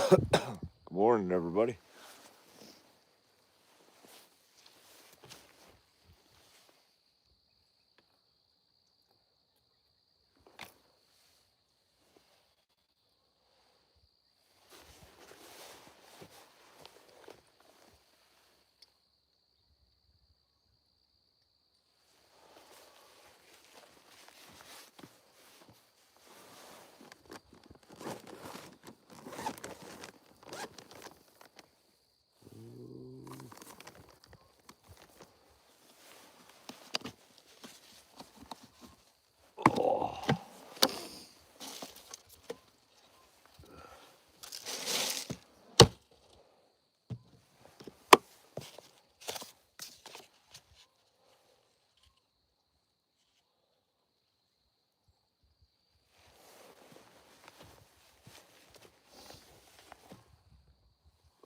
Good morning, everybody. Oh.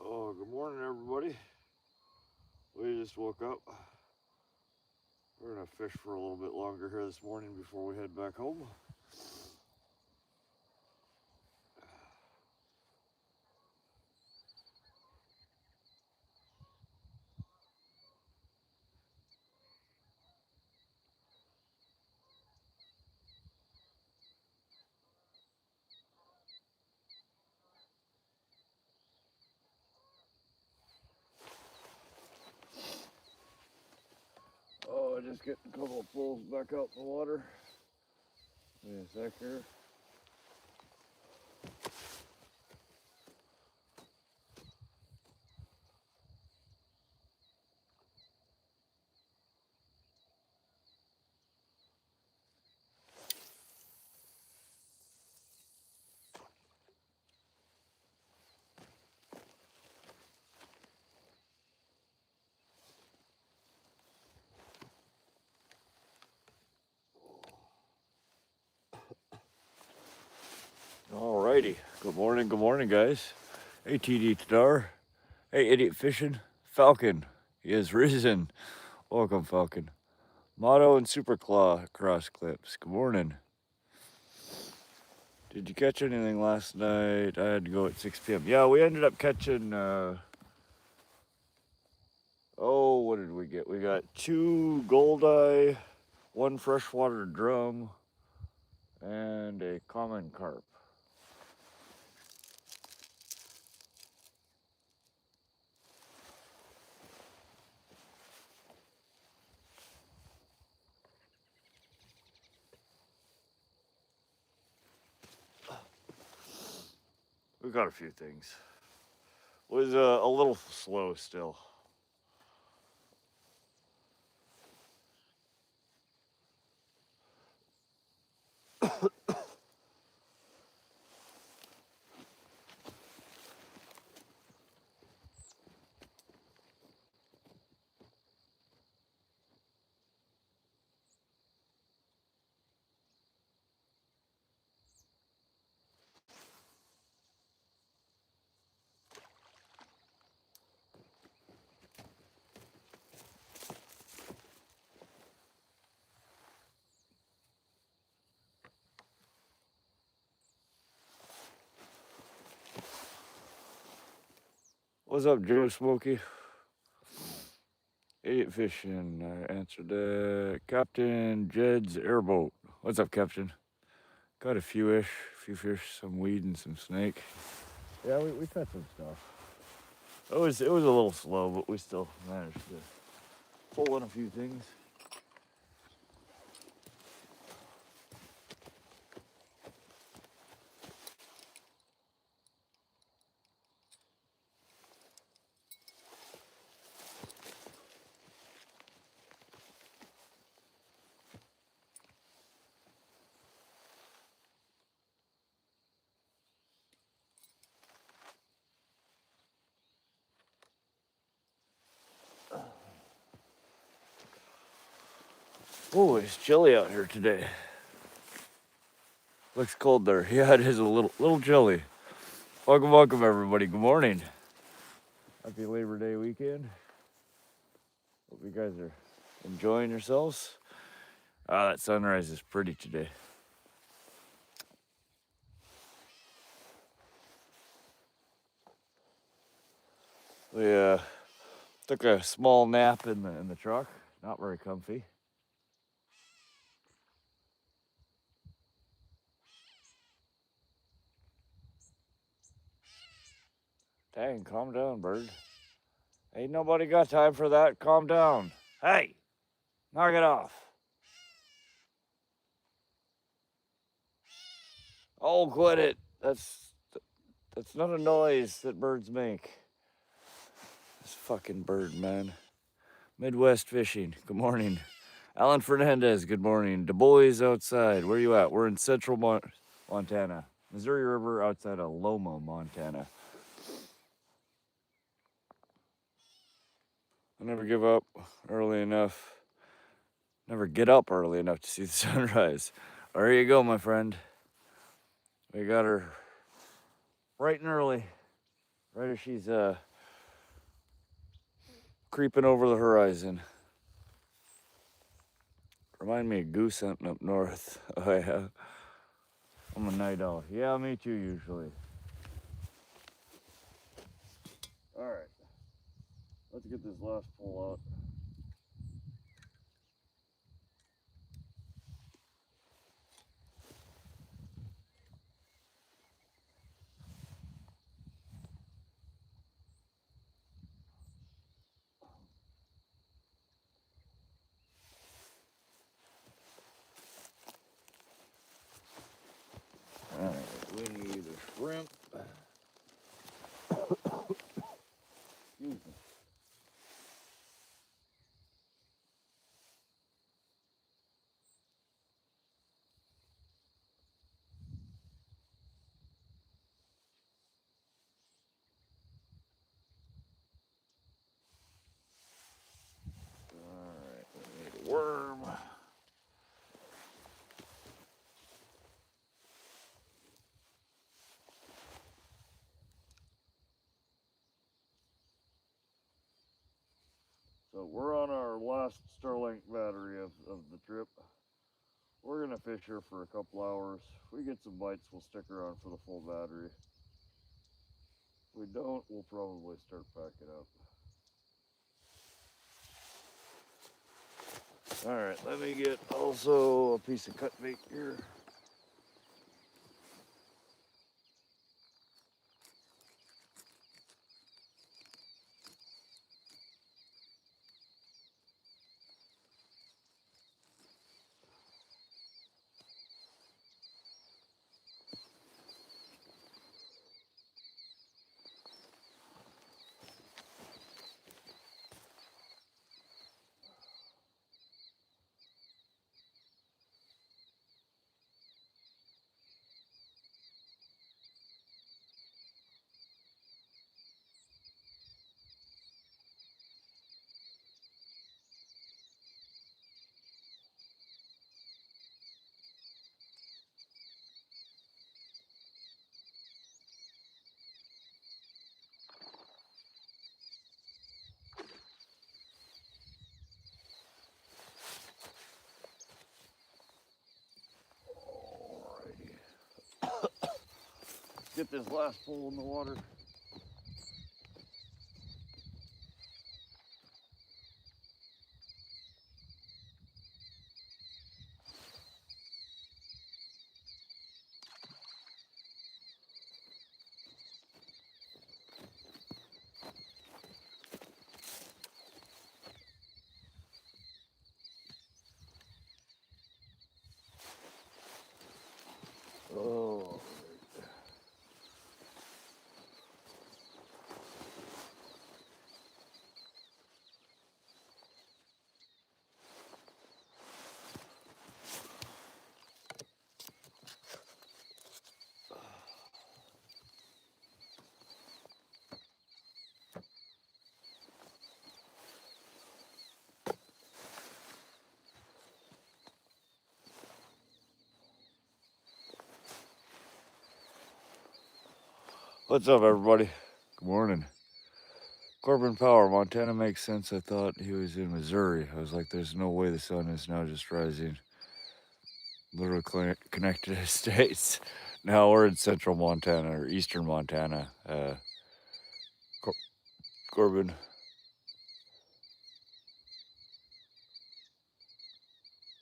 Oh, good morning, everybody. We just woke up. We're gonna fish for a little bit longer here this morning before we head back home. Oh, just getting a couple of pulls back out in the water. Wait a sec here. Alrighty. Good morning, guys. Hey, TD Star. Hey, Idiot Fishing. Falcon. He is risen. Welcome, Falcon. Motto and Super Claw cross clips. Good morning. Did you catch anything last night? I had to go at 6 p.m. Yeah, we ended up catching, what did we get? We got 2 goldeye, 1 freshwater drum, and a common carp. We got a few things. Was a little slow still. What's up, Joe Smokey? Idiot Fishing. I answered that. Captain Jed's airboat. What's up, Captain? Got a few fish, some weed and some snake. Yeah, we caught some stuff. It was a little slow, but we still managed to pull in a few things. Oh, it's chilly out here today. Looks cold there. Yeah, it is a little chilly. Welcome, everybody. Good morning. Happy Labor Day weekend. Hope you guys are enjoying yourselves. That sunrise is pretty today. We took a small nap in the truck. Not very comfy. Dang, calm down, bird. Ain't nobody got time for that. Calm down. Hey, knock it off. Oh, quit it. That's not a noise that birds make. This fucking bird, man. Midwest fishing. Good morning. Alan Fernandez, good morning. Du Bois outside. Where you at? We're in central Montana. Missouri River outside of Loma, Montana. I never give up early enough. Never get up early enough to see the sunrise. There you go, my friend. We got her bright and early. Right as she's creeping over the horizon. Remind me of goose hunting up north. Oh yeah. I'm a night owl. Yeah, me too usually. Alright. Let's get this last pull out. Alright, we need a shrimp. Excuse me. Alright, we need a worm. So we're on our last Starlink battery of the trip. We're gonna fish here for a couple hours. If we get some bites, we'll stick around for the full battery. If we don't, we'll probably start packing up. Alright, let me get also a piece of cut bait here. Get this last pole in the water. Oh. What's up, everybody? Good morning. Corbin Power, Montana makes sense. I thought he was in Missouri. I was like, there's no way the sun is now just rising. Literally connected to states. Now we're in central Montana or eastern Montana. Corbin.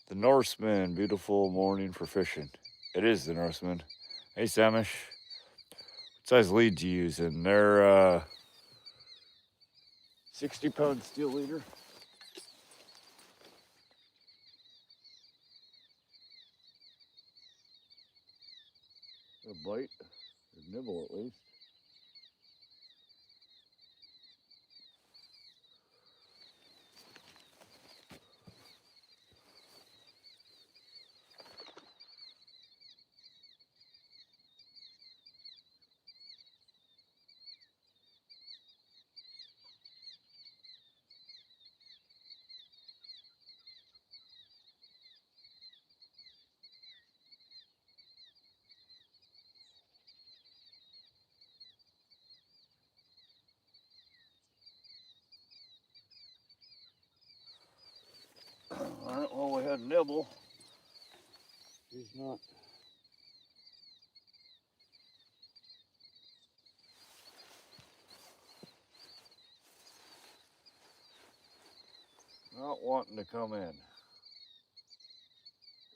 The Norseman, beautiful morning for fishing. It is the Norseman. Hey, Samish. What size lead do you use? And they're 60-pound steel leader. A bite, a nibble at least. All right, well, we had a nibble. He's not. Not wanting to come in.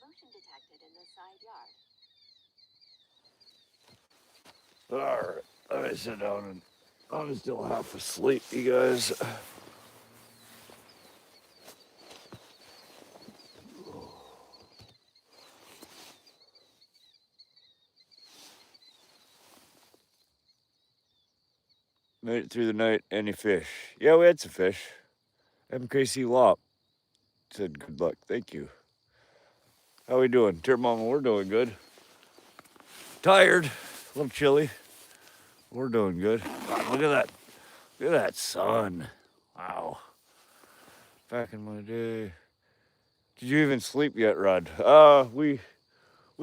Motion detected in the side yard. All right, let me sit down and I'm still half asleep, you guys. Made it through the night. Any fish? Yeah, we had some fish. MKC Lop said good luck. Thank you. How we doing? Dear Mama, we're doing good. Tired, a little chilly. We're doing good. Look at that. Look at that sun. Wow. Back in my day. Did you even sleep yet, Rod? We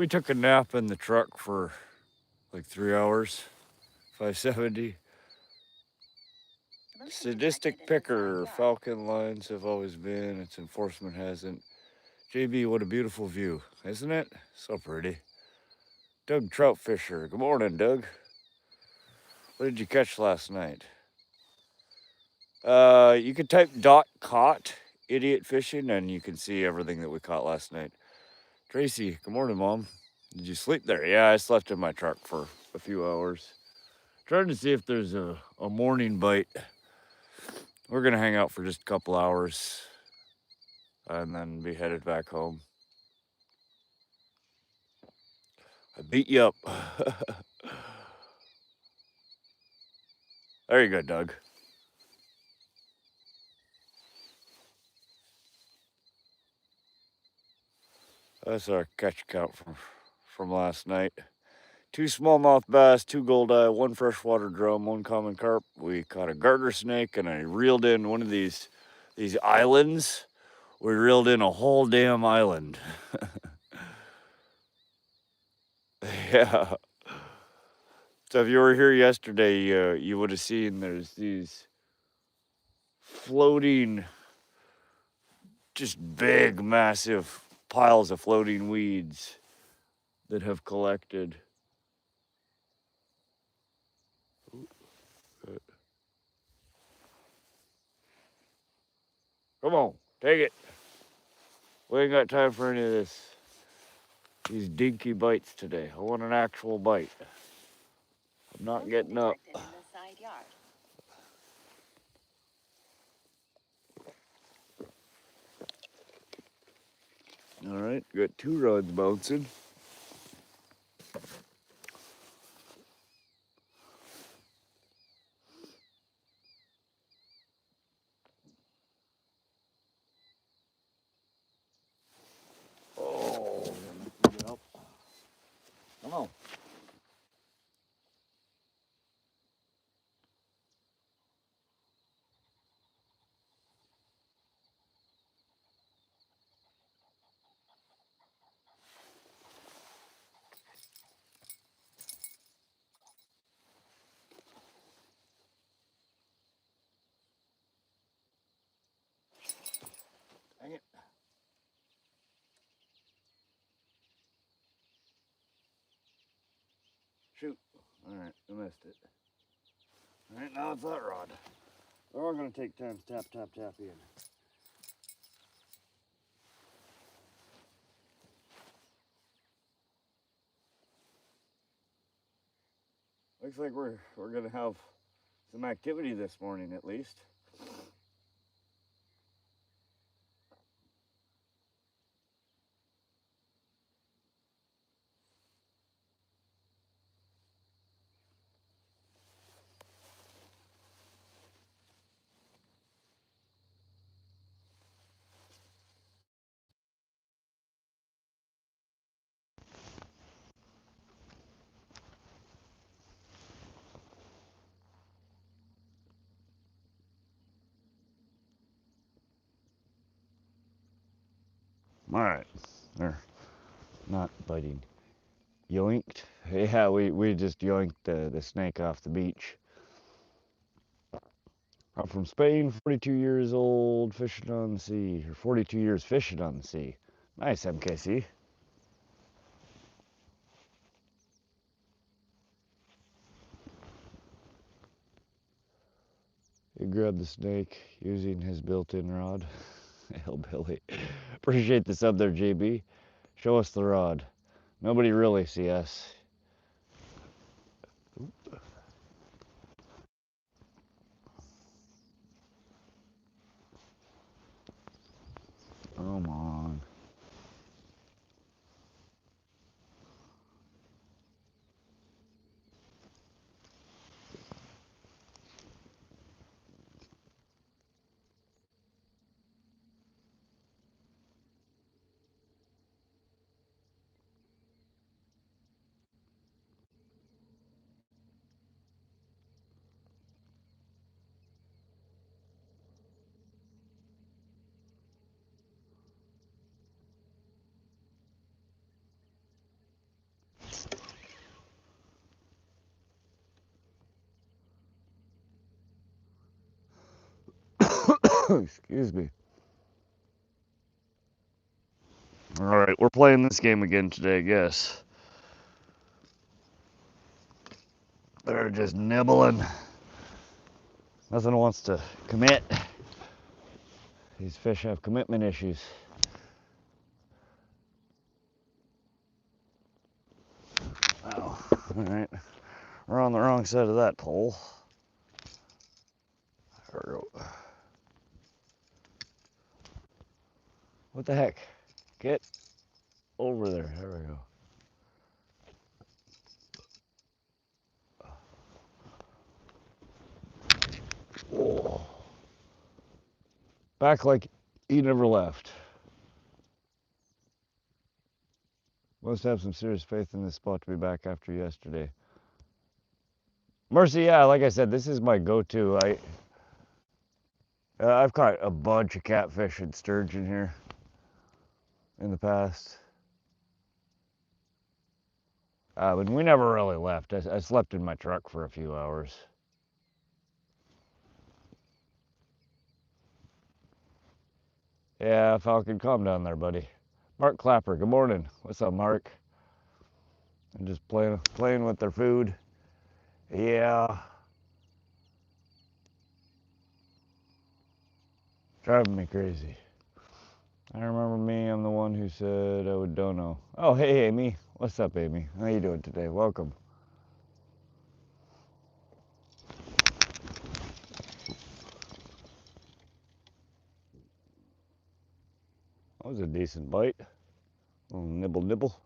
took a nap in the truck for like 3 hours. 570. Sadistic picker. Falcon lines have always been. Its enforcement hasn't. JB, what a beautiful view, isn't it? So pretty. Doug Trout Fisher. Good morning, Doug. What did you catch last night? You can type .caught idiot fishing and you can see everything that we caught last night. Tracy, good morning, Mom. Did you sleep there? Yeah, I slept in my truck for a few hours. Trying to see if there's a morning bite. We're gonna hang out for just a couple hours and then be headed back home. I beat you up. There you go, Doug. That's our catch count from last night. 2 smallmouth bass, 2 goldeye, 1 freshwater drum, 1 common carp. We caught a garter snake and I reeled in one of these islands. We reeled in a whole damn island. Yeah. So if you were here yesterday, you would have seen there's these floating, just big, massive piles of floating weeds that have collected. Come on, take it. We ain't got time for any of these dinky bites today. I want an actual bite. I'm not getting up. All right, got 2 rods bouncing. Oh, get up. Come on. Dang it. Shoot. All right, I missed it. All right, now it's that rod. They're all gonna take time to tap, tap, tap in. Looks like we're gonna have some activity this morning at least. All right, they're not biting. Yoinked. Yeah, we just yoinked the snake off the beach. I'm from Spain, 42 years old, fishing on the sea. Or 42 years fishing on the sea. Nice, MKC. He grabbed the snake using his built-in rod. Hillbilly. Appreciate the sub there, JB. Show us the rod. Nobody really see us. Come on. Excuse me. All right, we're playing this game again today, I guess. They're just nibbling. Nothing wants to commit. These fish have commitment issues. Oh, all right. We're on the wrong side of that pole. There we go. What the heck? Get over there. There we go. Oh. Back like he never left. Must have some serious faith in this spot to be back after yesterday. Mercy, yeah, like I said, this is my go-to. I've caught a bunch of catfish and sturgeon here in the past. But we never really left. I slept in my truck for a few hours. Yeah, Falcon, calm down there, buddy. Mark Clapper, good morning. What's up, Mark? I'm just playing with their food. Yeah. Driving me crazy. I remember me, I'm the one who said I would dono. Oh, hey, Amy. What's up, Amy? How you doing today? Welcome. That was a decent bite. A little nibble, nibble.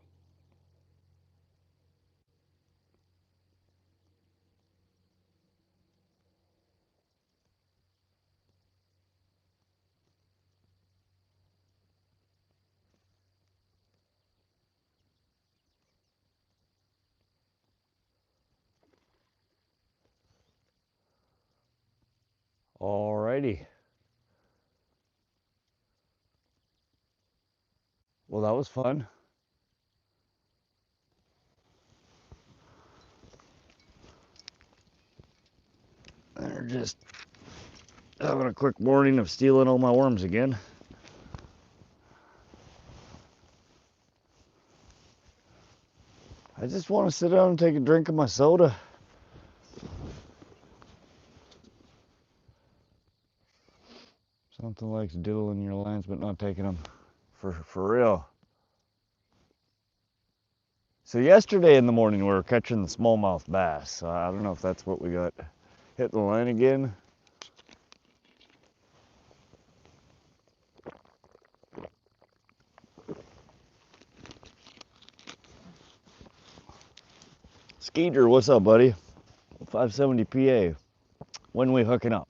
Alrighty. Well, that was fun. They're just having a quick morning of stealing all my worms again. I just want to sit down and take a drink of my soda. Something likes diddling your lines but not taking them for real. So yesterday in the morning we were catching the smallmouth bass. I don't know if that's what we got. Hit the line again. Skeeter, what's up, buddy? 570 PA. When we hooking up?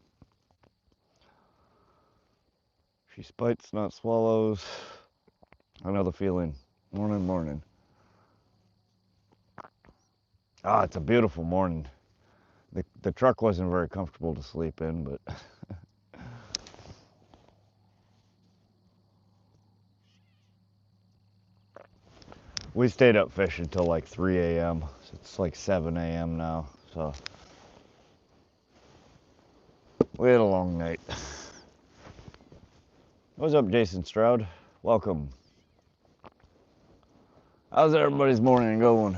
She spites, not swallows. I know the feeling. Morning. Ah, it's a beautiful morning. The truck wasn't very comfortable to sleep in, but we stayed up fishing till like 3 a.m. So it's like 7 a.m. now, so we had a long night. What's up, Jason Stroud? Welcome. How's everybody's morning going?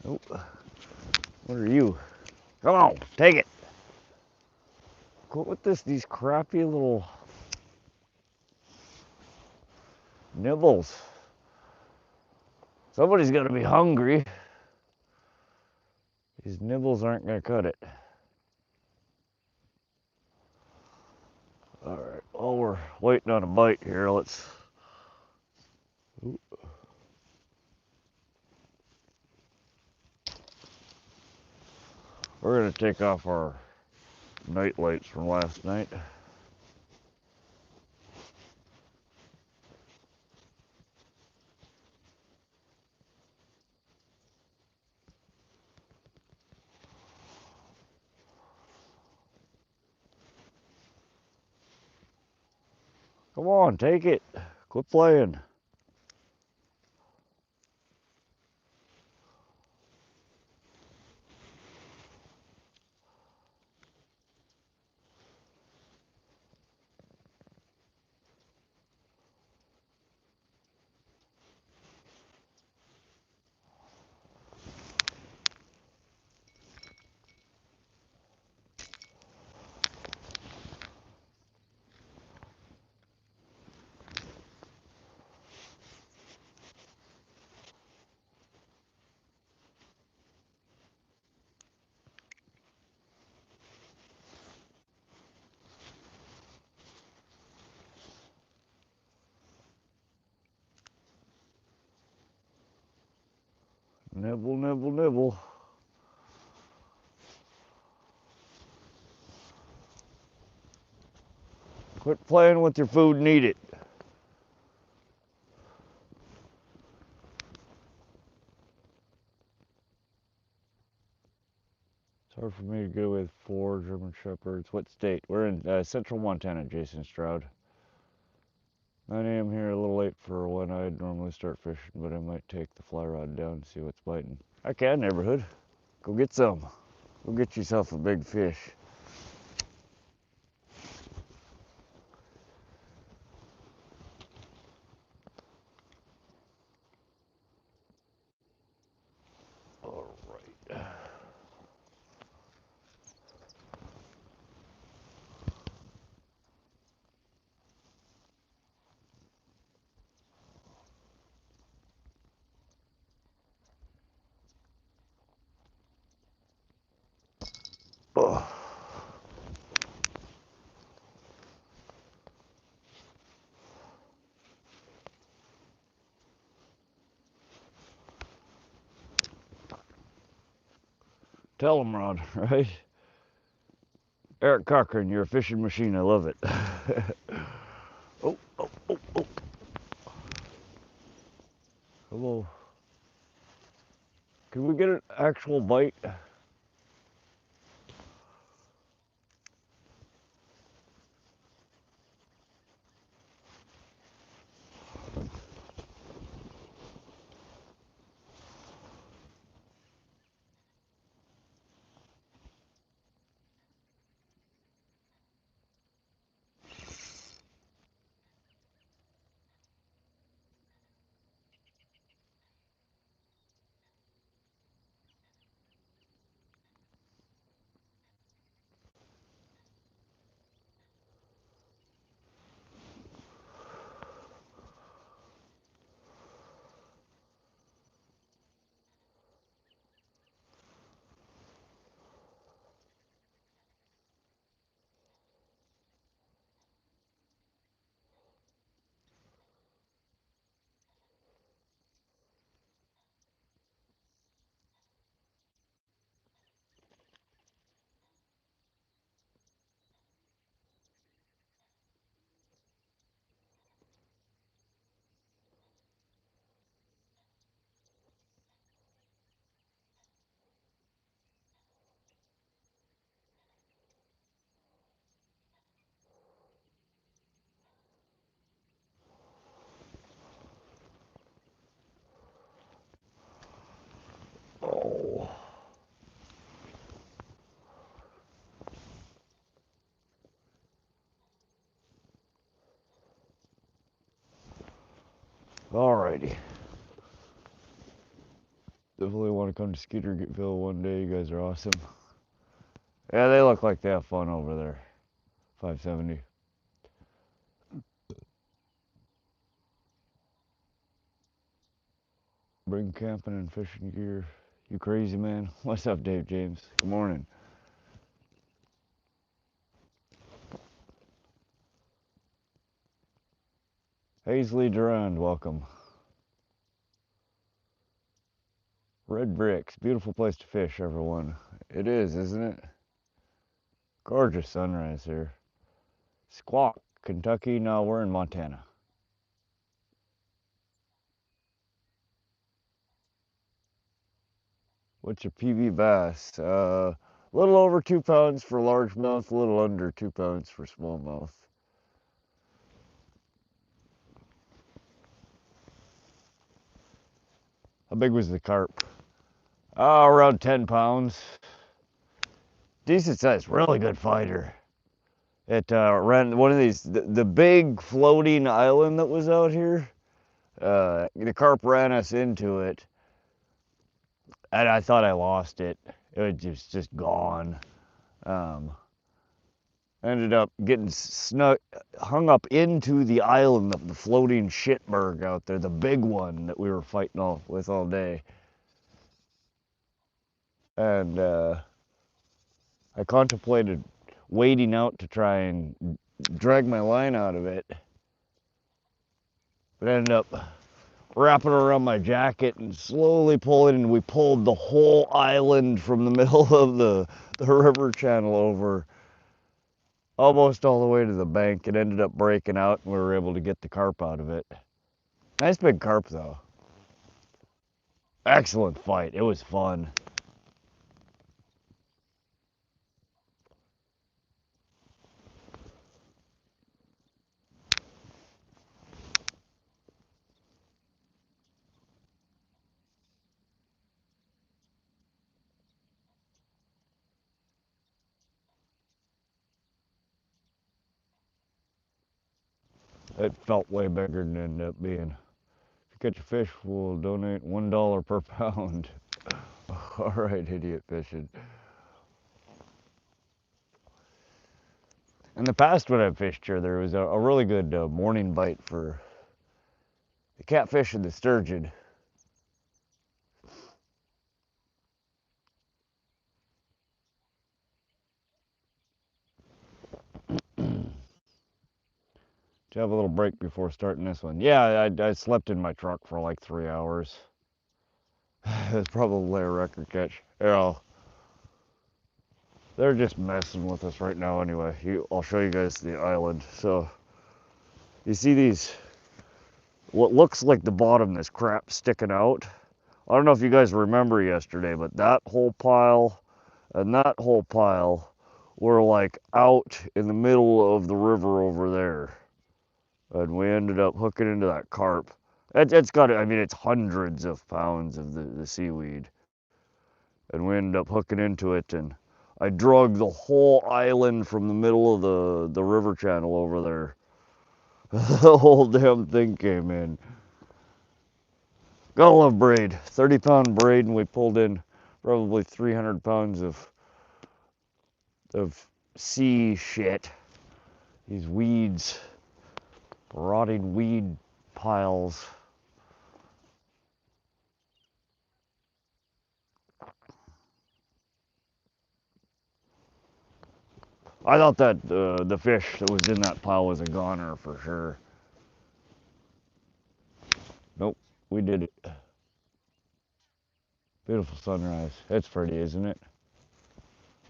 Oh, what are you? Come on, take it. Quit with these crappy little nibbles. Somebody's gotta be hungry. These nibbles aren't gonna cut it. All right, while we're waiting on a bite here, let's. Ooh. We're gonna take off our night lights from last night. Come on, take it. Quit playing. Nibble. Quit playing with your food and eat it. It's hard for me to get away with 4 German Shepherds. What state? We're in central Montana, Jason Stroud. 9 a.m. here, a little late for when I'd normally start fishing, but I might take the fly rod down and see what's biting. I can, neighborhood. Go get some. Go get yourself a big fish. All right. Oh. Tell them, Rod, right? Eric Cochran, you're a fishing machine. I love it. Oh. Hello. Can we get an actual bite? Alrighty. Definitely want to come to Skeeterville one day. You guys are awesome. Yeah, they look like they have fun over there. 570. Bring camping and fishing gear. You crazy, man? What's up, Dave James? Good morning. Hazley Durand, welcome. Red Bricks, beautiful place to fish, everyone. It is, isn't it? Gorgeous sunrise here. Squawk, Kentucky. No, we're in Montana. What's your PB bass? A little over 2 pounds for largemouth, a little under 2 pounds for smallmouth. How big was the carp? Around 10 pounds. Decent size, really good fighter. It ran one of these, the big floating island that was out here. The carp ran us into it, and I thought I lost it. It was just gone. Ended up getting hung up into the island, the floating shitberg out there, the big one that we were fighting with all day. And I contemplated wading out to try and drag my line out of it, but ended up wrapping it around my jacket and slowly pulling, and we pulled the whole island from the middle of the river channel over almost all the way to the bank. It ended up breaking out, and we were able to get the carp out of it. Nice big carp, though. Excellent fight. It was fun. It felt way bigger than it ended up being. If you catch a fish, we'll donate $1 per pound. All right, idiot fishing. In the past, when I fished here, there was a really good morning bite for the catfish and the sturgeon. To have a little break before starting this one. Yeah, I slept in my truck for like 3 hours. It's probably a record catch. Yeah, they're just messing with us right now anyway. I'll show you guys the island. So, you see these, what looks like the bottom, this crap sticking out. I don't know if you guys remember yesterday, but that whole pile and that whole pile were like out in the middle of the river over there. And we ended up hooking into that carp. It's got, I mean, it's hundreds of pounds of the seaweed. And we ended up hooking into it, and I drug the whole island from the middle of the river channel over there. The whole damn thing came in. Gotta love braid. 30-pound braid, and we pulled in probably 300 pounds of sea shit. These weeds, rotting weed piles. I thought that the fish that was in that pile was a goner for sure. Nope, we did it. Beautiful sunrise. It's pretty, isn't it?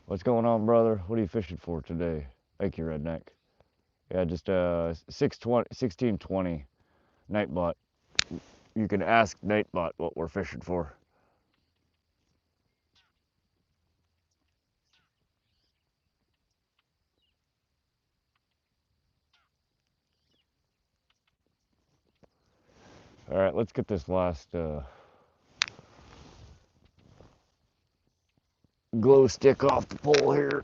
What's going on, brother? What are you fishing for today? Thank you, Redneck. Yeah, just 1620 Nightbot. You can ask Nightbot what we're fishing for. All right, let's get this last glow stick off the pole here.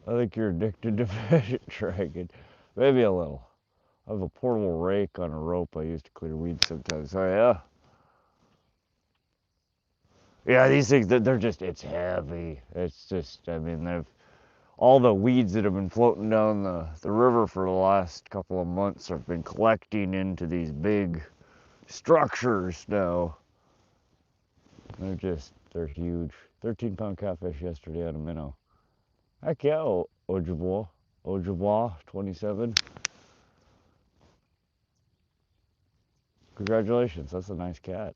I think you're addicted to fish dragging. Maybe a little. I have a portable rake on a rope I use to clear weeds sometimes. Oh yeah. Yeah, these things, they're just, it's heavy. It's just, I mean, they've, all the weeds that have been floating down the river for the last couple of months have been collecting into these big structures now. They're huge. 13-pound catfish yesterday out of minnow. Heck yeah, Ojibwa. Ojibwa, 27. Congratulations, that's a nice cat.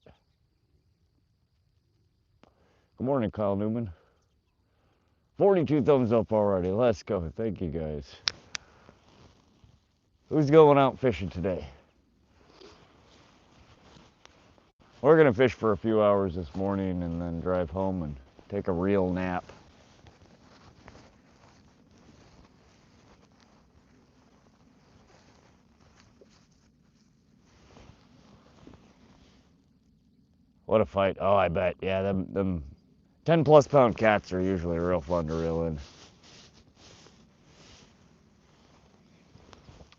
Good morning, Kyle Newman. 42 thumbs up already. Let's go. Thank you, guys. Who's going out fishing today? We're going to fish for a few hours this morning and then drive home and take a real nap. What a fight. Oh, I bet. Yeah, them 10 plus pound cats are usually real fun to reel in.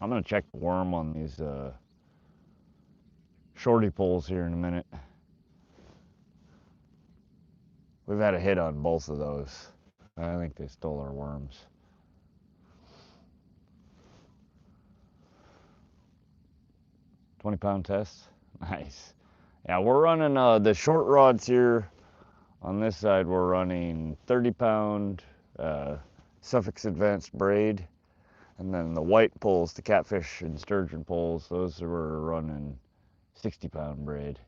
I'm going to check the worm on these shorty poles here in a minute. We've had a hit on both of those. I think they stole our worms. £20 test. Nice. Yeah, we're running the short rods here. On this side, we're running 30-pound Suffix Advanced braid. And then the white poles, the catfish and sturgeon poles, those were running 60-pound braid.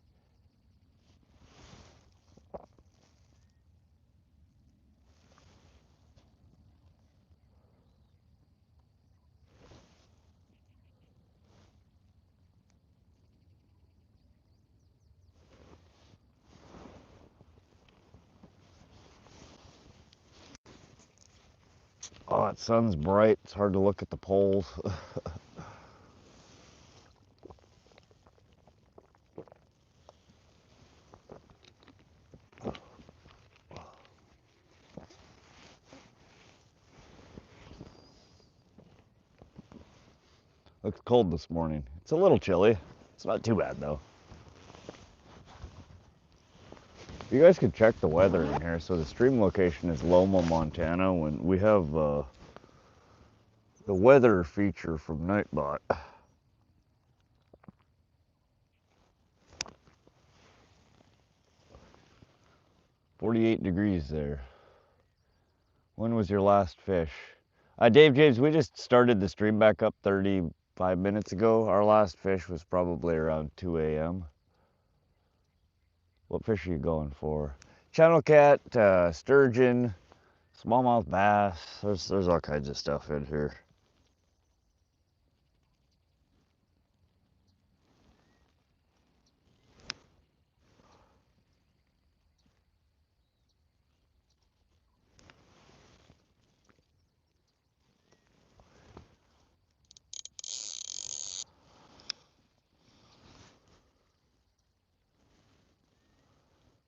Oh, that sun's bright. It's hard to look at the poles. Looks cold this morning. It's a little chilly. It's not too bad though. You guys could check the weather in here. So the stream location is Loma, Montana. When we have the weather feature from Nightbot. 48 degrees there. When was your last fish? Dave James, we just started the stream back up 35 minutes ago. Our last fish was probably around 2 a.m. What fish are you going for? Channel cat, sturgeon, smallmouth bass. There's all kinds of stuff in here.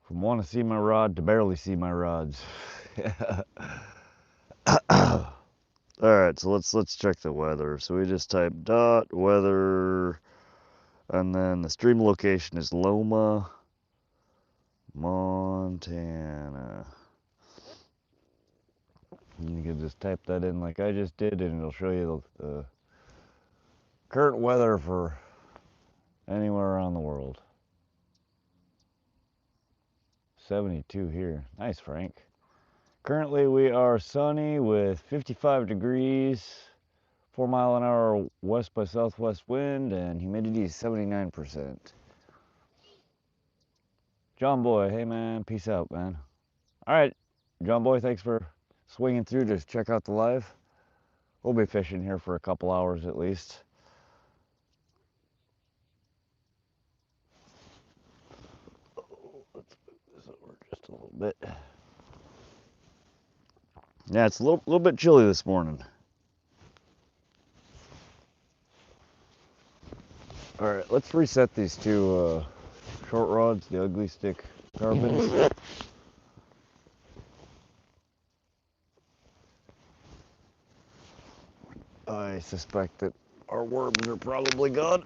From want to see my rod to barely see my rods. All right, so let's check the weather. So we just type dot weather, and then the stream location is Loma, Montana. You can just type that in like I just did, and it'll show you the current weather for anywhere around the world. 72 here. Nice, Frank. Currently we are sunny with 55 degrees, 4-mile-an-hour west by southwest wind, and humidity is 79%. John Boy, hey man, peace out, man. All right, John Boy, thanks for swinging through to check out the live. We'll be fishing here for a couple hours at least. Let's move this over just a little bit. Yeah, it's a little bit chilly this morning. All right, let's reset these two short rods, the ugly stick carbons. I suspect that our worms are probably gone.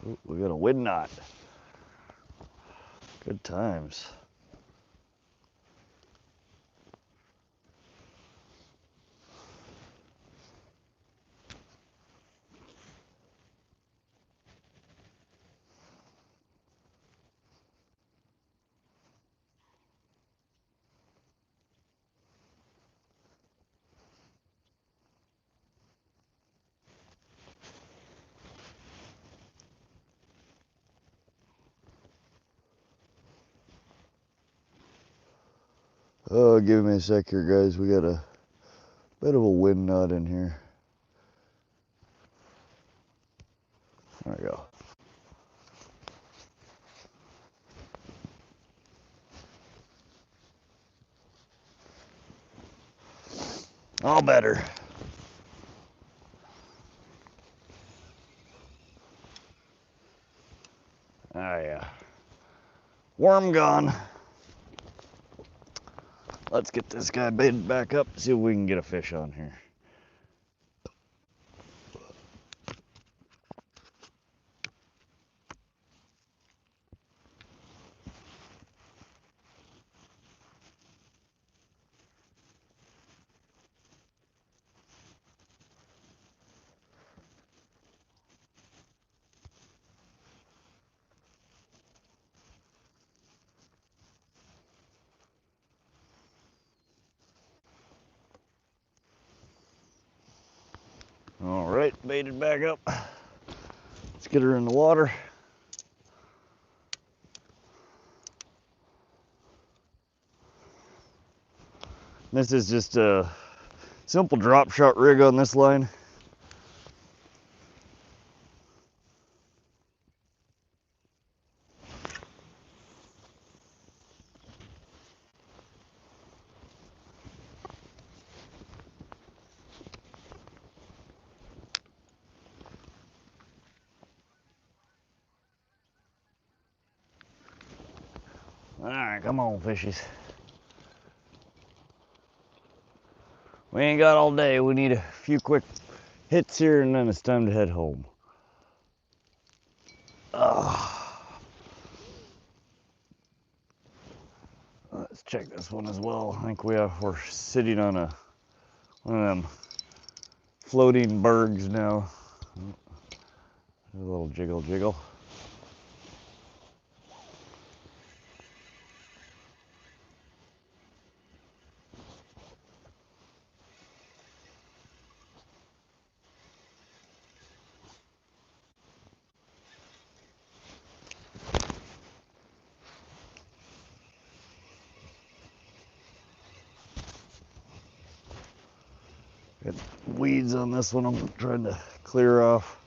Ooh, we got a wind knot. Good times. Oh, give me a sec here, guys. We got a bit of a wind knot in here. There we go. All better. Oh yeah. Worm gone. Let's get this guy baited back up, see if we can get a fish on here. All right, baited back up. Let's get her in the water. This is just a simple drop shot rig on this line. All right, come on, fishies. We ain't got all day. We need a few quick hits here and then it's time to head home. Let's check this one as well. I think we're sitting on one of them floating bergs now. A little jiggle jiggle. Got weeds on this one I'm trying to clear off.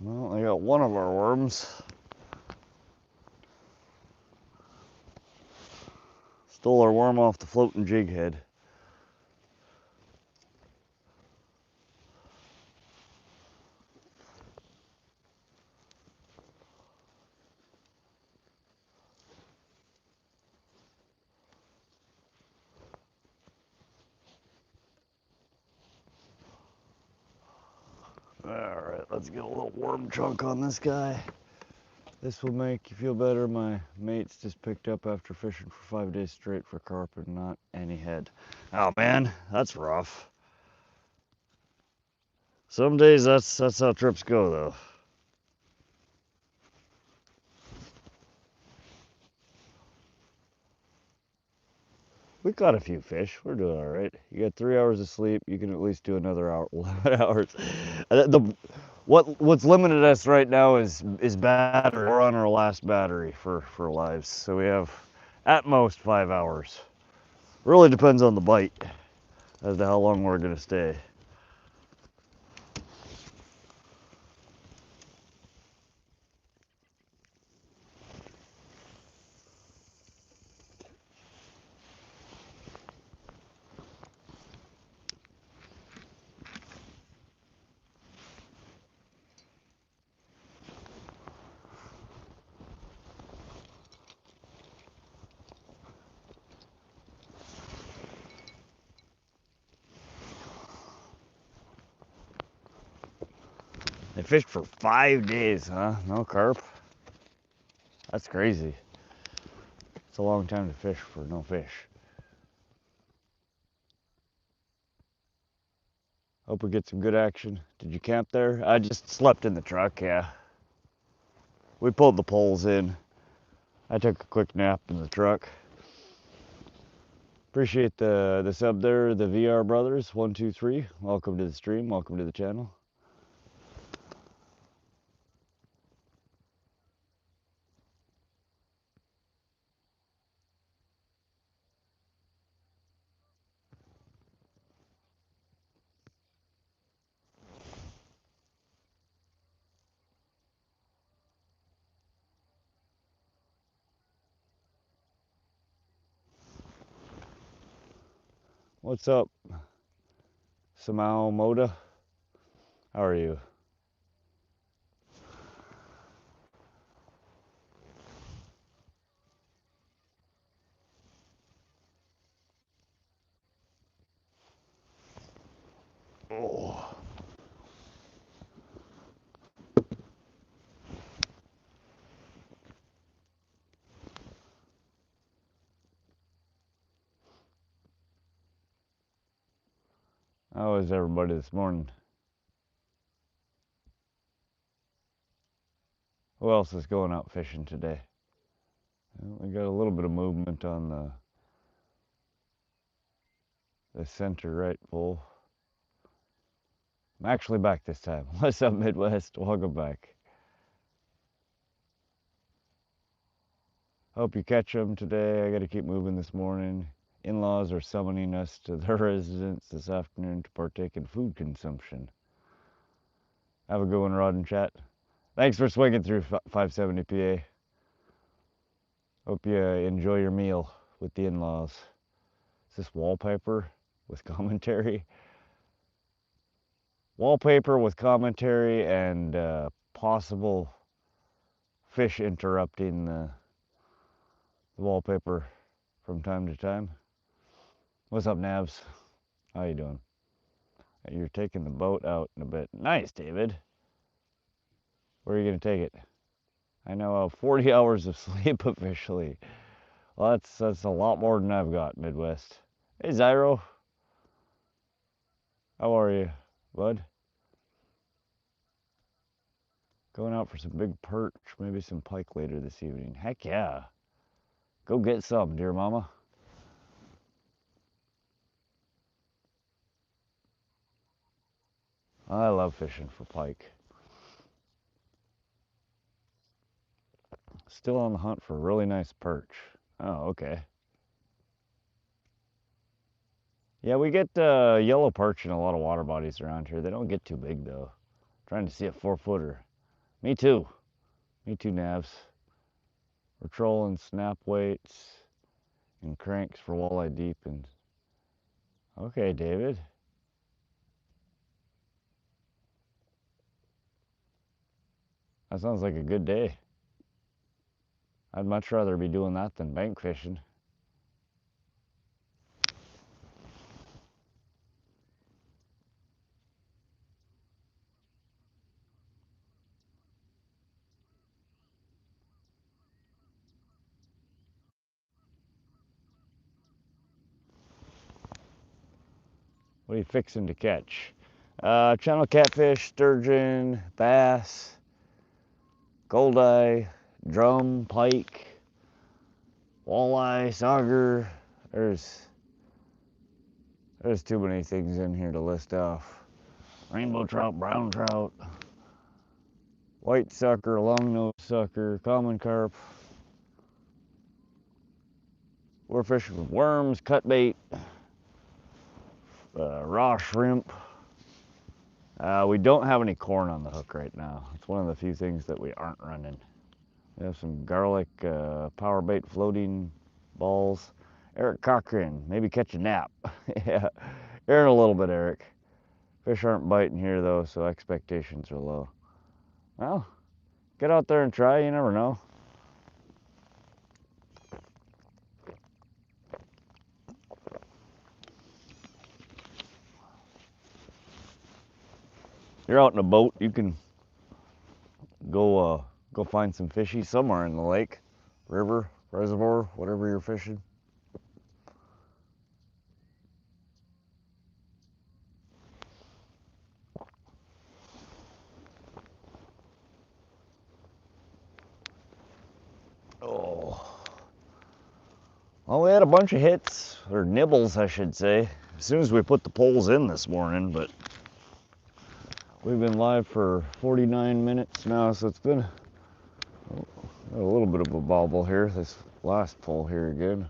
Well, I got one of our worms. Stole our worm off the floating jig head. All right, let's get a little worm chunk on this guy. This will make you feel better. My mate's just picked up after fishing for 5 days straight for carp and not any head. Oh man, that's rough. Some days that's how trips go though. We caught a few fish. We're doing all right. You got 3 hours of sleep. You can at least do another hour, 11 hours. What's limited us right now is battery. We're on our last battery for lives, so we have at most 5 hours. Really depends on the bite as to how long we're gonna stay. They fished for 5 days, huh? No carp? That's crazy. It's a long time to fish for no fish. Hope we get some good action. Did you camp there? I just slept in the truck, yeah. We pulled the poles in. I took a quick nap in the truck. Appreciate the sub there, the VR brothers, 123. Welcome to the stream, welcome to the channel. What's up, Samao Moda? How are you? Oh. How is everybody this morning? Who else is going out fishing today? Well, we got a little bit of movement on the center right pole. I'm actually back this time. What's up, Midwest? Welcome back. Hope you catch them today. I got to keep moving this morning. In-laws are summoning us to their residence this afternoon to partake in food consumption. Have a good one, Rod and Chat. Thanks for swinging through 570 PA. Hope you enjoy your meal with the in-laws. Is this wallpaper with commentary? Wallpaper with commentary and possible fish interrupting the wallpaper from time to time. What's up, Nabs? How you doing? You're taking the boat out in a bit. Nice, David. Where are you gonna take it? I know 40 hours of sleep officially. Well, that's a lot more than I've got, Midwest. Hey, Zyro. How are you, bud? Going out for some big perch, maybe some pike later this evening. Heck yeah. Go get some, dear mama. I love fishing for pike. Still on the hunt for a really nice perch. Oh, okay. Yeah, we get yellow perch in a lot of water bodies around here. They don't get too big though. Trying to see a 4-footer. Me too. Me too, Navs. We're trolling snap weights and cranks for walleye deep and... Okay, David. That sounds like a good day. I'd much rather be doing that than bank fishing. What are you fixing to catch? Channel catfish, sturgeon, bass, goldeye, drum, pike, walleye, sauger. There's There's too many things in here to list off. Rainbow trout, brown trout, white sucker, long-nosed sucker, common carp. We're fishing with worms, cut bait, raw shrimp. We don't have any corn on the hook right now. It's one of the few things that we aren't running. We have some garlic power bait floating balls. Eric Cochran, maybe catch a nap. Yeah, you're in a little bit, Eric. Fish aren't biting here though, so expectations are low. Well, get out there and try, you never know. You're out in a boat, you can go find some fishies somewhere in the lake, river, reservoir, whatever you're fishing. Oh. Well, we had a bunch of hits, or nibbles, I should say, as soon as we put the poles in this morning, but we've been live for 49 minutes now, so it's been a little bit of a bobble here, this last pole here again.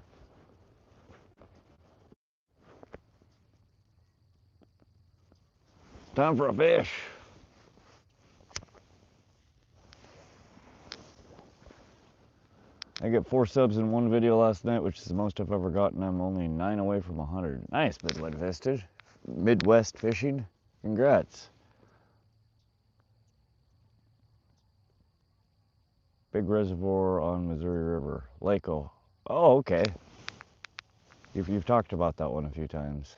Time for a fish. I got 4 subs in one video last night, which is the most I've ever gotten. I'm only 9 away from 100. Nice, Midwest fishing. Congrats. Big reservoir on Missouri River. Lake-O. Oh, okay. You've talked about that one a few times.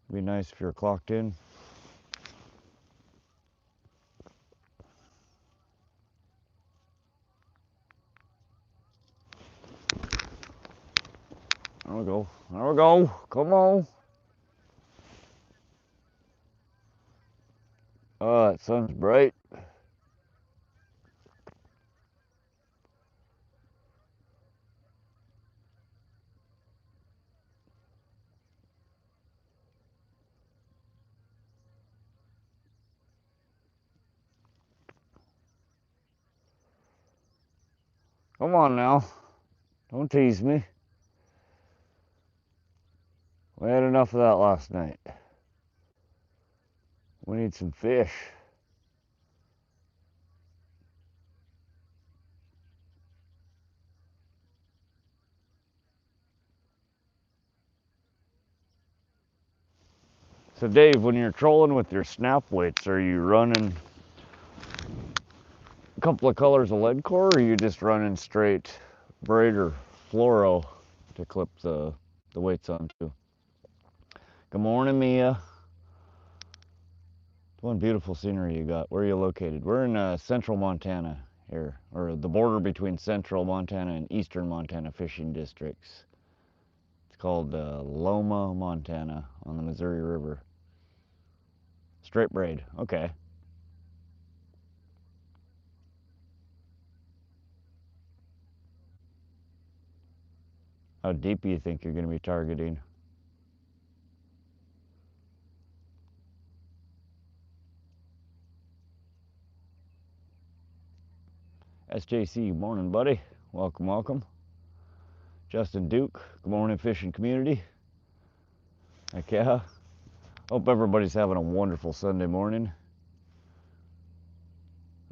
It'd be nice if you're clocked in. There we go. There we go. Come on. Oh, that sun's bright. Come on now. Don't tease me. We had enough of that last night. We need some fish. So Dave, when you're trolling with your snap weights, are you running a couple of colors of lead core, or are you just running straight braid or fluoro to clip the weights onto? Good morning, Mia. One beautiful scenery you got. Where are you located? We're in central Montana here, or the border between central Montana and eastern Montana fishing districts. It's called Loma, Montana, on the Missouri River. Straight braid, okay. How deep do you think you're going to be targeting? SJC, morning, buddy. Welcome, welcome. Justin Duke, good morning, fishing community. Heck yeah. Hope everybody's having a wonderful Sunday morning.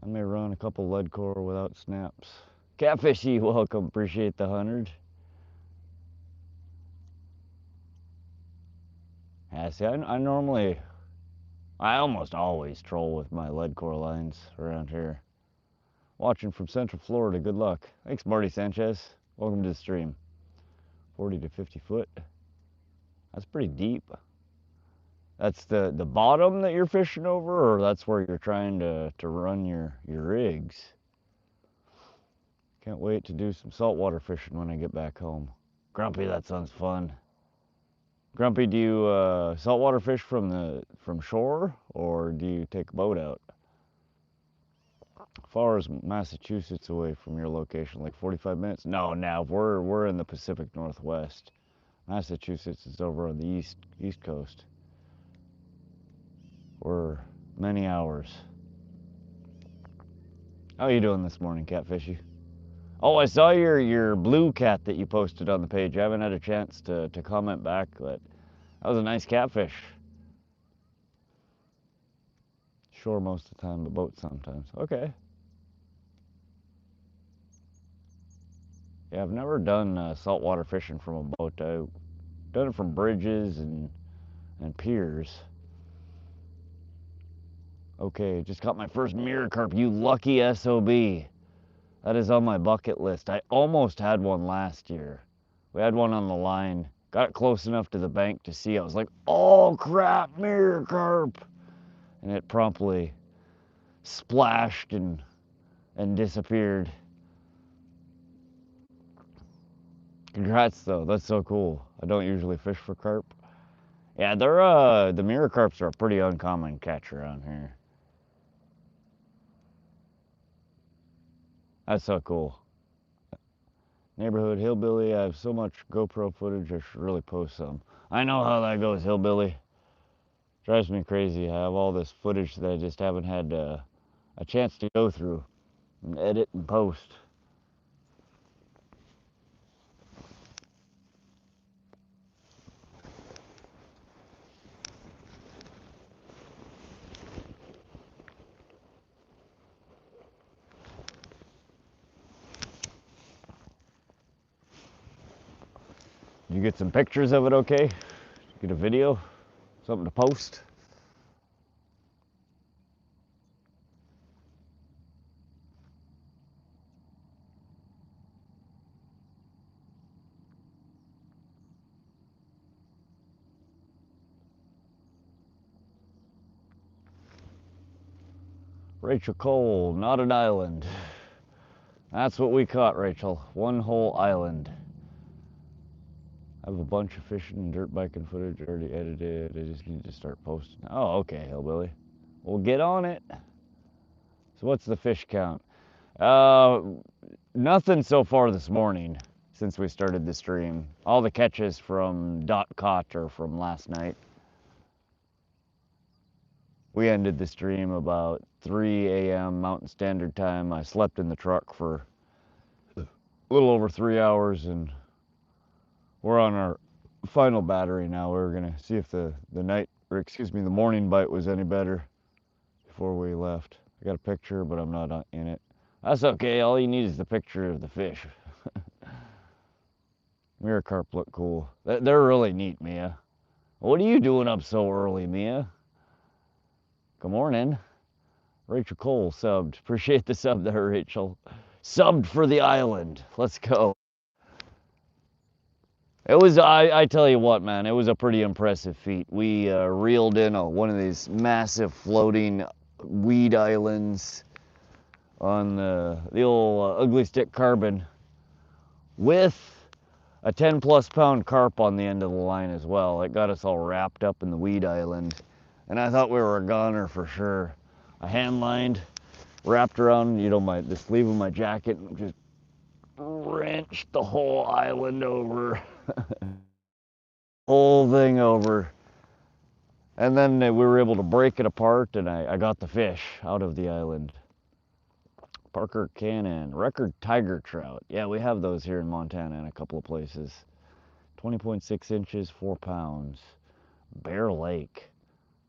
I may run a couple lead core without snaps. Catfishy, welcome. Appreciate the 100. Yeah, see, I almost always troll with my lead core lines around here. Watching from Central Florida, good luck. Thanks, Marty Sanchez. Welcome to the stream. 40 to 50 foot. That's pretty deep. That's the bottom that you're fishing over, or that's where you're trying to run your rigs? Can't wait to do some saltwater fishing when I get back home. Grumpy, that sounds fun. Grumpy, do you saltwater fish from shore, or do you take a boat out? Far as Massachusetts away from your location, like 45 minutes? No, we're in the Pacific Northwest. Massachusetts is over on the east coast. We're many hours. How are you doing this morning, Catfishy? Oh, I saw your blue cat that you posted on the page. I haven't had a chance to comment back, but that was a nice catfish. Shore most of the time, but boat sometimes. Okay. Yeah, I've never done saltwater fishing from a boat. I've done it from bridges and piers. Okay, just caught my first mirror carp. You lucky SOB. That is on my bucket list. I almost had one last year. We had one on the line. Got it close enough to the bank to see. I was like, oh crap, mirror carp. And it promptly splashed and disappeared. Congrats though, that's so cool. I don't usually fish for carp. Yeah, they're the mirror carps are a pretty uncommon catch around here. That's so cool. Neighborhood hillbilly, I have so much GoPro footage, I should really post some. I know how that goes, hillbilly. Drives me crazy. I have all this footage that I just haven't had a chance to go through and edit and post. Did you get some pictures of it okay? Get a video? Something to post? Rachel Cole, not an island. That's what we caught, Rachel. One whole island. I have a bunch of fishing and dirt biking footage already edited. I just need to start posting. Oh, okay, hillbilly. We'll get on it. So what's the fish count? Nothing so far this morning since we started the stream. All the catches from Dot Caught are from last night. We ended the stream about 3 a.m. Mountain Standard Time. I slept in the truck for a little over 3 hours and we're on our final battery now. We're gonna see if the morning bite was any better before we left. I got a picture, but I'm not in it. That's okay, all you need is the picture of the fish. Mirror carp look cool. They're really neat, Mia. What are you doing up so early, Mia? Good morning. Rachel Cole subbed. Appreciate the sub there, Rachel. Subbed for the island. Let's go. It was, I tell you what, man, it was a pretty impressive feat. We reeled in one of these massive floating weed islands on the old ugly stick carbon with a 10+ pound carp on the end of the line as well. It got us all wrapped up in the weed island, and I thought we were a goner for sure. I hand lined, wrapped around, the sleeve of my jacket, and just wrenched the whole island over. Whole thing over. And then we were able to break it apart, and I got the fish out of the island. Parker Cannon, record tiger trout. Yeah, we have those here in Montana in a couple of places. 20.6 inches, 4 pounds. Bear Lake.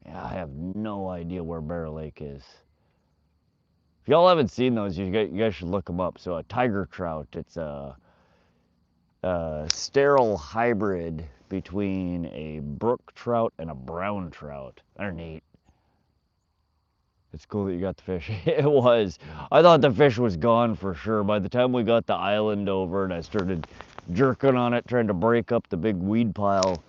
Yeah, I have no idea where Bear Lake is. If y'all haven't seen those, you guys should look them up. So a tiger trout, it's a sterile hybrid between a brook trout and a brown trout. They're neat. It's cool that you got the fish. It was. I thought the fish was gone for sure. By the time we got the island over and I started jerking on it, trying to break up the big weed pile,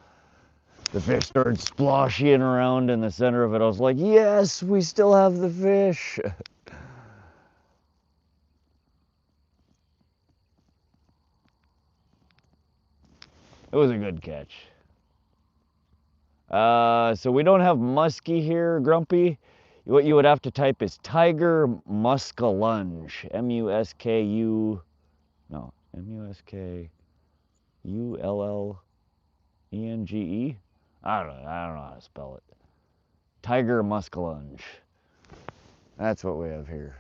the fish started sploshing around in the center of it. I was like, yes, we still have the fish. It was a good catch. So we don't have muskie here, Grumpy. What you would have to type is tiger muskalunge. M-U-S-K-U... No, M-U-S-K-U-L-L... E-N-G-E? I don't know how to spell it. Tiger muskellunge. That's what we have here.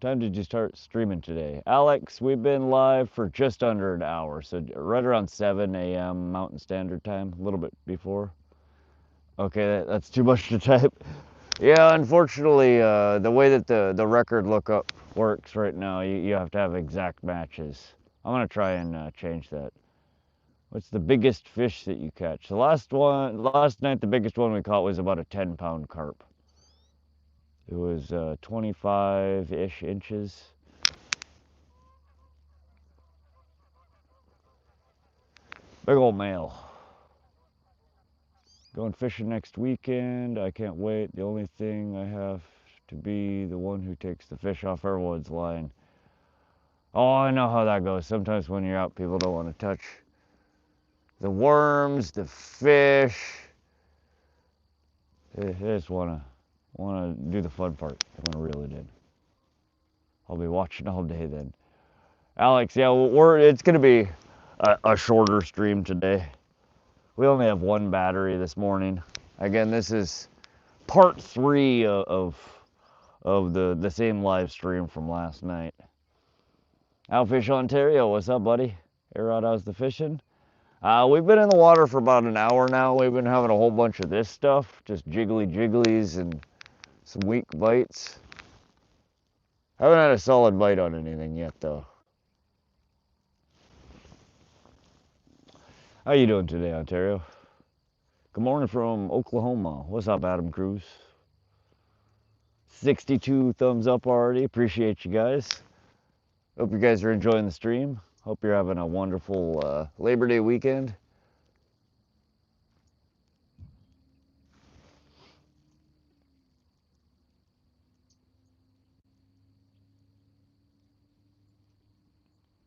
Time did you start streaming today? Alex, we've been live for just under an hour, so right around 7 a.m. Mountain Standard Time, a little bit before. Okay, that's too much to type. Yeah, unfortunately, the way that the record lookup works right now, you have to have exact matches. I'm gonna try and change that. What's the biggest fish that you catch? The last night, the biggest one we caught was about a 10-pound carp. It was 25-ish inches. Big old male. Going fishing next weekend. I can't wait. The only thing I have to be the one who takes the fish off everyone's line. Oh, I know how that goes. Sometimes when you're out, people don't want to touch the worms, the fish. They just want to do the fun part. They want to reel it in. I'll be watching all day then. Alex, yeah, it's going to be a shorter stream today. We only have one battery this morning. Again, this is part 3 of the same live stream from last night. Outfish Ontario, what's up, buddy? Hey, Rod, how's the fishing? We've been in the water for about an hour now. We've been having a whole bunch of this stuff, just jigglies and some weak bites. Haven't had a solid bite on anything yet, though. How you doing today, Ontario? Good morning from Oklahoma. What's up, Adam Cruz? 62 thumbs up already. Appreciate you guys. Hope you guys are enjoying the stream. Hope you're having a wonderful Labor Day weekend.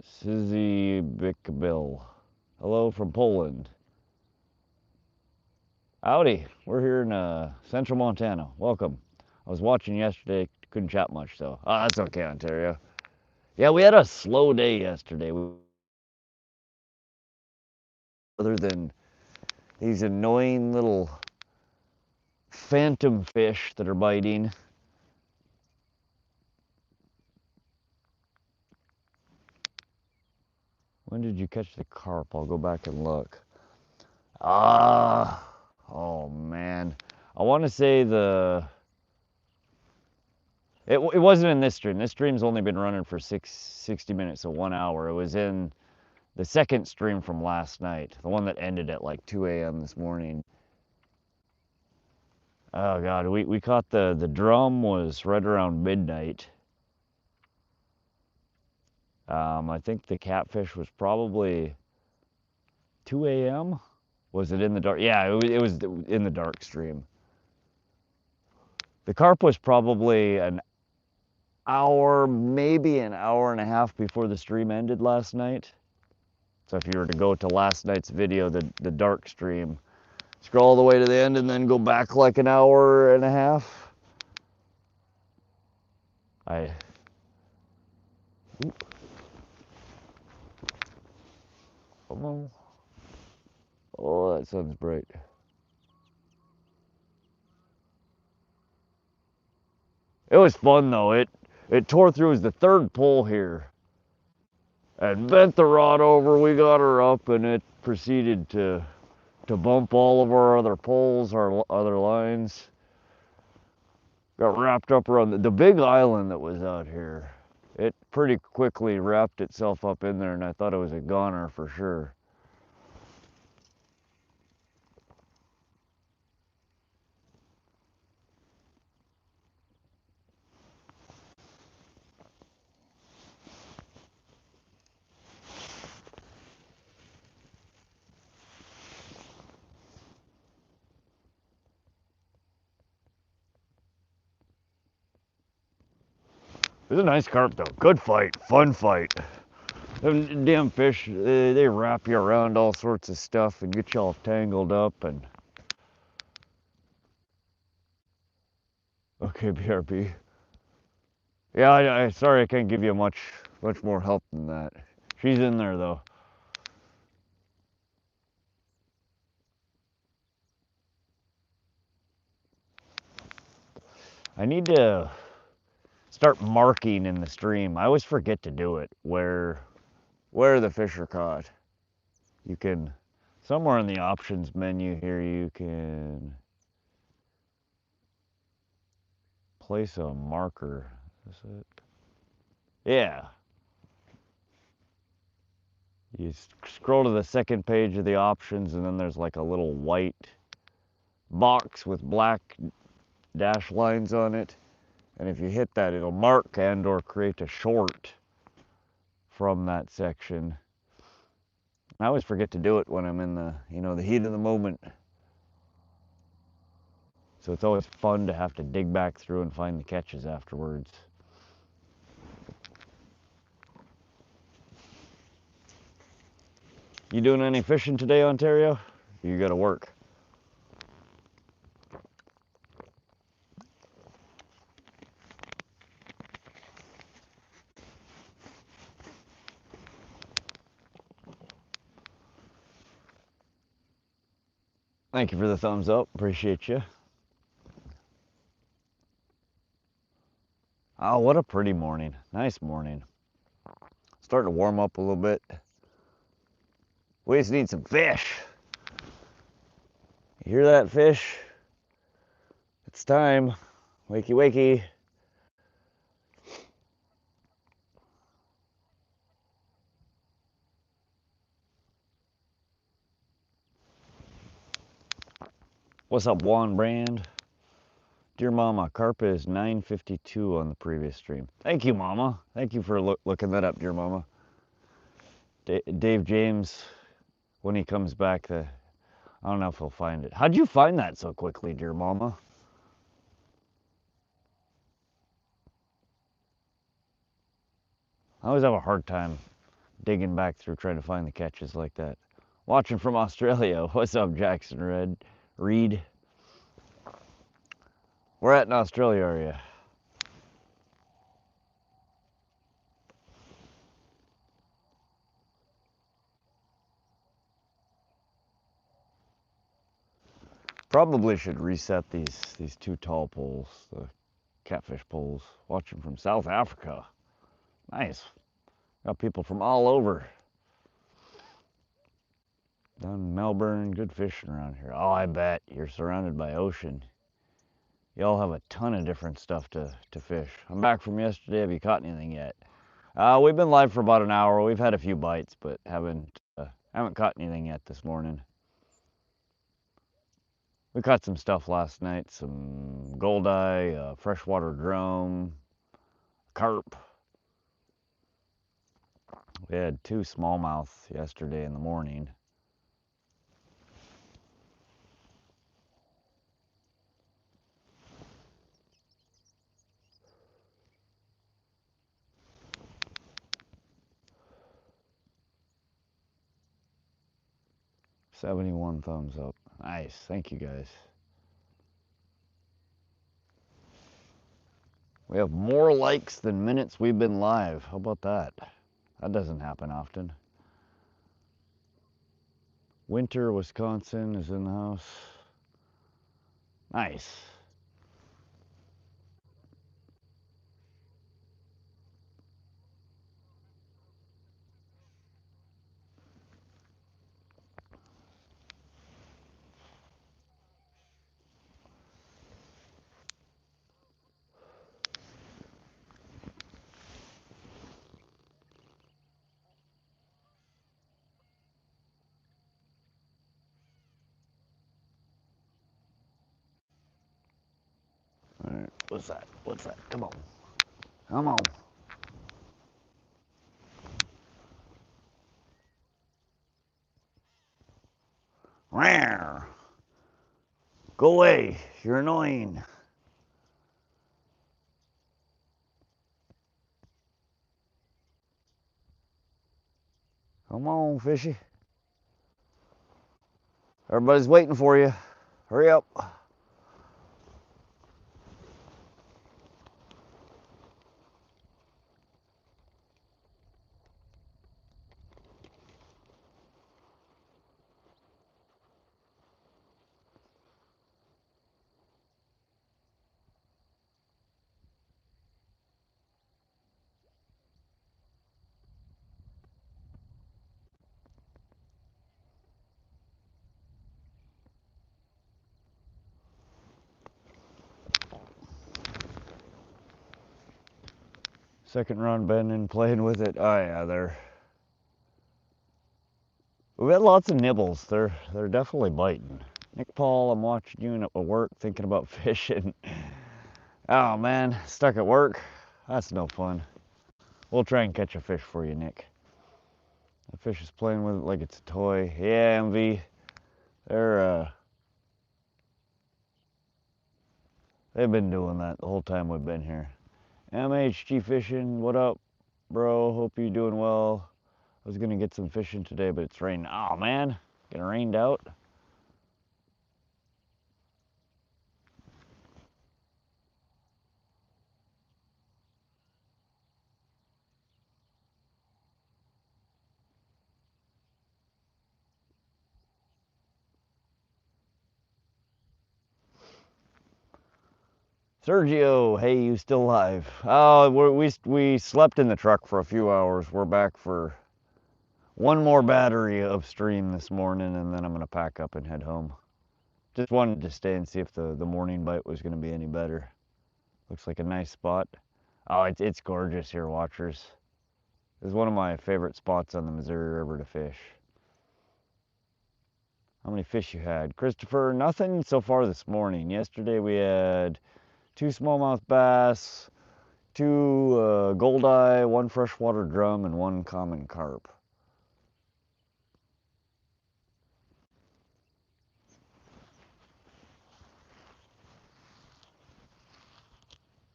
Sizzy Bickbill. Hello from Poland. Howdy. We're here in central Montana. Welcome. I was watching yesterday. Couldn't chat much, though. Oh, that's okay, Ontario. Yeah, we had a slow day yesterday. Other than these annoying little phantom fish that are biting. When did you catch the carp? I'll go back and look. Oh man. I want to say it wasn't in this stream. This stream's only been running for 60 minutes, so 1 hour. It was in the second stream from last night, the one that ended at like 2 a.m. this morning. Oh god, we caught the drum was right around midnight. I think the catfish was probably 2 a.m. Was it in the dark? Yeah, it was in the dark stream. The carp was probably an hour, maybe an hour and a half before the stream ended last night. So if you were to go to last night's video, the dark stream, scroll all the way to the end and then go back like an hour and a half. Come on. Oh, that sun's bright. It was fun though. It tore through. It was the third pull here. And bent the rod over. We got her up, and it proceeded to bump all of our other poles, our other lines. Got wrapped up around the big island that was out here. It pretty quickly wrapped itself up in there, and I thought it was a goner for sure. It was a nice carp though. Good fight, fun fight. Them damn fish, they wrap you around all sorts of stuff and get you all tangled up and... Okay, BRP. Yeah, I sorry I can't give you much more help than that. She's in there though. I need to start marking in the stream. I always forget to do it where the fish are caught. You can, somewhere in the options menu here, you can place a marker. Is it? Yeah. You scroll to the second page of the options, and then there's like a little white box with black dash lines on it. And if you hit that, it'll mark and or create a short from that section. I always forget to do it when I'm in the, the heat of the moment. So it's always fun to have to dig back through and find the catches afterwards. You doing any fishing today, Ontario? You gotta work. Thank you for the thumbs up. Appreciate you. Oh, what a pretty morning. Nice morning. Starting to warm up a little bit. We just need some fish. You hear that, fish? It's time. Wakey, wakey. What's up, Juan Brand? Dear Mama, carp is 9.52 on the previous stream. Thank you, Mama. Thank you for looking that up, dear Mama. Dave James, when he comes back, I don't know if he'll find it. How'd you find that so quickly, dear Mama? I always have a hard time digging back through trying to find the catches like that. Watching from Australia. What's up, Jackson Reed? Where at in Australia are you? Probably should reset these two tall poles, the catfish poles. Watching from South Africa. Nice. Got people from all over. Down in Melbourne, good fishing around here. Oh, I bet. You're surrounded by ocean. Y'all have a ton of different stuff to fish. I'm back from yesterday. Have you caught anything yet? We've been live for about an hour. We've had a few bites, but haven't caught anything yet this morning. We caught some stuff last night. Some goldeye, freshwater drum, carp. We had 2 smallmouth yesterday in the morning. $71 thumbs up. Nice. Thank you, guys. We have more likes than minutes we've been live. How about that? That doesn't happen often. Winter, Wisconsin is in the house. Nice. All right, what's that? What's that? Come on. Come on. Rawr. Go away. You're annoying. Come on, fishy. Everybody's waiting for you. Hurry up. Second run, bending, playing with it. Oh yeah, we've had lots of nibbles. They're definitely biting. Nick Paul, I'm watching you at work thinking about fishing. Oh man, stuck at work? That's no fun. We'll try and catch a fish for you, Nick. The fish is playing with it like it's a toy. Yeah, MV. They've been doing that the whole time we've been here. MHG Fishing, what up, bro? Hope you're doing well. I was gonna get some fishing today, but it's raining. Oh man, getting rained out. Sergio, hey, you still alive? Oh, we slept in the truck for a few hours. We're back for one more battery of stream this morning, and then I'm gonna pack up and head home. Just wanted to stay and see if the morning bite was gonna be any better. Looks like a nice spot. Oh, it's gorgeous here, watchers. This is one of my favorite spots on the Missouri River to fish. How many fish you had? Christopher, nothing so far this morning. Yesterday we had 2 smallmouth bass, 2 goldeye, 1 freshwater drum, and 1 common carp.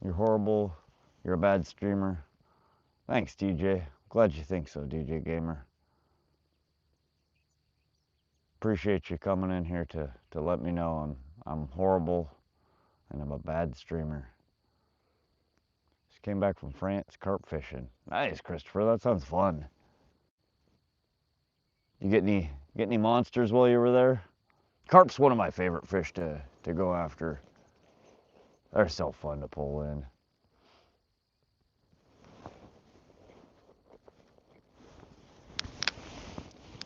You're horrible. You're a bad streamer. Thanks, DJ. Glad you think so, DJ Gamer. Appreciate you coming in here to let me know I'm horrible and I'm a bad streamer. Just came back from France carp fishing. Nice, Christopher. That sounds fun. You get any monsters while you were there? Carp's one of my favorite fish to go after. They're so fun to pull in.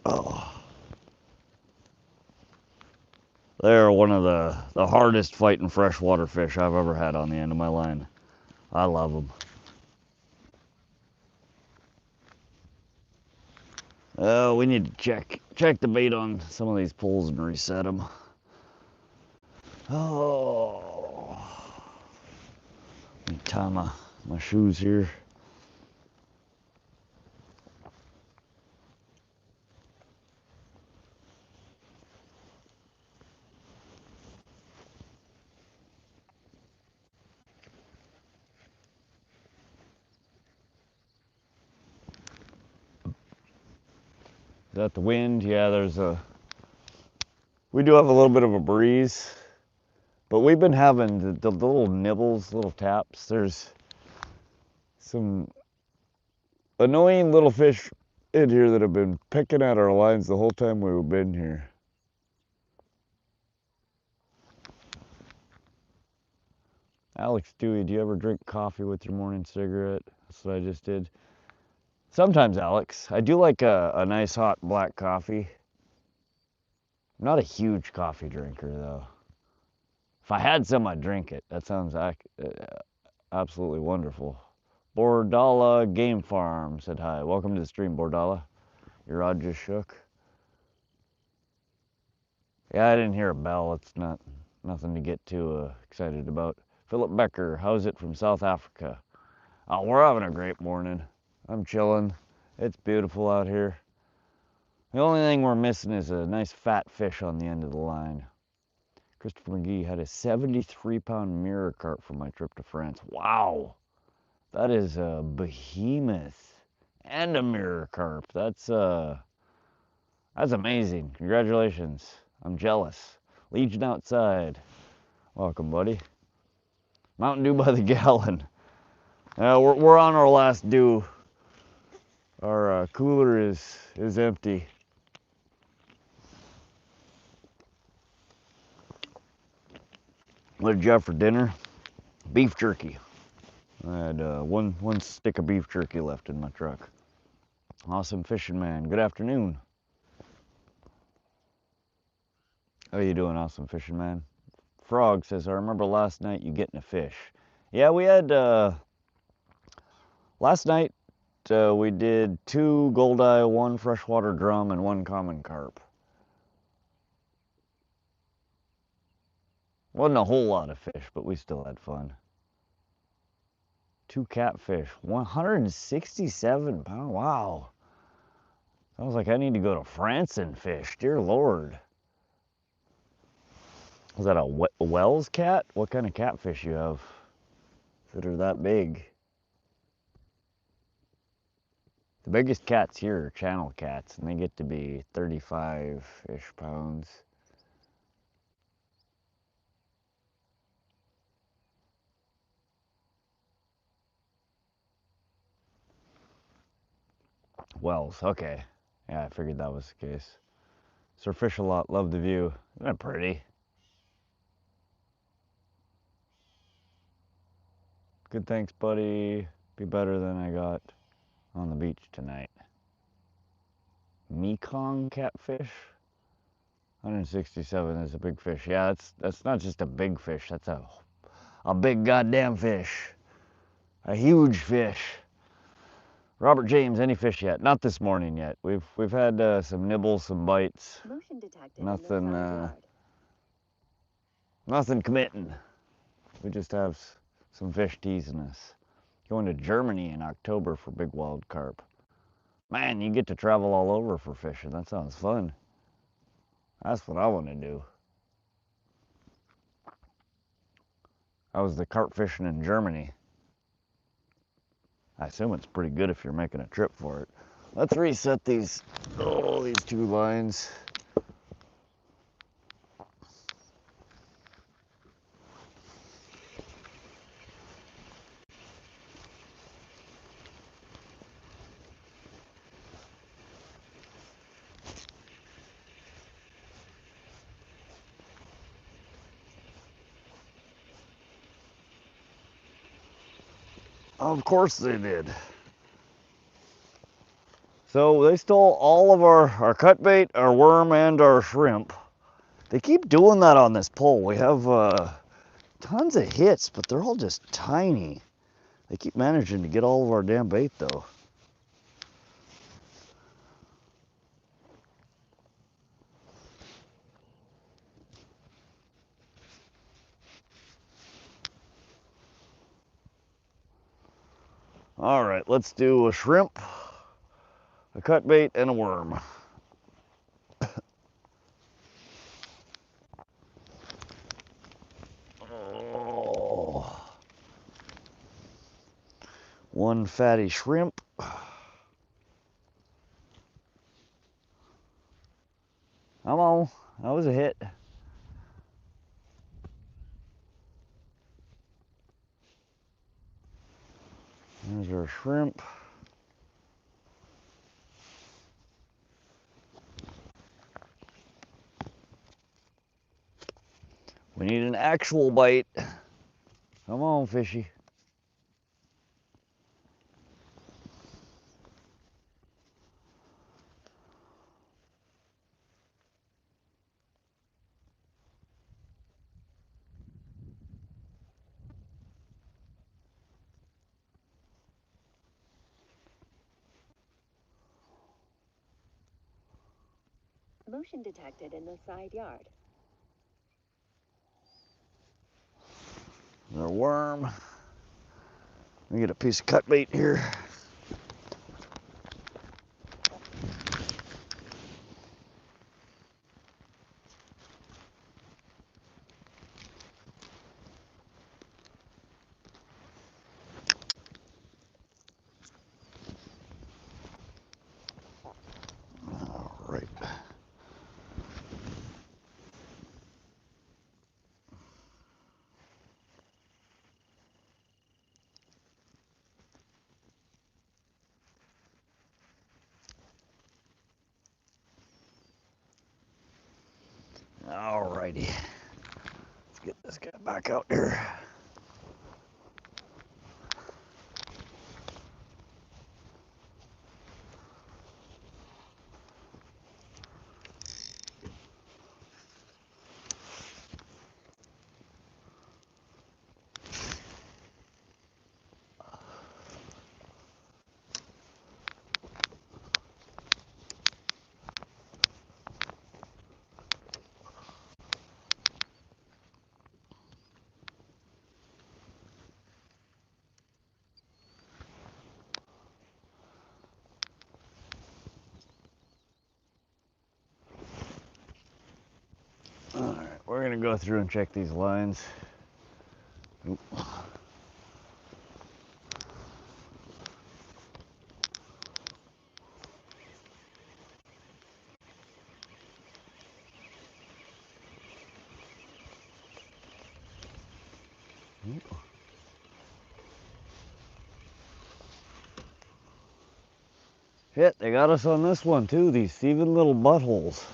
Oh. They're one of the hardest fighting freshwater fish I've ever had on the end of my line. I love them. Oh, we need to check the bait on some of these pulls and reset them. Oh, let me tie my shoes here. Is that the wind? Yeah, we do have a little bit of a breeze, but we've been having the little nibbles, little taps. There's some annoying little fish in here that have been picking at our lines the whole time we've been here. Alex Dewey, do you ever drink coffee with your morning cigarette? That's what I just did. Sometimes, Alex. I do like a nice hot black coffee. I'm not a huge coffee drinker, though. If I had some, I'd drink it. That sounds absolutely wonderful. Bordala Game Farm said hi. Welcome to the stream, Bordala. Your rod just shook. Yeah, I didn't hear a bell. It's nothing to get too excited about. Philip Becker, how's it from South Africa? Oh, we're having a great morning. I'm chilling. It's beautiful out here. The only thing we're missing is a nice fat fish on the end of the line. Christopher McGee had a 73-pound mirror carp for my trip to France. Wow, that is a behemoth and a mirror carp. That's amazing. Congratulations. I'm jealous. Legion outside. Welcome, buddy. Mountain Dew by the gallon. We're on our last dew. Our cooler is empty. What did you have for dinner? Beef jerky. I had one stick of beef jerky left in my truck. Awesome Fishing Man. Good afternoon. How you doing, Awesome Fishing Man? Frog says, I remember last night you getting a fish. Yeah, we had Last night we did 2 goldeye, 1 freshwater drum, and 1 common carp. Wasn't a whole lot of fish, but we still had fun. 2 catfish, 167 pounds. Wow. Sounds like I need to go to France and fish. Dear Lord. Was that a Wells cat? What kind of catfish you have that are that big? The biggest cats here are channel cats, and they get to be 35-ish pounds. Wells, okay. Yeah, I figured that was the case. Surfish a lot, love the view. Isn't that pretty? Good, thanks, buddy. Be better than I got on the beach tonight. Mekong catfish? 167 is a big fish. Yeah, that's not just a big fish. That's a big goddamn fish. A huge fish. Robert James, any fish yet? Not this morning yet. We've had some nibbles, some bites. Motion detected Nothing, in the side yard. Nothing committing. We just have some fish teasing us. Going to Germany in October for big wild carp. Man, you get to travel all over for fishing. That sounds fun. That's what I want to do. I was the carp fishing in Germany. I assume it's pretty good if you're making a trip for it. Let's reset these 2 lines. Of course they did. So they stole all of our cut bait, our worm, and our shrimp. They keep doing that on this pole. We have tons of hits, but they're all just tiny. They keep managing to get all of our damn bait though. All right, let's do a shrimp, a cut bait, and a worm. Oh. 1 fatty shrimp. Come on, that was a hit. There's our shrimp. We need an actual bite. Come on, fishy. Motion detected in the side yard. Another worm. Let me get a piece of cut bait here. All right. All righty. Let's get this guy back out here. gonna go through and check these lines. Oop. Shit, they got us on this one too, these thieving little buttholes.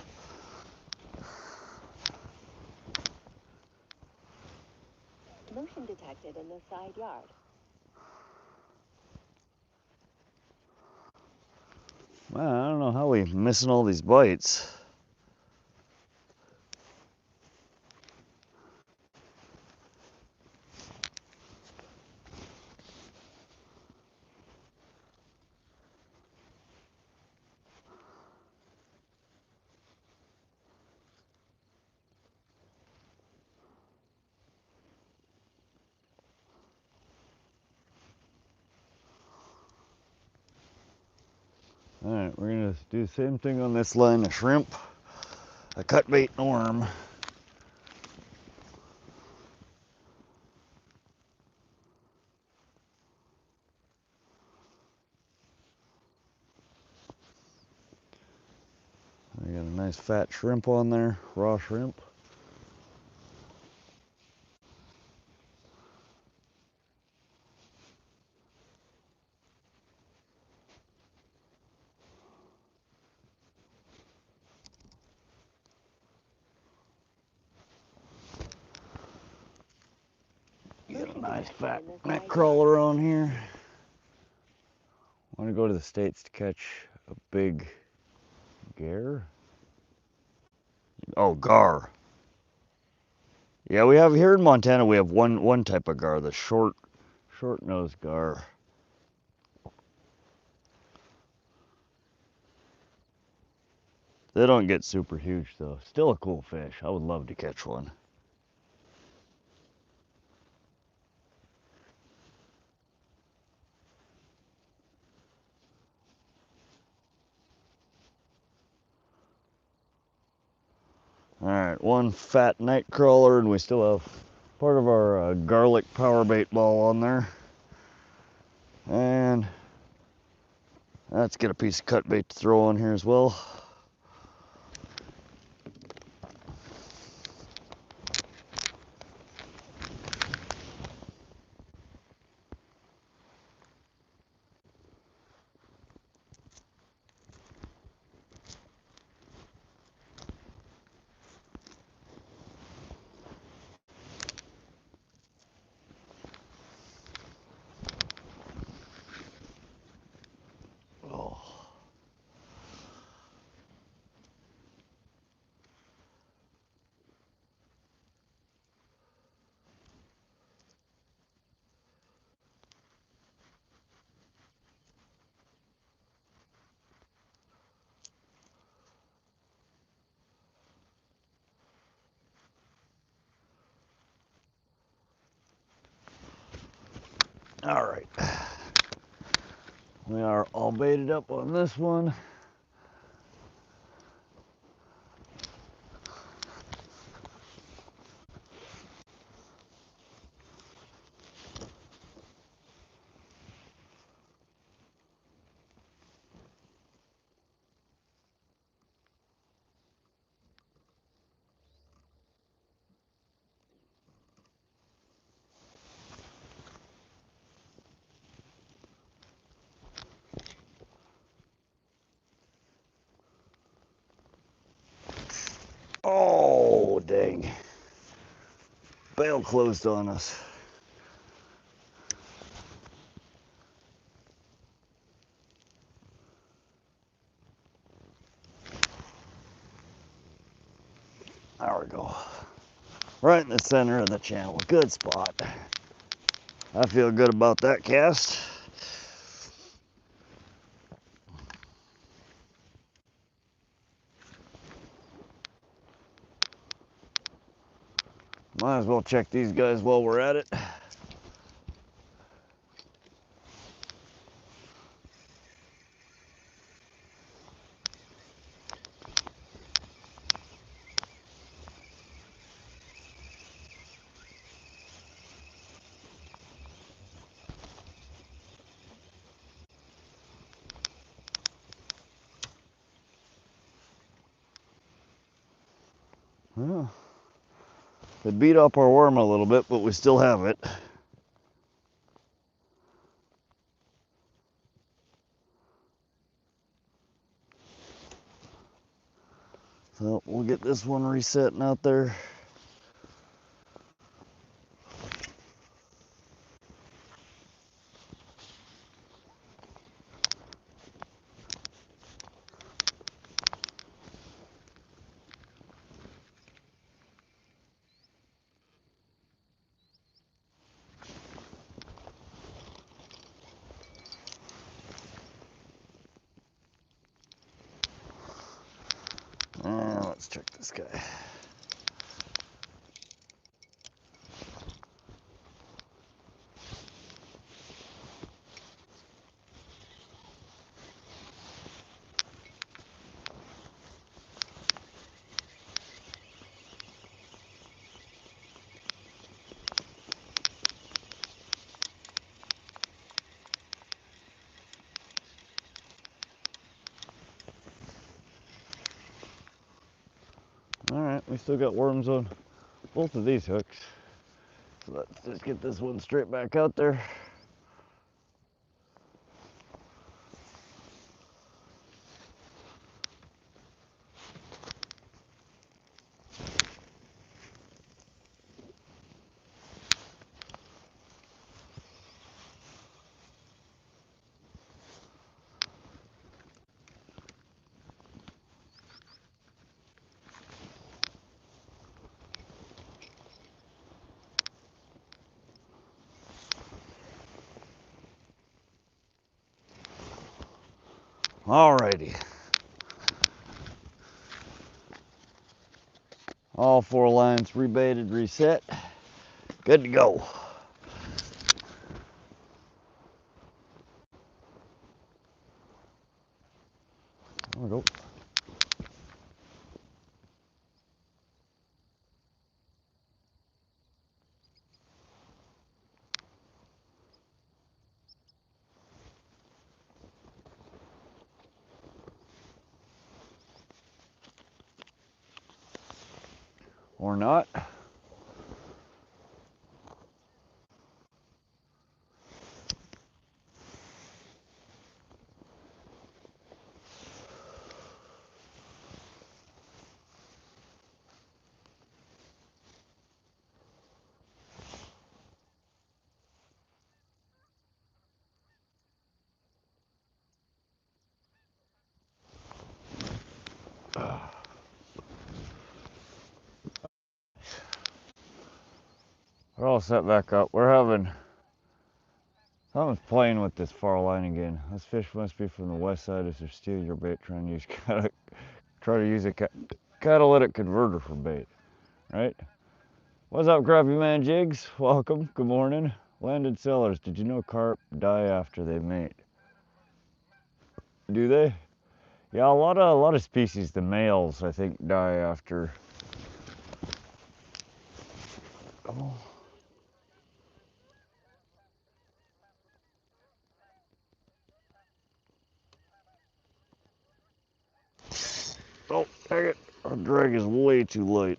Motion detected in the side yard. Man, I don't know how we missing all these bites. Alright, we're gonna do the same thing on this line, a shrimp, a cut bait, and a worm. I got a nice fat shrimp on there, raw shrimp. Got a nice fat Nightcrawler on here. I want to go to the States to catch a big gar. Oh, gar. Yeah, we have here in Montana. We have one type of gar, the short-nosed gar. They don't get super huge though. Still a cool fish. I would love to catch one. All right, one fat Nightcrawler, and we still have part of our garlic power bait ball on there. And let's get a piece of cut bait to throw on here as well. All right, we are all baited up on this one. Oh, dang. Bail closed on us. There we go. Right in the center of the channel. Good spot. I feel good about that cast. Might as well check these guys while we're at it. Well, it beat up our worm a little bit, but we still have it. So we'll get this one resetting out there. Let's check this guy. All right, we still got worms on both of these hooks. So let's just get this one straight back out there. Alrighty. All 4 lines rebaited, reset. Good to go. There we go. Or not. We're all set back up. We're having, someone's playing with this far line again. This fish must be from the west side if they're stealing your bait, trying to use a catalytic converter for bait, right? What's up, Crappy Man Jigs? Welcome, good morning. Landed sellers, did you know carp die after they mate? Do they? Yeah, a lot of species, the males, I think, die after. Oh. Oh, dang it. Our drag is way too light.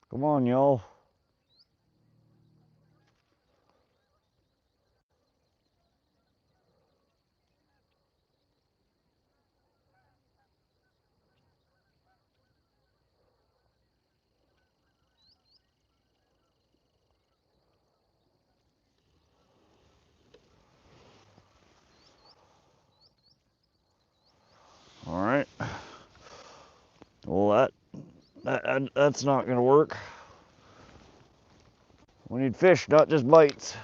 Come on, y'all. All right. Well, that's not gonna work. We need fish, not just bites.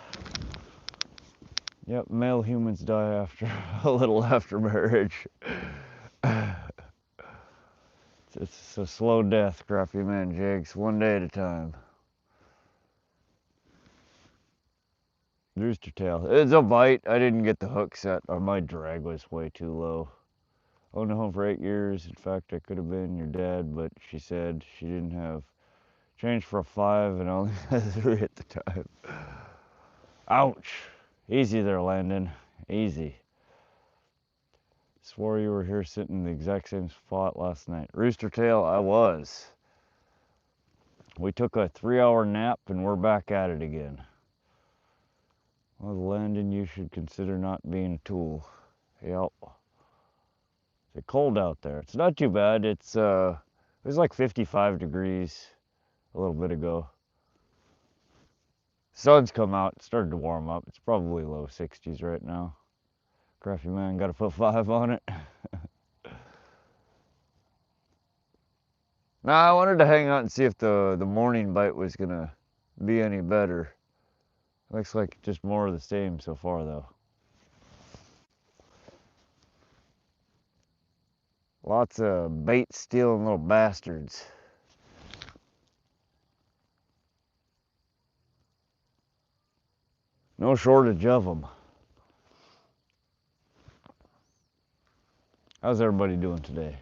Yep, male humans die after a little after marriage. It's a slow death, Crappy Man Jigs, one day at a time. Rooster tail. It's a bite. I didn't get the hook set, or my drag was way too low. Owned a home for 8 years. In fact, I could have been your dad, but she said she didn't have change for a 5 and only had 3 at the time. Ouch. Easy there, Landon. Easy. Swore you were here sitting in the exact same spot last night. Rooster Tail, I was. We took a 3-hour nap and we're back at it again. Well, Landon, you should consider not being a tool. Yep. It's cold out there. It's not too bad. It was like 55 degrees a little bit ago. Sun's come out. It started to warm up. It's probably low 60s right now. Crafty man, got to put 5 on it. Now I wanted to hang out and see if the morning bite was gonna be any better. Looks like just more of the same so far though. Lots of bait stealing little bastards. No shortage of them. How's everybody doing today?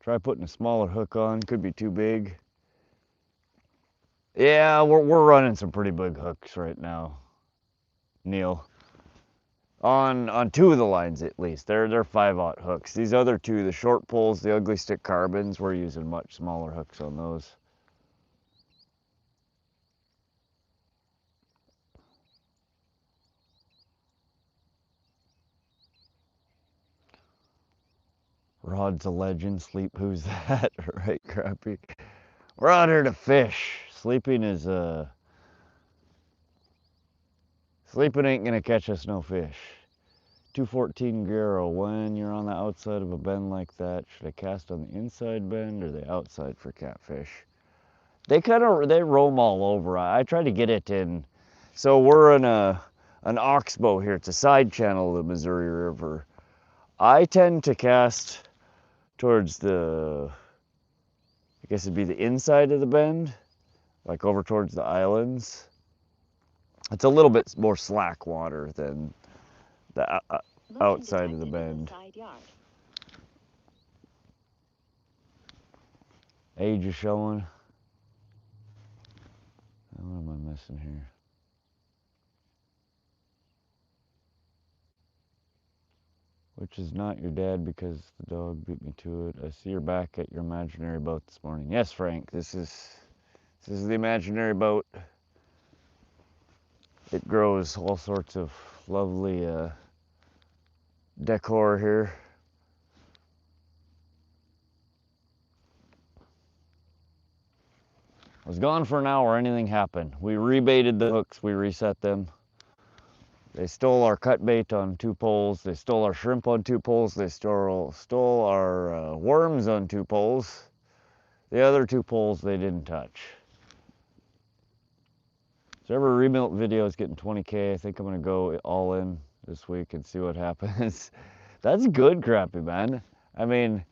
Try putting a smaller hook on, could be too big. Yeah, we're running some pretty big hooks right now, Neil. On 2 of the lines at least. They're 5/0 hooks. These other 2, the short poles, the ugly stick carbons, we're using much smaller hooks on those. Rod's a legend. Sleep, who's that? Right, Crappy? We're out here to fish. Sleeping ain't gonna catch us no fish. 214 Garo, when you're on the outside of a bend like that, should I cast on the inside bend or the outside for catfish? They roam all over. I try to get it in. So we're in an oxbow here. It's a side channel of the Missouri River. I tend to cast towards I guess it'd be the inside of the bend, like over towards the islands. It's a little bit more slack water than the outside of the bend. Age is showing. What am I missing here? Which is not your dad because the dog beat me to it. I see you're back at your imaginary boat this morning. Yes, Frank, this is the imaginary boat. It grows all sorts of lovely decor here. I was gone for an hour, anything happened. We rebaited the hooks, we reset them. They stole our cut bait on 2 poles. They stole our shrimp on 2 poles. They stole our worms on 2 poles. The other 2 poles they didn't touch. So every remelt video is getting 20K. I think I'm gonna go all in this week and see what happens. That's good, Crappy man. I mean,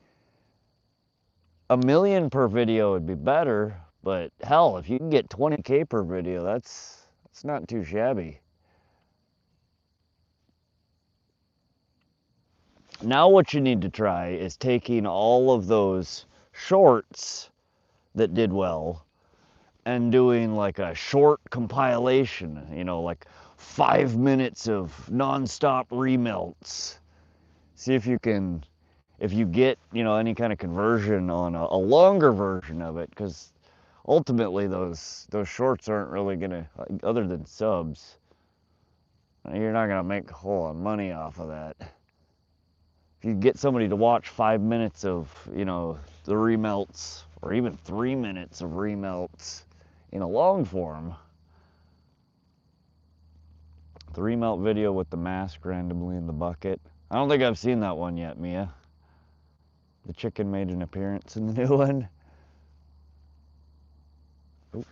1 million per video would be better, but hell, if you can get 20K per video, that's not too shabby. Now what you need to try is taking all of those shorts that did well and doing like a short compilation, you know, like 5 minutes of non-stop remelts. See if you can, if you get, you know, any kind of conversion on a longer version of it, because ultimately those shorts aren't really gonna, other than subs, you're not gonna make a whole lot of money off of that. If you get somebody to watch 5 minutes of, you know, the remelts, or even 3 minutes of remelts in a long form, the remelt video with the mask randomly in the bucket. I don't think I've seen that one yet, Mia. The chicken made an appearance in the new one. Oop.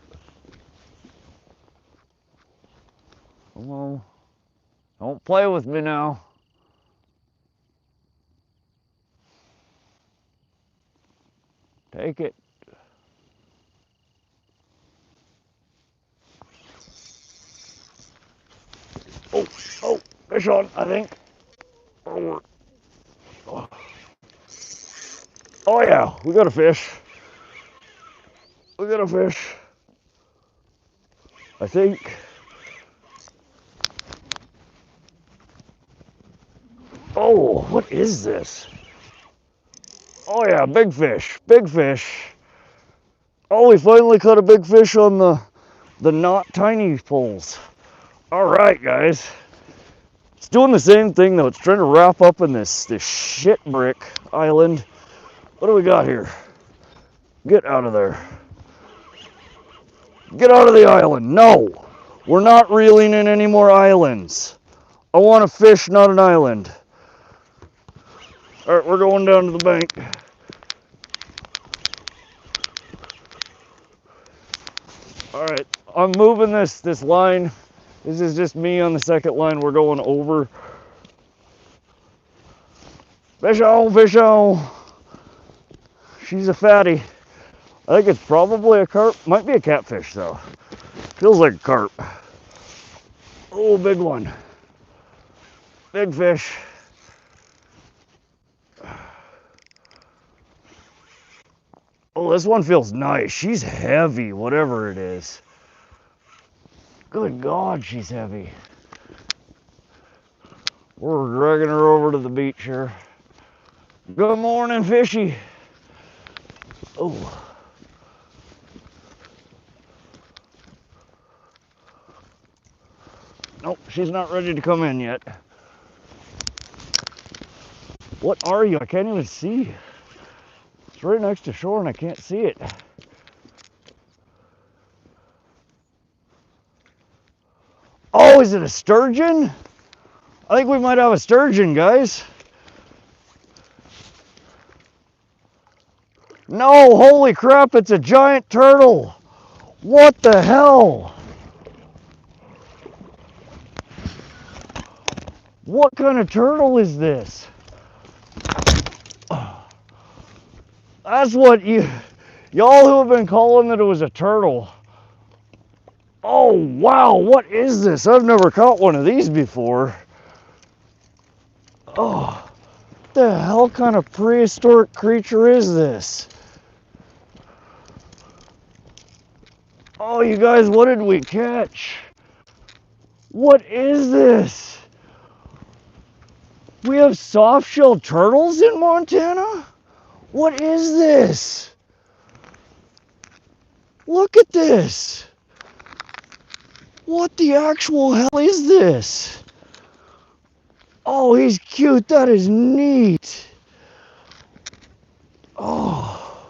Come on. Don't play with me now. Take it. Oh, fish on, I think. Oh yeah, we got a fish. We got a fish. I think. Oh, what is this? Oh yeah, big fish, big fish. Oh, we finally caught a big fish on the not tiny poles. All right, guys. It's doing the same thing though. It's trying to wrap up in this shit brick island. What do we got here? Get out of there. Get out of the island. No, we're not reeling in any more islands. I want a fish, not an island. All right, we're going down to the bank. All right, I'm moving this line. This is just me on the second line. We're going over. Fish on, fish on. She's a fatty. I think it's probably a carp. Might be a catfish though. Feels like a carp. Oh, big one. Big fish. Oh, this one feels nice. She's heavy, whatever it is. Good God, she's heavy. We're dragging her over to the beach here. Good morning, fishy. Oh. Nope, she's not ready to come in yet. What are you? I can't even see. It's right next to shore and I can't see it. Oh, is it a sturgeon? I think we might have a sturgeon, guys. No, holy crap, it's a giant turtle. What the hell? What kind of turtle is this? That's what y'all who have been calling that it was a turtle. Oh, wow, what is this? I've never caught one of these before. Oh, what the hell kind of prehistoric creature is this? Oh, you guys, what did we catch? What is this? We have softshell turtles in Montana? What is this? Look at this. What the actual hell is this? Oh, he's cute. That is neat. Oh.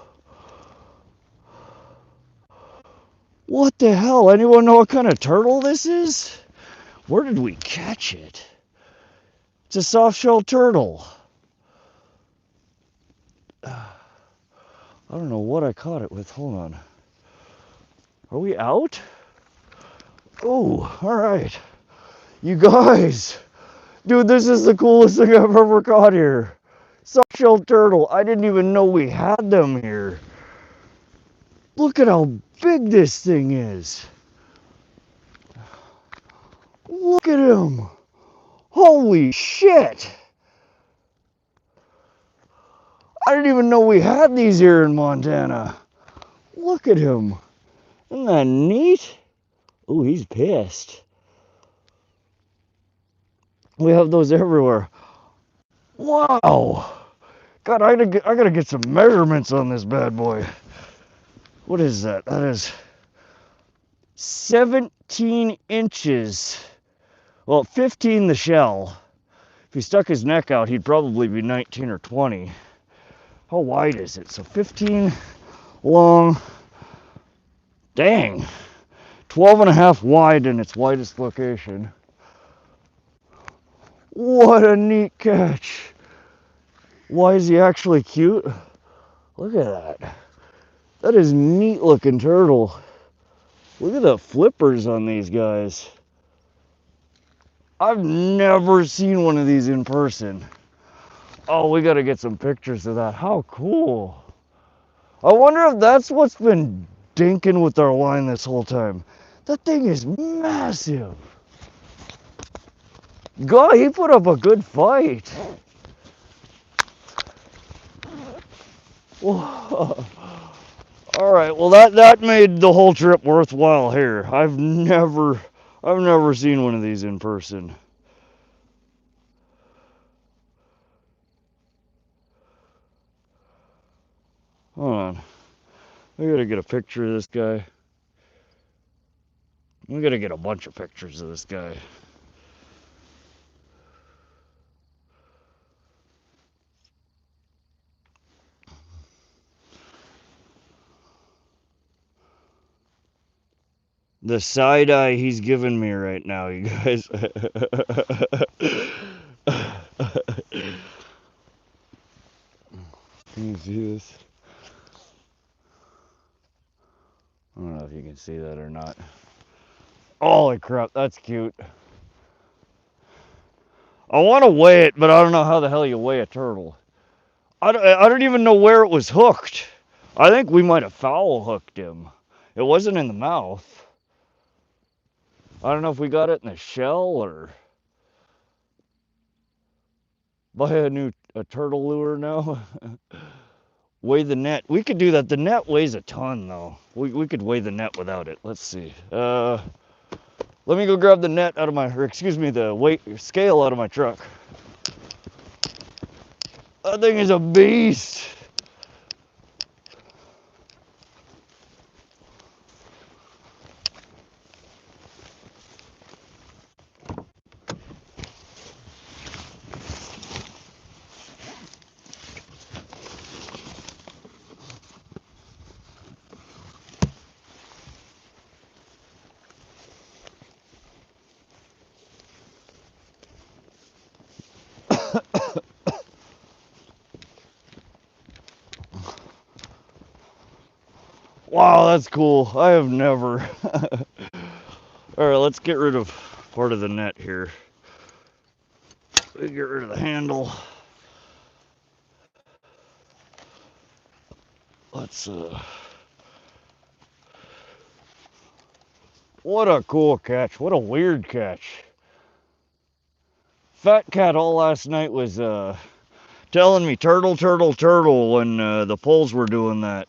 What the hell? Anyone know what kind of turtle this is? Where did we catch it? It's a softshell turtle. I don't know what I caught it with. Hold on. Are we out? Oh, all right. You guys. Dude, this is the coolest thing I've ever caught here. Softshell turtle. I didn't even know we had them here. Look at how big this thing is. Look at him. Holy shit. I didn't even know we had these here in Montana. Look at him. Isn't that neat? Oh, he's pissed. We have those everywhere. Wow. God, I gotta get some measurements on this bad boy. What is that? That is 17 inches. Well, 15 the shell. If he stuck his neck out, he'd probably be 19 or 20. How wide is it? So 15 long. Dang. 12 and a half wide in its widest location. What a neat catch. Why is he actually cute? Look at that. That is neat looking turtle. Look at the flippers on these guys. I've never seen one of these in person. Oh, we gotta get some pictures of that. How cool. I wonder if that's what's been dinking with our line this whole time. That thing is massive. God, he put up a good fight. Whoa. All right, well that made the whole trip worthwhile here. I've never seen one of these in person. Hold on. We gotta get a picture of this guy. We gotta get a bunch of pictures of this guy. The side eye he's giving me right now, you guys. Can you see this? I don't know if you can see that or not. Holy crap, that's cute. I want to weigh it, but I don't know how the hell you weigh a turtle. I don't even know where it was hooked. I think we might have foul hooked him. It wasn't in the mouth. I don't know if we got it in the shell or buy a turtle lure now. Weigh the net. We could do that. The net weighs a ton though. We could weigh the net without it. Let's see. Let me go grab the net out of my, or excuse me, the weight scale out of my truck. That thing is a beast. Wow, that's cool. I have never. All right, let's get rid of part of the net here. We get rid of the handle. Let's what a cool catch. What a weird catch. Fat Cat all last night was telling me turtle, turtle, turtle when the poles were doing that.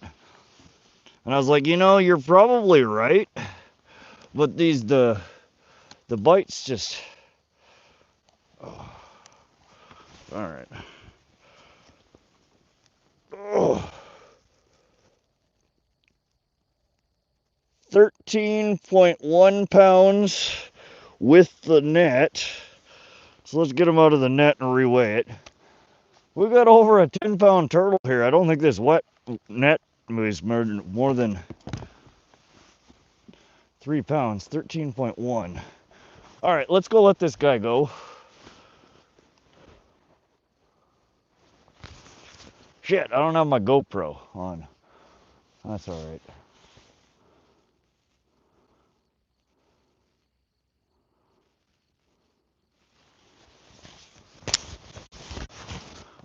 And I was like, you know, you're probably right. But the bites just, oh. All right. Oh. 13.1 pounds with the net. So let's get them out of the net and reweigh it. We got over a 10-pound turtle here. I don't think this wet net weighs more than 3 pounds. 13.1. All right, let's go let this guy go. Shit, I don't have my GoPro on. That's all right.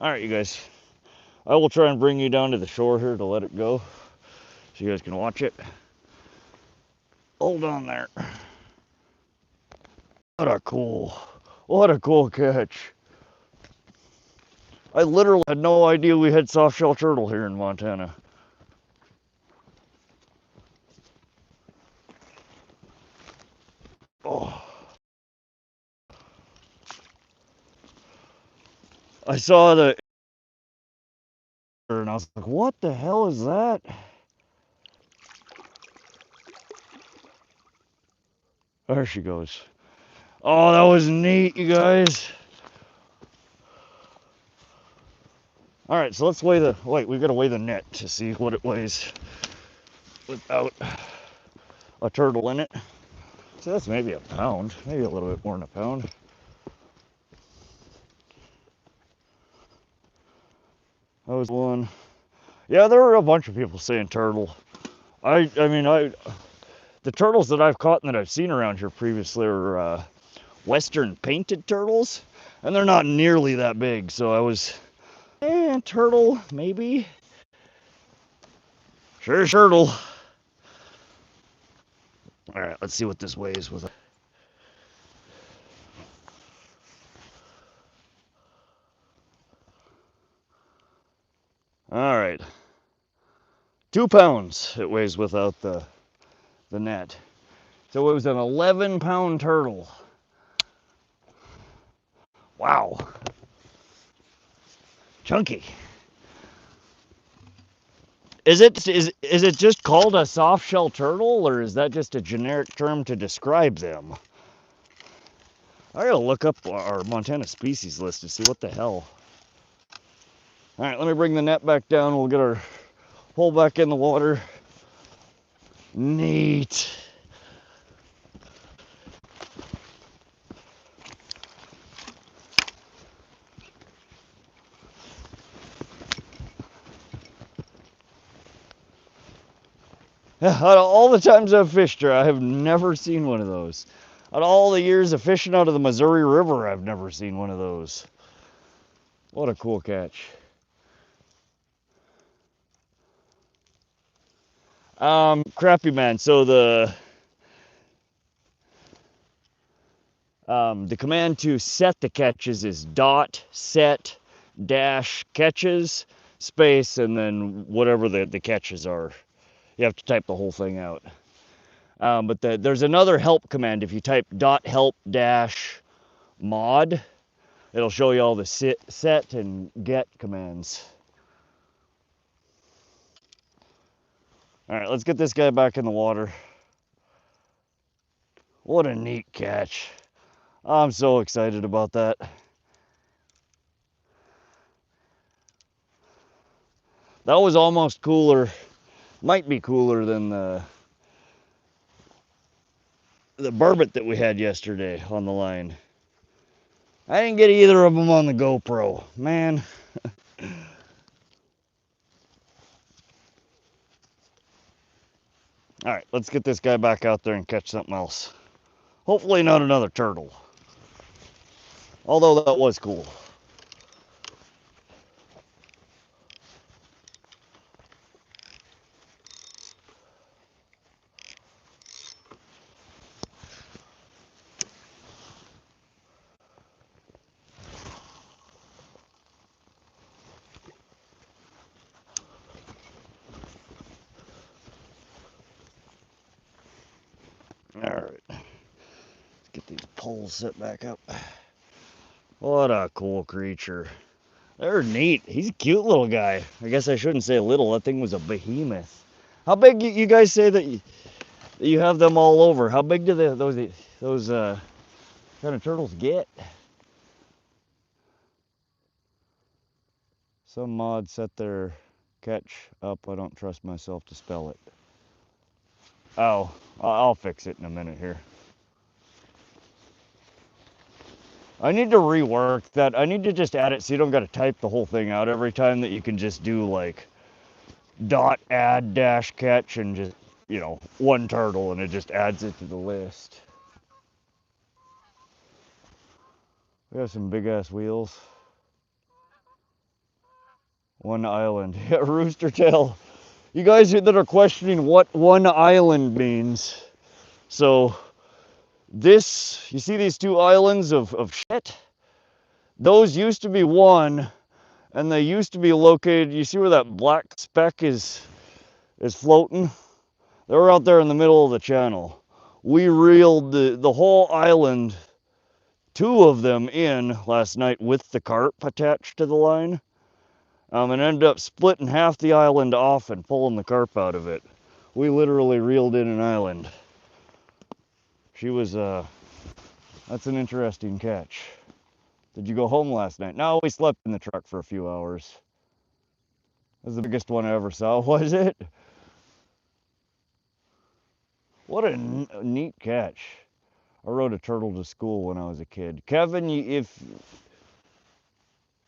All right, you guys. I will try and bring you down to the shore here to let it go so you guys can watch it. Hold on there. What a cool catch. I literally had no idea we had softshell turtle here in Montana. Oh. I saw the and I was like, what the hell is that? There she goes. Oh, that was neat, you guys. All right, so let's weigh we gotta weigh the net to see what it weighs without a turtle in it. So that's maybe a pound, maybe a little bit more than a pound. That was one. Yeah, there were a bunch of people saying turtle. The turtles that I've caught and that I've seen around here previously are western painted turtles, and they're not nearly that big. So I was, turtle maybe. Sure, turtle. All right, let's see what this weighs with it. All right, 2 pounds it weighs without the net. So it was an 11-pound turtle. Wow. Chunky. Is it just called a softshell turtle, or is that just a generic term to describe them? I gotta look up our Montana species list to see what the hell. All right, let me bring the net back down. We'll get our hole back in the water. Neat. Out of all the times I've fished her, I have never seen one of those. Out of all the years of fishing out of the Missouri River, I've never seen one of those. What a cool catch. Crappy man. So the command to set the catches is dot set dash catches space and then whatever the catches are. You have to type the whole thing out. But there's another help command. If you type dot help dash mod, it'll show you all the set and get commands. All right, let's get this guy back in the water. What a neat catch. I'm so excited about that. That was almost cooler, might be cooler than the burbot that we had yesterday on the line. I didn't get either of them on the GoPro, man. All right, let's get this guy back out there and catch something else. Hopefully not another turtle. Although that was cool. All right, let's get these poles set back up. What a cool creature. They're neat. He's a cute little guy. I guess I shouldn't say little. That thing was a behemoth. How big you guys say that you have them all over? How big do those kind of turtles get? Some mod set their catch up. I don't trust myself to spell it. Oh, I'll fix it in a minute here. I need to rework that. I need to just add it so you don't got to type the whole thing out every time, that you can just do like dot add dash catch and just, you know, one turtle, and it just adds it to the list. We have some big ass wheels. One island. Yeah, rooster tail. You guys that are questioning what one island means. So this, you see these two islands of shit? Those used to be one, and they used to be located, you see where that black speck is floating? They were out there in the middle of the channel. We reeled the whole island, two of them in last night with the carp attached to the line, and ended up splitting half the island off and pulling the carp out of it. We literally reeled in an island. She was, that's an interesting catch. Did you go home last night? No, we slept in the truck for a few hours. That was the biggest one I ever saw, was it? What a neat catch. I rode a turtle to school when I was a kid. Kevin, if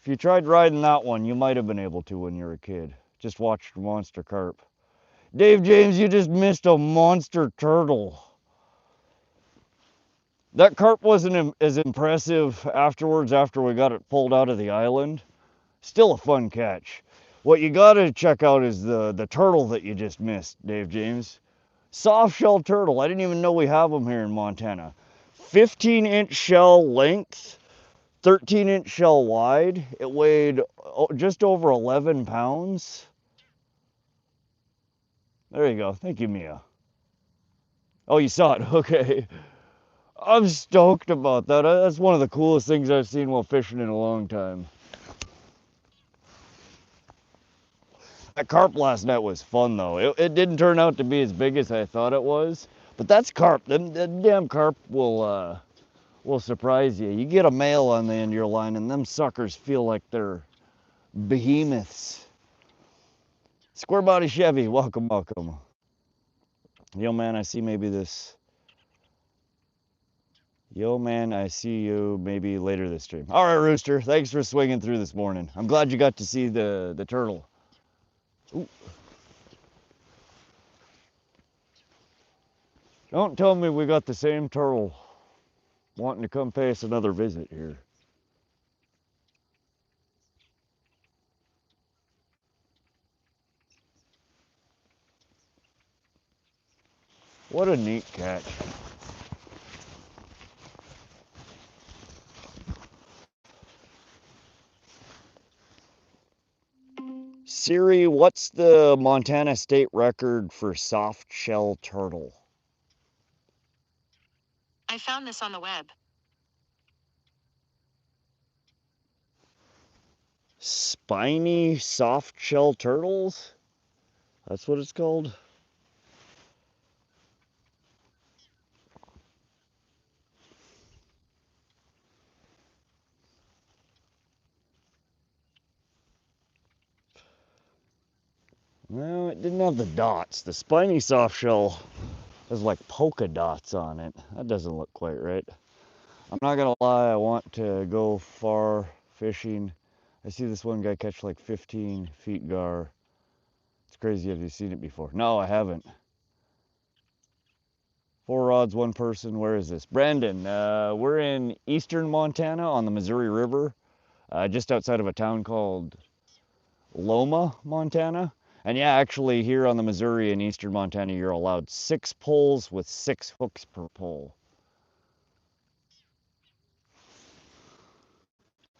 you tried riding that one, you might have been able to when you were a kid. Just watched monster carp. Dave James, you just missed a monster turtle. That carp wasn't as impressive afterwards, after we got it pulled out of the island. Still a fun catch. What you gotta check out is the turtle that you just missed, Dave James. Softshell turtle. I didn't even know we have them here in Montana. 15-inch shell length, 13-inch shell wide. It weighed just over 11 pounds. There you go. Thank you, Mia. Oh, you saw it. Okay. I'm stoked about that. That's one of the coolest things I've seen while fishing in a long time. That carp last night was fun though. It didn't turn out to be as big as I thought it was, but that's carp. Them damn carp will surprise you. You get a male on the end of your line, and them suckers feel like they're behemoths. Square Body Chevy, welcome, welcome. Yo, man, I see maybe this. Yo, man, I see you maybe later this stream. All right, Rooster, thanks for swinging through this morning. I'm glad you got to see the turtle. Ooh. Don't tell me we got the same turtle wanting to come pay us another visit here. What a neat catch. Siri, what's the Montana state record for soft-shell turtle? I found this on the web. Spiny soft-shell turtles? That's what it's called? No, it didn't have the dots. The spiny softshell has like polka dots on it. That doesn't look quite right. I'm not gonna lie, I want to go far fishing. I see this one guy catch like 15 feet gar. It's crazy. Have you seen it before? No, I haven't. 4 rods, 1 person. Where is this? Brandon, we're in eastern Montana on the Missouri River, just outside of a town called Loma, Montana. And yeah, actually here on the Missouri in eastern Montana, you're allowed 6 poles with 6 hooks per pole.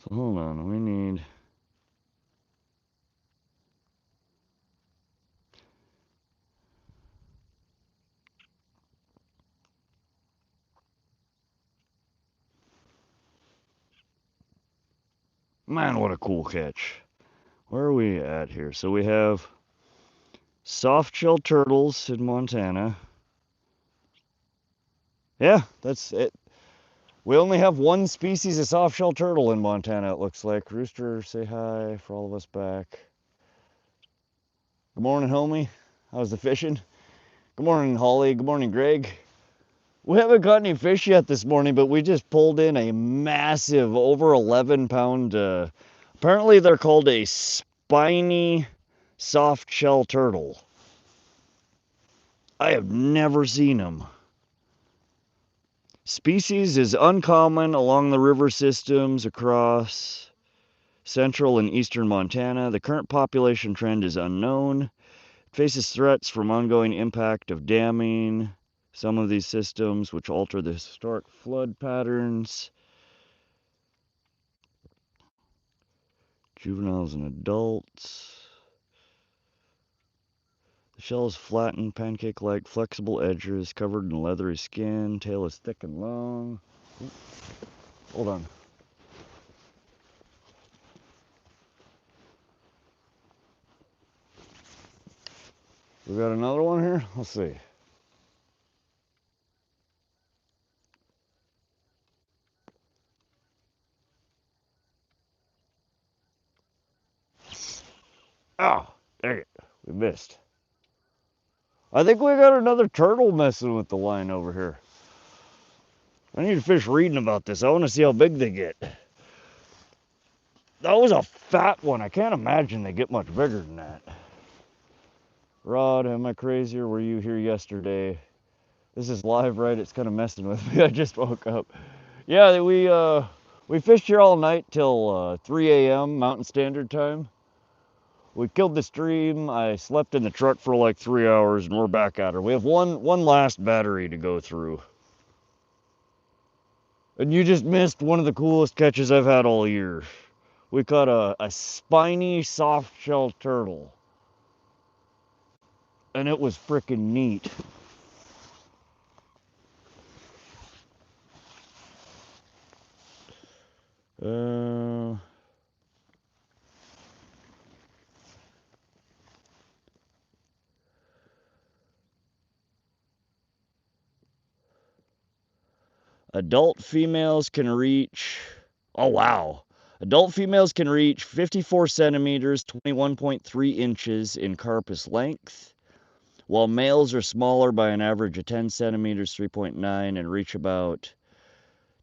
So hold on, we need... Man, what a cool catch. Where are we at here? So we have soft-shell turtles in Montana. Yeah, that's it. We only have 1 species of soft-shell turtle in Montana, it looks like. Rooster, say hi for all of us back. Good morning, homie. How's the fishing? Good morning, Holly. Good morning, Greg. We haven't caught any fish yet this morning, but we just pulled in a massive, over 11-pound, apparently they're called a spiny soft-shell turtle. I have never seen them. Species is uncommon along the river systems across central and eastern Montana. The current population trend is unknown. It faces threats from ongoing impact of damming some of these systems, which alter the historic flood patterns. Juveniles and adults. The shell is flattened, pancake-like, flexible edges, covered in leathery skin. Tail is thick and long. Ooh, hold on. We got another one here? Let's see. Oh, dang it. We missed. I think we got another turtle messing with the line over here. I need to fish reading about this. I want to see how big they get. That was a fat one. I can't imagine they get much bigger than that. Rod, am I crazy or were you here yesterday? This is live, right? It's kind of messing with me. I just woke up. Yeah, we fished here all night till 3 a.m. Mountain Standard Time. We killed the stream. I slept in the truck for like 3 hours and we're back at her. We have one last battery to go through. And you just missed one of the coolest catches I've had all year. We caught a spiny soft-shell turtle. And it was freaking neat. Adult females can reach, oh wow. Adult females can reach 54 centimeters, 21.3 inches in carpus length, while males are smaller by an average of 10 centimeters, 3.9, and reach about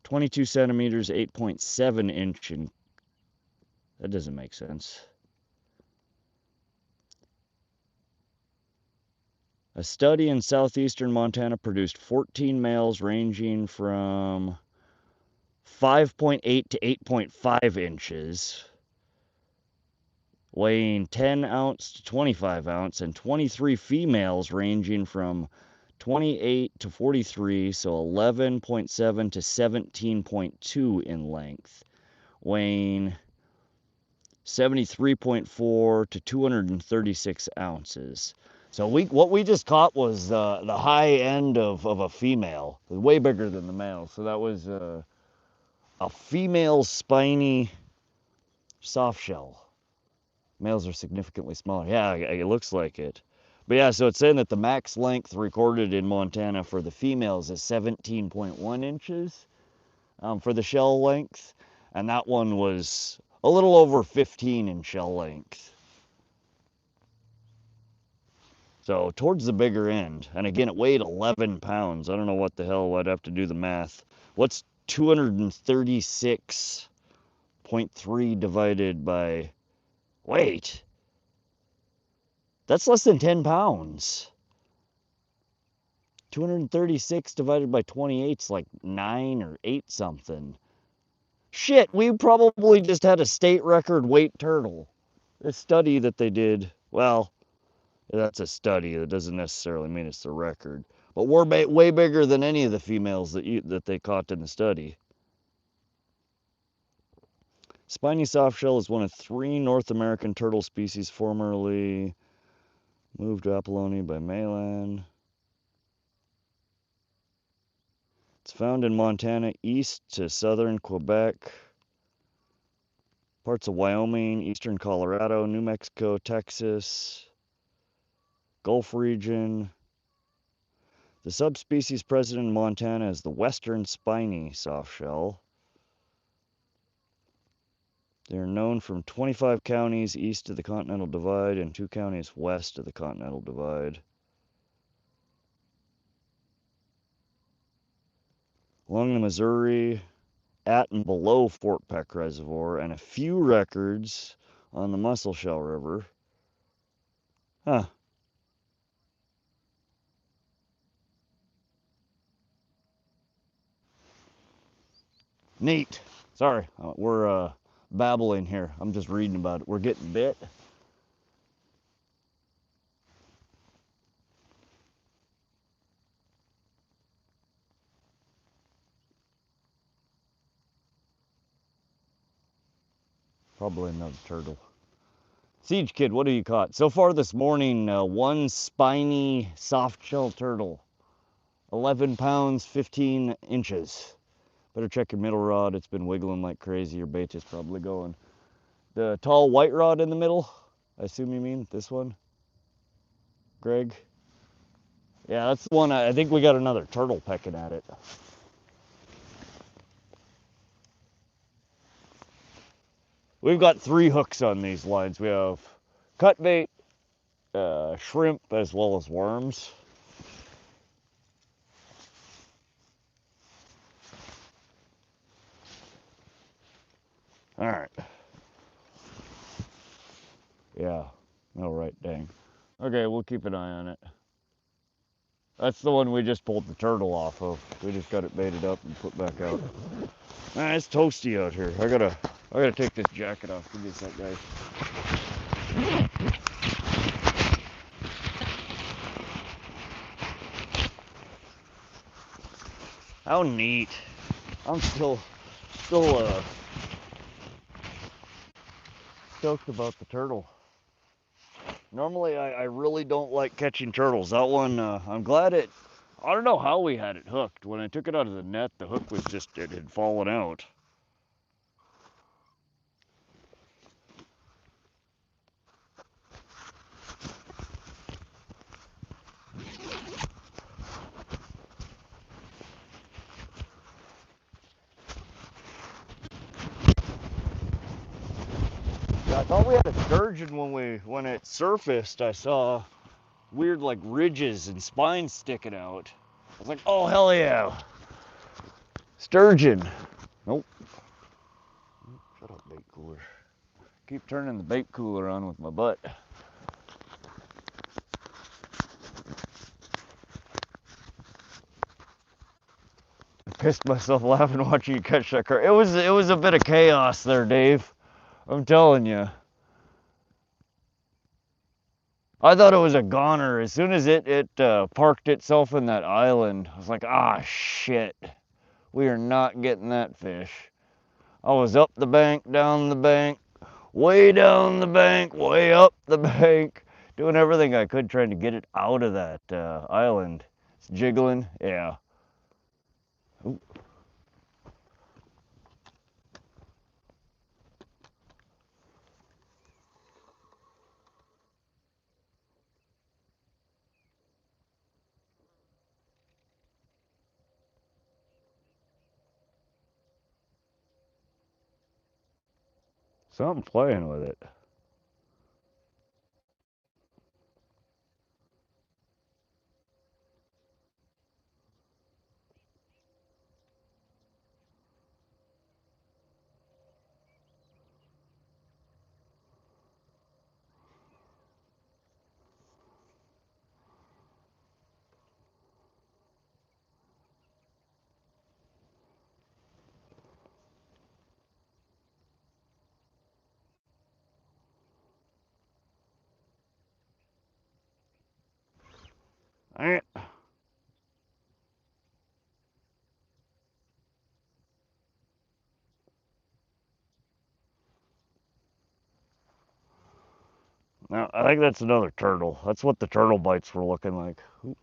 22 centimeters, 8.7 inch in. That doesn't make sense. A study in southeastern Montana produced 14 males ranging from 5.8 to 8.5 inches, weighing 10 ounce to 25 ounce, and 23 females ranging from 28 to 43, so 11.7 to 17.2 in length, weighing 73.4 to 236 ounces. So what we just caught was the high end of a female, way bigger than the male. So that was a female spiny soft shell. Males are significantly smaller. Yeah, it looks like it. But yeah, so it's saying that the max length recorded in Montana for the females is 17.1 inches for the shell length. And that one was a little over 15 in shell length. So towards the bigger end. And again, it weighed 11 pounds. I don't know what the hell, I'd have to do the math. What's 236.3 divided by, wait, that's less than 10 pounds. 236 divided by 28 is like 9 or 8 something. Shit, we probably just had a state record weight turtle. This study that they did, well, that's a study. That doesn't necessarily mean it's the record. But we're way bigger than any of the females that they caught in the study. Spiny softshell is one of 3 North American turtle species formerly moved to Apollonia by mainland. It's found in Montana east to southern Quebec, parts of Wyoming, eastern Colorado, New Mexico, Texas, Gulf region. The subspecies present in Montana is the western spiny softshell. They are known from 25 counties east of the Continental Divide and 2 counties west of the Continental Divide. Along the Missouri, at and below Fort Peck Reservoir, and a few records on the Musselshell River. Huh. Neat. Sorry, we're babbling here. I'm just reading about it. We're getting bit. Probably another turtle. Siege Kid, what have you caught? So far this morning, 1 spiny softshell turtle. 11 pounds, 15 inches. Better check your middle rod. It's been wiggling like crazy. Your bait is probably going. The tall white rod in the middle, I assume you mean this one, Greg? Yeah, that's the one. I think we got another turtle pecking at it. We've got 3 hooks on these lines. We have cut bait, shrimp, as well as worms. All right. Yeah. All right. Dang. Okay, we'll keep an eye on it. That's the one we just pulled the turtle off of. We just got it baited up and put back out. Man, it's toasty out here. I gotta take this jacket off. Give me a sec, guys. How neat. I'm still stoked about the turtle. Normally, I really don't like catching turtles. That one, I'm glad it, I don't know how we had it hooked. When I took it out of the net, the hook was just, it had fallen out. I thought we had a sturgeon when it surfaced. I saw weird like ridges and spines sticking out. I was like, oh hell yeah, sturgeon. Nope. Shut up, bait cooler. Keep turning the bait cooler on with my butt. I pissed myself laughing watching you catch that carp. It was a bit of chaos there, Dave. I'm telling you. I thought it was a goner. As soon as it parked itself in that island, I was like, ah, shit. We are not getting that fish. I was up the bank, down the bank, way down the bank, way up the bank, doing everything I could trying to get it out of that island. It's jiggling, yeah. Ooh. Something playing with it. Alright. Now, I think that's another turtle. That's what the turtle bites were looking like. Ooh.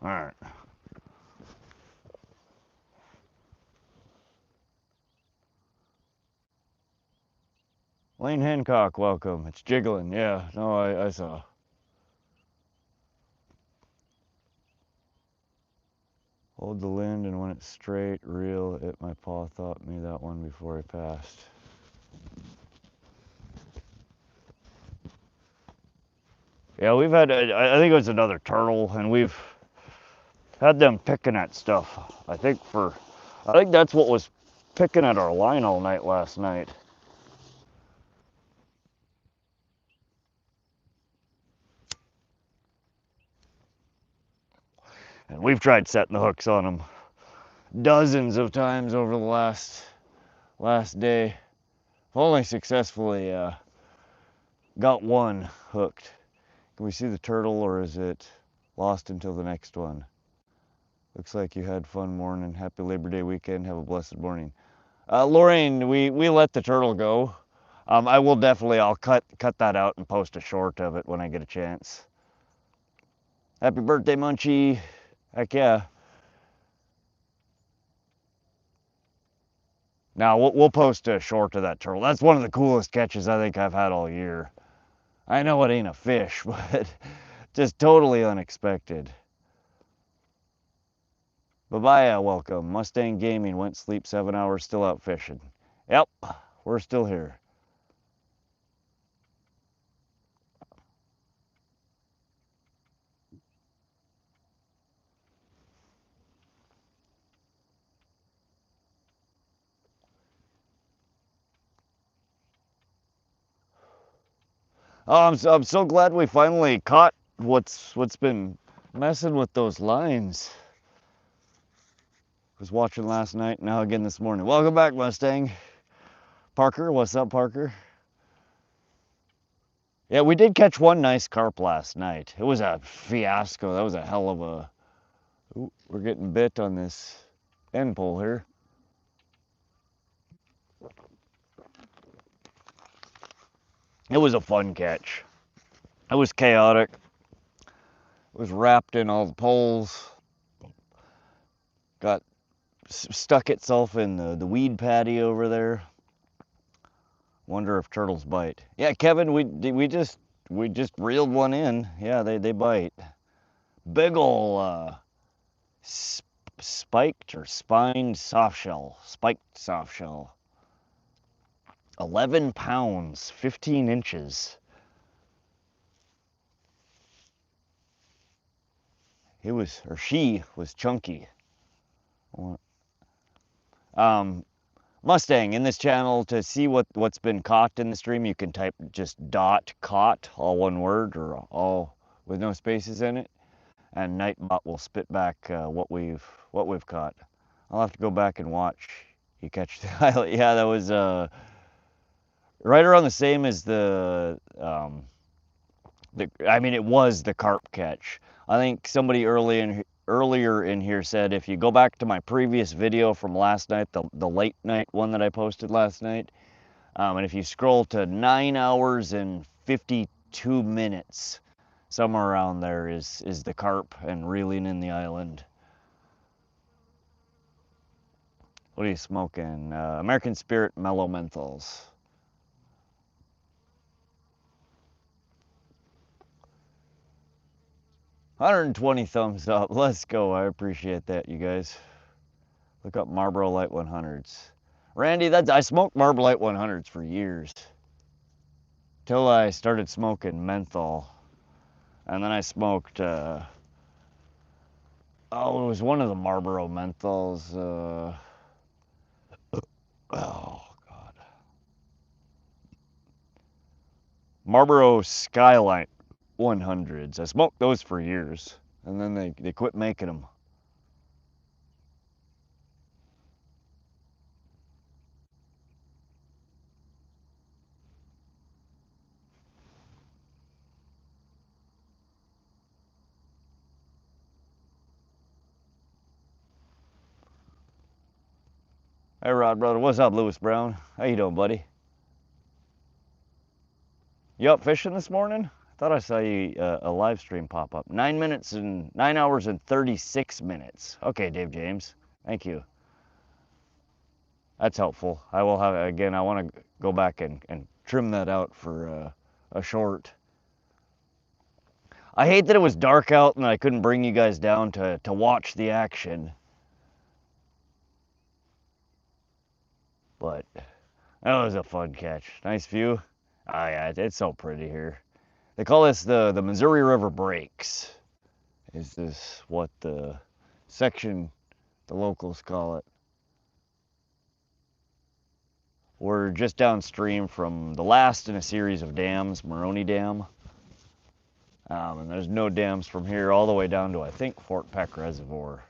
Alright. Lane Hancock, welcome. It's jiggling. Yeah, no, I saw. Hold the wind, and when it's straight, reel it. My paw taught me that one before I passed. Yeah, we've had, I think it was another turtle, and we've had them picking at stuff. I think that's what was picking at our line all night last night. And we've tried setting the hooks on them dozens of times over the last day. I've only successfully got one hooked. Can we see the turtle, or is it lost until the next one? Looks like you had fun morning. Happy Labor Day weekend. Have a blessed morning. Lorraine, we let the turtle go. I will definitely, I'll cut that out and post a short of it when I get a chance. Happy birthday, Munchie. Heck yeah. Now, we'll post a short of that turtle. That's one of the coolest catches I think I've had all year. I know it ain't a fish, but just totally unexpected. Bye-bye, welcome. Mustang Gaming went sleep 7 hours, still out fishing. Yep, we're still here. Oh, I'm so glad we finally caught what's been messing with those lines. Was watching last night, now again this morning. Welcome back, Mustang. Parker, what's up, Parker? Yeah, we did catch one nice carp last night. It was a fiasco. That was a hell of a... Ooh, we're getting bit on this end pole here. It was a fun catch. It was chaotic. was wrapped in all the poles. Got stuck itself in the weed patty over there. Wonder if turtles bite. Yeah, Kevin, we just reeled one in. Yeah, they bite. Big ol' spiked or spined softshell. Spiked softshell. 11 pounds, 15 inches. He was, or she was chunky. Mustang, in this channel, to see what's been caught in the stream, you can type just .caught, all one word, or all with no spaces in it, and Nightbot will spit back what we've caught. I'll have to go back and watch you catch the highlight. Yeah, that was right around the same as I mean, it was the carp catch. I think somebody earlier in here said if you go back to my previous video from last night, the late night one that I posted last night, and if you scroll to 9 hours and 52 minutes, somewhere around there is the carp and reeling in the island. What are you smoking? American Spirit Mellow Menthols. 120 thumbs up. Let's go. I appreciate that, you guys. Look up Marlboro Light 100s. Randy, I smoked Marlboro Light 100s for years. Till I started smoking menthol. And then I smoked, it was one of the Marlboro menthols. Oh, God. Marlboro Skyline 100s. I smoked those for years. And then they quit making them. Hey, Rod, brother. What's up, Lewis Brown? How you doing, buddy? You up fishing this morning? I thought I saw you a live stream pop up. 9 hours and 36 minutes. Okay, Dave James. Thank you. That's helpful. I will have, again, I want to go back and trim that out for a short. I hate that it was dark out and I couldn't bring you guys down to watch the action. But that was a fun catch. Nice view. Oh yeah, it's so pretty here. They call this the Missouri River Breaks. Is this what the section, the locals call it? We're just downstream from the last in a series of dams, Maroney Dam. And there's no dams from here all the way down to, I think, Fort Peck Reservoir.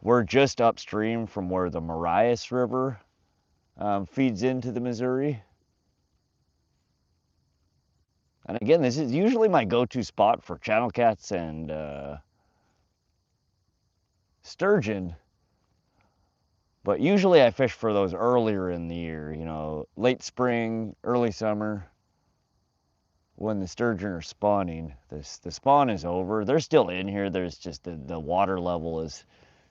We're just upstream from where the Marias River feeds into the Missouri. And again, this is usually my go-to spot for channel cats and sturgeon. But usually I fish for those earlier in the year, you know, late spring, early summer, when the sturgeon are spawning. The spawn is over. They're still in here. There's just the water level is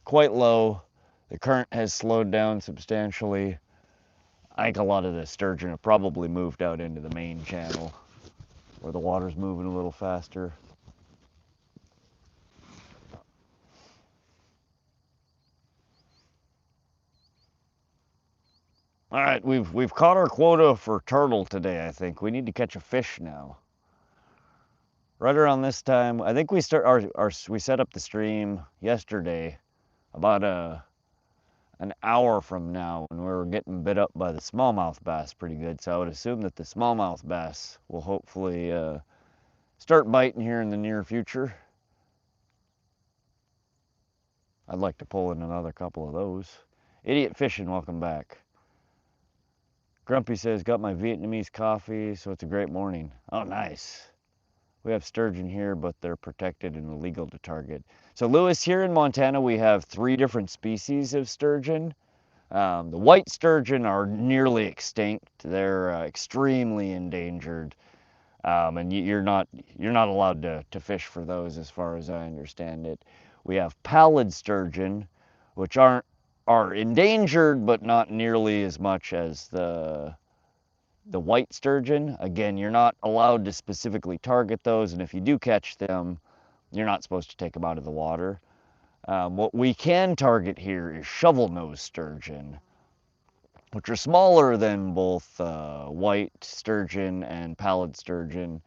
quite low. The current has slowed down substantially. I think a lot of the sturgeon have probably moved out into the main channel where the water's moving a little faster. All right, we've caught our quota for turtle today, I think. We need to catch a fish now. Right around this time, I think we set up the stream yesterday about an hour from now, and we were getting bit up by the smallmouth bass pretty good. So I would assume that the smallmouth bass will hopefully start biting here in the near future. I'd like to pull in another couple of those. Idiot Fishing, welcome back. Grumpy says, got my Vietnamese coffee, so it's a great morning. Oh, nice. We have sturgeon here, but they're protected and illegal to target. So Lewis, here in Montana, we have 3 different species of sturgeon. The white sturgeon are nearly extinct. They're extremely endangered. And you're not allowed to fish for those, as far as I understand it. We have pallid sturgeon, which are endangered, but not nearly as much as the white sturgeon. Again, you're not allowed to specifically target those, and if you do catch them, you're not supposed to take them out of the water. What we can target here is shovel-nosed sturgeon, which are smaller than both white sturgeon and pallid sturgeon.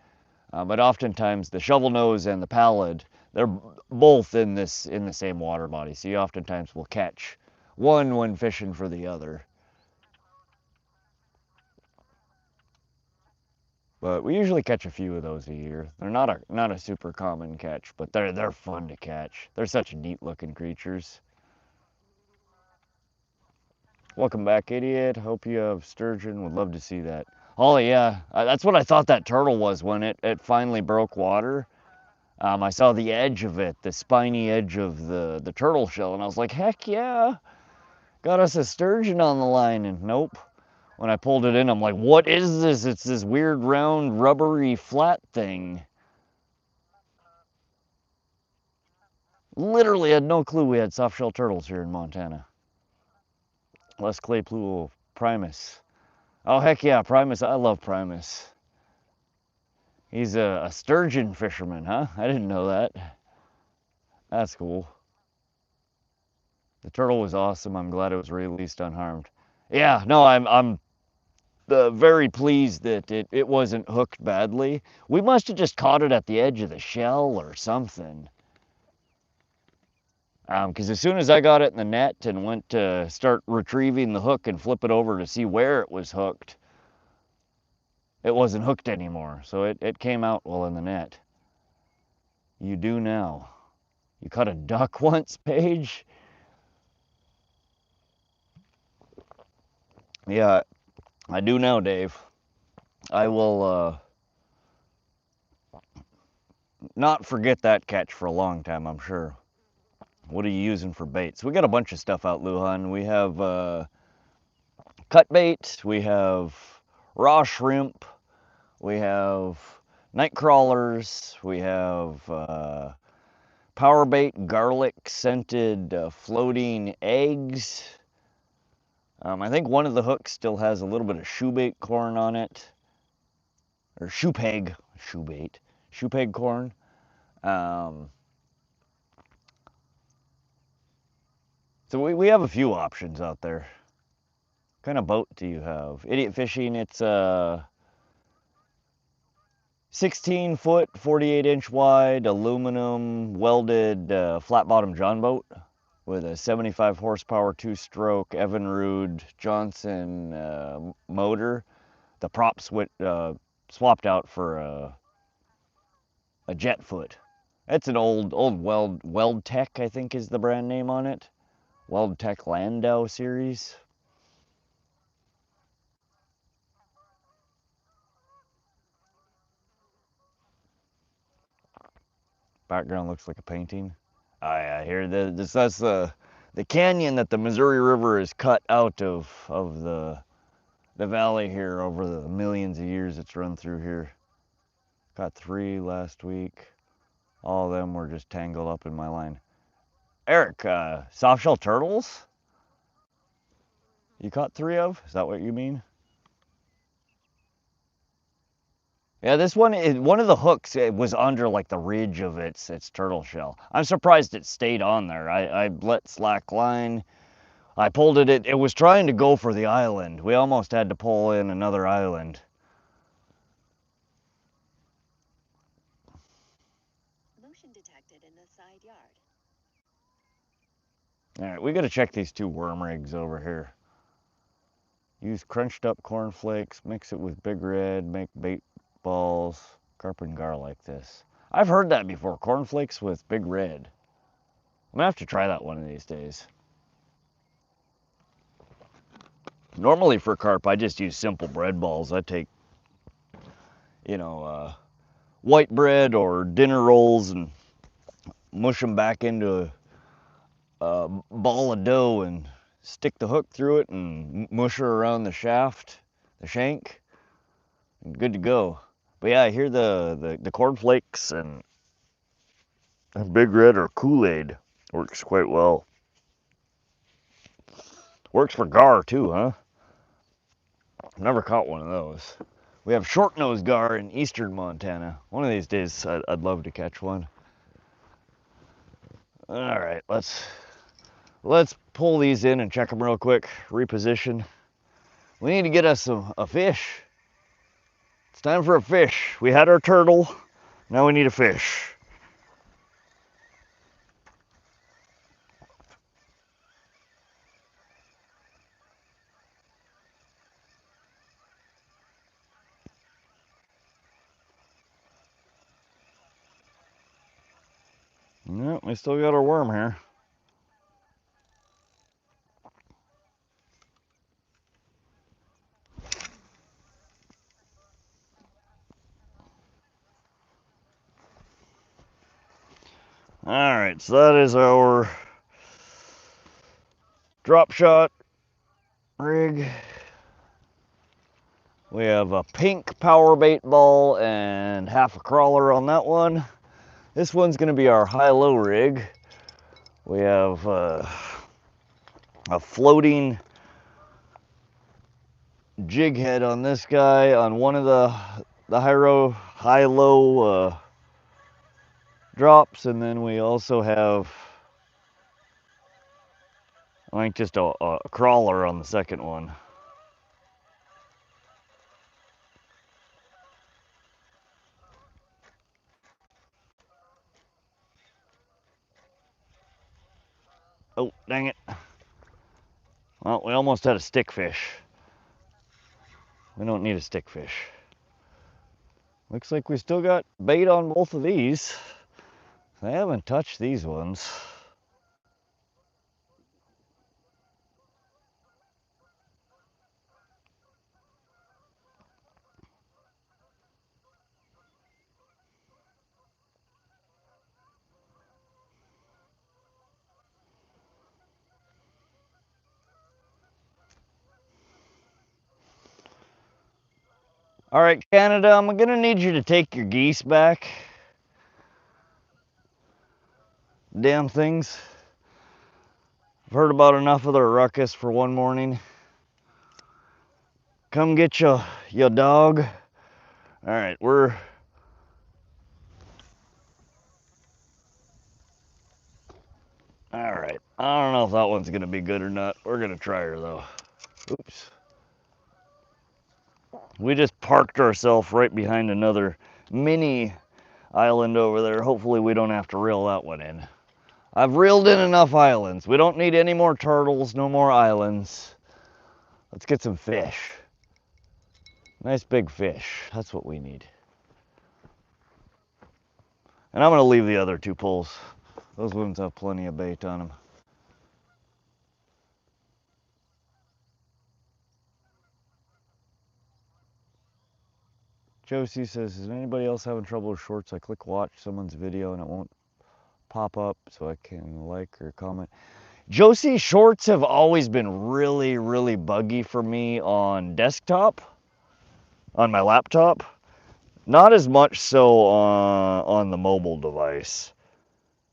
But oftentimes the shovel nose and the pallid, they're both in the same water body. So you oftentimes will catch one when fishing for the other. But we usually catch a few of those a year. They're not a super common catch, but they're fun to catch. They're such neat looking creatures. Welcome back, idiot. Hope you have sturgeon. Would love to see that. Oh yeah, that's what I thought that turtle was when it finally broke water. I saw the edge of it, the spiny edge of the turtle shell, and I was like, heck yeah, got us a sturgeon on the line. And nope, when I pulled it in, I'm like, what is this? It's this weird round rubbery flat thing. Literally had no clue we had softshell turtles here in Montana. Les Claypool, Primus. Oh heck yeah, Primus, I love Primus. He's a sturgeon fisherman, huh? I didn't know that. That's cool. The turtle was awesome. I'm glad it was released unharmed. Yeah, no, I'm very pleased that it wasn't hooked badly. We must have just caught it at the edge of the shell or something. Because as soon as I got it in the net and went to start retrieving the hook and flip it over to see where it was hooked, it wasn't hooked anymore. So it came out well in the net. You do now. You caught a duck once, Paige? Yeah, I do now, Dave. I will not forget that catch for a long time, I'm sure. What are you using for baits? We got a bunch of stuff out, Luhan. We have cut bait, we have raw shrimp, we have Nightcrawlers, we have power bait, garlic scented floating eggs. I think one of the hooks still has a little bit of shoe bait corn on it, or shoe peg corn. So we have a few options out there. What kind of boat do you have? Idiot Fishing, it's a 16 foot, 48 inch wide, aluminum welded flat bottom John boat with a 75 horsepower 2-stroke Evinrude Johnson motor. The props swapped out for a jet foot. It's an old Weld Tech, I think is the brand name on it. Weld Tech Landau series. Background looks like a painting. I hear that's the canyon that the Missouri River is cut out of the valley here over the millions of years it's run through here. Caught 3 last week. All of them were just tangled up in my line. Eric, softshell turtles? You caught 3 of? Is that what you mean? Yeah, this one, one of the hooks, it was under like the ridge of its turtle shell. I'm surprised it stayed on there. I let slack line. I pulled it, it was trying to go for the island. We almost had to pull in another island. Motion detected in the side yard. All right, we gotta check these 2 worm rigs over here. Use crunched up cornflakes, mix it with Big Red, make bait balls, carp and gar like this. I've heard that before, cornflakes with Big Red. I'm gonna have to try that one of these days. Normally for carp, I just use simple bread balls. I take, you know, white bread or dinner rolls and mush them back into a ball of dough and stick the hook through it and mush her around the shaft, the shank, and good to go. But yeah, I hear the cornflakes and Big Red or Kool-Aid works quite well. Works for gar too, huh? Never caught one of those. We have short-nosed gar in eastern Montana. One of these days, I'd love to catch one. All right, let's pull these in and check them real quick. Reposition. We need to get us a fish. It's time for a fish. We had our turtle. Now we need a fish. Yep, we still got our worm here. All right, so that is our drop shot rig. We have a pink power bait ball and half a crawler on that one. This one's gonna be our high-low rig. We have a floating jig head on this guy on one of the high-low drops, and then we also have, I think, just a crawler on the second one. Oh, dang it. Well, we almost had a stickfish. We don't need a stickfish. Looks like we still got bait on both of these. I haven't touched these ones. All right, Canada, I'm gonna need you to take your geese back. Damn things. I've heard about enough of their ruckus for one morning. Come get your dog. All right, all right. I don't know if that one's gonna be good or not. We're gonna try her though. Oops. We just parked ourselves right behind another mini island over there. Hopefully we don't have to reel that one in. I've reeled in enough islands. We don't need any more turtles, no more islands. Let's get some fish. Nice big fish. That's what we need. And I'm gonna leave the other two poles. Those ones have plenty of bait on them. Josie says, is anybody else having trouble with shorts? I click watch someone's video and it won't pop up so I can like or comment. Josie, shorts have always been really, really buggy for me on desktop, on my laptop. Not as much so on the mobile device.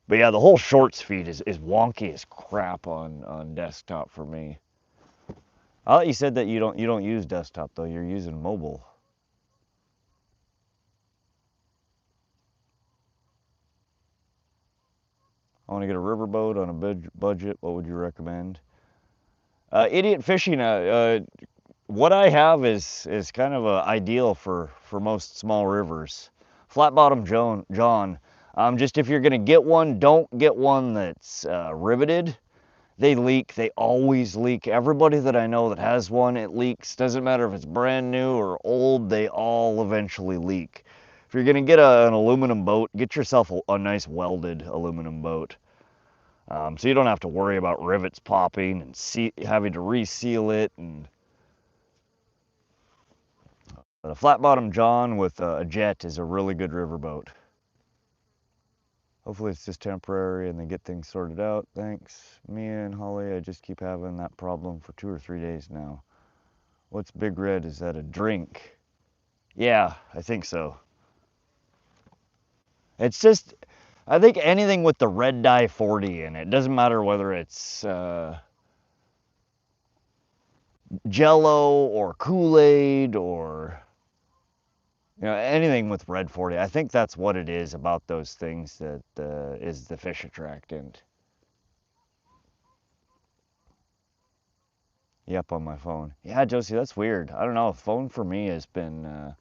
But yeah, the whole shorts feed is wonky as crap on desktop for me. I thought you said that you don't use desktop though, you're using mobile. I want to get a riverboat on a budget. What would you recommend? Idiot fishing. What I have is kind of ideal for most small rivers. Flat bottom John. Just if you're gonna get one, don't get one that's riveted. They leak. They always leak. Everybody that I know that has one, it leaks. Doesn't matter if it's brand new or old. They all eventually leak. If you're gonna get an aluminum boat, get yourself a nice welded aluminum boat. So you don't have to worry about rivets popping and having to reseal it. And a flat bottom John with a jet is a really good riverboat. Hopefully it's just temporary and they get things sorted out. Thanks. Mia and Holly, I just keep having that problem for 2 or 3 days now. What's Big Red? Is that a drink? Yeah, I think so. It's just, I think anything with the red dye 40 in it, doesn't matter whether it's Jello or Kool-Aid or, you know, anything with red 40. I think that's what it is about those things that is the fish attractant. Yep, on my phone. Yeah, Josie, that's weird. I don't know. Phone for me has been,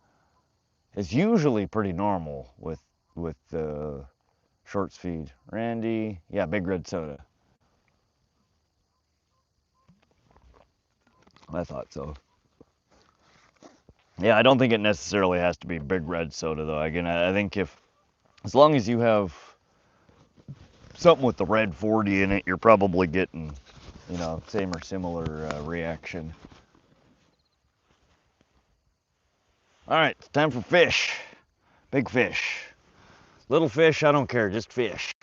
it's usually pretty normal with short speed. Randy, yeah, big red soda. I thought so. Yeah, I don't think it necessarily has to be big red soda though. Again, I think as long as you have something with the red 40 in it, you're probably getting, you know, same or similar reaction. All right, it's time for fish. Big fish. Little fish, I don't care, just fish.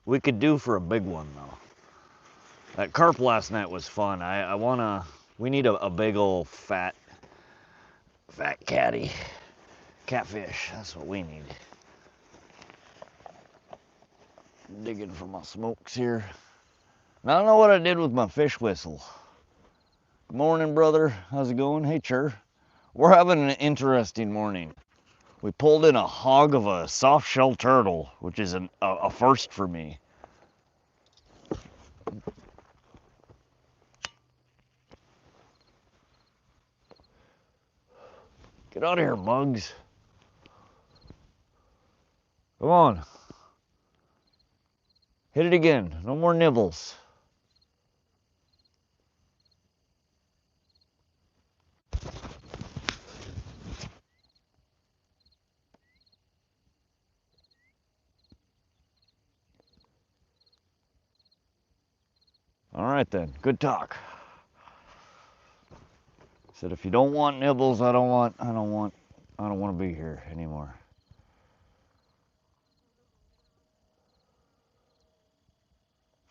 We could do for a big one though. That carp last night was fun. We need a big old fat catty. Catfish, that's what we need. Digging for my smokes here. And I don't know what I did with my fish whistle. Good morning, brother. How's it going? Hey, Chur. We're having an interesting morning. We pulled in a hog of a softshell turtle, which is a first for me. Get out of here, bugs. Come on. Hit it again. No more nibbles. All right then. Good talk. Said if you don't want nibbles, I don't want to be here anymore.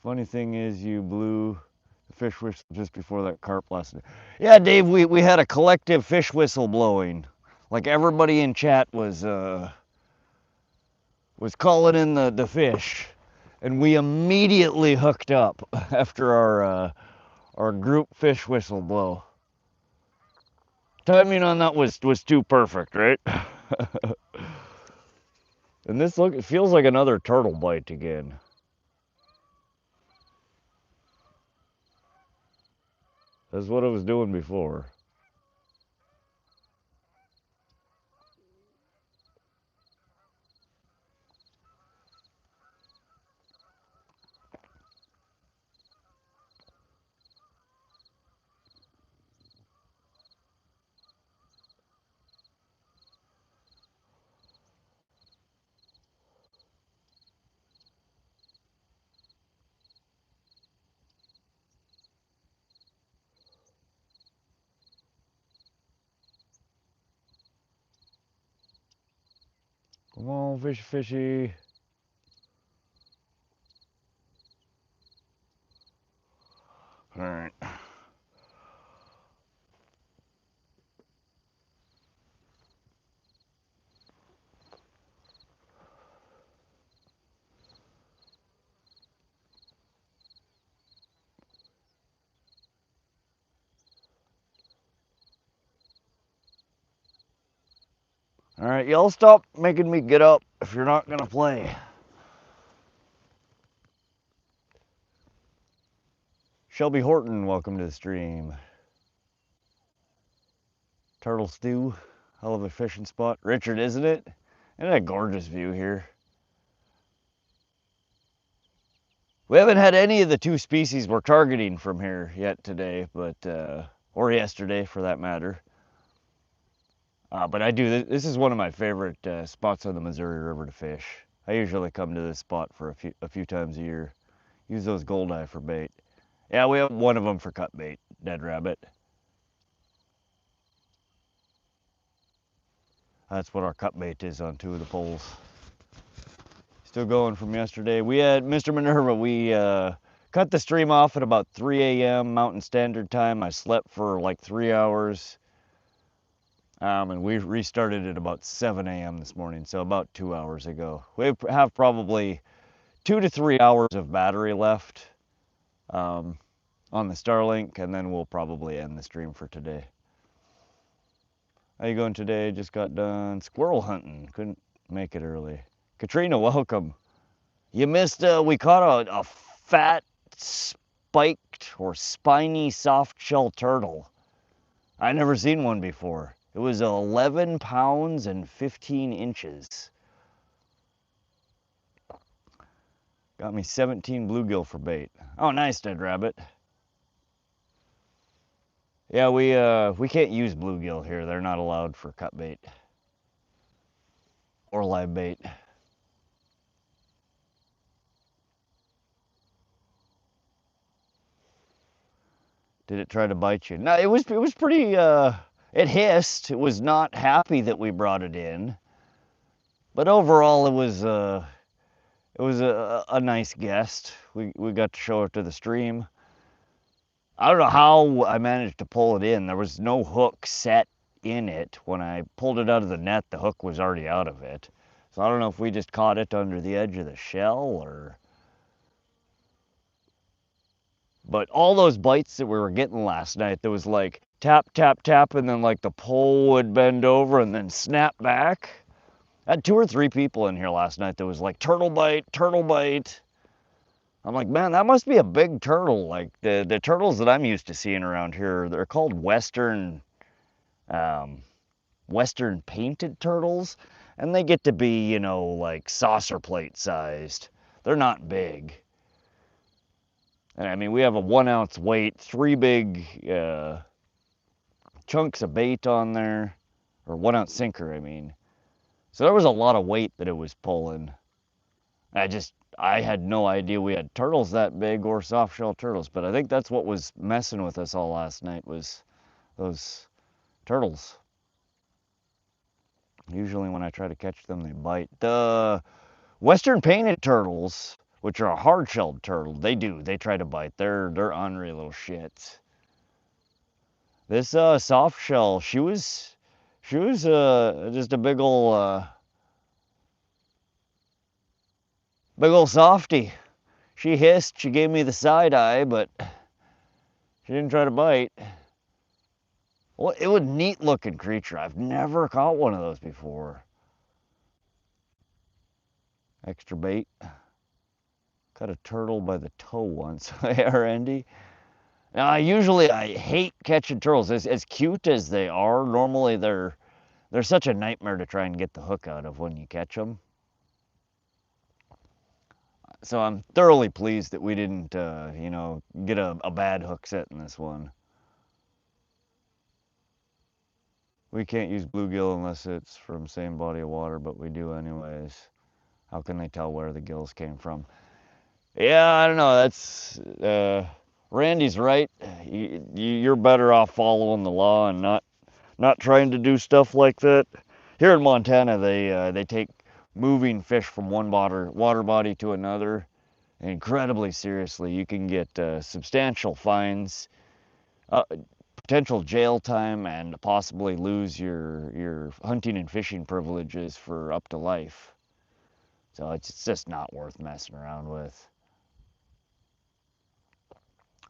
Funny thing is, you blew the fish whistle just before that carp last night. Yeah, Dave, we had a collective fish whistle blowing. Like everybody in chat was calling in the fish, and we immediately hooked up after our group fish whistle blow. Timing on that was too perfect, right? And this it feels like another turtle bite again. That's what I was doing before. Come on, fishy, fishy. All right. All right, y'all stop making me get up if you're not gonna play. Shelby Horton, welcome to the stream. Turtle stew, hell of a fishing spot. Richard, isn't it? Isn't that a gorgeous view here? We haven't had any of the two species we're targeting from here yet today, but or yesterday for that matter. But I do. This is one of my favorite spots on the Missouri River to fish. I usually come to this spot for a few times a year. Use those goldeye for bait. Yeah, we have one of them for cut bait, dead rabbit. That's what our cut bait is on two of the poles. Still going from yesterday. We had Mr. Minerva. We cut the stream off at about 3 a.m. Mountain Standard Time. I slept for like 3 hours. And we restarted at about 7 a.m. this morning, so about 2 hours ago. We have probably 2 to 3 hours of battery left on the Starlink, and then we'll probably end the stream for today. How you going today? Just got done squirrel hunting. Couldn't make it early. Katrina, welcome. You missed, we caught a fat, spiked or spiny softshell turtle. I never seen one before. It was 11 pounds and 15 inches. Got me 17 bluegill for bait. Oh, nice, Dead Rabbit. Yeah, we can't use bluegill here. They're not allowed for cut bait or live bait. Did it try to bite you? No, it was pretty. It hissed. It was not happy that we brought it in, but overall it was a nice guest. We got to show it to the stream. I don't know how I managed to pull it in. There was no hook set in it. When I pulled it out of the net, the hook was already out of it. So I don't know if we just caught it under the edge of the shell or... But all those bites that we were getting last night, there was like tap, tap, tap, and then like the pole would bend over and then snap back. I had 2 or 3 people in here last night that was like turtle bite, turtle bite. I'm like, man, that must be a big turtle. Like the turtles that I'm used to seeing around here, they're called Western painted turtles, and they get to be, you know, like saucer plate sized. They're not big. And I mean, we have a 1 ounce weight, 3 big chunks of bait on there, or 1 ounce sinker, I mean. So there was a lot of weight that it was pulling. I had no idea we had turtles that big or softshell turtles, but I think that's what was messing with us all last night was those turtles. Usually when I try to catch them, they bite. The Western painted turtles, which are a hard-shelled turtle, they try to bite. They're ornery little shits. This soft shell, she was just a big ol' softy. She hissed, she gave me the side eye, but she didn't try to bite. Well, it was a neat looking creature. I've never caught one of those before. Extra bait. Caught a turtle by the toe once. Yeah, Randy. Now, I hate catching turtles. As cute as they are, normally they're such a nightmare to try and get the hook out of when you catch them. So I'm thoroughly pleased that we didn't, you know, get a bad hook set in this one. We can't use bluegill unless it's from same body of water, but we do anyways. How can they tell where the gills came from? Yeah, I don't know. That's Randy's right. You're better off following the law and not trying to do stuff like that. Here in Montana, they take moving fish from one water body to another incredibly seriously. You can get substantial fines, potential jail time, and possibly lose your hunting and fishing privileges for up to life. So it's just not worth messing around with.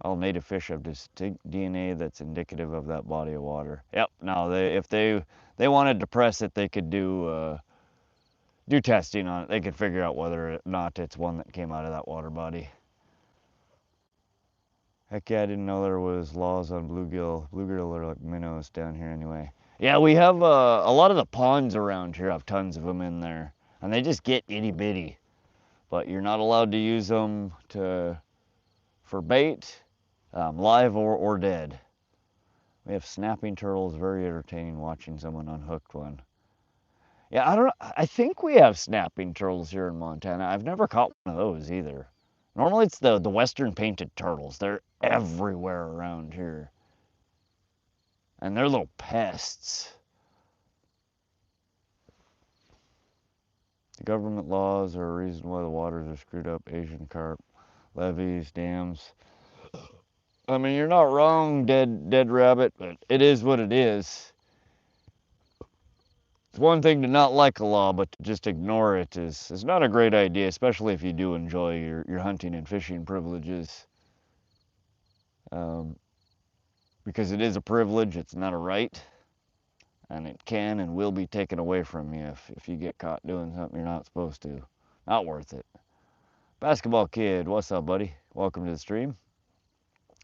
All native fish have distinct DNA that's indicative of that body of water. Yep. Now, if they wanted to press it, they could do testing on it. They could figure out whether or not it's one that came out of that water body. Heck yeah, I didn't know there was laws on bluegill. Bluegill are like minnows down here anyway. Yeah, we have a lot of the ponds around here have tons of them in there, and they just get itty bitty. But you're not allowed to use them for bait. Live or dead. We have snapping turtles, very entertaining watching someone unhook one. Yeah, I think we have snapping turtles here in Montana. I've never caught one of those either. Normally it's the Western painted turtles. They're everywhere around here. And they're little pests. The government laws are a reason why the waters are screwed up. Asian carp, levees, dams. I mean, you're not wrong, dead rabbit, but it is what it is. It's one thing to not like a law, but to just ignore it is not a great idea, especially if you do enjoy your hunting and fishing privileges. Because it is a privilege, it's not a right, and it can and will be taken away from you if you get caught doing something you're not supposed to. Not worth it. Basketball Kid, what's up, buddy? Welcome to the stream.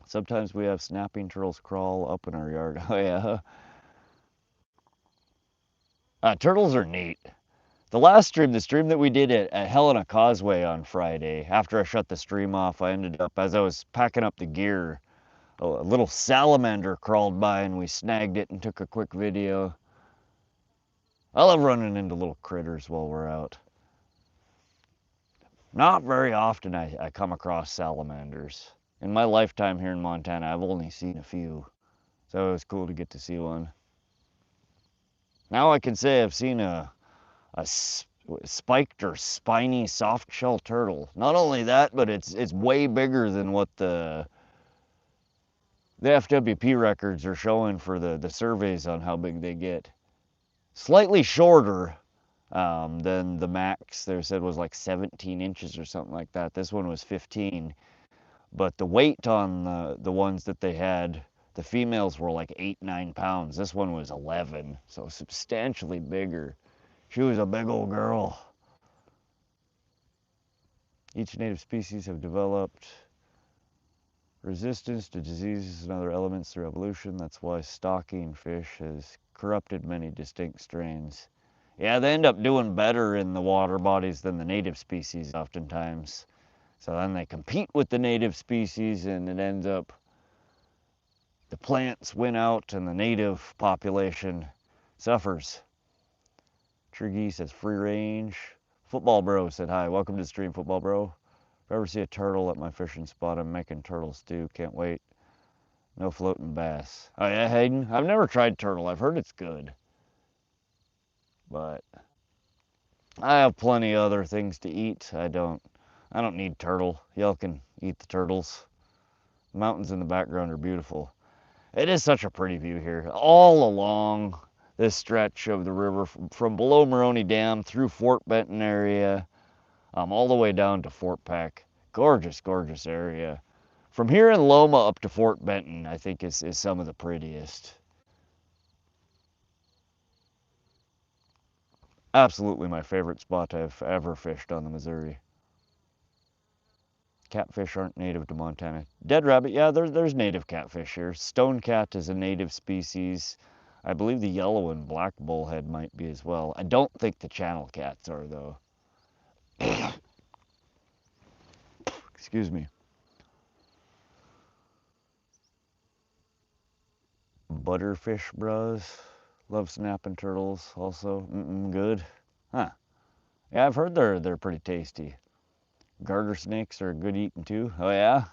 Sometimes we have snapping turtles crawl up in our yard. Oh, yeah. Turtles are neat. The last stream, the stream that we did at Helena Causeway on Friday, after I shut the stream off, I ended up, as I was packing up the gear, a little salamander crawled by and we snagged it and took a quick video. I love running into little critters while we're out. Not very often I come across salamanders. In my lifetime here in Montana, I've only seen a few. So it was cool to get to see one. Now I can say I've seen a spiked or spiny softshell turtle. Not only that, but it's way bigger than what the FWP records are showing for the surveys on how big they get. Slightly shorter than the max they said was like 17 inches or something like that. This one was 15. But the weight on the ones that they had, the females were like 8-9 pounds. This one was 11, so substantially bigger. She was a big old girl. Each native species have developed resistance to diseases and other elements through evolution. That's why stocking fish has corrupted many distinct strains. Yeah, they end up doing better in the water bodies than the native species oftentimes. So then they compete with the native species and it ends up the plants win out and the native population suffers. Tree Geese says free range. Football Bro said hi. Welcome to the stream, Football Bro. If I ever see a turtle at my fishing spot, I'm making turtle stew. Can't wait. No floating bass. Oh yeah, Hayden? I've never tried turtle. I've heard it's good. But I have plenty of other things to eat. I don't need turtle. Y'all can eat the turtles. The mountains in the background are beautiful. It is such a pretty view here. All along this stretch of the river from below Maroney Dam through Fort Benton area, all the way down to Fort Peck. Gorgeous, gorgeous area. From here in Loma up to Fort Benton, I think is some of the prettiest. Absolutely my favorite spot I've ever fished on the Missouri. Catfish aren't native to Montana. Dead rabbit, yeah, there's native catfish here. Stone cat is a native species. I believe the yellow and black bullhead might be as well. I don't think the channel cats are, though. Excuse me. Butterfish bros. Love snapping turtles also. Good. Huh. Yeah, I've heard they're pretty tasty. Garter snakes are good eating too. Oh yeah?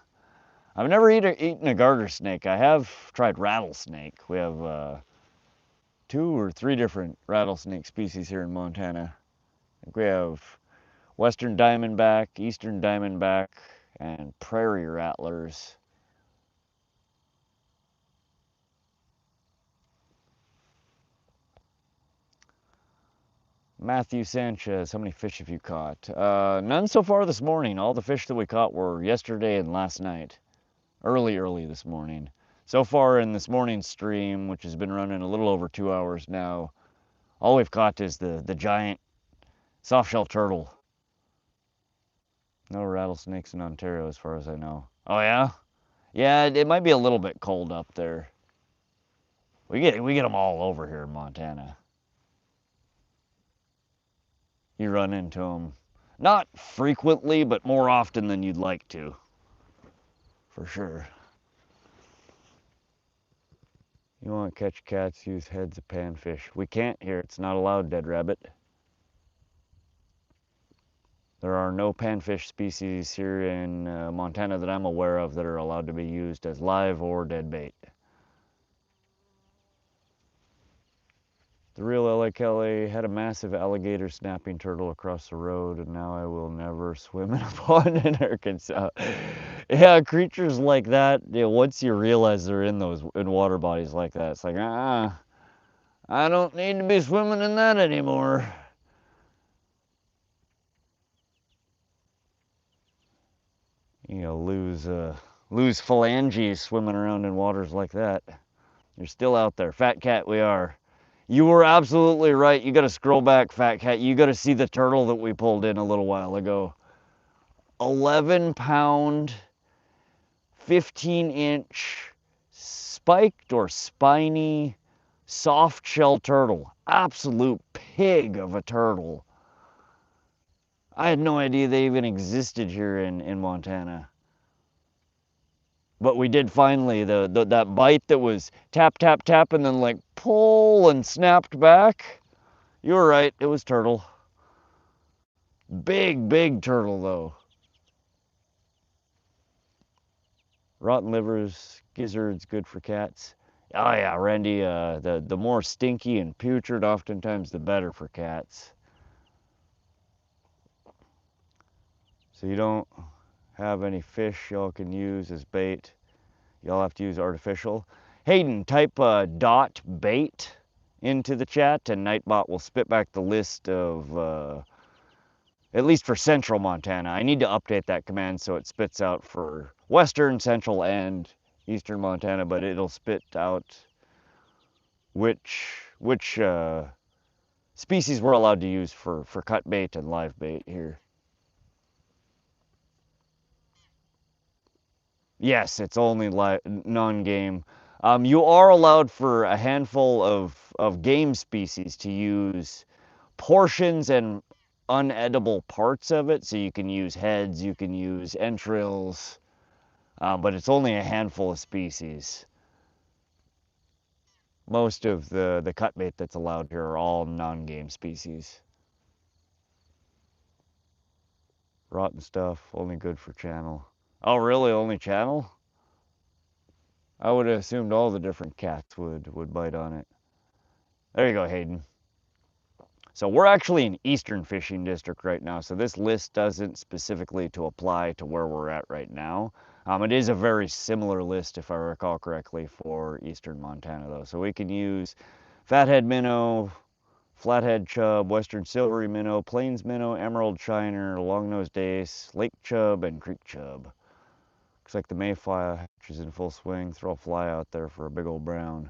I've never eaten a garter snake. I have tried rattlesnake. We have 2 or 3 different rattlesnake species here in Montana. I think we have western diamondback, eastern diamondback, and prairie rattlers. Matthew Sanchez, how many fish have you caught? None so far this morning. All the fish that we caught were yesterday and last night. Early this morning. So far in this morning's stream, which has been running a little over 2 hours now, all we've caught is the giant softshell turtle. No rattlesnakes in Ontario as far as I know. Oh yeah? Yeah, it might be a little bit cold up there. We get them all over here in Montana. You run into them. Not frequently, but more often than you'd like to. For sure. You want to catch cats, use heads of panfish. We can't here. It's not allowed, dead rabbit. There are no panfish species here in Montana that I'm aware of that are allowed to be used as live or dead bait. The real LA Kelly had a massive alligator snapping turtle across the road, and now I will never swim in a pond in Arkansas. Yeah, creatures like that, once you realize they're in water bodies like that, it's like, I don't need to be swimming in that anymore. You know, lose phalanges swimming around in waters like that. You're still out there. Fat Cat, we are. You were absolutely right. You got to scroll back, Fat Cat. You got to see the turtle that we pulled in a little while ago. 11-pound, 15-inch spiked or spiny softshell turtle. Absolute pig of a turtle. I had no idea they even existed here in Montana. But we did finally, that bite that was tap, tap, tap, and then like pull and snapped back. You were right, it was turtle. Big, big turtle though. Rotten livers, gizzards, good for cats. Oh yeah, Randy, the more stinky and putrid oftentimes the better for cats. So you don't have any fish y'all can use as bait. Y'all have to use artificial. Hayden, type dot bait into the chat and Nightbot will spit back the list of, at least for central Montana. I need to update that command so it spits out for western, central, and eastern Montana, but it'll spit out which species we're allowed to use for cut bait and live bait here. Yes, it's only non-game. You are allowed for a handful of game species to use portions and unedible parts of it. So you can use heads, you can use entrails, but it's only a handful of species. Most of the cut bait that's allowed here are all non-game species. Rotten stuff, only good for channel. Oh, really? Only channel? I would have assumed all the different cats would bite on it. There you go, Hayden. So we're actually in Eastern Fishing District right now, so this list doesn't specifically to apply to where we're at right now. It is a very similar list, if I recall correctly, for Eastern Montana, though. So we can use fathead minnow, flathead chub, western silvery minnow, plains minnow, emerald shiner, longnose dace, lake chub, and creek chub. Looks like the mayfly hatch is in full swing. Throw a fly out there for a big old brown.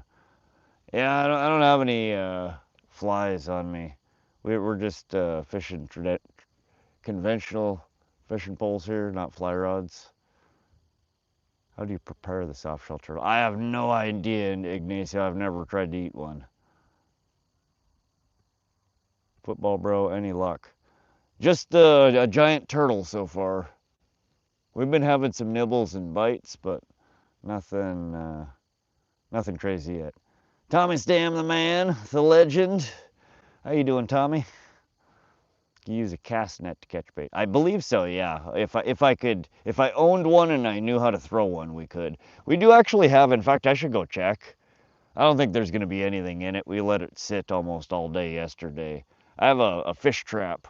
Yeah, I don't have any flies on me. We're just fishing conventional fishing poles here, not fly rods. How do you prepare the softshell turtle? I have no idea, Ignacio. I've never tried to eat one. Football bro, any luck? Just a giant turtle so far. We've been having some nibbles and bites, but nothing crazy yet. Tommy Stam, the man, the legend. How you doing, Tommy? You use a cast net to catch bait. I believe so, yeah. If I owned one and I knew how to throw one, we could. We do actually have, in fact, I should go check. I don't think there's gonna be anything in it. We let it sit almost all day yesterday. I have a fish trap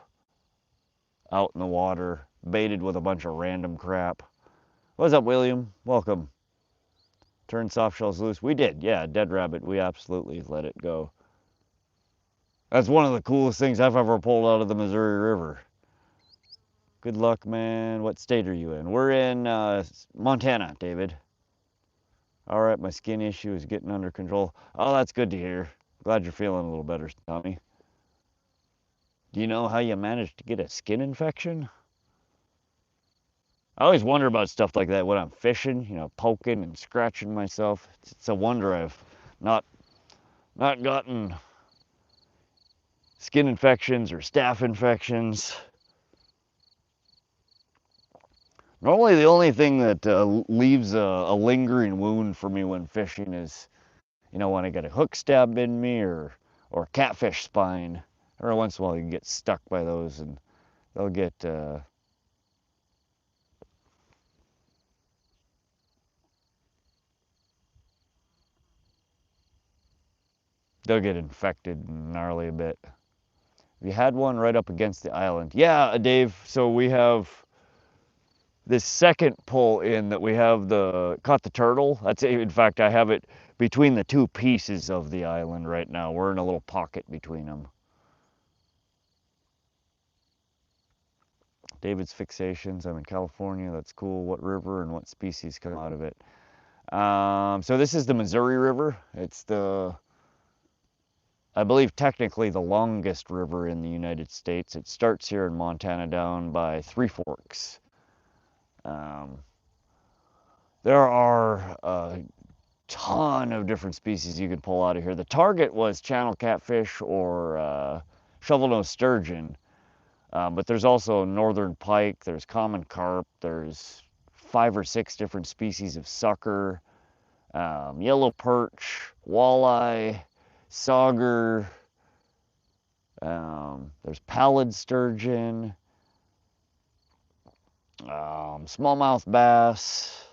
out in the water, baited with a bunch of random crap. What's up, William? Welcome. Turn soft shells loose. We did, yeah, dead rabbit. We absolutely let it go. That's one of the coolest things I've ever pulled out of the Missouri River. Good luck, man. What state are you in? We're in Montana, David. All right, my skin issue is getting under control. Oh, that's good to hear. Glad you're feeling a little better, Tommy. Do you know how you managed to get a skin infection? I always wonder about stuff like that when I'm fishing, you know, poking and scratching myself. It's a wonder I've not gotten skin infections or staph infections. Normally the only thing that leaves a lingering wound for me when fishing is, you know, when I get a hook stabbed in me or catfish spine. Every once in a while you can get stuck by those and they'll get infected and gnarly a bit. We had one right up against the island. Yeah, Dave, so we have this second pull in that we have caught the turtle. That's, in fact, I have it between the two pieces of the island right now. We're in a little pocket between them. David's Fixations. I'm in California. That's cool. What river and what species come out of it? So this is the Missouri River. It's the, I believe, technically the longest river in the United States. It starts here in Montana down by Three Forks. There are a ton of different species you can pull out of here. The target was channel catfish or shovel-nosed sturgeon, but there's also northern pike, there's common carp, there's 5 or 6 different species of sucker, yellow perch, walleye, sauger, there's pallid sturgeon, smallmouth bass,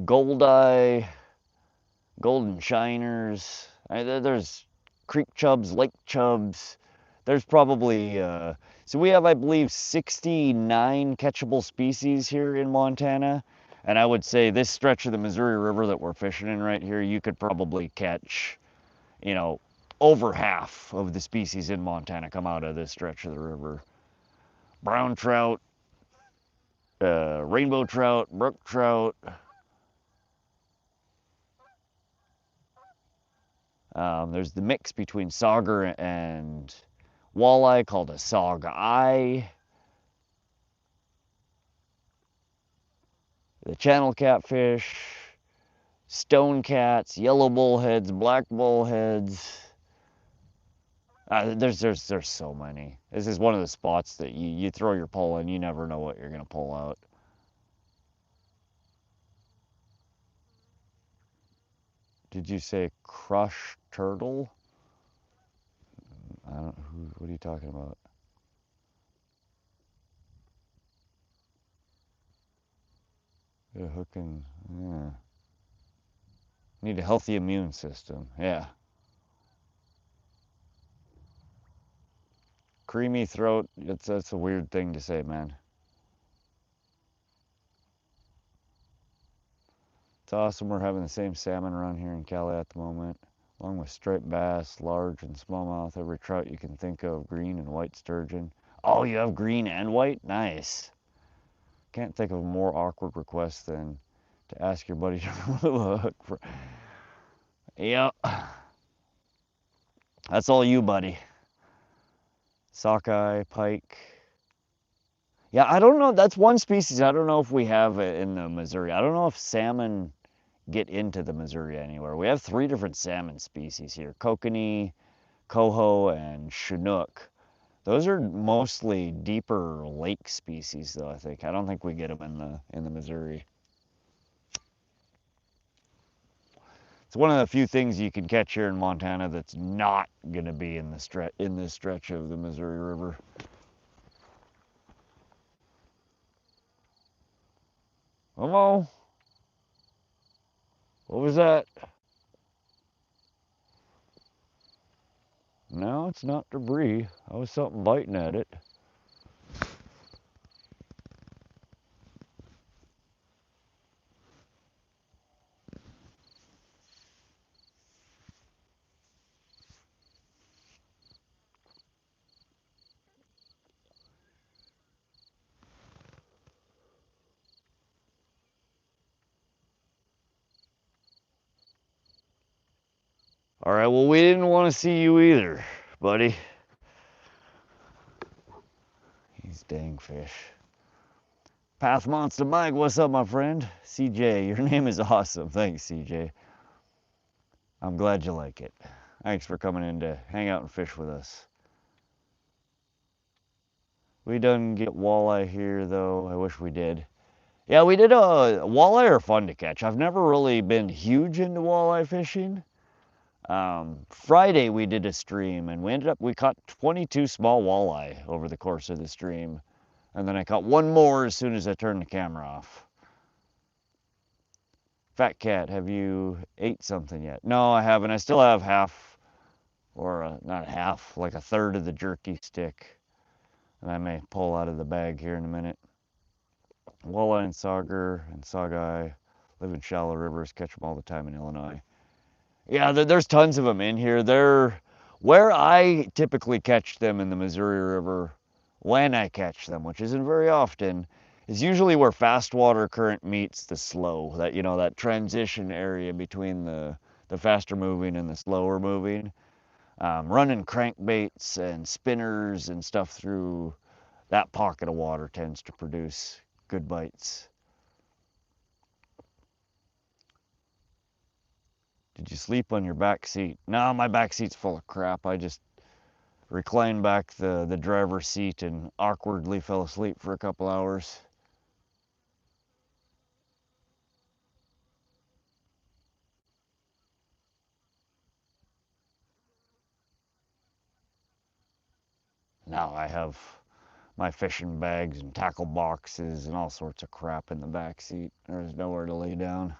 goldeye, golden shiners. There's creek chubs, lake chubs. There's probably, so we have, I believe, 69 catchable species here in Montana. And I would say this stretch of the Missouri River that we're fishing in right here, you could probably catch, you know, over half of the species in Montana come out of this stretch of the river. Brown trout, rainbow trout, brook trout. There's the mix between sauger and walleye called a sog eye. The channel catfish, stone cats, yellow bullheads, black bullheads. There's so many. This is one of the spots that you throw your pole in, you never know what you're gonna pull out. Did you say crush turtle? I don't. What are you talking about? Yeah, hooking. Yeah. Need a healthy immune system. Yeah. Creamy throat. That's a weird thing to say, man. It's awesome. We're having the same salmon around here in Cali at the moment, along with striped bass, large and smallmouth, every trout you can think of, green and white sturgeon. Oh, you have green and white? Nice. Can't think of a more awkward request than to ask your buddy to remove a hook for. Yep. That's all you, buddy. Sockeye, pike. Yeah, I don't know. That's one species. I don't know if we have it in the Missouri. I don't know if salmon get into the Missouri anywhere. We have 3 different salmon species here: kokanee, coho, and chinook. Those are mostly deeper lake species, though. I think. I don't think we get them in the Missouri. It's one of the few things you can catch here in Montana that's not going to be in this stretch of the Missouri River. Hello? What was that? No, it's not debris. I was something biting at it. All right, well, we didn't want to see you either, buddy. These dang fish. Path Monster Mike, what's up, my friend? CJ, your name is awesome. Thanks, CJ. I'm glad you like it. Thanks for coming in to hang out and fish with us. We done get walleye here, though. I wish we did. Yeah, we did. Walleye are fun to catch. I've never really been huge into walleye fishing. Friday we did a stream and we caught 22 small walleye over the course of the stream. And then I caught one more as soon as I turned the camera off. Fat Cat, have you ate something yet? No, I haven't. I still have half, or not half, like a third of the jerky stick. And I may pull out of the bag here in a minute. Walleye and sauger and sogeye, Live in shallow rivers, catch them all the time in Illinois. Yeah, there's tons of them in here. They're where I typically catch them in the Missouri River when I catch them, which isn't very often, is usually where fast water current meets the slow. That, you know, that transition area between the faster moving and the slower moving. Running crankbaits and spinners and stuff through that pocket of water tends to produce good bites. Did you sleep on your back seat? No, my back seat's full of crap. I just reclined back the driver's seat and awkwardly fell asleep for a couple hours. Now I have my fishing bags and tackle boxes and all sorts of crap in the back seat. There's nowhere to lay down.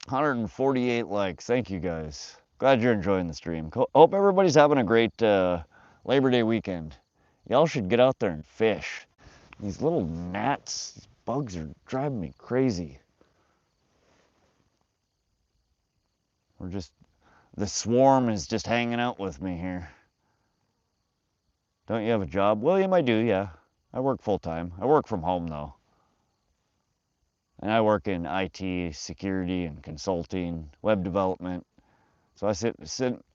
148 likes. Thank you guys. Glad you're enjoying the stream. Hope everybody's having a great Labor Day weekend. Y'all should get out there and fish. These little gnats, these bugs are driving me crazy. The swarm is just hanging out with me here. Don't you have a job? William, I do, yeah. I work full time. I work from home though. And I work in IT, security and consulting, web development. So I sit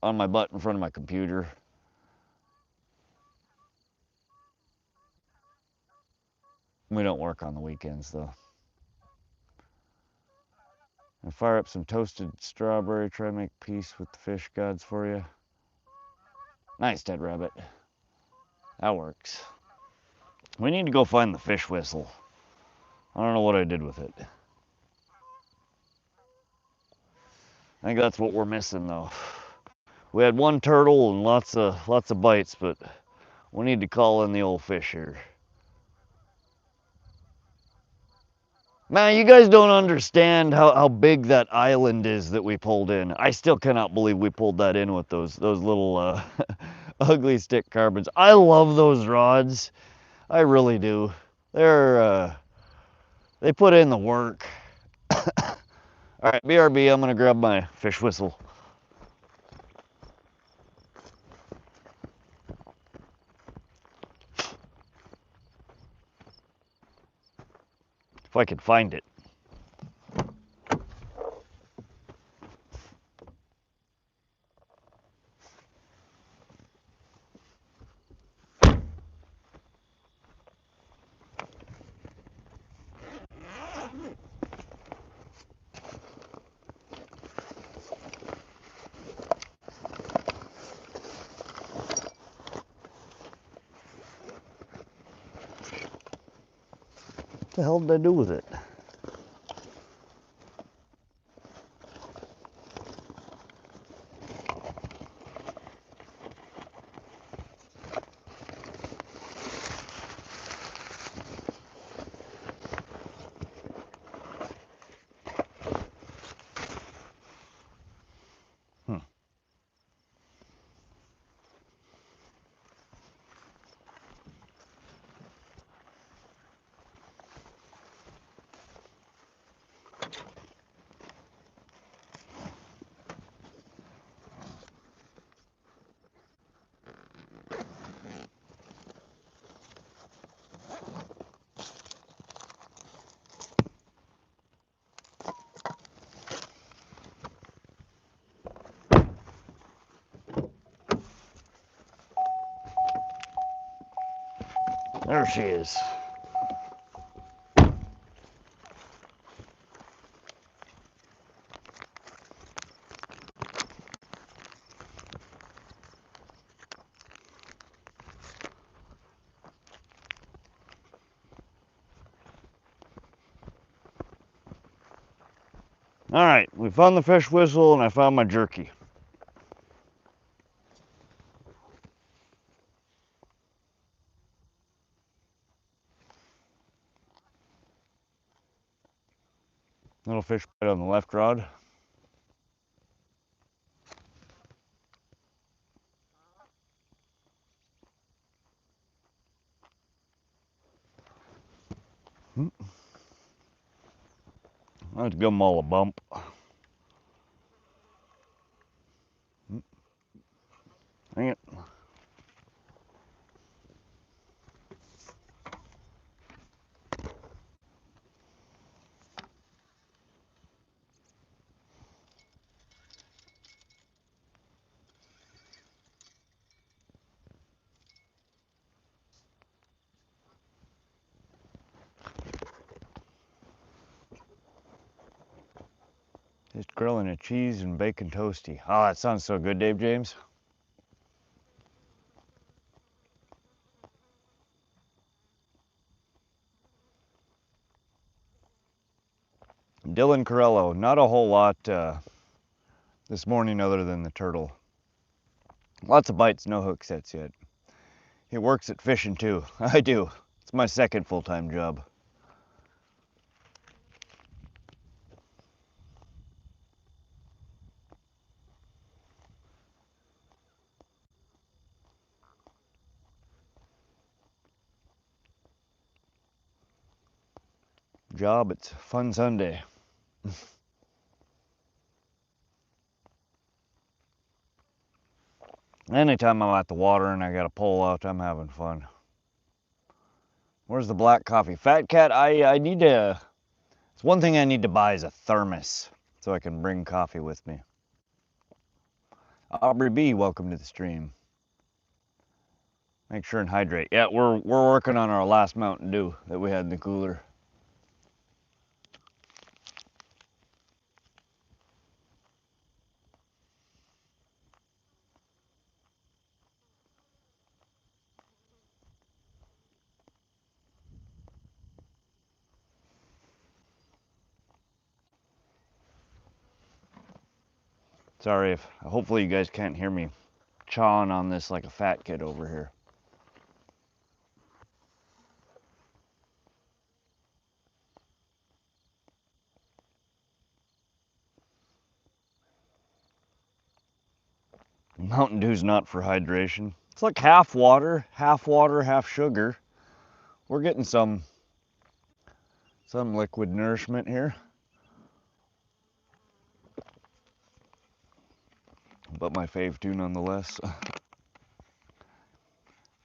on my butt in front of my computer. We don't work on the weekends though. And fire up some toasted strawberry, try to make peace with the fish gods for you. Nice, Dead Rabbit. That works. We need to go find the fish whistle. I don't know what I did with it. I think that's what we're missing though. We had one turtle and lots of bites, but we need to call in the old fish here. Man, you guys don't understand how big that island is that we pulled in. I still cannot believe we pulled that in with those little ugly stick carbons. I love those rods. I really do. They put in the work. All right, BRB, I'm gonna grab my fish whistle. If I could find it. What the hell did I do with it? There she is. All right, we found the fish whistle and I found my jerky. Little fish bite on the left rod. Let's give them all a bump. Dang it. Just grilling a cheese and bacon toasty. Oh, that sounds so good, Dave James. Dylan Corello, not a whole lot this morning other than the turtle. Lots of bites, no hook sets yet. He works at fishing too. I do. It's my second full-time job. It's fun Sunday. Anytime I'm at the water and I got a pole out, I'm having fun. Where's the black coffee? Fat Cat, I need to, it's one thing I need to buy is a thermos so I can bring coffee with me. Aubrey B, welcome to the stream. Make sure and hydrate. Yeah, we're working on our last Mountain Dew that we had in the cooler. Sorry if, hopefully you guys can't hear me chawing on this like a fat kid over here. Mountain Dew's not for hydration. It's like half water, half sugar. We're getting some liquid nourishment here. But my fave too nonetheless.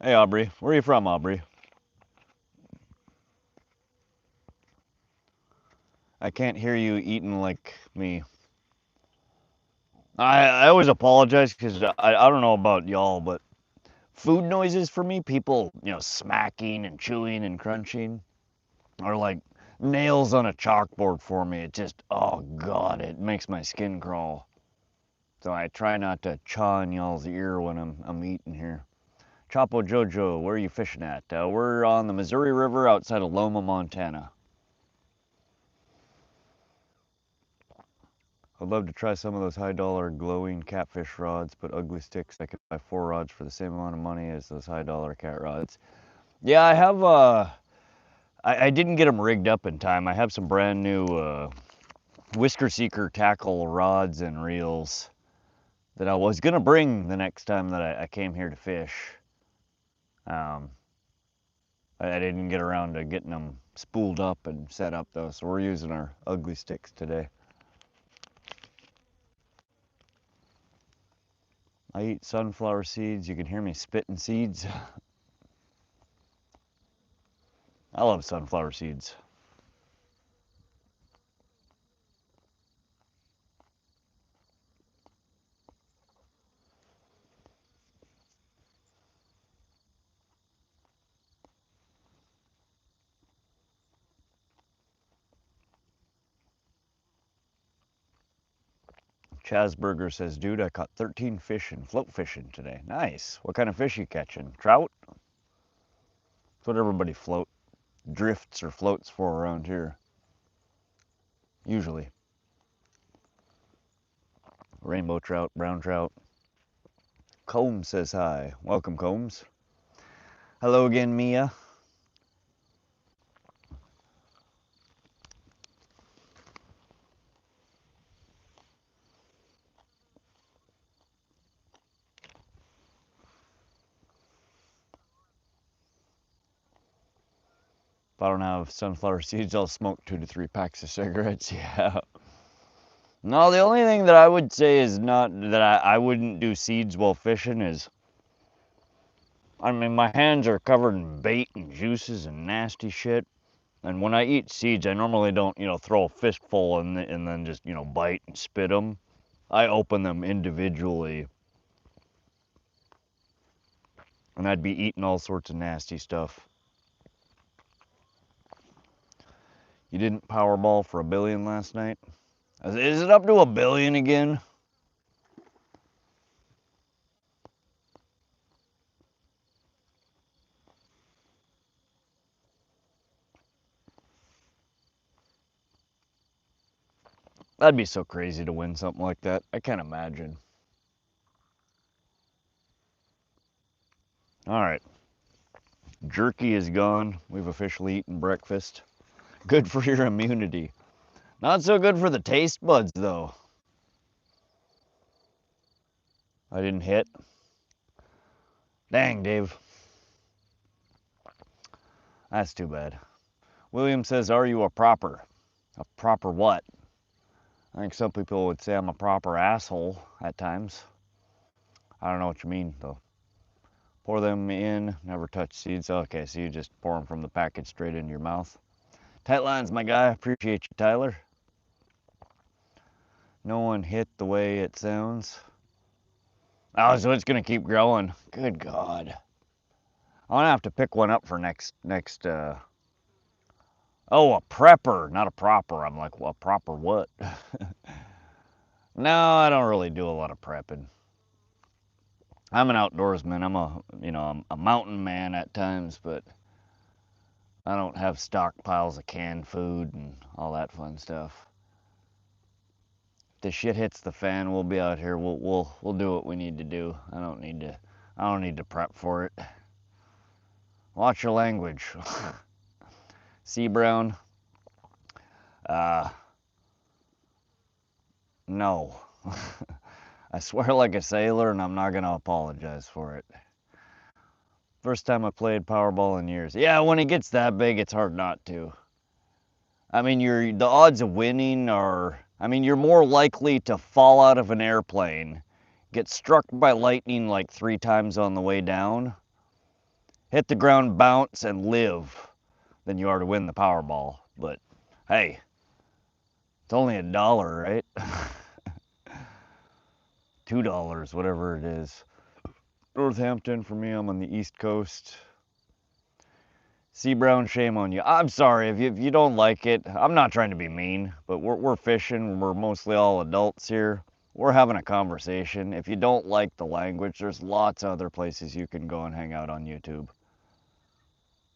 Hey Aubrey, where are you from, Aubrey? I can't hear you eating like me. I always apologize because I don't know about y'all, but food noises for me, people, smacking and chewing and crunching, are like nails on a chalkboard for me. It just, oh God, it makes my skin crawl. So I try not to chaw in y'all's ear when I'm eating here. Chapo Jojo, where are you fishing at? We're on the Missouri River outside of Loma, Montana. I'd love to try some of those high-dollar glowing catfish rods, but ugly sticks. I could buy 4 rods for the same amount of money as those high-dollar cat rods. Yeah, I have, I didn't get them rigged up in time. I have some brand new Whisker Seeker tackle rods and reels that I was gonna bring the next time that I came here to fish. I didn't get around to getting them spooled up and set up though, so we're using our ugly sticks today. I eat sunflower seeds. You can hear me spitting seeds. I love sunflower seeds. Chazburger says, dude, I caught 13 fish and float fishing today. Nice. What kind of fish you catching? Trout? That's what everybody drifts or floats for around here. Usually. Rainbow trout, brown trout. Combs says hi. Welcome, Combs. Hello again, Mia. If I don't have sunflower seeds, I'll smoke 2 to 3 packs of cigarettes. Yeah. No, the only thing that I would say is not that I wouldn't do seeds while fishing is, I mean, my hands are covered in bait and juices and nasty shit. And when I eat seeds, I normally don't, throw a fistful and then just, bite and spit them. I open them individually. And I'd be eating all sorts of nasty stuff. You didn't Powerball for $1 billion last night? Is it up to $1 billion again? That'd be so crazy to win something like that. I can't imagine. All right. Jerky is gone. We've officially eaten breakfast. Good for your immunity. Not so good for the taste buds, though. I didn't hit. Dang, Dave. That's too bad. William says, are you a proper? A proper what? I think some people would say I'm a proper asshole at times. I don't know what you mean, though. Pour them in, never touch seeds. Okay, so you just pour them from the package straight into your mouth. Tight lines, my guy. Appreciate you, Tyler. No one hit the way it sounds. Oh, so it's gonna keep growing. Good God. I'm gonna have to pick one up for next. Oh, a prepper, not a proper. I'm like, well, a proper what? No, I don't really do a lot of prepping. I'm an outdoorsman. I'm a mountain man at times, but I don't have stockpiles of canned food and all that fun stuff. If the shit hits the fan, we'll be out here. We'll do what we need to do. I don't need to prep for it. Watch your language. Sea Brown. No. I swear like a sailor, and I'm not gonna apologize for it. First time I played Powerball in years. Yeah, when it gets that big, it's hard not to. I mean, the odds of winning are, I mean, you're more likely to fall out of an airplane, get struck by lightning like 3 times on the way down, hit the ground, bounce, and live than you are to win the Powerball. But hey, it's only $1, right? $2, whatever it is. Northampton for me, I'm on the East Coast. Sea Brown, shame on you. I'm sorry if you don't like it. I'm not trying to be mean, but we're fishing. We're mostly all adults here. We're having a conversation. If you don't like the language, there's lots of other places you can go and hang out on YouTube.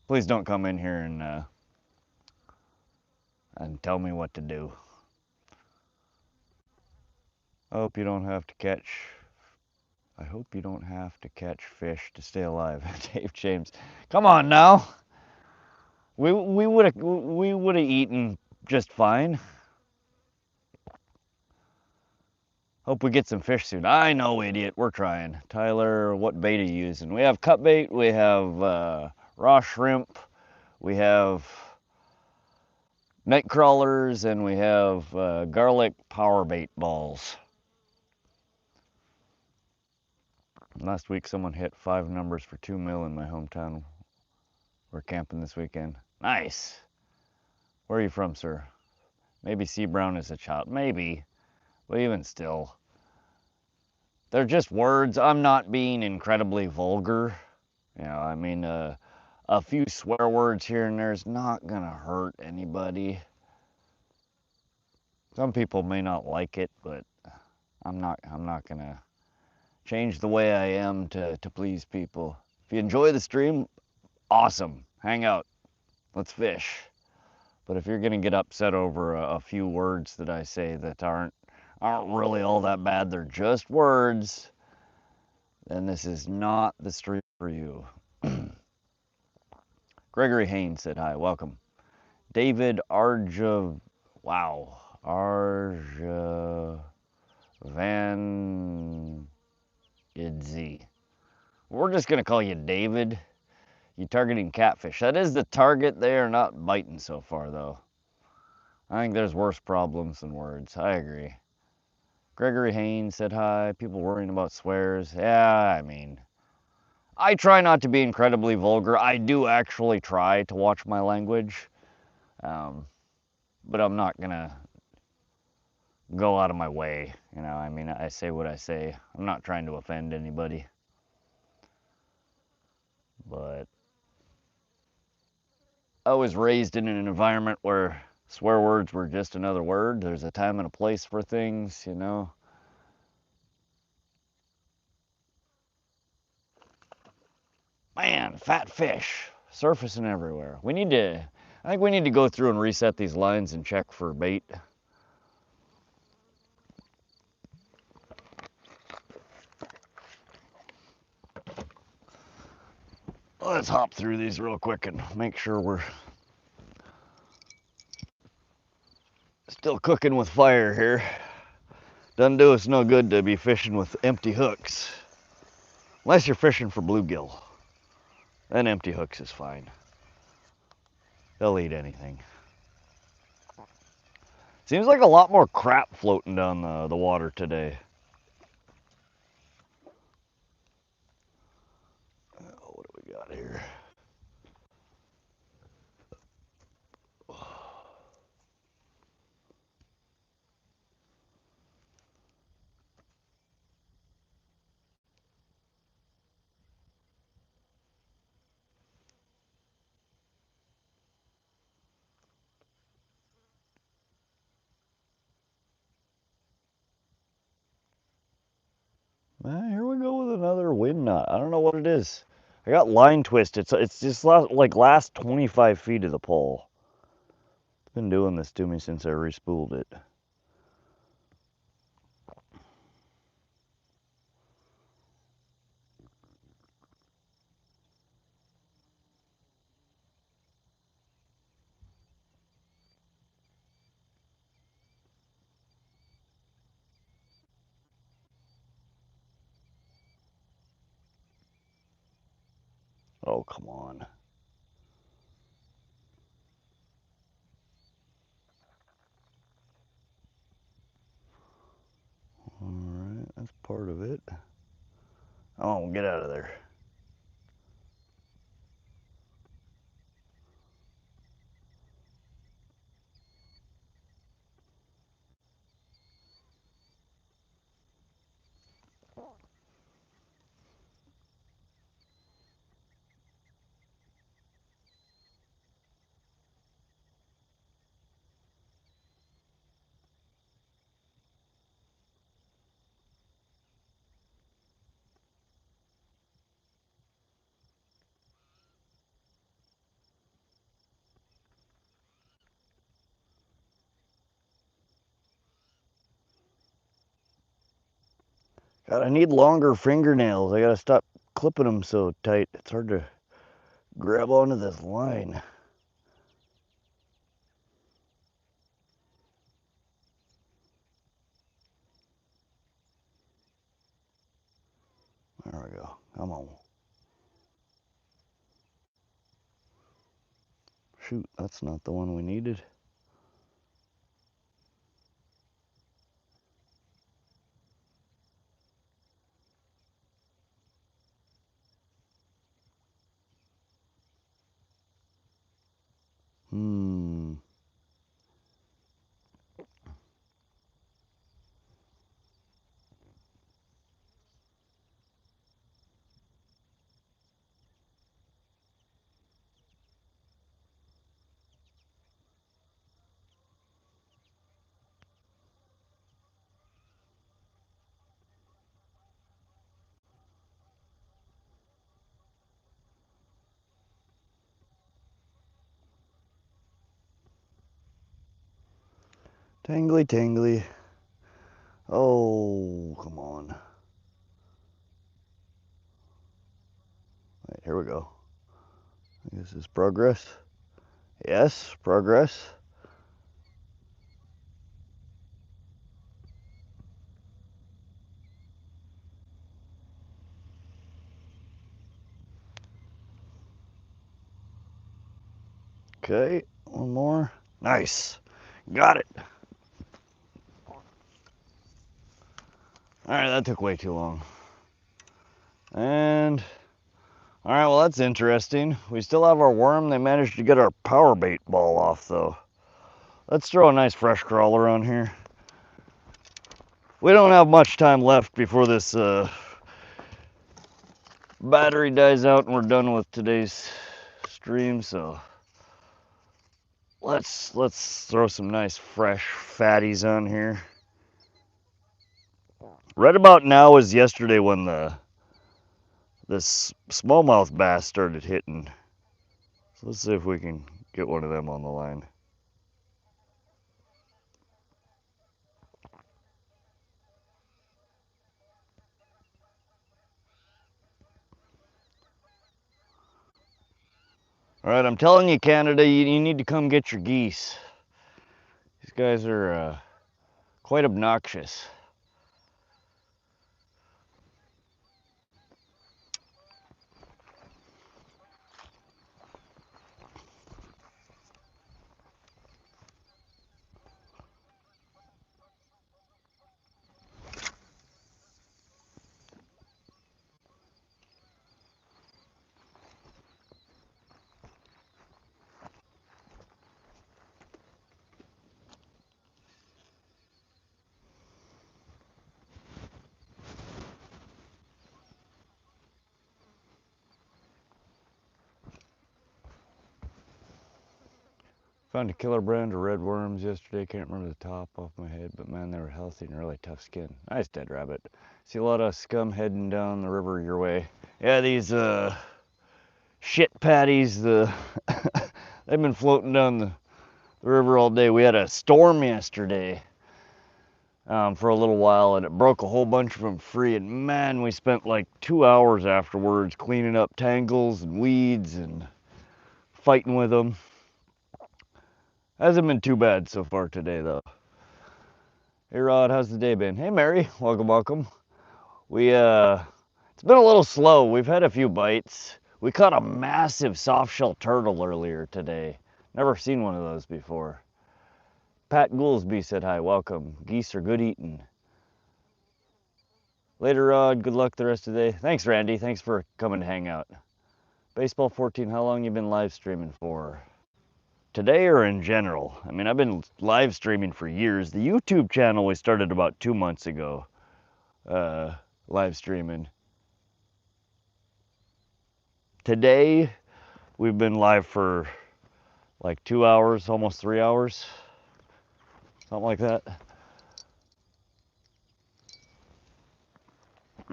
Please don't come in here and tell me what to do. I hope you don't have to catch fish to stay alive. Dave James. Come on now. We would have eaten just fine. Hope we get some fish soon. I know, idiot. We're trying. Tyler, what bait are you using? We have cut bait. We have raw shrimp. We have Nightcrawlers, and we have garlic power bait balls. Last week, someone hit 5 numbers for 2 mil in my hometown. We're camping this weekend. Nice. Where are you from, sir? Maybe Sea Brown is a child. Maybe. But even still. They're just words. I'm not being incredibly vulgar. I mean, a few swear words here and there is not gonna hurt anybody. Some people may not like it, but I'm not gonna change the way I am to please people. If you enjoy the stream, awesome. Hang out. Let's fish. But if you're gonna get upset over a few words that I say that aren't really all that bad, they're just words, then this is not the stream for you. Gregory Haynes said hi, welcome. David Arja Van Idzi. We're just gonna call you David. You targeting catfish. That is the target. They are not biting so far, though. I think there's worse problems than words. I agree. Gregory Haynes said hi. People worrying about swears. Yeah, I mean, I try not to be incredibly vulgar. I do actually try to watch my language. But I'm not gonna go out of my way. You know, I mean, I say what I say. I'm not trying to offend anybody. But I was raised in an environment where swear words were just another word. There's a time and a place for things, you know. Man, fat fish surfacing everywhere. I think we need to go through and reset these lines and check for bait. Let's hop through these real quick and make sure we're still cooking with fire here. Doesn't do us no good to be fishing with empty hooks. Unless you're fishing for bluegill. Then empty hooks is fine. They'll eat anything. Seems like a lot more crap floating down the water today. Oh, what do we got here? Here we go with another wind knot. I don't know what it is. I got line twist. It's just like last 25 feet of the pole. It's been doing this to me since I respooled it. Oh, come on. Alright, that's part of it. Oh, get out of there. God, I need longer fingernails. I gotta stop clipping them so tight. It's hard to grab onto this line. There we go. Come on. Shoot, that's not the one we needed. Hmm. Tangly, tangly. Oh, come on. Right, here we go. This is progress. Yes, progress. Okay, one more. Nice. Got it. All right, that took way too long. And, all right, well, that's interesting. We still have our worm. They managed to get our power bait ball off, though. Let's throw a nice fresh crawler on here. We don't have much time left before this battery dies out and we're done with today's stream, so let's throw some nice fresh fatties on here. Right about now is yesterday when this smallmouth bass started hitting. So let's see if we can get one of them on the line. All right, I'm telling you, Canada, you need to come get your geese. These guys are quite obnoxious. Found a killer brand of red worms yesterday. Can't remember the top off my head, but man, they were healthy and really tough skin. Nice dead rabbit. See a lot of scum heading down the river your way. Yeah, these shit patties, they've been floating down the river all day. We had a storm yesterday for a little while, and it broke a whole bunch of them free. And man, we spent like 2 hours afterwards cleaning up tangles and weeds and fighting with them. Hasn't been too bad so far today, though. Hey Rod, how's the day been? Hey Mary, welcome. It's been a little slow. We've had a few bites. We caught a massive softshell turtle earlier today. Never seen one of those before. Pat Goolsby said hi, welcome. Geese are good eating. Later Rod, good luck the rest of the day. Thanks Randy, thanks for coming to hang out. Baseball 14, how long you been live streaming for? Today or in general? I mean, I've been live streaming for years. The YouTube channel we started about 2 months ago, live streaming. Today, we've been live for like 2 hours, almost 3 hours, something like that.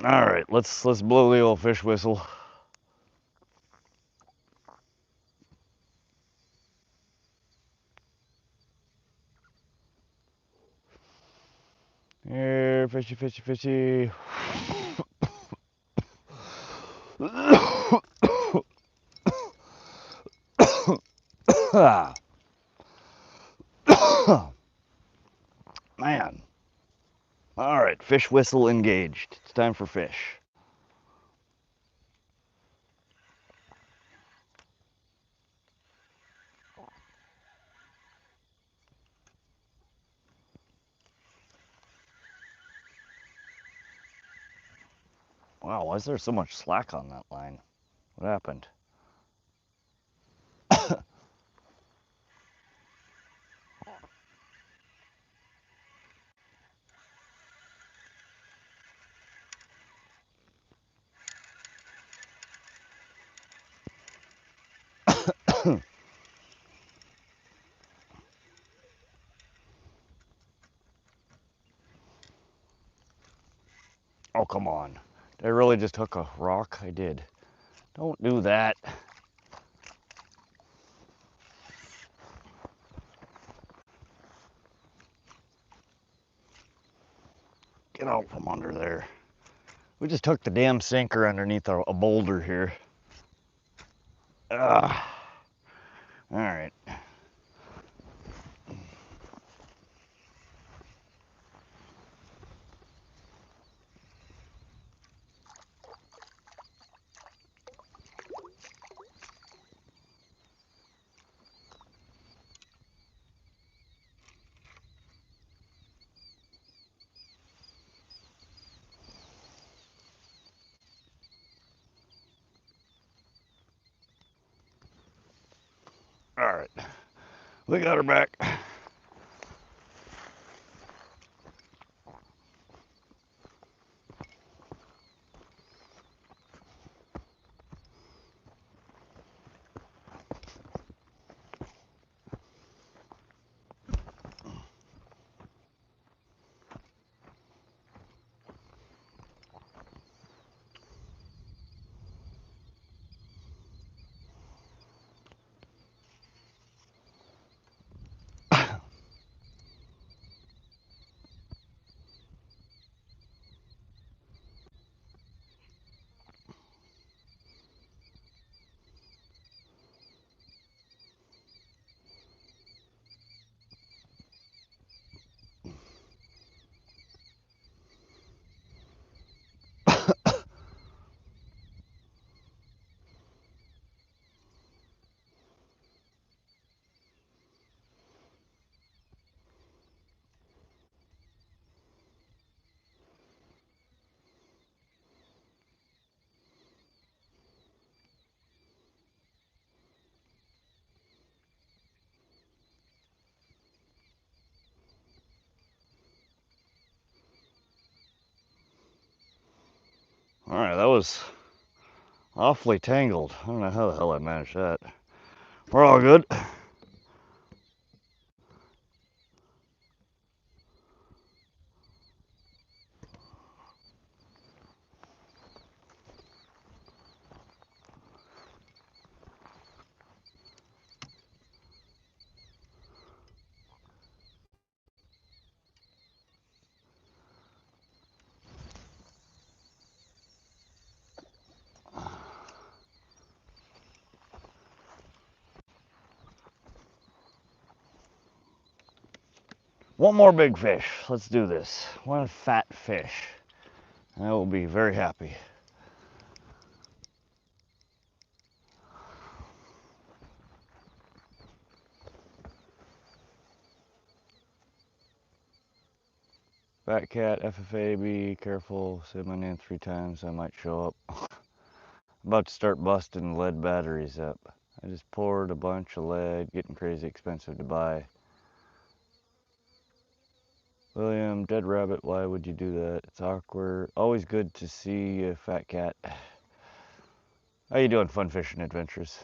All right, let's blow the old fish whistle. Here, fishy, fishy, fishy. Man. All right, fish whistle engaged. It's time for fish. Wow, why is there so much slack on that line? What happened? Oh, come on. Did I really just hook a rock? I did. Don't do that. Get out from under there. We just took the damn sinker underneath a boulder here. Ugh. All right. We got her back. All right, that was awfully tangled. I don't know how the hell I managed that. We're all good. One more big fish. Let's do this. One fat fish. I will be very happy. Fat cat, FFA, be careful. Say my name 3 times, I might show up. I'm about to start busting lead batteries up. I just poured a bunch of lead, getting crazy expensive to buy. William, dead rabbit, why would you do that? It's awkward. Always good to see a fat cat. How you doing, Fun Fishing Adventures?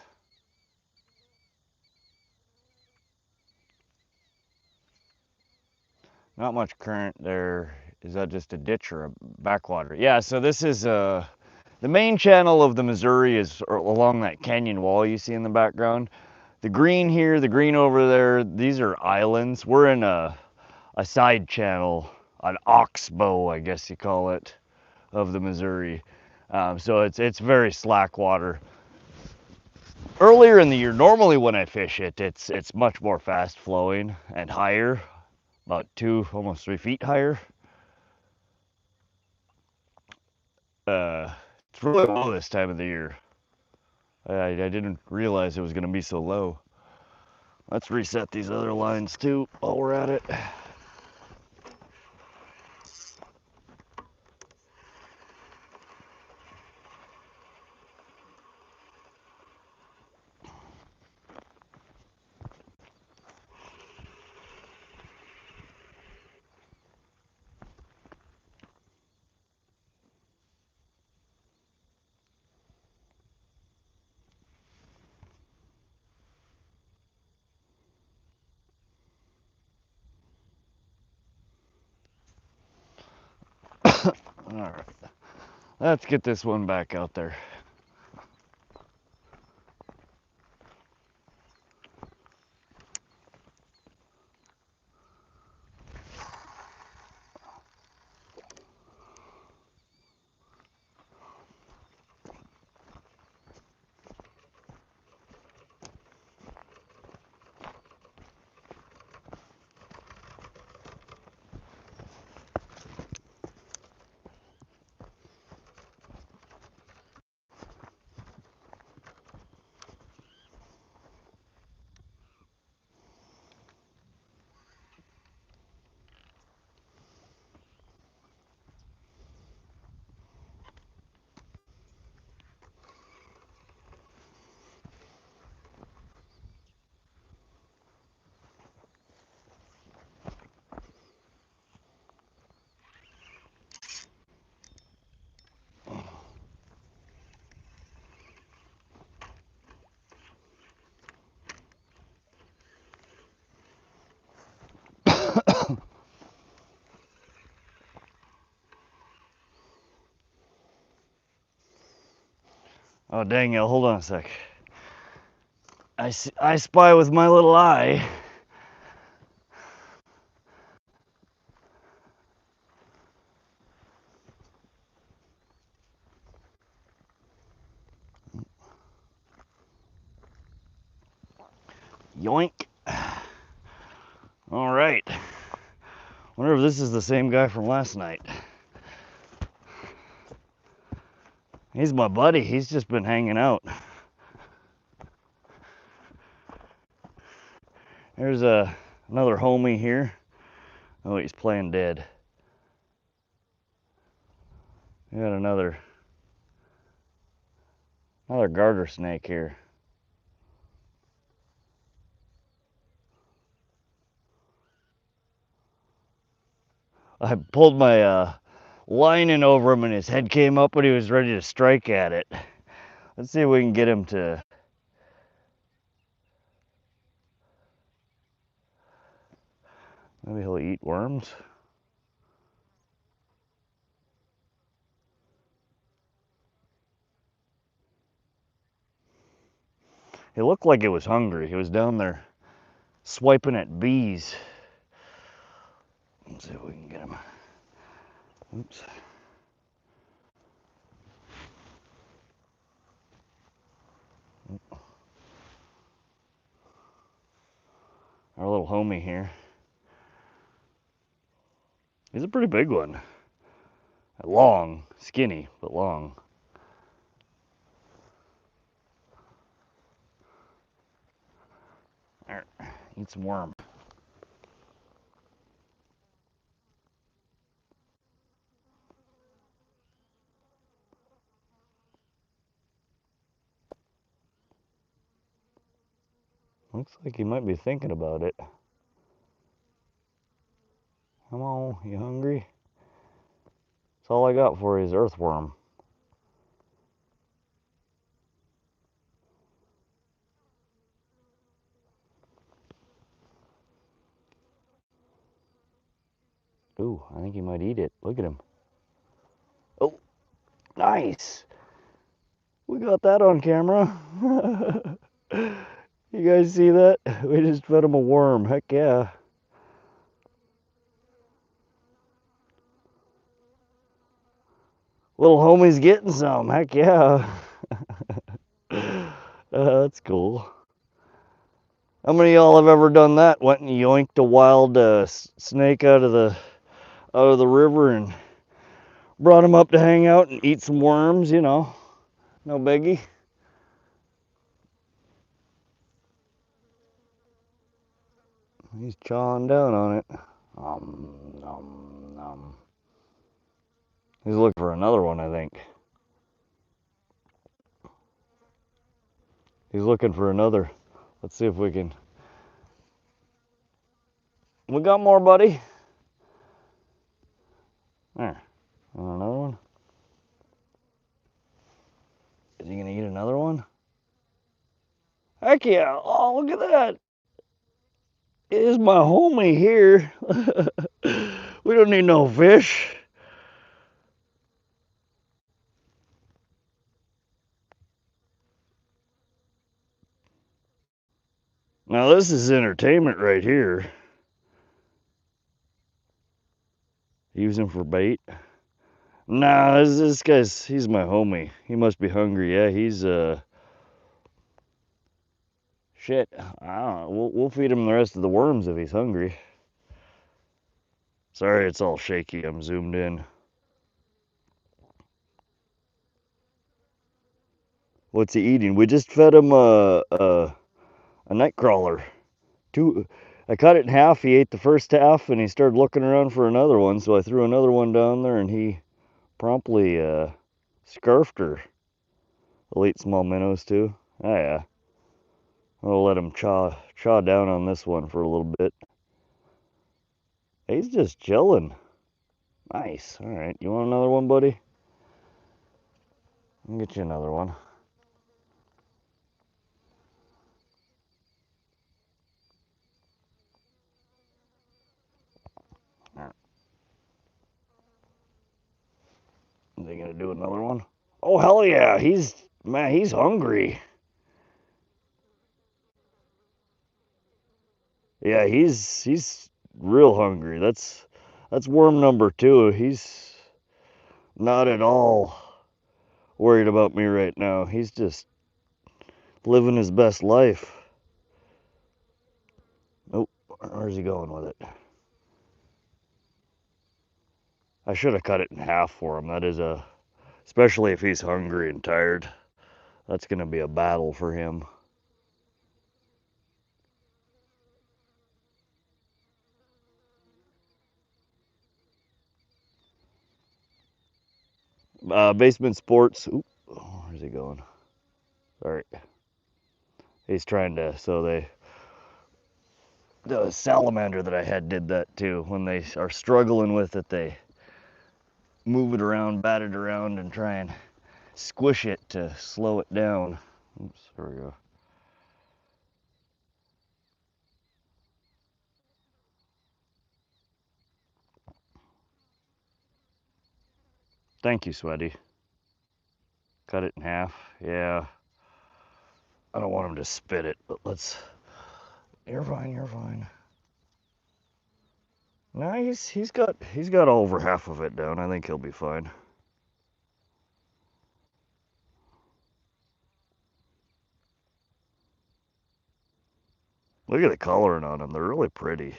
Not much current there. Is that just a ditch or a backwater? Yeah, so this is the main channel of the Missouri is along that canyon wall you see in the background. The green here, the green over there, these are islands. We're in a side channel, an oxbow, I guess you call it, of the Missouri. So it's very slack water. Earlier in the year, normally when I fish it, it's much more fast flowing and higher, about 2, almost 3 feet higher. It's really low this time of the year. I didn't realize it was going to be so low. Let's reset these other lines too while we're at it. All right, let's get this one back out there. Oh, Danielle, hold on a sec. I spy with my little eye. Yoink. All right. Wonder if this is the same guy from last night. He's my buddy. He's just been hanging out. There's another homie here. Oh, he's playing dead. We got another garter snake here. I pulled my line in over him and his head came up and he was ready to strike at it. Let's see if we can get him to... Maybe he'll eat worms. It looked like it was hungry. He was down there swiping at bees. Let's see if we can get him. Oops. Our little homie here. He's a pretty big one. Long, skinny, but long. There, eat some worm. Looks like he might be thinking about it. Come on, you hungry? That's all I got for you is earthworm. Ooh, I think he might eat it. Look at him. Oh, nice. We got that on camera. You guys see that? We just fed him a worm. Heck yeah. Little homie's getting some. Heck yeah. That's cool. How many of y'all have ever done that? Went and yoinked a wild snake out of the river and brought him up to hang out and eat some worms, you know. No biggie. He's chawing down on it. Nom, nom. He's looking for another one, I think. He's looking for another. Let's see if we can. We got more, buddy. There. Want another one? Is he gonna eat another one? Heck yeah. Oh, look at that. It is my homie here. We don't need no fish. Now this is entertainment right here. Use him for bait. Nah, this guy's, he's my homie. He must be hungry. Yeah, he's shit. I don't know. We'll feed him the rest of the worms if he's hungry. Sorry, it's all shaky. I'm zoomed in. What's he eating? We just fed him a nightcrawler. I cut it in half. He ate the first half, and he started looking around for another one. So I threw another one down there, and he promptly scarfed her. He'll eat small minnows too. Oh yeah. I'll let him chaw down on this one for a little bit. He's just chilling. Nice. All right. You want another one, buddy? I'll get you another one. All right. Is he gonna do another one? Oh hell yeah! He's Man, he's hungry. Yeah, he's real hungry. That's worm number 2. He's not at all worried about me right now. He's just living his best life. Oh, where's he going with it? I should have cut it in half for him. That is especially if he's hungry and tired. That's gonna be a battle for him. Basement Sports. Oop, where's he going? Sorry. He's trying to, the salamander that I had did that too. When they are struggling with it, they move it around, bat it around, and try and squish it to slow it down. Oops, there we go. Thank you, Sweaty. Cut it in half. Yeah. I don't want him to spit it, but let's. You're fine. You're fine. No, he's got over half of it down. I think he'll be fine. Look at the coloring on them. They're really pretty.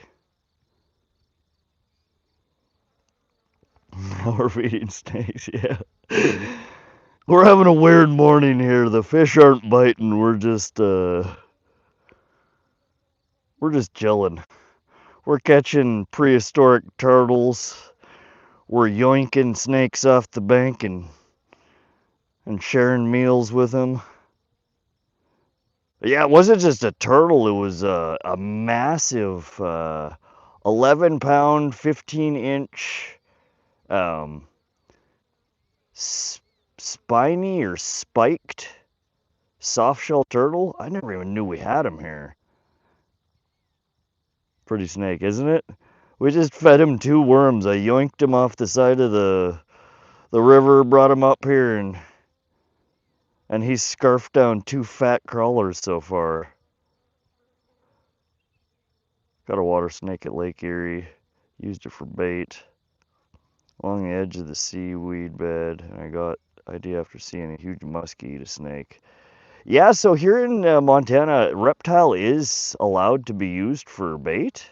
We're feeding snakes, yeah. We're having a weird morning here. The fish aren't biting. We're just chilling. We're catching prehistoric turtles. We're yoinking snakes off the bank and sharing meals with them. Yeah, it wasn't just a turtle. It was a massive 11-pound, 15-inch spiny or spiked softshell turtle. I never even knew we had them here. Pretty snake, isn't it? We just fed him 2 worms. I yoinked him off the side of the river, brought him up here, and he's scarfed down 2 fat crawlers so far. Got a water snake at Lake Erie. Used it for bait along the edge of the seaweed bed, and I got idea after seeing a huge muskie eat a snake. Yeah, so here in Montana, reptile is allowed to be used for bait.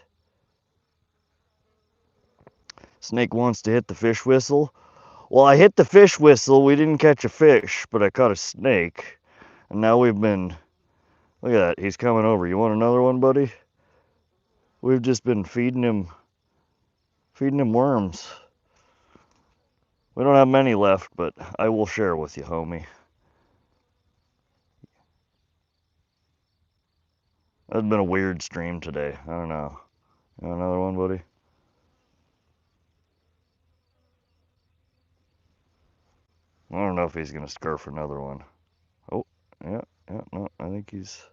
Snake wants to hit the fish whistle. Well, I hit the fish whistle. We didn't catch a fish, but I caught a snake. And now we've been, look at that, he's coming over. You want another one, buddy? We've just been feeding him worms. We don't have many left, but I will share with you, homie. That's been a weird stream today. I don't know. You want another one, buddy? I don't know if he's gonna scarf another one. Oh, yeah, no, I think it's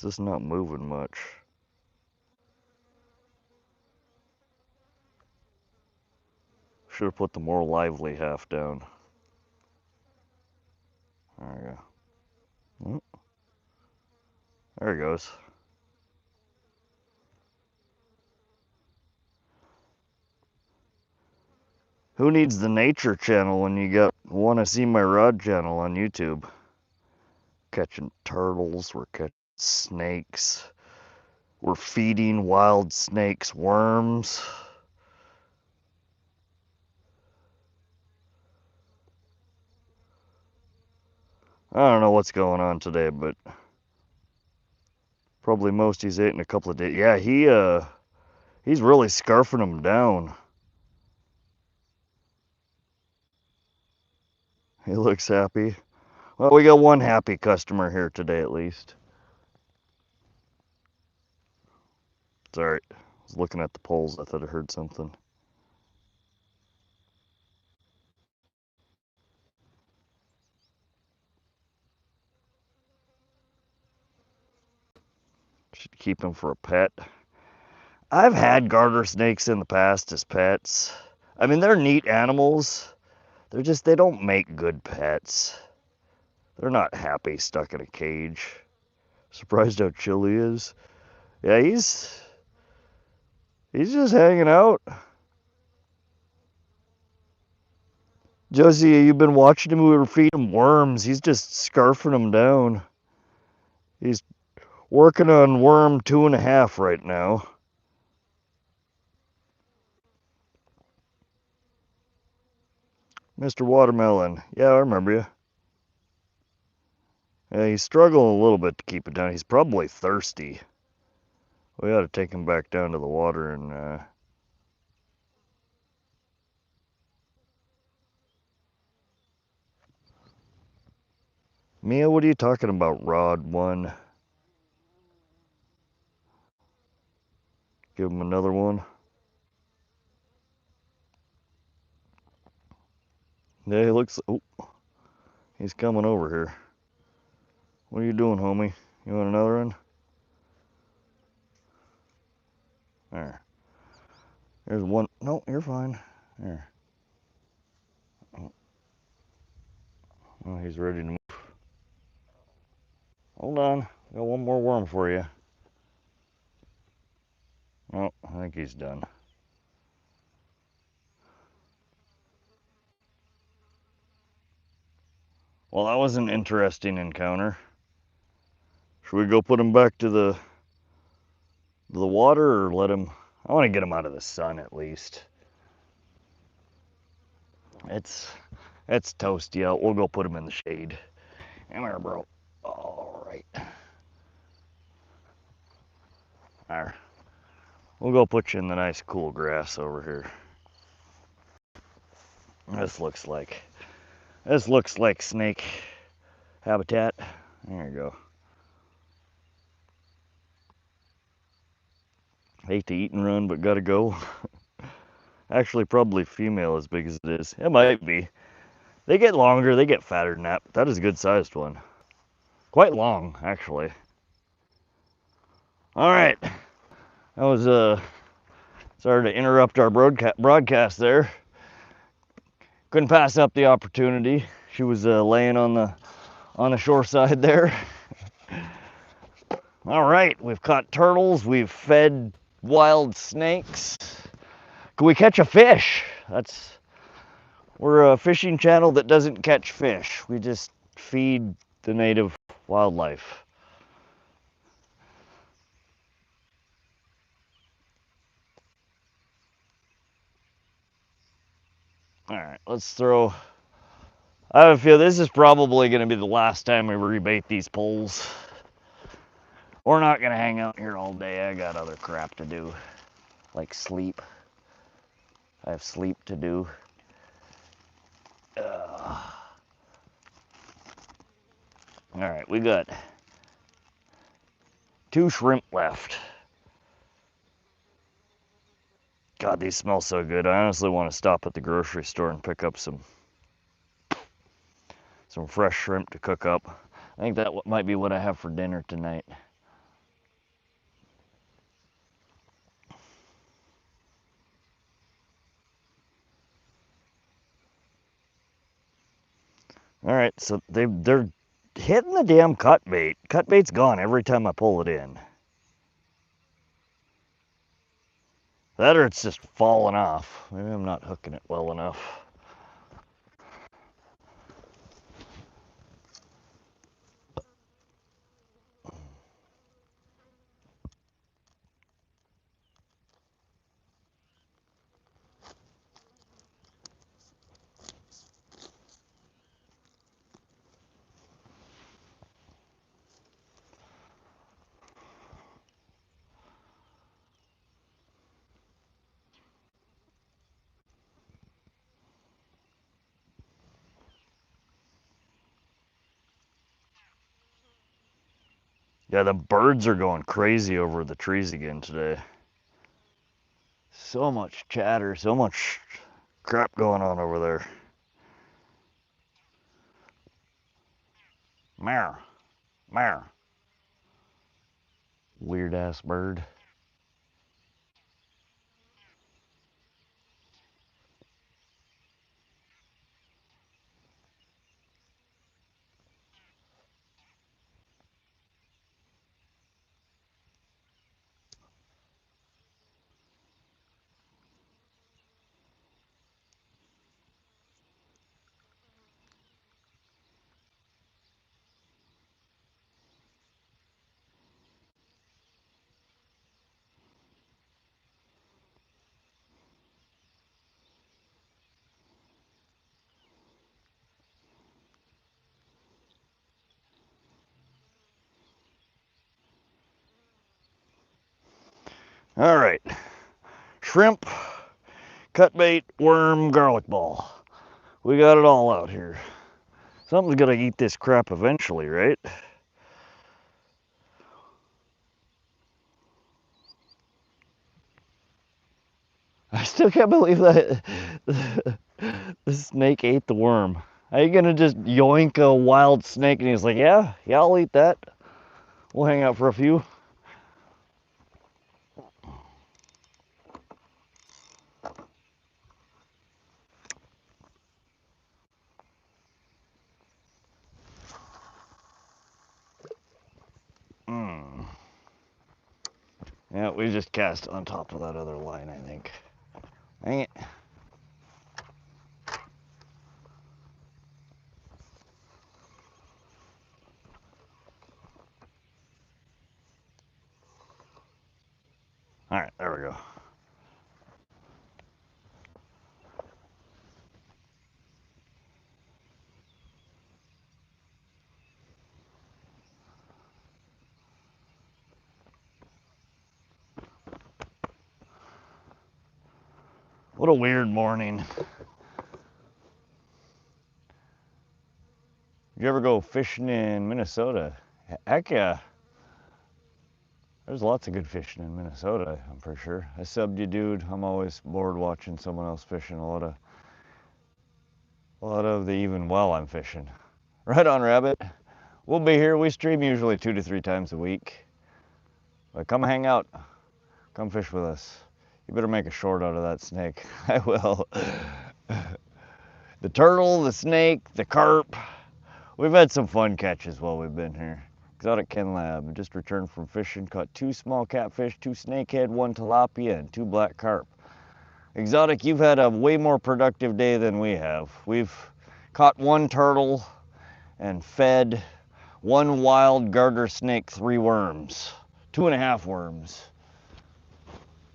just not moving much. Should have put the more lively half down. There we go. Oh, there he goes. Who needs the nature channel when you want to see my rod channel on YouTube? Catching turtles, we're catching snakes. We're feeding wild snakes worms. I don't know what's going on today, but probably most he's ate in a couple of days. Yeah, he's really scarfing them down. He looks happy. Well, we got one happy customer here today at least. It's alright. I was looking at the poles. I thought I heard something. Should keep him for a pet. I've had garter snakes in the past as pets. I mean, they're neat animals. they don't make good pets. They're not happy stuck in a cage. Surprised how chill he is. Yeah, he's just hanging out. Josie, you've been watching him. We were feeding him worms. He's just scarfing them down. He's working on worm 2.5 right now. Mr. Watermelon. Yeah, I remember you. Yeah, he's struggling a little bit to keep it down. He's probably thirsty. We ought to take him back down to the water and Mia, what are you talking about, Rod 1? Give him another one. Yeah, he looks... Oh, he's coming over here. What are you doing, homie? You want another one? There. There's one. No, you're fine. There. Oh, he's ready to move. Hold on. Got one more worm for you. Oh, I think he's done. Well, that was an interesting encounter. Should we go put him back to the water or let him... I want to get him out of the sun at least. It's toasty out. We'll go put him in the shade. Come here, bro. All right. There. We'll go put you in the nice cool grass over here. This looks like snake habitat. There you go. Hate to eat and run, but gotta go. Actually, probably female as big as it is. It might be. They get longer, they get fatter than that, but that is a good sized one. Quite long, actually. All right. That was, sorry to interrupt our broadcast there. Couldn't pass up the opportunity. She was laying on the shore side there. All right, we've caught turtles, we've fed wild snakes. Can we catch a fish? We're a fishing channel that doesn't catch fish. We just feed the native wildlife. All right, let's throw. I have a feel this is probably going to be the last time we rebait these poles. We're not going to hang out here all day. I got other crap to do, like sleep. I have sleep to do. All right, we got 2 shrimp left. God, these smell so good. I honestly want to stop at the grocery store and pick up some fresh shrimp to cook up. I think that might be what I have for dinner tonight. All right, so they're hitting the damn cut bait. Cut bait's gone every time I pull it in. That or it's just falling off. Maybe I'm not hooking it well enough. Yeah, the birds are going crazy over the trees again today. So much chatter, so much crap going on over there. Meow, meow. Weird ass bird. All right, shrimp, cut bait, worm, garlic ball. We got it all out here. Something's gonna eat this crap eventually, right? I still can't believe that the snake ate the worm. Are you gonna just yoink a wild snake? And he's like, yeah, I'll eat that. We'll hang out for a few. Yeah, we just cast on top of that other line, I think. Dang it. All right, there we go. What a weird morning. Did you ever go fishing in Minnesota? Heck yeah. There's lots of good fishing in Minnesota, I'm for sure. I subbed you, dude. I'm always bored watching someone else fishing. A lot of the even while I'm fishing. Right on, Rabbit. We'll be here. We stream usually 2 to 3 times a week. But come hang out. Come fish with us. You better make a short out of that snake. I will. The turtle, the snake, the carp. We've had some fun catches while we've been here. Exotic Ken Lab. Just returned from fishing. Caught 2 small catfish, 2 snakehead, 1 tilapia, and 2 black carp. Exotic, you've had a way more productive day than we have. We've caught 1 turtle and fed 1 wild garter snake, 3 worms. 2.5 worms.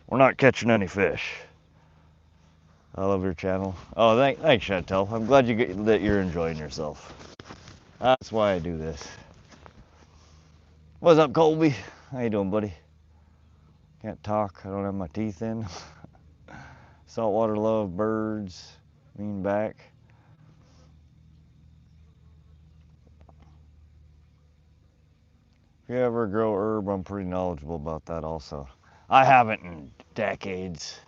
We're not catching any fish. I love your channel. Oh, thanks, Chantel. I'm glad that you're enjoying yourself. That's why I do this. What's up, Colby? How you doing, buddy? Can't talk. I don't have my teeth in. Saltwater love, birds, lean back. If you ever grow herb, I'm pretty knowledgeable about that also. I haven't in decades.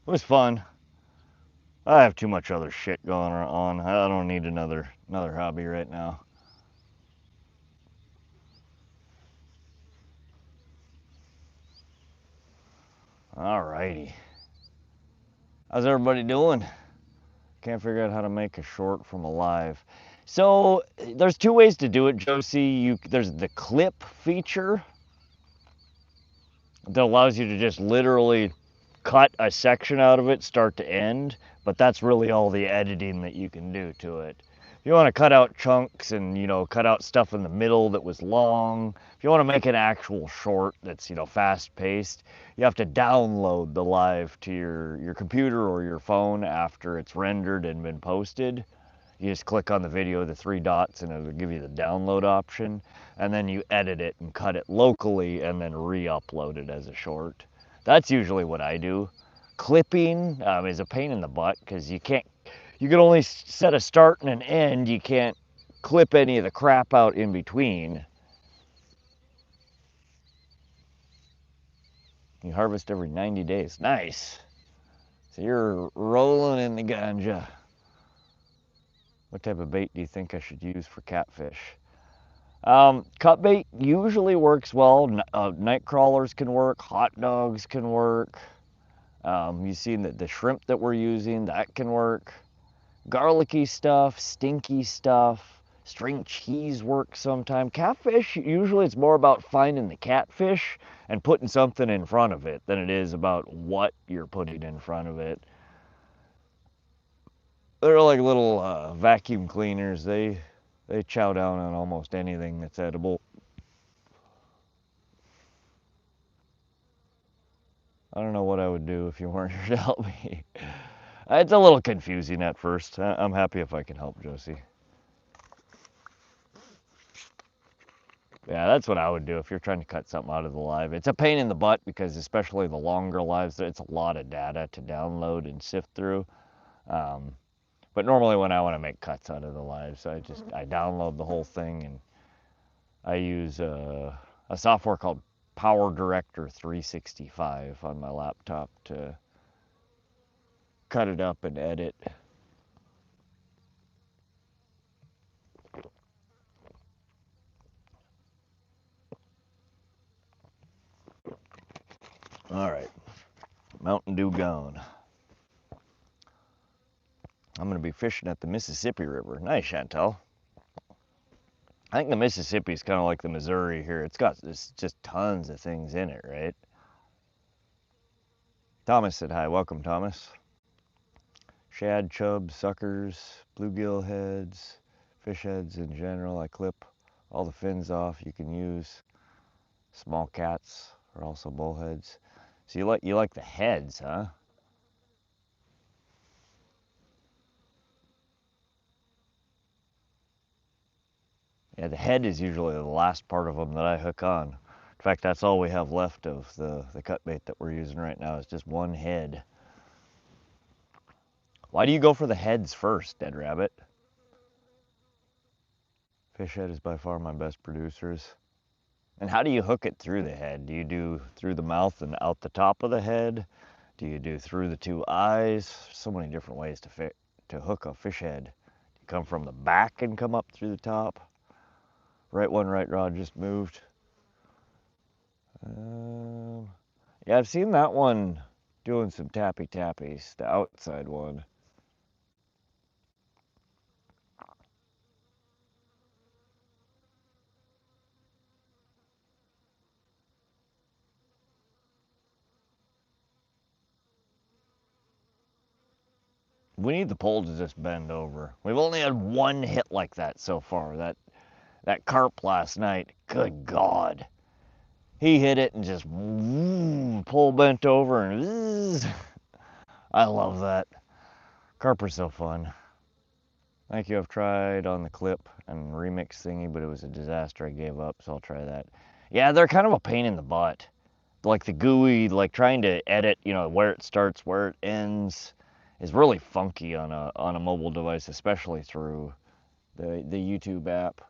It was fun. I have too much other shit going on. I don't need another hobby right now. Alrighty. How's everybody doing? Can't figure out how to make a short from a live. So there's 2 ways to do it, Josie. There's the clip feature that allows you to just literally cut a section out of it start to end, but that's really all the editing that you can do to it. If you want to cut out chunks and, cut out stuff in the middle that was long, if you want to make an actual short that's, fast paced, you have to download the live to your computer or your phone after it's rendered and been posted. You just click on the video, the 3 dots, and it'll give you the download option. And then you edit it and cut it locally and then re-upload it as a short. That's usually what I do. Clipping is a pain in the butt because you can only set a start and an end. You can't clip any of the crap out in between. You harvest every 90 days. Nice. So you're rolling in the ganja. What type of bait do you think I should use for catfish? Cut bait usually works well. Nightcrawlers can work. Hot dogs can work. You've seen the shrimp that we're using, that can work. Garlicky stuff, stinky stuff, string cheese works sometime. Catfish, usually it's more about finding the catfish and putting something in front of it than it is about what you're putting in front of it. They're like little vacuum cleaners. They chow down on almost anything that's edible. I don't know what I would do if you weren't here to help me. It's a little confusing at first. I'm happy if I can help, Josie. Yeah, that's what I would do if you're trying to cut something out of the live. It's a pain in the butt because especially the longer lives, it's a lot of data to download and sift through. But normally when I want to make cuts out of the lives, I download the whole thing, and I use a software called Power Director 365 on my laptop to cut it up and edit. All right, Mountain Dew gone. I'm gonna be fishing at the Mississippi River. Nice, Chantel. I think the Mississippi is kind of like the Missouri here. There's just tons of things in it, right? Thomas said hi. Welcome, Thomas. Shad, chubs, suckers, bluegill heads, fish heads in general. I clip all the fins off. You can use small cats or also bullheads. So you like the heads, huh? Yeah, the head is usually the last part of them that I hook on. In fact, that's all we have left of the cut bait that we're using right now is just one head. Why do you go for the heads first, Dead Rabbit? Fish head is by far my best producers. And how do you hook it through the head? Do you do through the mouth and out the top of the head? Do you do through the two eyes? So many different ways to hook a fish head. You come from the back and come up through the top. Right one, right rod just moved. Yeah, I've seen that one doing some tappies, the outside one. We need the pole to just bend over. We've only had one hit like that so far. That carp last night, good God. He hit it and just pole bent over and I love that. Carp are so fun. Thank you. I've tried on the clip and remix thingy, but it was a disaster. I gave up, so I'll try that. Yeah, they're kind of a pain in the butt. Like the GUI, like trying to edit, where it starts, where it ends, is really funky on a mobile device, especially through the YouTube app.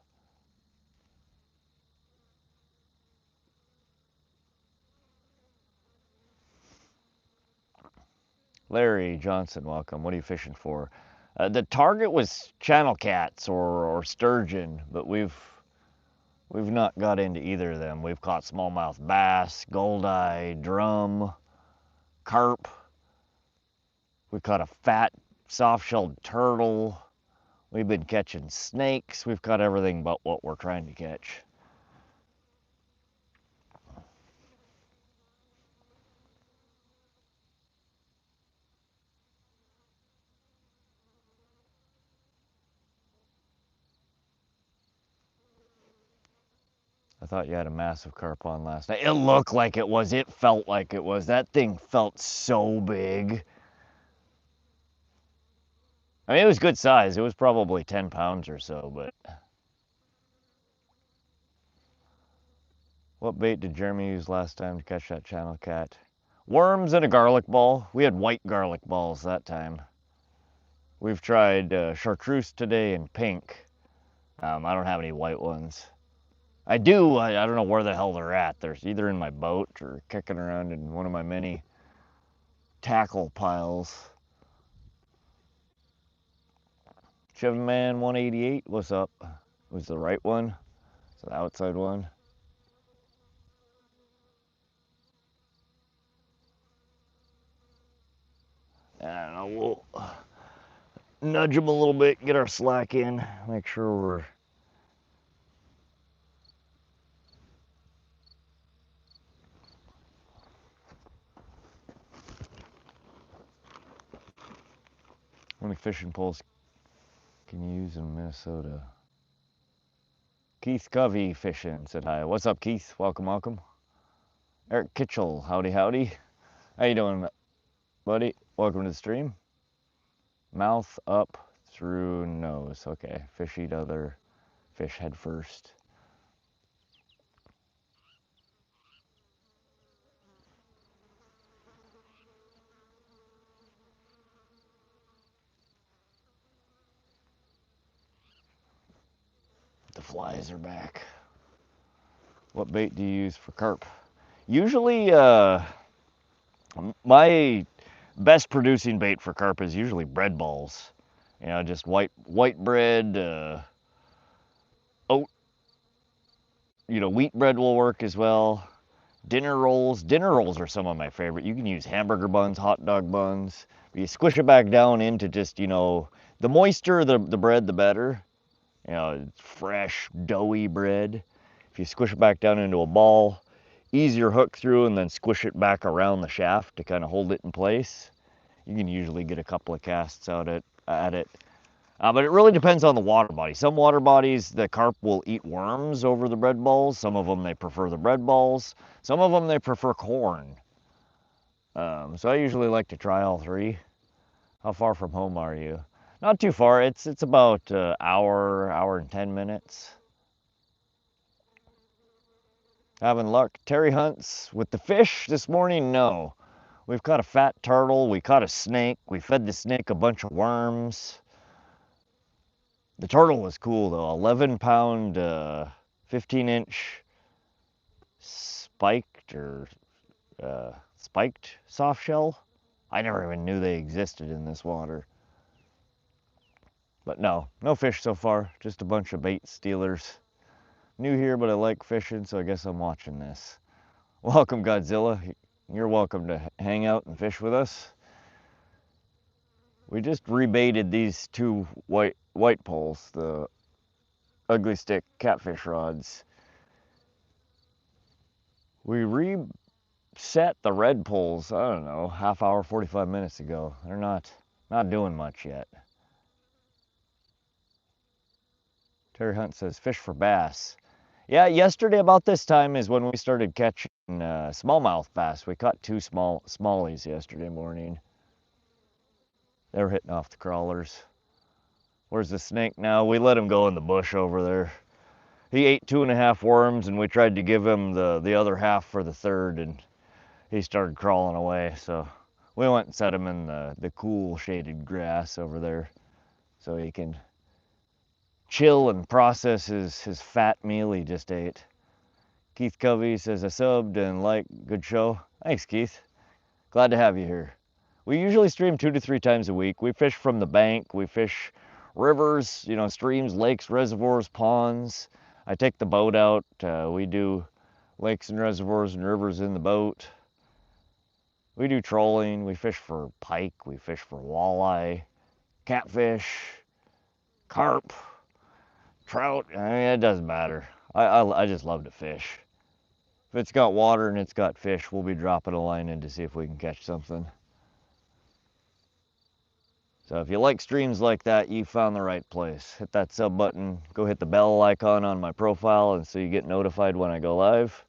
Larry Johnson, welcome. What are you fishing for? The target was channel cats or sturgeon, but we've not got into either of them. We've caught smallmouth bass, goldeye, drum, carp. We caught a fat soft-shelled turtle. We've been catching snakes. We've caught everything but what we're trying to catch. I thought you had a massive carp on last night. It looked like it was. It felt like it was. That thing felt so big. I mean, it was good size. It was probably 10 pounds or so, but... What bait did Jeremy use last time to catch that channel cat? Worms and a garlic ball. We had white garlic balls that time. We've tried chartreuse today in pink. I don't have any white ones. I do. I don't know where the hell they're at. They're either in my boat or kicking around in one of my many tackle piles. Chevy Man 188, what's up? Was the right one? Is the outside one? I don't know. We'll nudge them a little bit, get our slack in, make sure we're... How many fishing poles can you use in Minnesota? Keith Covey fishing said hi. What's up, Keith? Welcome, welcome. Eric Kitchell, howdy, howdy. How you doing, buddy? Welcome to the stream. Mouth up through nose. Okay, fish eat other fish head first. flies are back. What bait do you use for carp? Usually, my best producing bait for carp is usually bread balls. You know, just white bread, oat, wheat bread will work as well. Dinner rolls are some of my favorite. You can use hamburger buns, hot dog buns. You squish it back down into just, the moister the bread, the better. It's fresh, doughy bread. If you squish it back down into a ball, easier hook through and then squish it back around the shaft to kind of hold it in place. You can usually get a couple of casts out at it. But it really depends on the water body. Some water bodies, the carp will eat worms over the bread balls. Some of them, they prefer the bread balls. Some of them, they prefer corn. So I usually like to try all three. How far from home are you? Not too far. It's about an hour and 10 minutes. Having luck. Terry hunts with the fish this morning? No. We've caught a fat turtle. We caught a snake. We fed the snake a bunch of worms. The turtle was cool though. 11-pound, 15-inch spiked soft shell. I never even knew they existed in this water. But no fish so far. Just a bunch of bait stealers. New here, but I like fishing, so I guess I'm watching this. Welcome, Godzilla. You're welcome to hang out and fish with us. We just rebaited these two white poles, the ugly stick catfish rods. We reset the red poles, I don't know, half hour, 45 minutes ago. They're not doing much yet. Terry Hunt says fish for bass. Yeah, yesterday about this time is when we started catching smallmouth bass. We caught two smallies yesterday morning. They were hitting off the crawlers. Where's the snake now? We let him go in the bush over there. He ate 2.5 worms, and we tried to give him the other half for the third, and he started crawling away. So we went and set him in the cool shaded grass over there so he can chill and process his fat meal he just ate. Keith Covey says, I subbed and good show. Thanks, Keith. Glad to have you here. We usually stream 2 to 3 times a week. We fish from the bank. We fish rivers, streams, lakes, reservoirs, ponds. I take the boat out. We do lakes and reservoirs and rivers in the boat. We do trolling. We fish for pike. We fish for walleye, catfish, carp, trout. I mean, it doesn't matter. I just love to fish. If it's got water and it's got fish, we'll be dropping a line in to see if we can catch something. So if you like streams like that, you found the right place. Hit that sub button, go hit the bell icon on my profile, and so you get notified when I go live.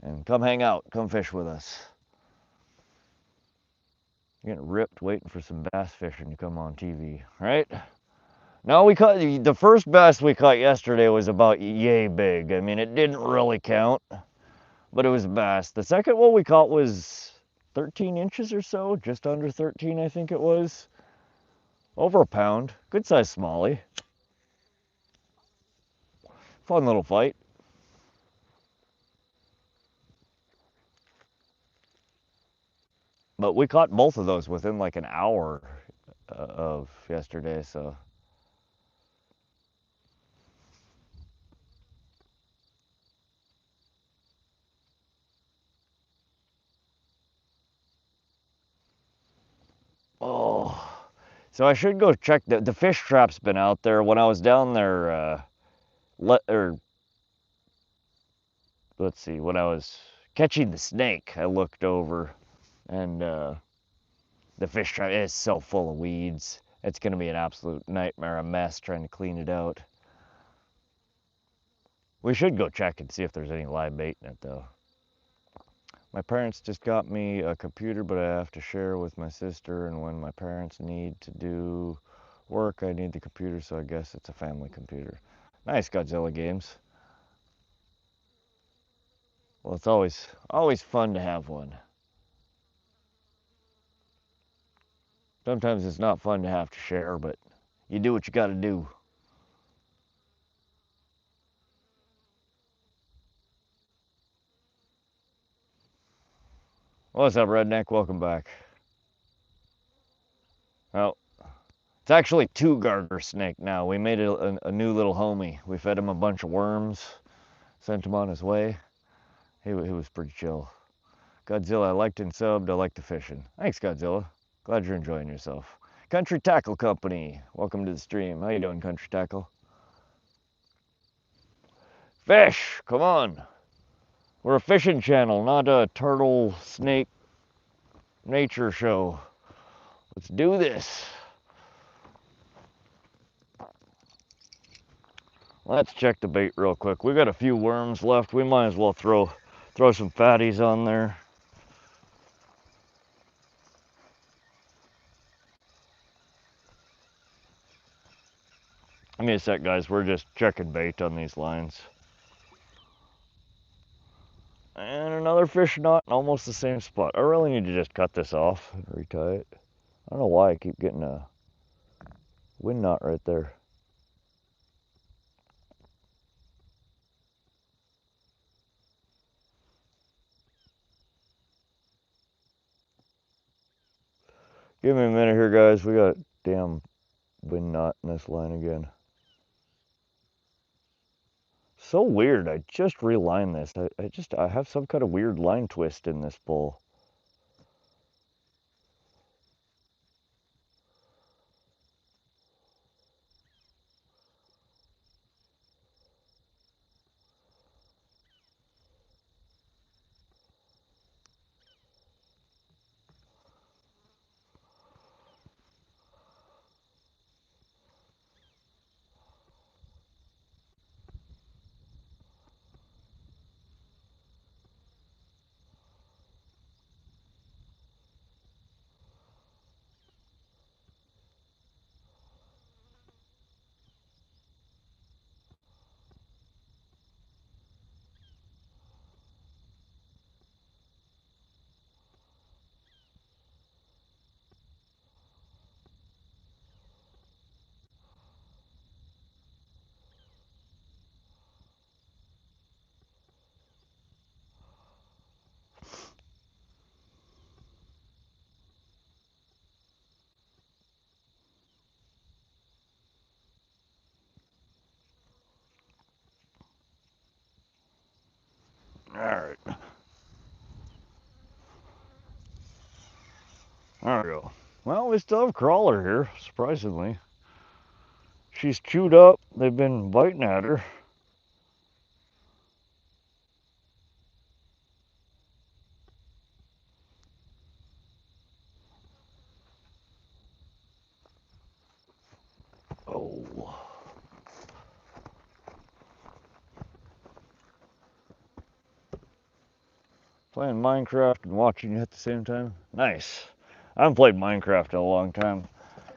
And come hang out, come fish with us. Getting ripped waiting for some bass fishing to come on TV, right? Now we caught, the first bass we caught yesterday was about yay big. I mean, it didn't really count, but it was a bass. The second one we caught was 13 inches or so, just under 13 I think it was. Over a pound, good size smallie. Fun little fight. But we caught both of those within like an hour of yesterday, so. Oh, so I should go check the fish trap's been out there. When I was down there, let's see, when I was catching the snake, I looked over, and the fish trap is so full of weeds. It's gonna be an absolute nightmare, a mess trying to clean it out. We should go check and see if there's any live bait in it though. My parents just got me a computer, but I have to share with my sister, and when my parents need to do work, I need the computer, so I guess it's a family computer. Nice, Godzilla Games. Well, it's always fun to have one. Sometimes it's not fun to have to share, but you do what you gotta do. What's up, redneck? Welcome back. Oh, it's actually 2 garter snake now. We made a new little homie. We fed him a bunch of worms, sent him on his way. He was pretty chill. Godzilla, I liked and subbed. I liked the fishing. Thanks, Godzilla. Glad you're enjoying yourself. Country Tackle Company, welcome to the stream. How you doing, Country Tackle? Fish, come on. We're a fishing channel, not a turtle snake nature show. Let's do this. Let's check the bait real quick. We got a few worms left. We might as well throw some fatties on there. Give me a sec, guys. We're just checking bait on these lines. And another fish knot in almost the same spot. I really need to just cut this off and retie it. I don't know why I keep getting a wind knot right there. Give me a minute here, guys. We got a damn wind knot in this line again. So weird. I just relined this. I have some kind of weird line twist in this pull. Alright. There we go. Well, we still have crawler here, surprisingly. She's chewed up. They've been biting at her. Oh. Playing Minecraft and watching you at the same time. Nice. I haven't played Minecraft in a long time.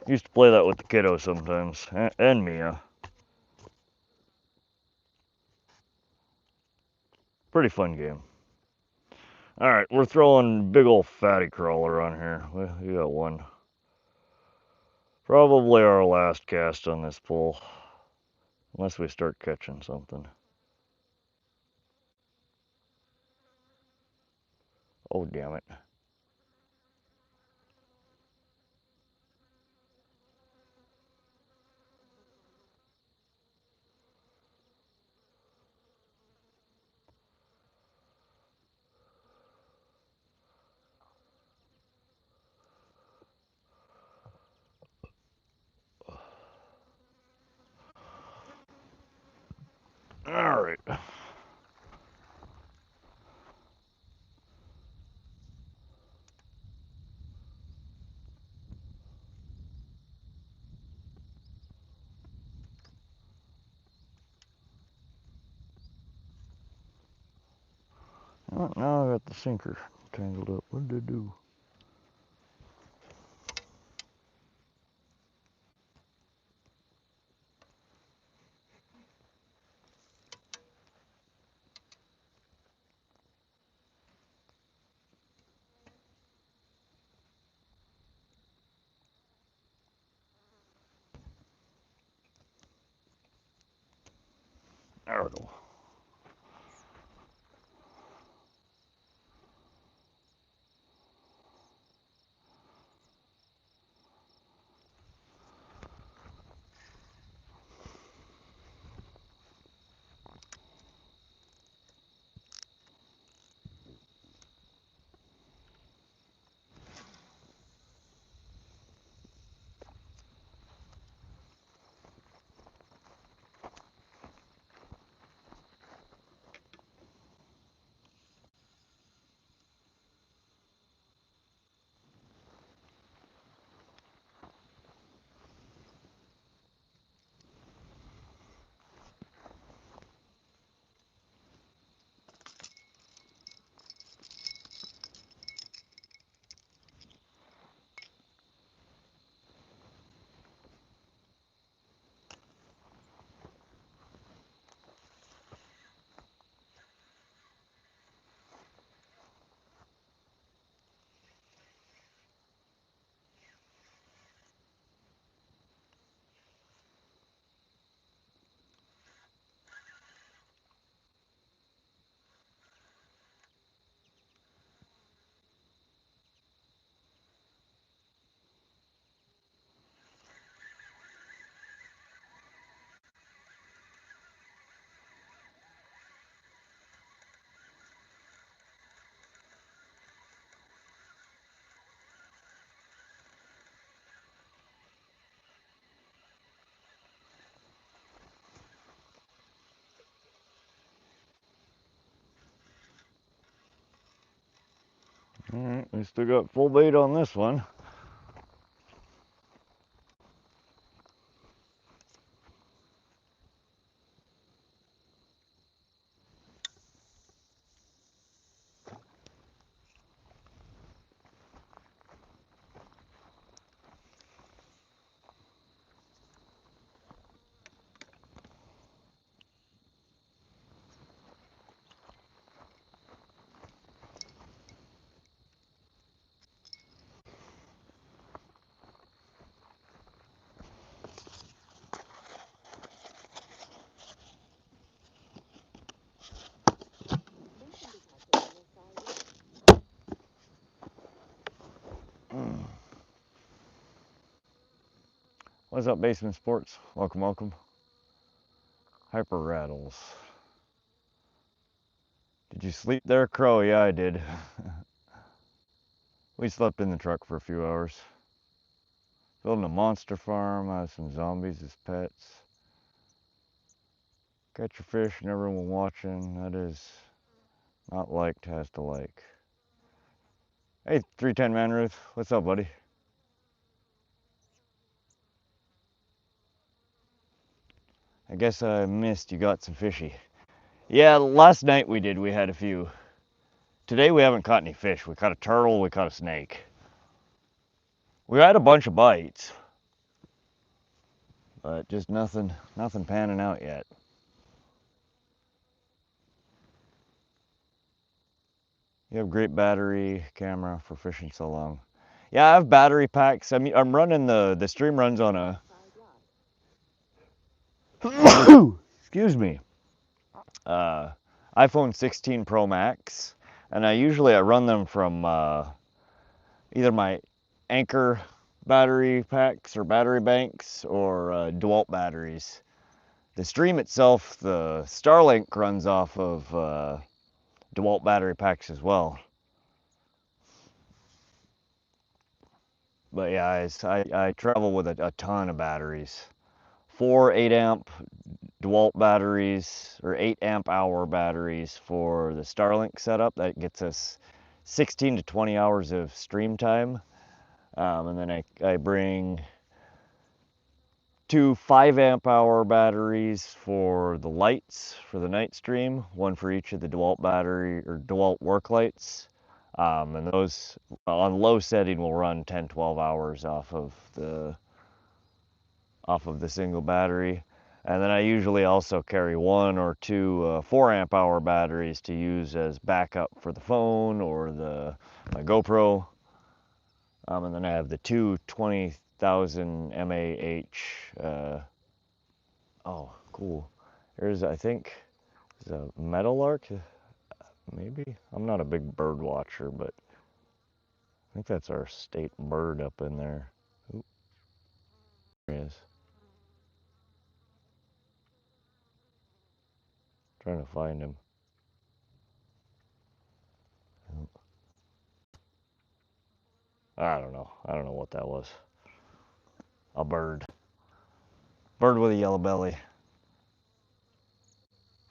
Used to play that with the kiddos sometimes. And Mia. Pretty fun game. Alright, we're throwing big old fatty crawler on here. We got one. Probably our last cast on this pull. Unless we start catching something. Oh, damn it. Alright. Oh, now I got the sinker tangled up. What did I do? There we go. We still got full bait on this one. What's up, Basement Sports? Welcome, welcome. Hyper Rattles. Did you sleep there, Crow? Yeah, I did. We slept in the truck for a few hours. Building a monster farm, I have some zombies as pets. Catch your fish and everyone watching. That is not liked, has to like. Hey, 310 Man Ruth. What's up, buddy? I guess I missed you got some fishy. Yeah, last night we did. We had a few. Today we haven't caught any fish. We caught a turtle, we caught a snake. We had a bunch of bites, but just nothing panning out yet. You have great battery camera for fishing so long. Yeah, I have battery packs. I mean, I'm running the stream runs on a excuse me, iPhone 16 Pro Max, and I run them from either my Anchor battery packs or battery banks or DeWalt batteries. The stream itself, the Starlink, runs off of DeWalt battery packs as well. But yeah, I travel with a ton of batteries. 4 8 amp DeWalt batteries, or 8 amp hour batteries for the Starlink setup. That gets us 16 to 20 hours of stream time. And then I bring 2 5 amp hour batteries for the lights for the night stream, one for each of the DeWalt battery or DeWalt work lights. And those on low setting will run 10-12 hours off of the single battery. And then I usually also carry 1 or 2 4 amp hour batteries to use as backup for the phone or my GoPro. And then I have the 2 20,000 mAh. Oh, cool. There's, I think, there's a meadowlark. Maybe? I'm not a big bird watcher, but I think that's our state bird up in there. Oop, there he is. Trying to find him. I don't know. I don't know what that was. A bird. Bird with a yellow belly.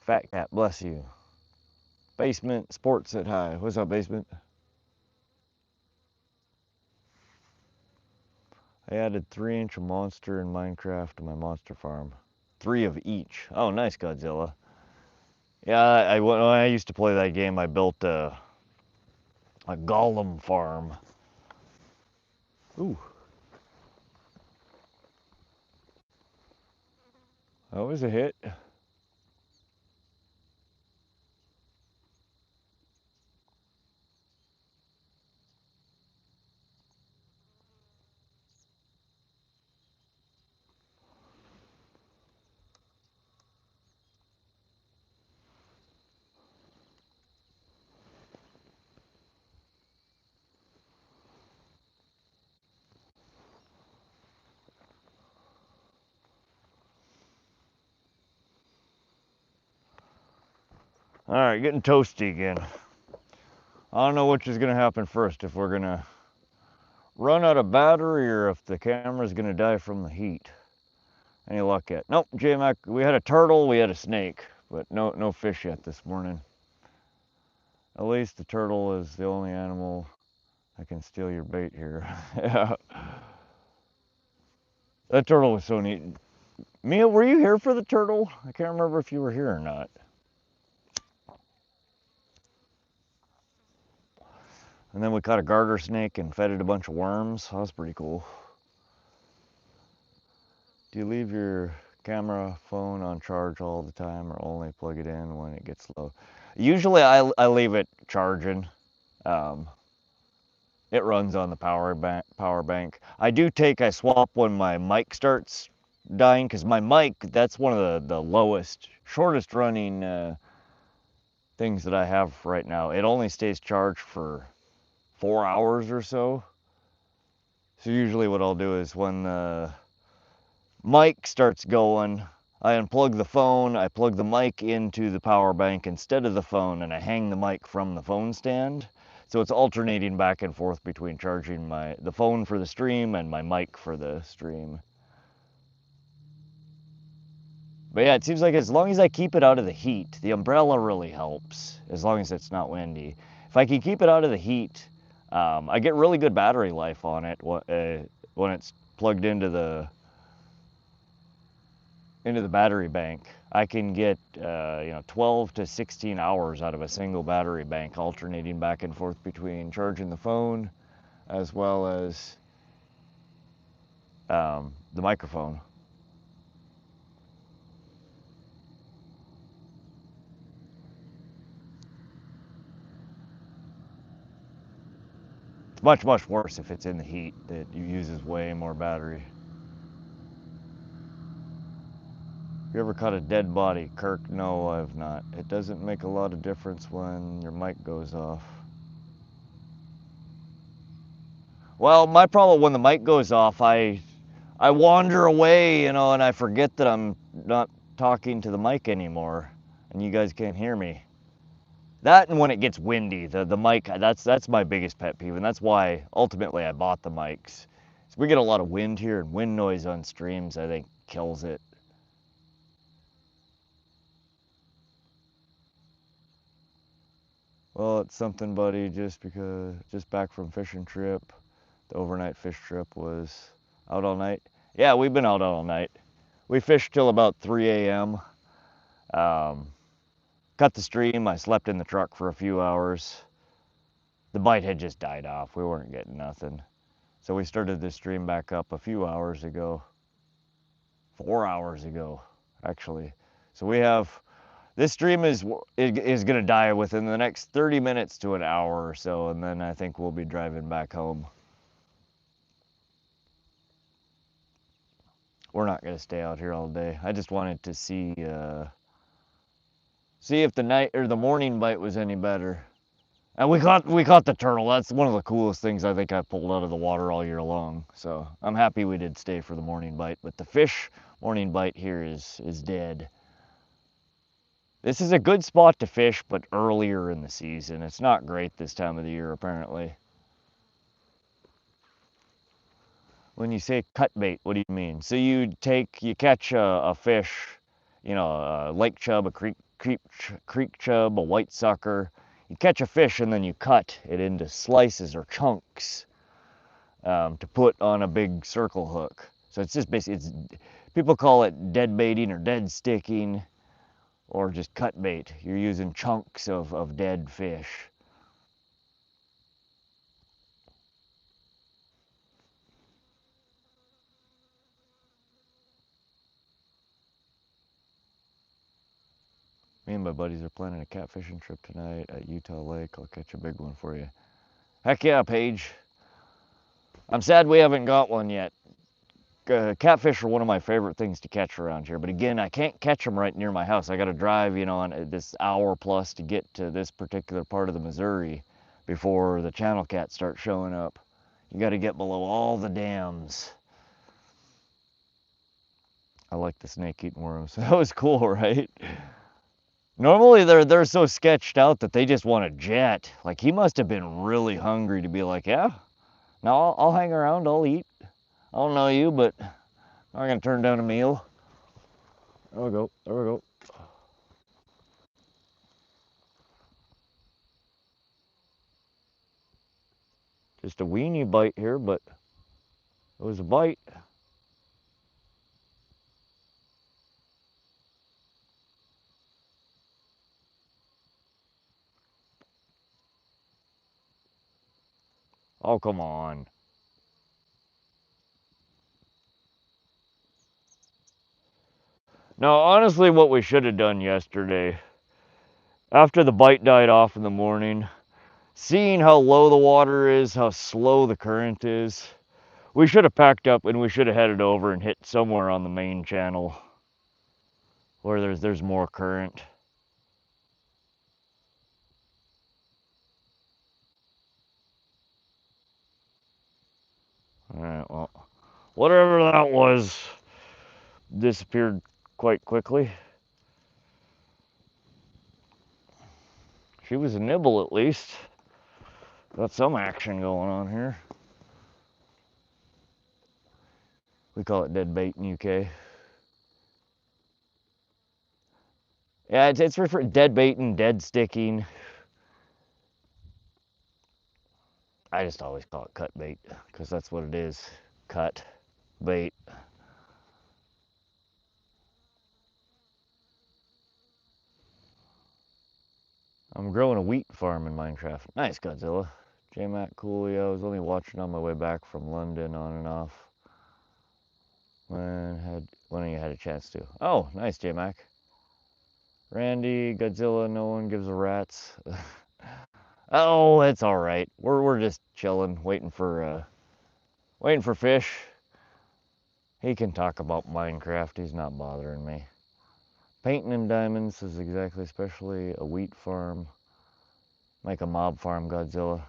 Fat cat, bless you. Basement Sports at high. What's up, Basement? I added 3-inch monster in Minecraft to my monster farm. 3 of each. Oh, nice, Godzilla. Yeah, when I used to play that game, I built a golem farm. Ooh. That was a hit. All right, getting toasty again. I don't know which is gonna happen first, if we're gonna run out of battery or if the camera's gonna die from the heat. Any luck yet? Nope, J-Mac, we had a turtle, we had a snake, but no fish yet this morning. At least the turtle is the only animal I can steal your bait here. Yeah. That turtle was so neat. Mia, were you here for the turtle? I can't remember if you were here or not. And then we caught a garter snake and fed it a bunch of worms. That was pretty cool. Do you leave your camera phone on charge all the time or only plug it in when it gets low? Usually I leave it charging. It runs on the power bank. I swap when my mic starts dying, because my mic, that's one of the lowest, shortest running things that I have right now. It only stays charged for 4 hours or so. So usually what I'll do is when the mic starts going, I unplug the phone, I plug the mic into the power bank instead of the phone, and I hang the mic from the phone stand. So it's alternating back and forth between charging the phone for the stream and my mic for the stream. But yeah, it seems like as long as I keep it out of the heat, the umbrella really helps, as long as it's not windy. If I can keep it out of the heat, I get really good battery life on it when it's plugged into the battery bank. I can get 12 to 16 hours out of a single battery bank, alternating back and forth between charging the phone as well as the microphone. It's much, much worse if it's in the heat. It uses way more battery. You ever caught a dead body, Kirk? No, I've not. It doesn't make a lot of difference when your mic goes off. Well, my problem when the mic goes off, I wander away, and I forget that I'm not talking to the mic anymore, and you guys can't hear me. That and when it gets windy, the mic, that's my biggest pet peeve, and that's why ultimately I bought the mics. So we get a lot of wind here, and wind noise on streams, I think, kills it. Well, it's something, buddy, just back from fishing trip. The overnight fish trip was out all night. Yeah, we've been out all night. We fished till about 3 a.m. Cut the stream. I slept in the truck for a few hours. The bite had just died off. We weren't getting nothing. So we started the stream back up a few hours ago. 4 hours ago, actually. So this stream is going to die within the next 30 minutes to an hour or so, and then I think we'll be driving back home. We're not going to stay out here all day. I just wanted to see if the night or the morning bite was any better. And we caught the turtle. That's one of the coolest things I think I pulled out of the water all year long. So I'm happy we did stay for the morning bite. But the fish morning bite here is dead. This is a good spot to fish, but earlier in the season. It's not great this time of the year, apparently. When you say cut bait, what do you mean? So you catch a fish, a lake chub, a creek chub, a white sucker. You catch a fish and then you cut it into slices or chunks to put on a big circle hook. So it's just basically, people call it dead baiting or dead sticking or just cut bait. You're using chunks of dead fish. Me and my buddies are planning a catfishing trip tonight at Utah Lake. I'll catch a big one for you. Heck yeah, Paige. I'm sad we haven't got one yet. Catfish are one of my favorite things to catch around here. But again, I can't catch them right near my house. I got to drive, on this hour plus to get to this particular part of the Missouri before the channel cats start showing up. You got to get below all the dams. I like the snake eating worms. That was cool, right? Normally they're so sketched out that they just want to jet. Like he must have been really hungry to be like, yeah, no, I'll hang around, I'll eat. I don't know you, but I'm gonna turn down a meal. There we go, there we go. Just a weenie bite here, but it was a bite. Oh, come on. Now, honestly, what we should have done yesterday, after the bite died off in the morning, seeing how low the water is, how slow the current is, we should have packed up and we should have headed over and hit somewhere on the main channel where there's more current. Alright, well, whatever that was disappeared quite quickly. She was a nibble at least. Got some action going on here. We call it dead bait in UK. Yeah, it's referred dead baiting, dead sticking. I just always call it cut bait because that's what it is. Cut bait. I'm growing a wheat farm in Minecraft. Nice, Godzilla. J-Mac, cool. Yeah, I was only watching on my way back from London on and off. When you had a chance to. Oh, nice, J-Mac. Randy, Godzilla, no one gives a rat's. Oh, it's all right. We're just chilling, waiting for fish. He can talk about Minecraft. He's not bothering me. Painting in diamonds is exactly, especially a wheat farm, like a mob farm, Godzilla.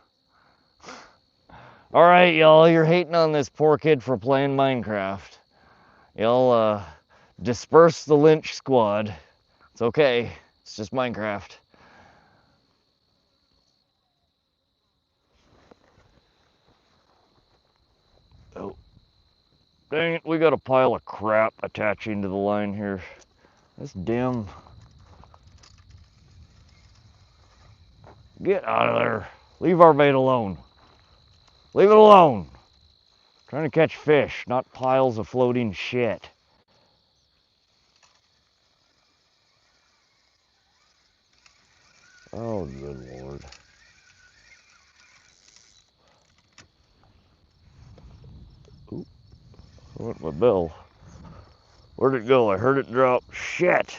All right, y'all, you're hating on this poor kid for playing Minecraft. Y'all disperse the lynch squad. It's okay. It's just Minecraft. Oh, dang it, we got a pile of crap attaching to the line here. This damn... Get out of there. Leave our bait alone. Leave it alone. Trying to catch fish, not piles of floating shit. Oh, good lord. Oop, I went my bell. Where'd it go? I heard it drop. Shit!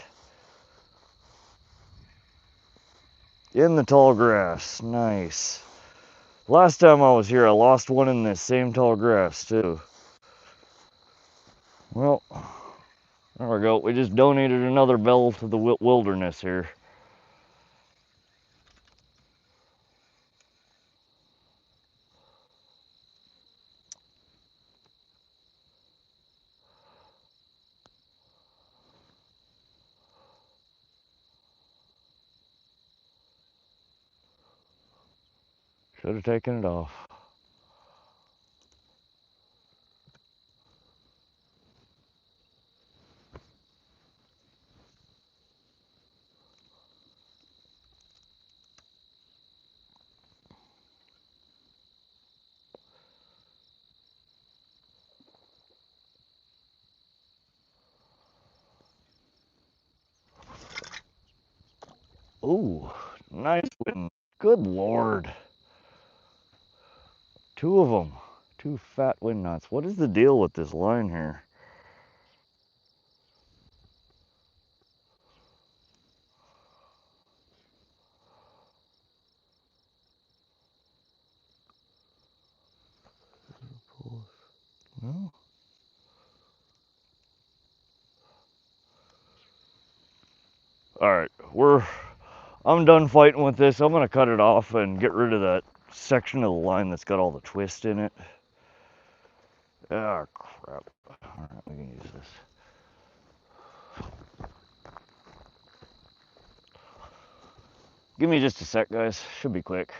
In the tall grass. Nice. Last time I was here, I lost one in this same tall grass, too. Well, there we go. We just donated another bell to the wilderness here. Should have taken it off. Ooh, nice wind. Good lord. Two of them. Two fat wind knots. What is the deal with this line here? No. Alright, I'm done fighting with this. I'm gonna cut it off and get rid of that section of the line that's got all the twist in it. Ah, crap. Alright, we can use this. Give me just a sec, guys. Should be quick.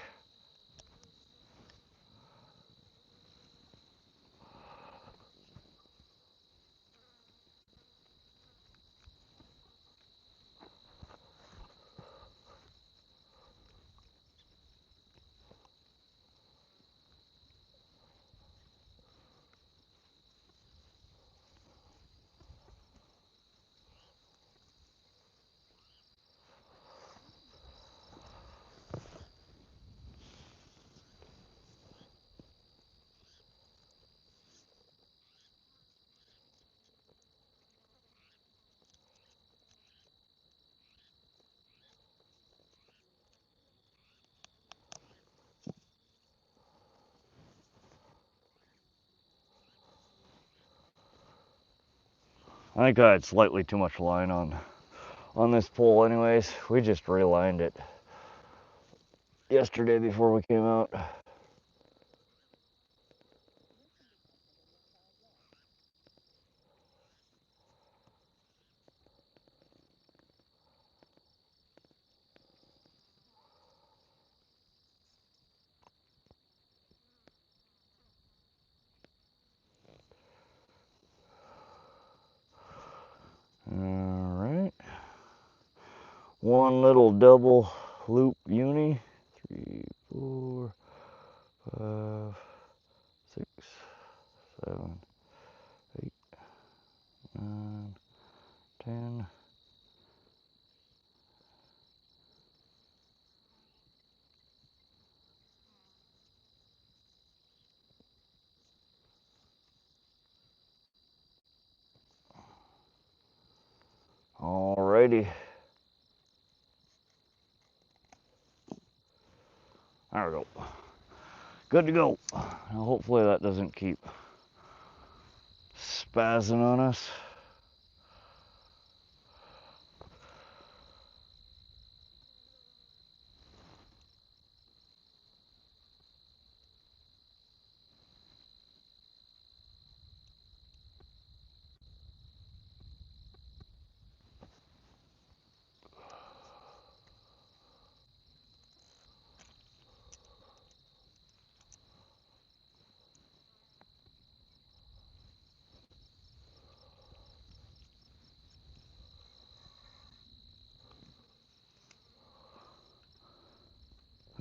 I think I had slightly too much line on this pole anyways. We just relined it yesterday before we came out. Alright. One little double loop uni. 3, 4, 5, 6, 7, 8, 9, 10. Alrighty. There we go. Good to go. Now hopefully that doesn't keep spazzing on us.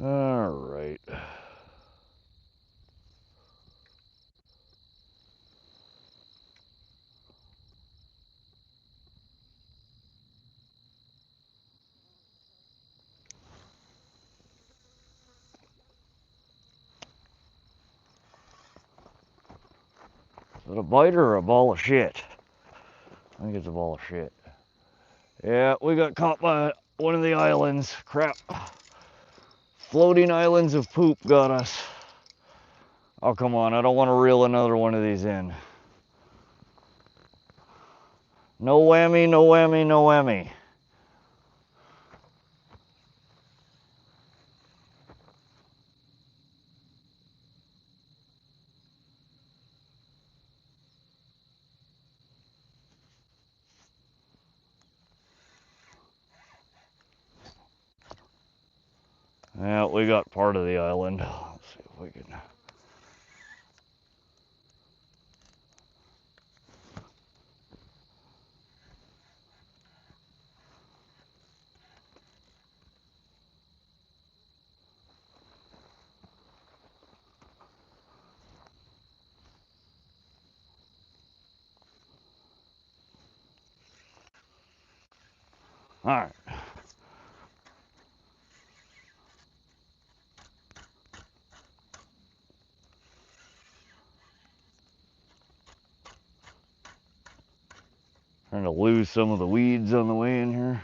Alright. Is it a bite or a ball of shit? I think it's a ball of shit. Yeah, we got caught by one of the islands. Crap. Floating islands of poop got us. Oh, come on. I don't want to reel another one of these in. No whammy, no whammy, no whammy. Yeah, we got part of the island. Let's see if we can. All right. Trying to lose some of the weeds on the way in here.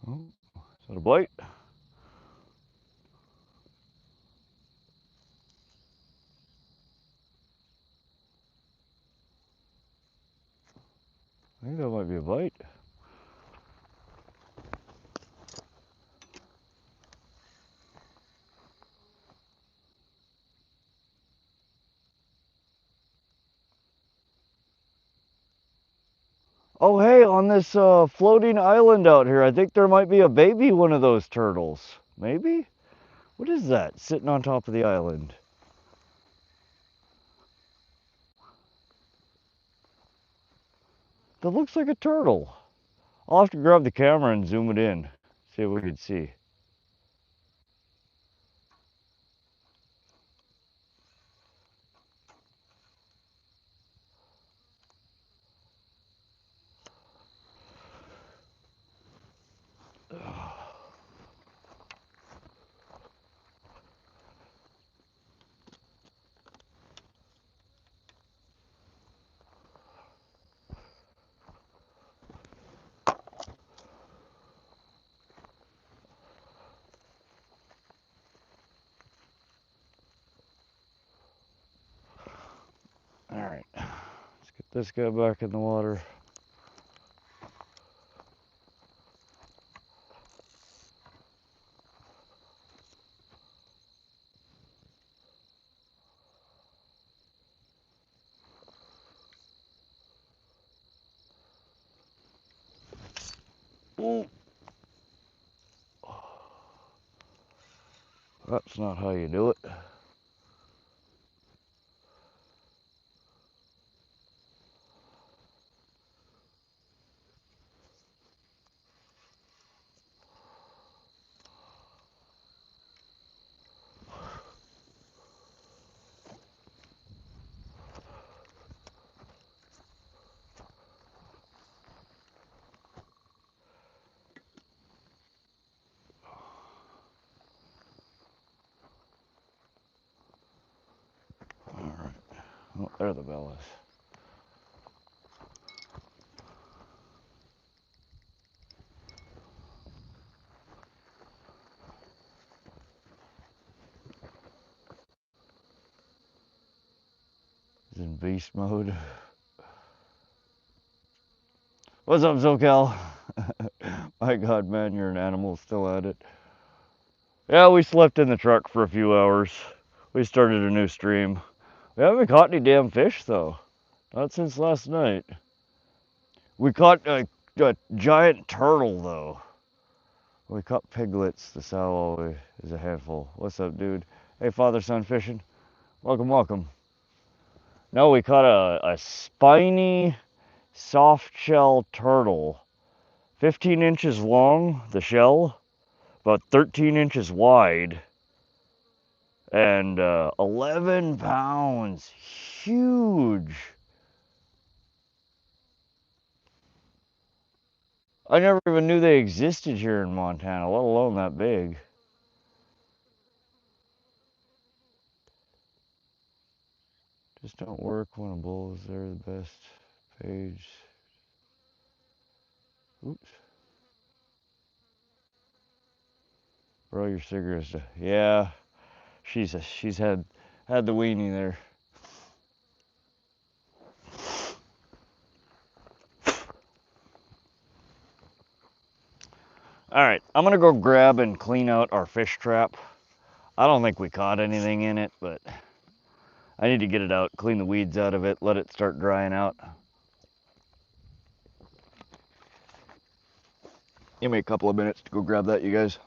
Oh, is that a bite? I think that might be a bite. on this floating island out here. I think there might be a baby one of those turtles. Maybe? What is that sitting on top of the island? That looks like a turtle. I'll have to grab the camera and zoom it in, see if we can see. All right, let's get this guy back in the water. Ooh. That's not how you do it. All right. Oh, there the bell is. He's in beast mode. What's up, SoCal? My God, man, you're an animal still at it. Yeah, we slept in the truck for a few hours. We started a new stream. We haven't caught any damn fish, though. Not since last night. We caught a giant turtle, though. We caught piglets. The sow is a handful. What's up, dude? Hey, father-son fishing. Welcome, welcome. No, we caught a spiny softshell turtle. 15 inches long, the shell. About 13 inches wide. And 11 pounds. Huge. I never even knew they existed here in Montana, let alone that big. Just don't work when a bull is there, the best page. Oops. Bro, your cigarettes. Yeah, she's had the weenie there. All right, I'm gonna go grab and clean out our fish trap. I don't think we caught anything in it, but I need to get it out, clean the weeds out of it, let it start drying out. Give me a couple of minutes to go grab that, you guys.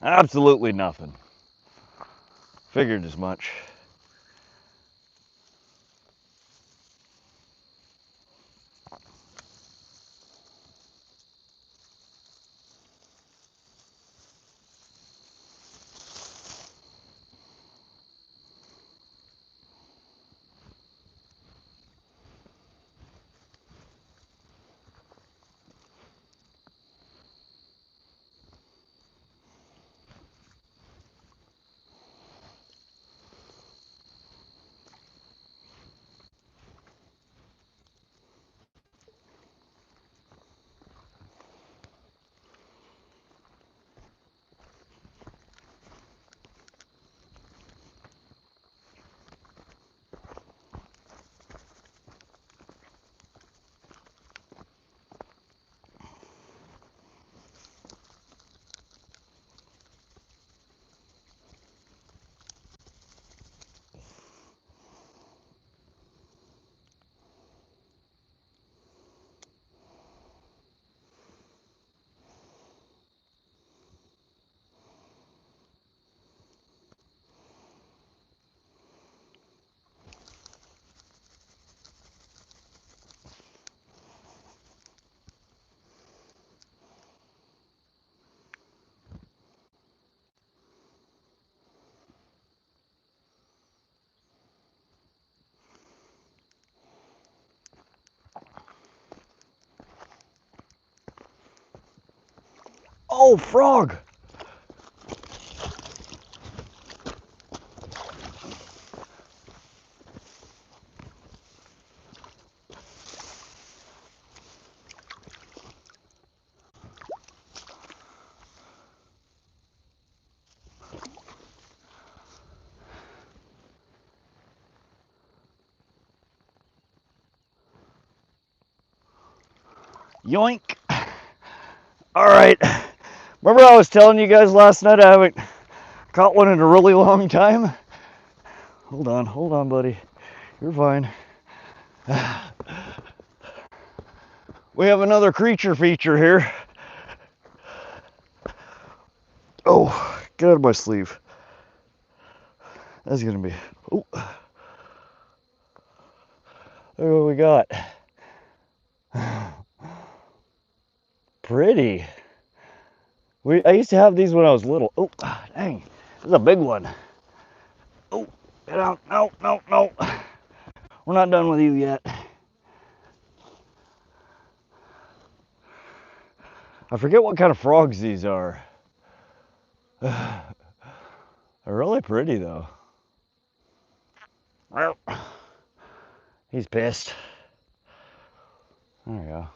Absolutely nothing. Figured as much. Oh, frog! Yoink! All right. Remember I was telling you guys last night I haven't caught one in a really long time? Hold on, buddy. You're fine. We have another creature feature here. Oh, get out of my sleeve. That's gonna be, oh. Look what we got. Pretty. I used to have these when I was little. Oh, dang. This is a big one. Oh, get out. No, no, no. We're not done with you yet. I forget what kind of frogs these are. They're really pretty though. Well, he's pissed. There we go.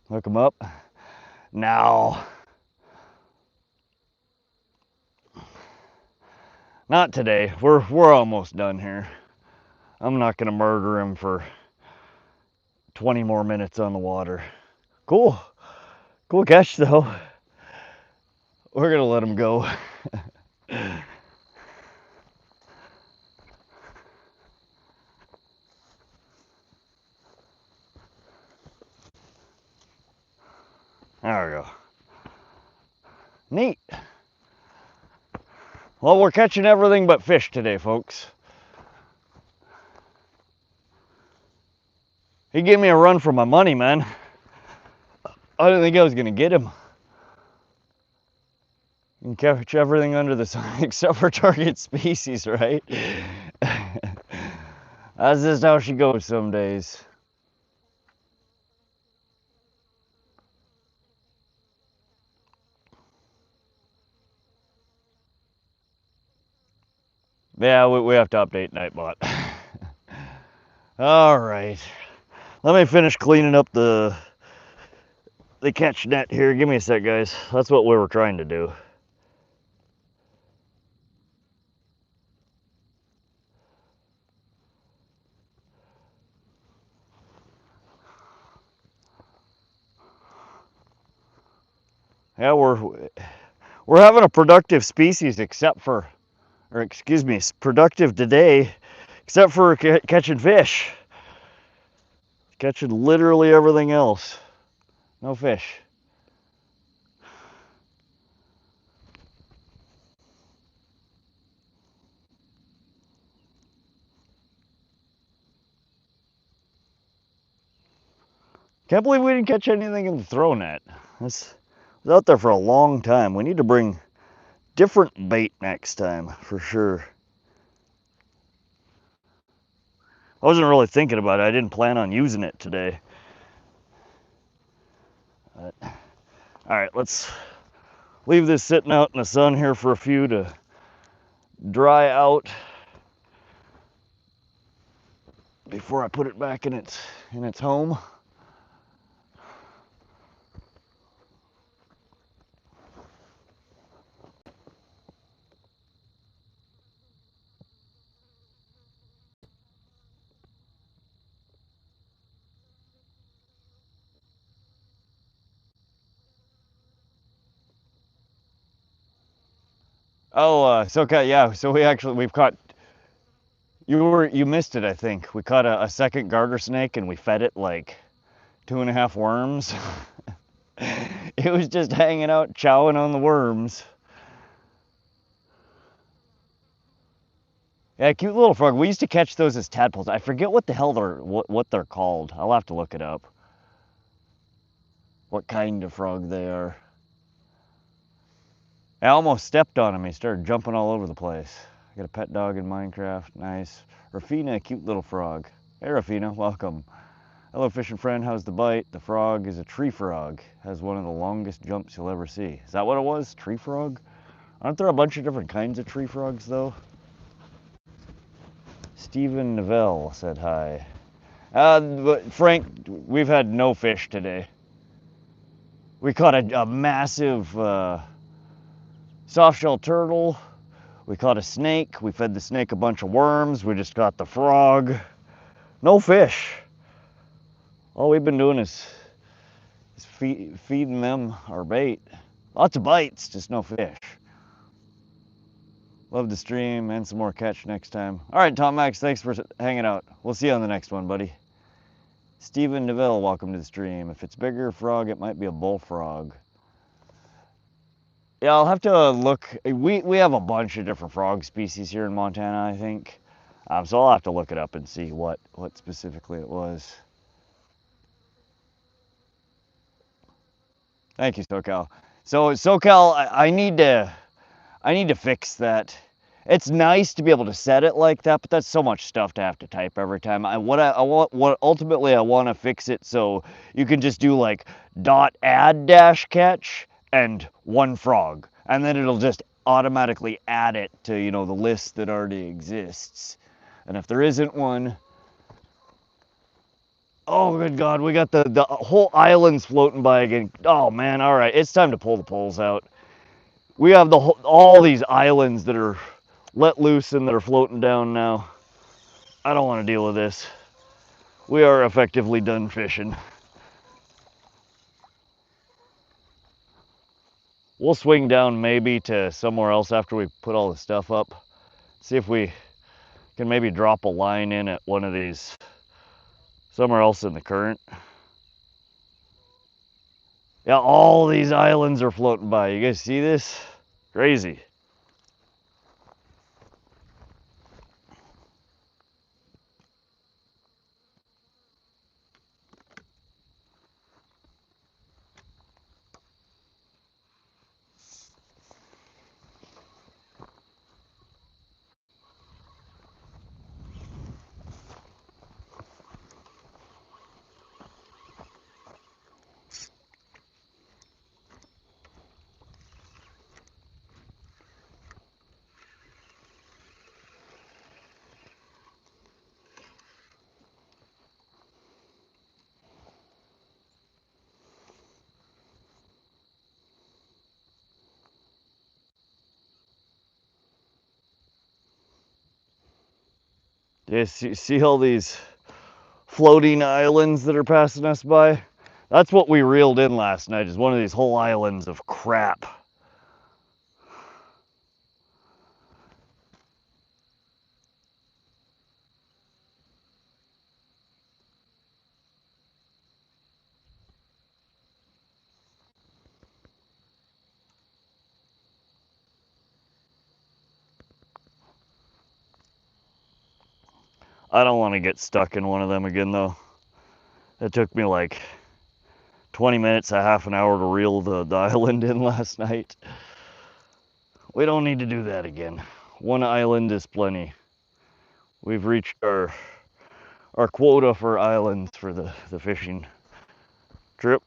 Hook him up. Now. Not today. We're almost done here. I'm not gonna murder him for 20 more minutes on the water. Cool. Cool catch though. We're gonna let him go. There we go. Neat. Well, we're catching everything but fish today, folks. He gave me a run for my money, man. I didn't think I was gonna get him. You can catch everything under the sun except for target species, right? That's just how she goes some days. Yeah, we have to update Nightbot. All right. Let me finish cleaning up the catch net here. Give me a sec, guys. That's what we were trying to do. Yeah, we're having a productive species except for, or excuse me, productive today, except for catching fish. Catching literally everything else. No fish. Can't believe we didn't catch anything in the throw net. This was out there for a long time. We need to bring different bait next time, for sure. I wasn't really thinking about it. I didn't plan on using it today. But, all right, let's leave this sitting out in the sun here for a few to dry out before I put it back in its home. Oh, so yeah, so we've caught, you missed it, I think. We caught a second garter snake and we fed it like 2.5 worms. It was just hanging out, chowing on the worms. Yeah, cute little frog. We used to catch those as tadpoles. I forget what the hell what they're called. I'll have to look it up. What kind of frog they are. I almost stepped on him. He started jumping all over the place. I got a pet dog in Minecraft. Nice. Rafina, a cute little frog. Hey, Rafina, welcome. Hello, fishing friend. How's the bite? The frog is a tree frog. Has one of the longest jumps you'll ever see. Is that what it was? Tree frog? Aren't there a bunch of different kinds of tree frogs, though? Stephen Neville said hi. But Frank, we've had no fish today. We caught a massive softshell turtle. We caught a snake. We fed the snake a bunch of worms. We just caught the frog. No fish. All we've been doing is feeding them our bait. Lots of bites, just no fish. Love the stream and some more catch next time. All right, Tom Max, thanks for hanging out. We'll see you on the next one, buddy. Stephen Neville, welcome to the stream. If it's bigger frog, it might be a bullfrog. Yeah, I'll have to look. We have a bunch of different frog species here in Montana, I think. So I'll have to look it up and see what specifically it was. Thank you, SoCal. So SoCal, I need to fix that. It's nice to be able to set it like that, but that's so much stuff to have to type every time. Ultimately I want to fix it so you can just do like .add-catch and one frog, and then it'll just automatically add it to, you know, the list that already exists. And if there isn't one, oh good God, we got the whole islands floating by again. Oh man, all right, it's time to pull the poles out. We have all these islands that are let loose and that are floating down now. I don't want to deal with this. We are effectively done fishing. We'll swing down maybe to somewhere else after we put all the stuff up. See if we can maybe drop a line in at one of these, somewhere else in the current. Yeah, all these islands are floating by. You guys see this? Crazy. Yeah, see all these floating islands that are passing us by? That's what we reeled in last night, is one of these whole islands of crap. I don't want to get stuck in one of them again though. It took me like 20 minutes, a half an hour to reel the island in last night. We don't need to do that again. One island is plenty. We've reached our quota for islands for the fishing trip.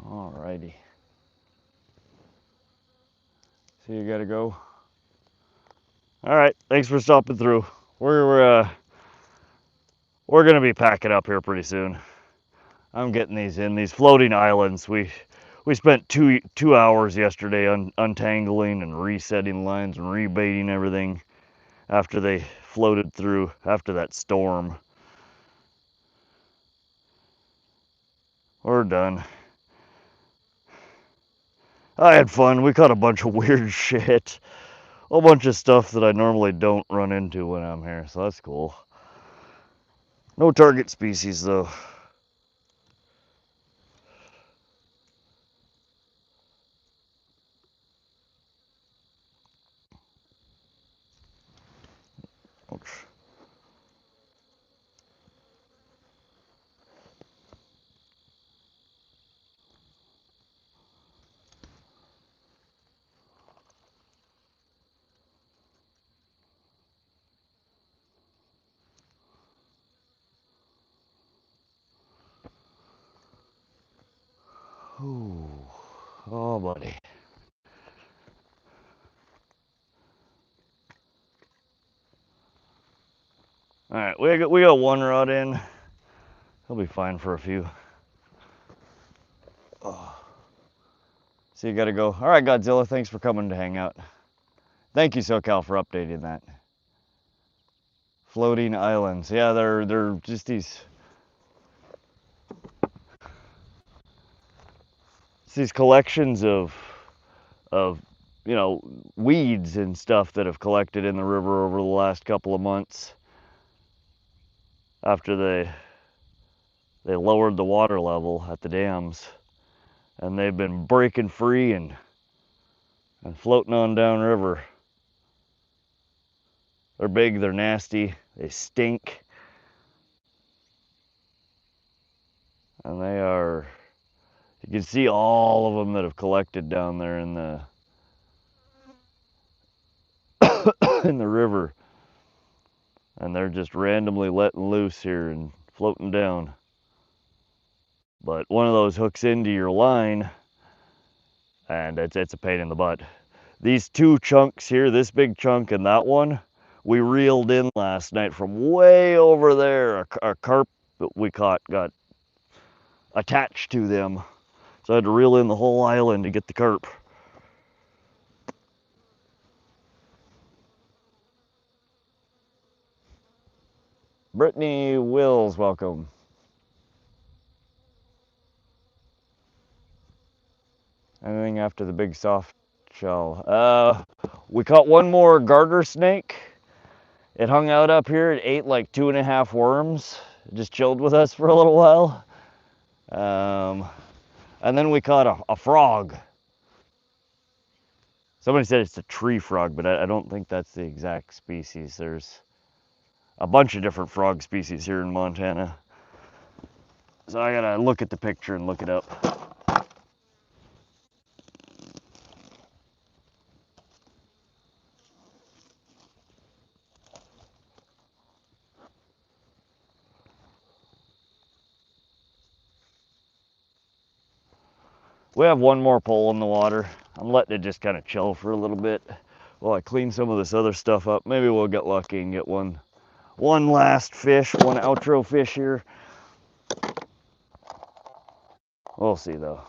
Alrighty. So you gotta go. All right, thanks for stopping through. We're gonna be packing up here pretty soon. I'm getting these floating islands. We We spent two hours yesterday untangling and resetting lines and rebaiting everything after they floated through after that storm. We're done. I had fun. We caught a bunch of weird shit. A whole bunch of stuff that I normally don't run into when I'm here, so that's cool. No target species though. Ouch. Ooh. Oh, buddy. All right, we got one rod in. He'll be fine for a few. Oh. So you gotta go. All right, Godzilla, thanks for coming to hang out. Thank you, SoCal, for updating that. Floating islands. Yeah, they're just these collections of you know, weeds and stuff that have collected in the river over the last couple of months after they lowered the water level at the dams, and they've been breaking free and floating on downriver. They're big, they're nasty, they stink, and they are, you can see all of them that have collected down there in the in the river, and they're just randomly letting loose here and floating down. But one of those hooks into your line, and it's a pain in the butt. These two chunks here, this big chunk and that one, we reeled in last night from way over there. Our carp that we caught got attached to them, so I had to reel in the whole island to get the carp. Brittany Wills, welcome. Anything after the big soft shell? We caught one more garter snake. It hung out up here. It ate like 2.5 worms. It just chilled with us for a little while. And then we caught a frog. Somebody said it's a tree frog, but I don't think that's the exact species. There's a bunch of different frog species here in Montana. So I gotta look at the picture and look it up. We have one more pole in the water. I'm letting it just kind of chill for a little bit while I clean some of this other stuff up. Maybe we'll get lucky and get one last fish, one outro fish here. We'll see though.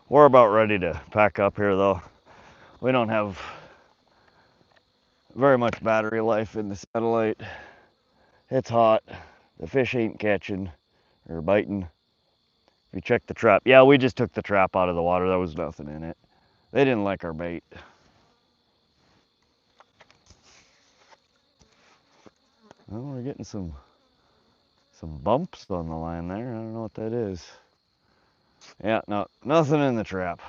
We're about ready to pack up here though. We don't have very much battery life in the satellite. It's hot. The fish ain't catching or biting. If you check the trap, yeah, we just took the trap out of the water. There was nothing in it. They didn't like our bait. Well, we're getting some bumps on the line there. I don't know what that is. Yeah, no, nothing in the trap.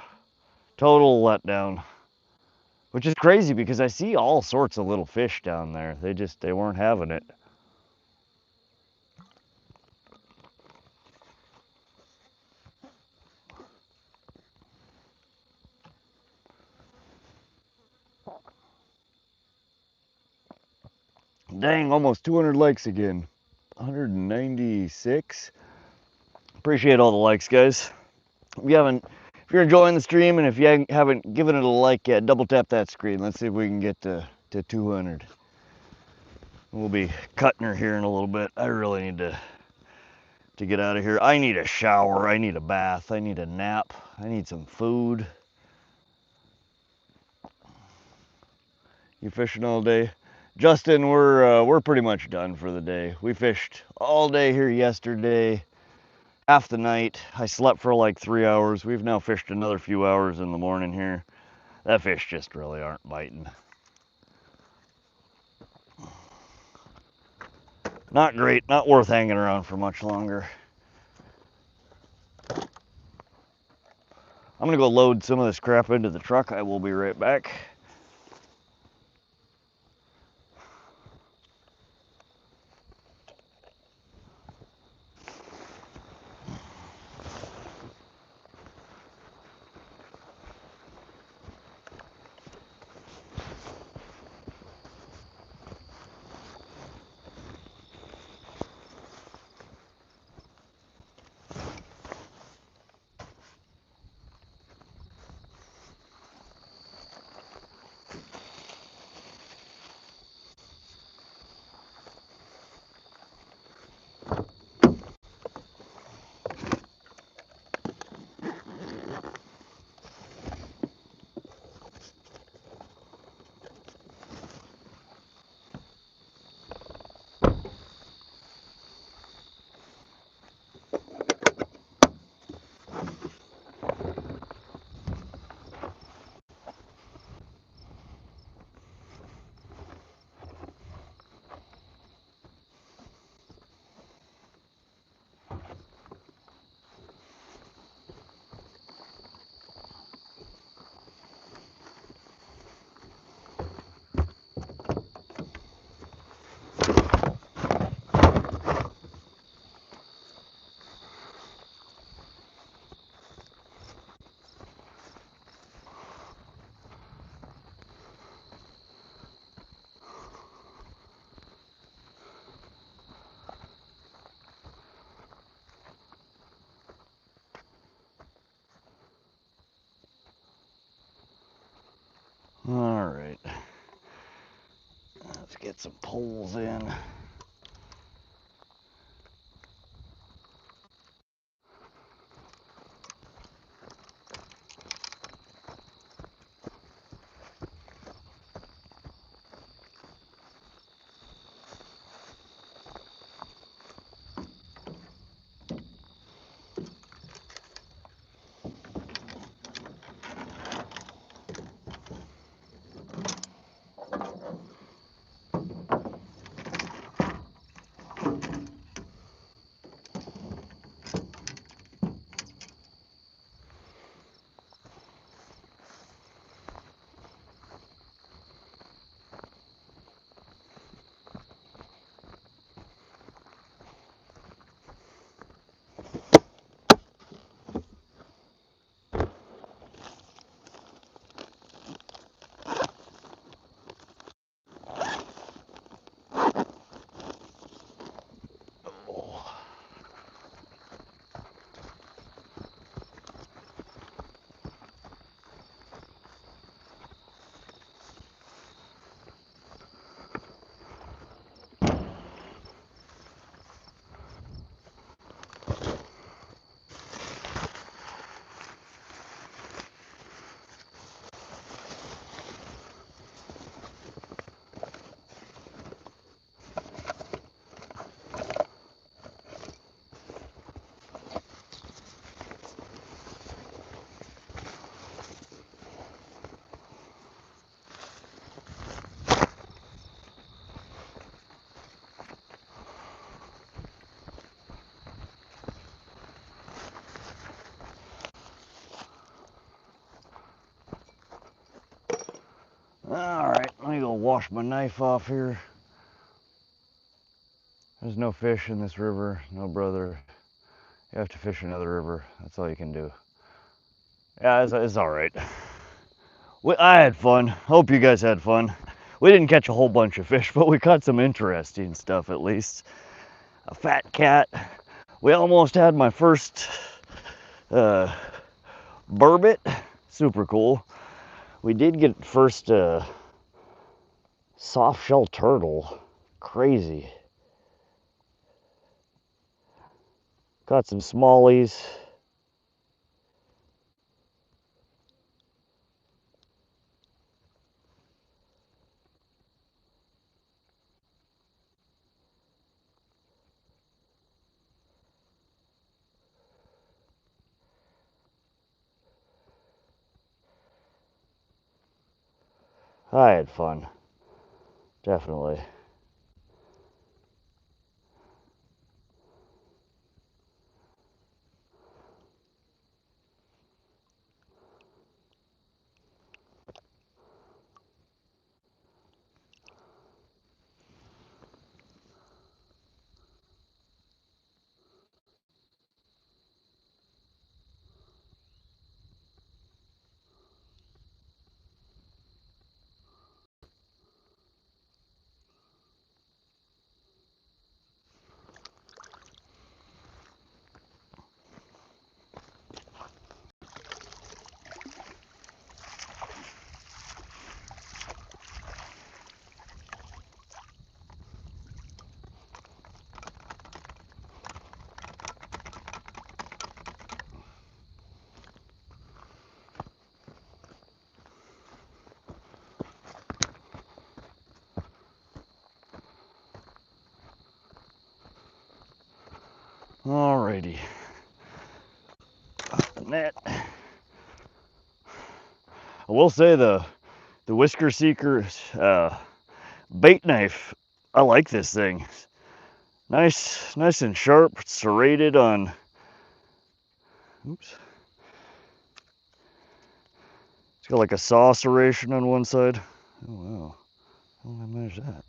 Total letdown. Which is crazy because I see all sorts of little fish down there. They weren't having it. Dang, almost 200 likes again. 196. Appreciate all the likes, guys. If you're enjoying the stream and if you haven't given it a like yet, double tap that screen. Let's see if we can get to 200. We'll be cutting her here in a little bit. I really need to get out of here. I need a shower. I need a bath. I need a nap. I need some food. You fishing all day? Justin, we're pretty much done for the day. We fished all day here yesterday, half the night. I slept for like 3 hours. We've now fished another few hours in the morning here. That fish just really aren't biting. Not great, not worth hanging around for much longer. I'm gonna go load some of this crap into the truck. I will be right back. All right, let's get some poles in. All right, let me go wash my knife off here. There's no fish in this river, no brother. You have to fish another river. That's all you can do. Yeah, it's all right. I had fun. Hope you guys had fun. We didn't catch a whole bunch of fish, but we caught some interesting stuff at least. A fat cat, We almost had my first burbot. Super cool. We did get first softshell turtle. Crazy. Got some smallies. I had fun. Definitely. Alrighty. Off the net. I will say the Whisker Seeker bait knife, I like this thing. Nice and sharp. It's serrated on. Oops. It's got like a saw serration on one side. Oh wow. How did I manage that?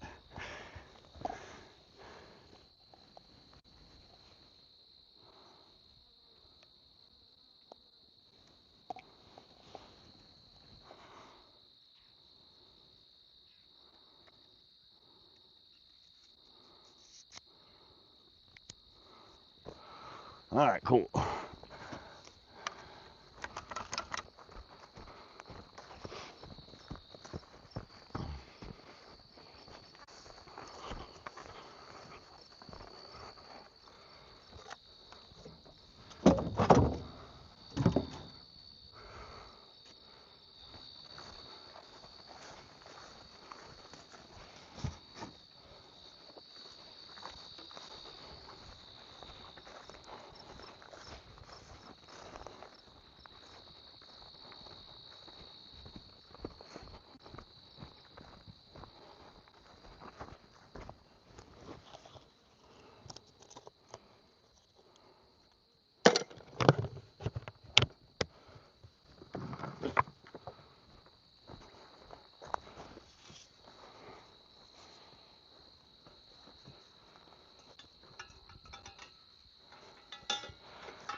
Alright, cool.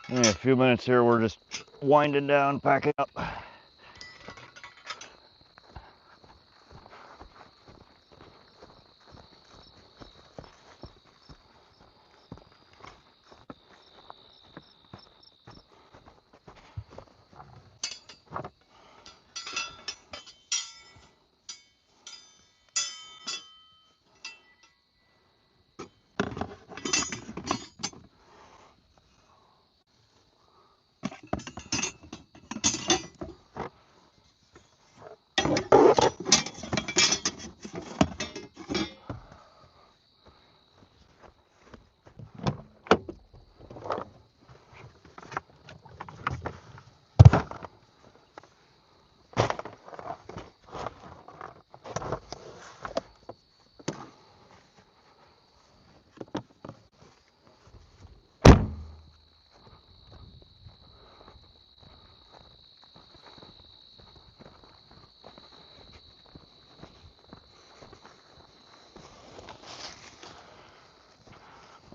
In a few minutes here, we're just winding down, packing up.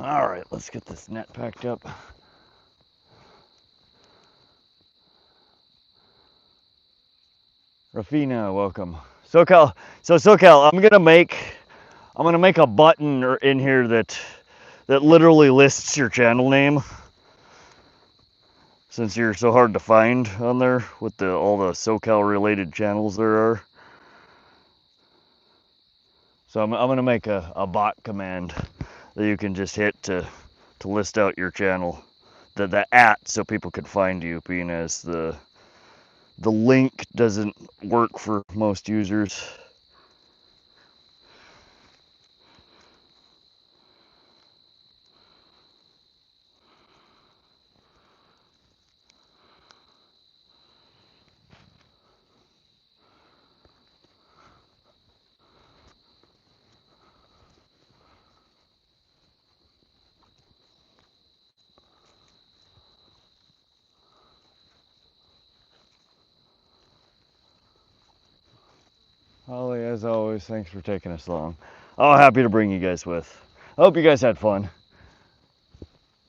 All right, let's get this net packed up. Rafina, welcome. SoCal, I'm gonna make a button in here that that literally lists your channel name, since you're so hard to find on there with all the SoCal related channels there are. So I'm gonna make a bot command that you can just hit to list out your channel, the @ so people can find you, being as the link doesn't work for most users. Holly, as always, thanks for taking us along. Oh, happy to bring you guys with. I hope you guys had fun.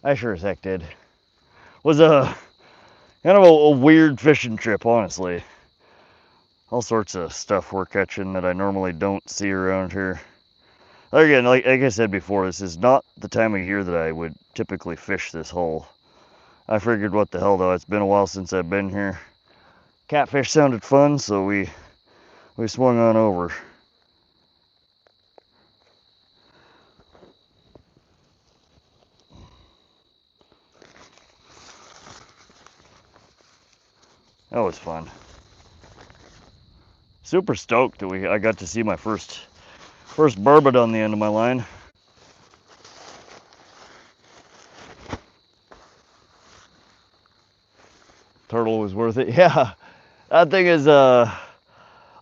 I sure as heck did. Was a kind of a weird fishing trip, honestly. All sorts of stuff we're catching that I normally don't see around here. Again, like I said before, this is not the time of year that I would typically fish this hole. I figured, what the hell though, it's been a while since I've been here. Catfish sounded fun, so we swung on over. That was fun. Super stoked that I got to see my first burbot on the end of my line. Turtle was worth it. Yeah, that thing is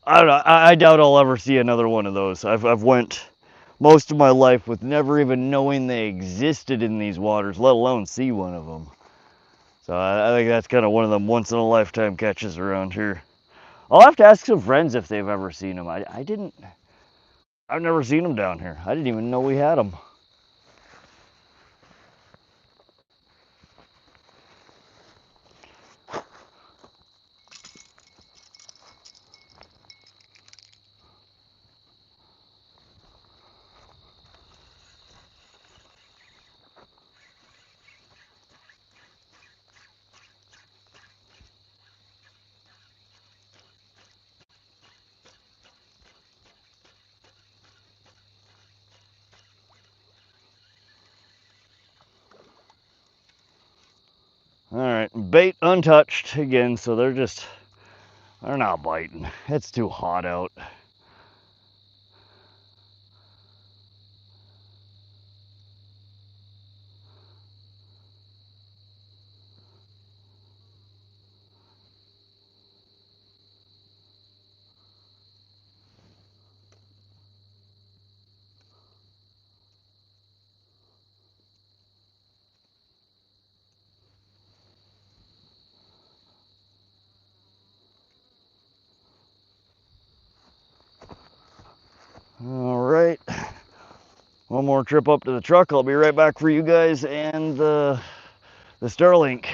I don't know. I doubt I'll ever see another one of those. I've went most of my life with never even knowing they existed in these waters, let alone see one of them. So I think that's kind of one of them once in a lifetime catches around here. I'll have to ask some friends if they've ever seen them. I've never seen them down here. I didn't even know we had them. All right, bait untouched again, so they're not biting. It's too hot out. All right, one more trip up to the truck. I'll be right back for you guys and the Starlink.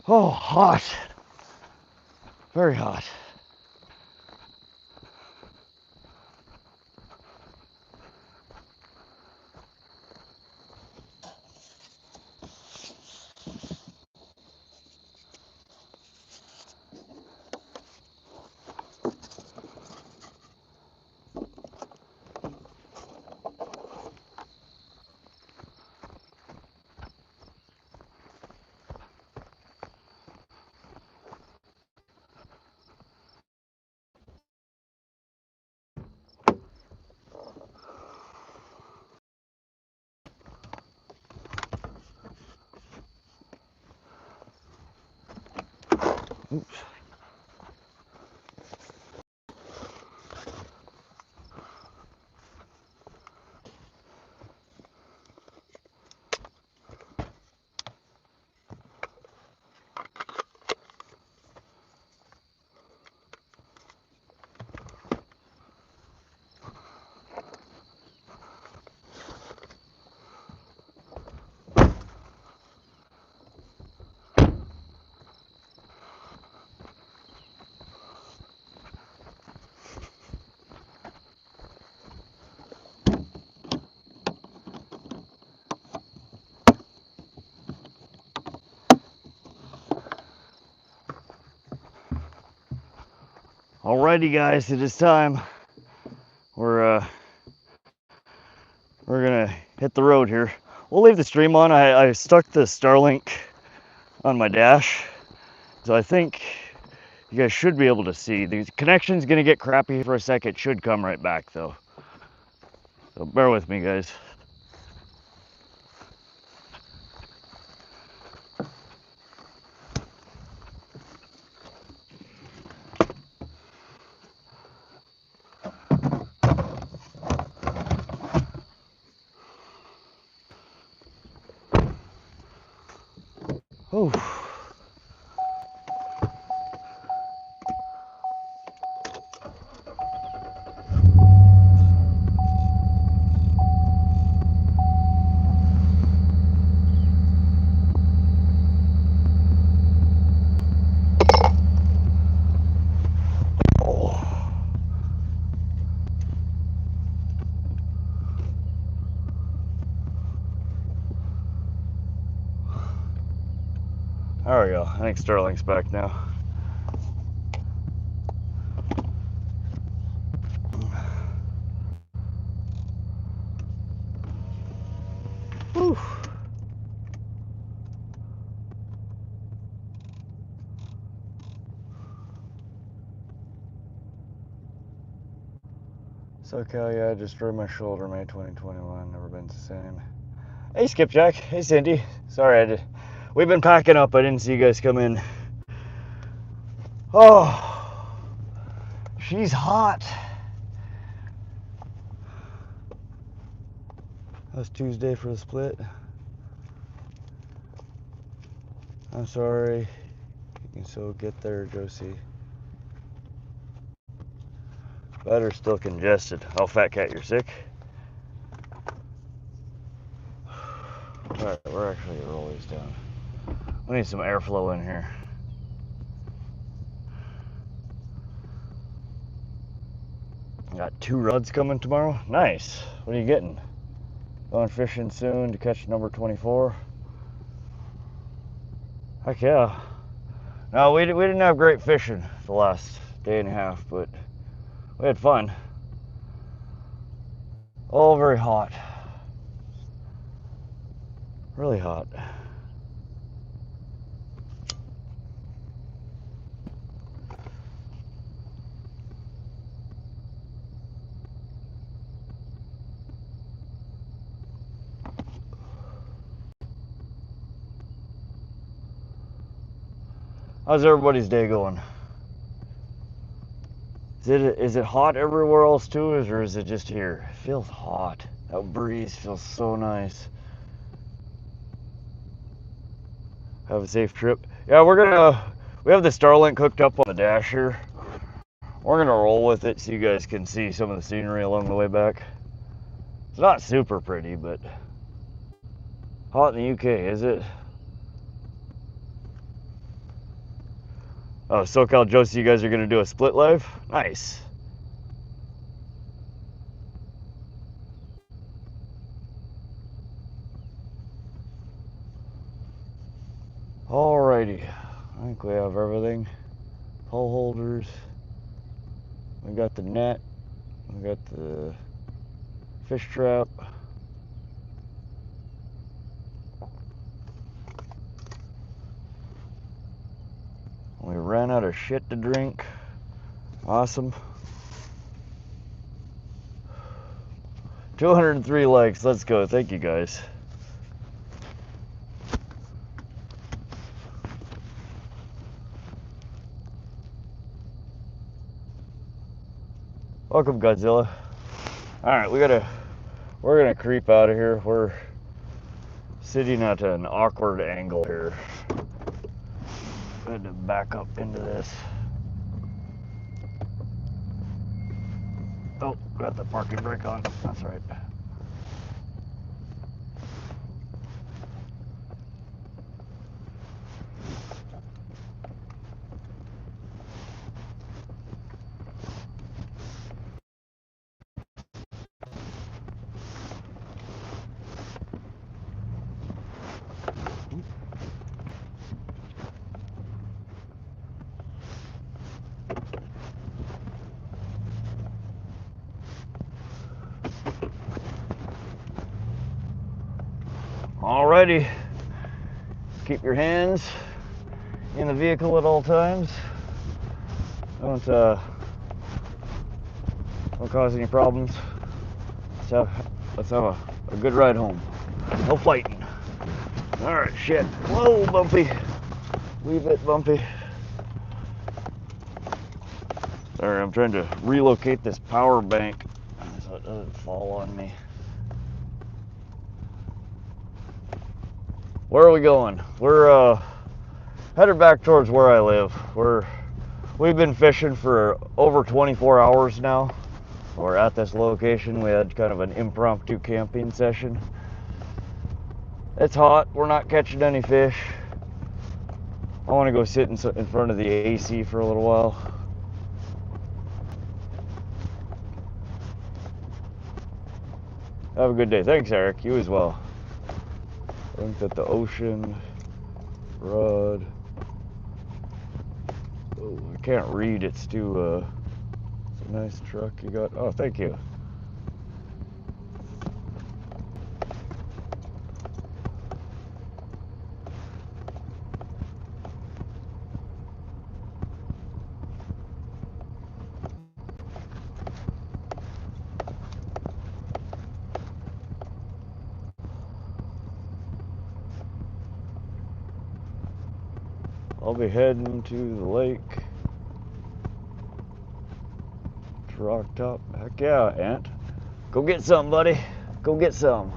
Oh, hot. Very hot. Oops. Alrighty guys, it is time. We're gonna hit the road here. We'll leave the stream on. I stuck the Starlink on my dash, so I think you guys should be able to see. The connection's gonna get crappy for a sec. It should come right back though. So bear with me, guys. Oh. There we go. I think Starlink's back now. Whew. SoCal, yeah, I destroyed my shoulder May 2021. Never been the same. Hey, Skipjack. Hey, Cindy. Sorry, we've been packing up. I didn't see you guys come in. Oh, she's hot. That was Tuesday for the split. I'm sorry. You can still get there, Josie. Batter's still congested. Oh, Fat Cat, you're sick? Alright, we're actually always down. We need some airflow in here. Got 2 rods coming tomorrow. Nice. What are you getting? Going fishing soon to catch number 24. Heck yeah. No, we didn't have great fishing the last day and a half, but we had fun. Oh, very hot. Really hot. How's everybody's day going? Is it hot everywhere else too, or is it just here? It feels hot. That breeze feels so nice. Have a safe trip. Yeah, we have the Starlink hooked up on the dash here. We're gonna roll with it so you guys can see some of the scenery along the way back. It's not super pretty, but hot in the UK, is it? Oh, SoCal Josie, you guys are gonna do a split live? Nice. Alrighty, I think we have everything. Pole holders. We got the net. We got the fish trap. We ran out of shit to drink. Awesome. 203 likes. Let's go. Thank you guys. Welcome, Godzilla. Alright, we're gonna creep out of here. We're sitting at an awkward angle here. I had to back up into this. Oh, got the parking brake on. That's right. Alrighty, keep your hands in the vehicle at all times. Don't cause any problems. Let's have a good ride home. No fighting. Alright, shit. Whoa, bumpy. Wee bit bumpy. Sorry, I'm trying to relocate this power bank so it doesn't fall on me. Where are we going? We're headed back towards where I live. We've been fishing for over 24 hours now. We're at this location. We had kind of an impromptu camping session. It's hot. We're not catching any fish. I want to go sit in front of the AC for a little while. Have a good day. Thanks, Eric. You as well. I think that the ocean rod. Oh, I can't read. It's too. It's a nice truck you got. Oh, thank you. I'll be heading to the lake. It's rocked up. Heck yeah, Ant. Go get some, buddy. Go get some.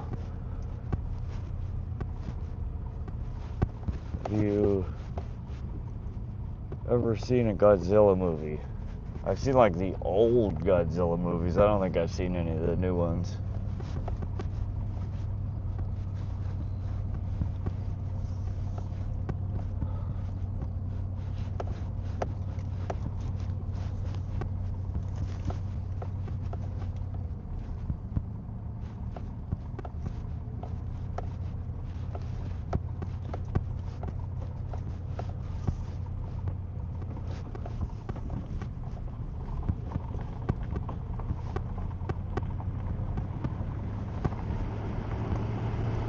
Have you ever seen a Godzilla movie? I've seen like the old Godzilla movies. I don't think I've seen any of the new ones.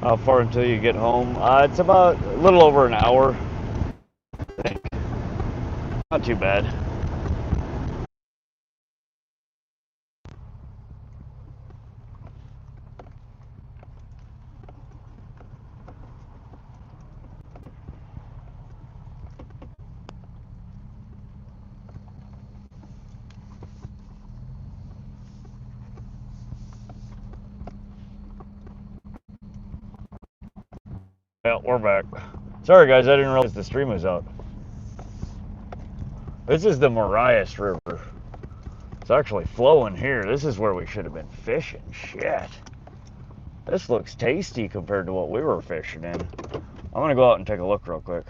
How far until you get home? It's about a little over an hour, I think. Not too bad. Yeah, we're back. Sorry guys, I didn't realize the stream was out. This is the Marias River. It's actually flowing here. This is where we should have been fishing. Shit. This looks tasty compared to what we were fishing in. I'm gonna go out and take a look real quick.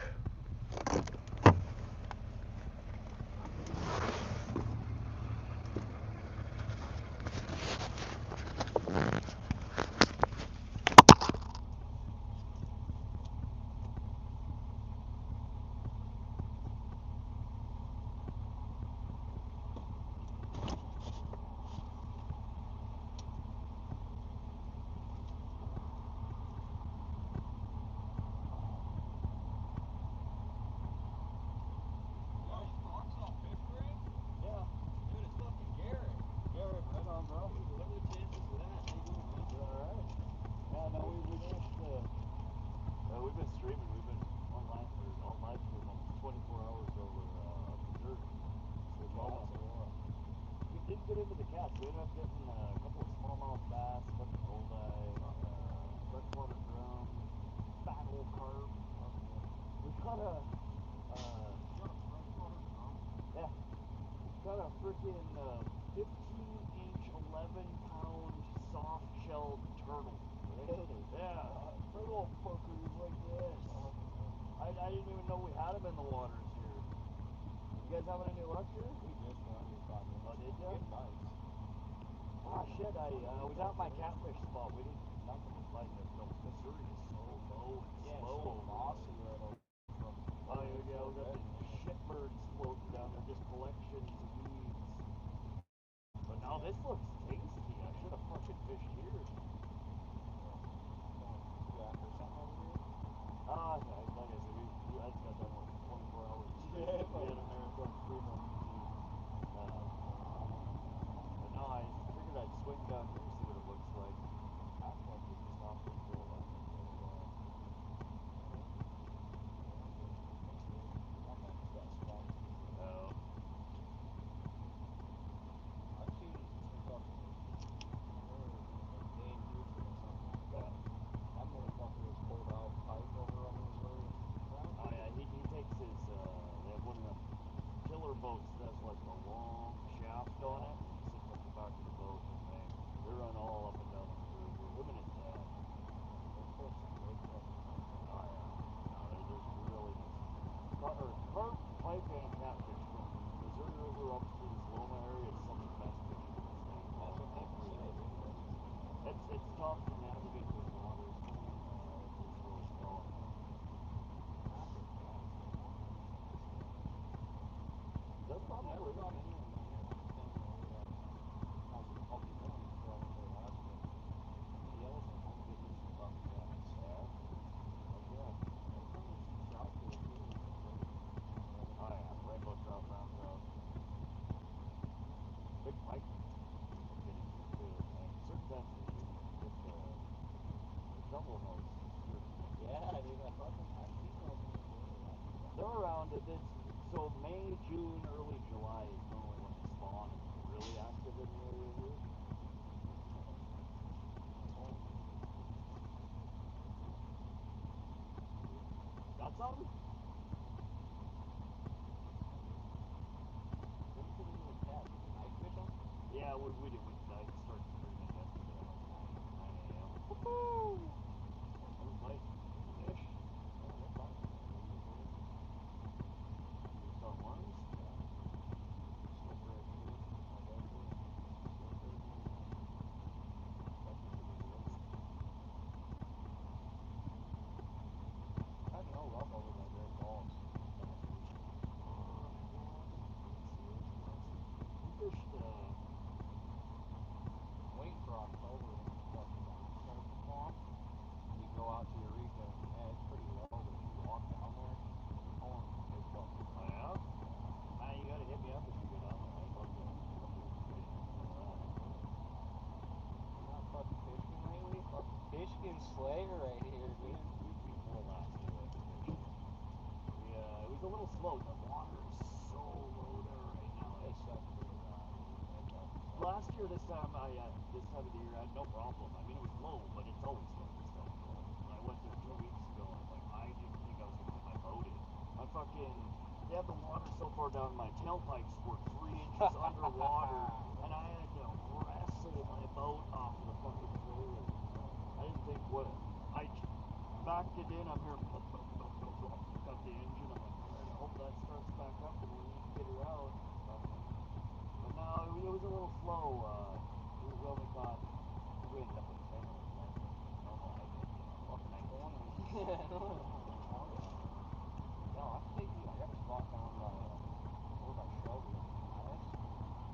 We've been streaming. We've been online for all live for almost 24 hours over dessert. We didn't get into the cats. We ended up getting a couple of smallmouth bass, a bunch of goldeye, freshwater drum, fat old carp. We caught a yeah, we caught a freaking 15-inch, 11-pound soft-shell turtle. Really? Yeah, big old fucker like this. I didn't even know we had them in the waters here. You guys having any luck here? We just got here 5 minutes. Oh, did you? Nice. Ah, shit, I was at my catfish spot. We didn't, nothing was biting. The Missouri is so low and slow. It's so mossy right over. Oh, yeah, we got these shitbirds floating down there, just collections of weeds. But now this looks tasty. I should have fucking fished here. Like I said, I just got done with 24 hours of streaming. Yeah, we had a marathon stream on YouTube. But no, I figured I'd swing down here and see what it looks like. That's what we stopped and go on. I've seen fucking Dane Houston or something like that. That motherfucker is pulled out tight over on the Missouri. Oh yeah, he takes his, they have one of them killer boats that has like a long shaft on it. He sits up the back of the boat and they run all up and down the Missouri River. Him and his dad. Oh yeah. No, there's really nice. Carp, pike, and catfish from Missouri River up to this Loma area is some of the best fishing in the state. That's what they say. It's tough to navigate those waters. It's really slow. That's probably rainbow trout, brown trout, big pike. Getting to it, and certain times of the year you can get the jumbo nose. Yeah, dude, I fucking I've seen those. They're around it. So May, June, early July is normally when they spawn and they're really active in the area here. Got something? What do you think of the cat? Yeah, what did we do? I started streaming yesterday at like 9 a.m. Woohoo! What was nice? Fish? Yeah, they're fine. You saw worms? Yeah. Still very cute. I like it. Still very cute. That's what it is. I had no luck over by Great Falls. We fished, wait for October when it starts to come off. You go out to Eureka, and yeah, it's pretty low, but if you walk down there, you're pulling some big bucks. Oh yeah? Man, you gotta hit me up if you go down there. I'd love to fish. Not fucking fishing lately? Fucking fishing Slayer right here, dude. We pulled last year at fishing. It was a little slow. The water is so low there right now. It sucks pretty bad. Last year, this time of the year, I had no problem. I mean, it was low, but it's always low this time of year. I went there 2 weeks ago, and I'm like, I didn't think I was gonna get my boat in. They had the water so far down, my tailpipes were 3 inches underwater, and I had to wrestle my boat off the fucking trailer. I didn't think I backed it in. I'm hearing cut the engine. I'm like, all right, I hope that starts back up, and we need to get her out. But no, it was a little slow. We only caught. We ended up with 10 of them. No, I did. Fucking 20. No, I can take you. I got a spot down over by Shelby. Alice.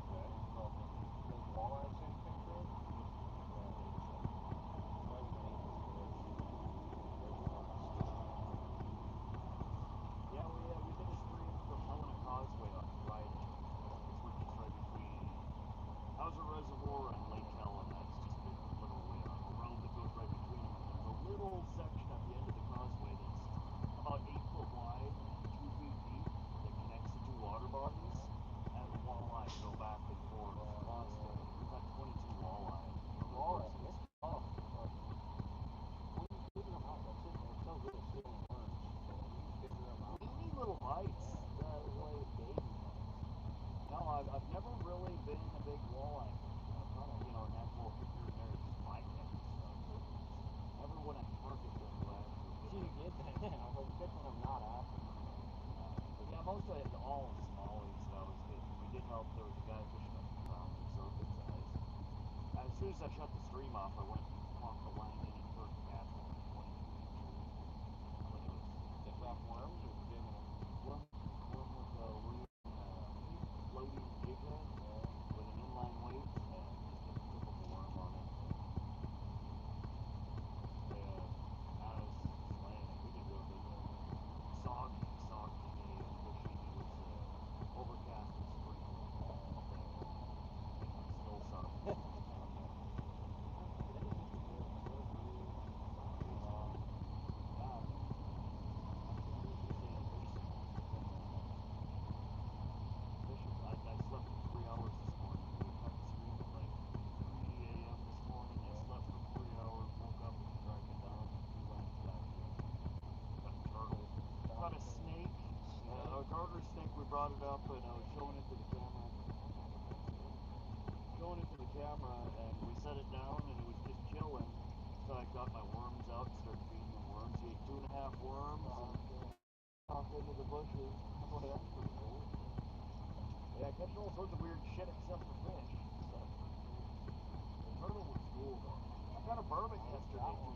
Okay. Those walleye I sent you picture of? Yeah, we did a stream from Helena Causeway on Friday, which is right between Hauser Reservoir and Lake Helen. That's just literally a road that goes right between them. And there's a little section at the end of the causeway that's about 8 foot wide and 2 feet deep that connects the 2 water bodies. And the walleye go back and forth constantly. We've had 22 walleye. The walleye, it's tough. When you figure them out, that's it. They're so good at stealing worms. Teeny little bites, like baby. No, I've never really been a big walleye fisher. I've caught a handful here and there, just bycatch stuff. Never when I target them, do I actually get them. I was like, good when I'm not after them. But yeah, mostly all smallies that I was hitting. We did help, there was a guy fishing a pounder, so good size. As soon as I shut the stream off, I went and walked the line in and started casting 22 inches. But it was just off worms or jigging them? Worm with weird floating jig head with an inline weight and just a typical worm on it. I was slaying it. We did real good there. Soggy day of fishing. It was overcast and sprinkling all day. And it's still soggy. I slept for 3 hours this morning. We cut the stream at like 3 a.m. this morning. I slept for 3 hours, woke up and tried to down 2 lines back in. Got a turtle. Got a snake. A garter snake. We brought it up and I was showing it to the camera. And we set it down and it was just chilling. So I got my worms out and started feeding them worms. He ate 2.5 worms and off into the bushes. I'm like, that's pretty cool. Yeah, catching all sorts of weird shit except for fish. So, the turtle was cool though. I got a bourbon yesterday too.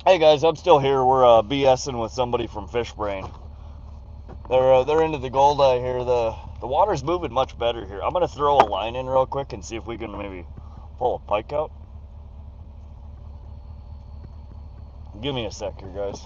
Hey guys, I'm still here. We're BSing with somebody from Fish Brain. They're into the goldeye here. The water's moving much better here. I'm gonna throw a line in real quick and see if we can maybe pull a pike out? Give me a sec here, guys.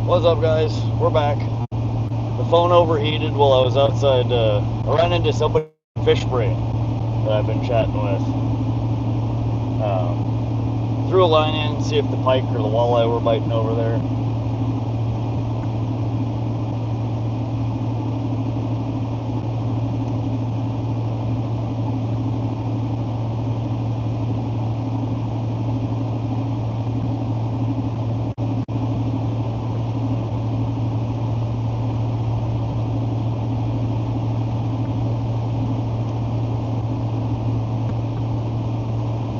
What's up, guys? We're back. The phone overheated while I was outside. I ran into somebody fish spray that I've been chatting with. Threw a line in, see if the pike or the walleye were biting over there.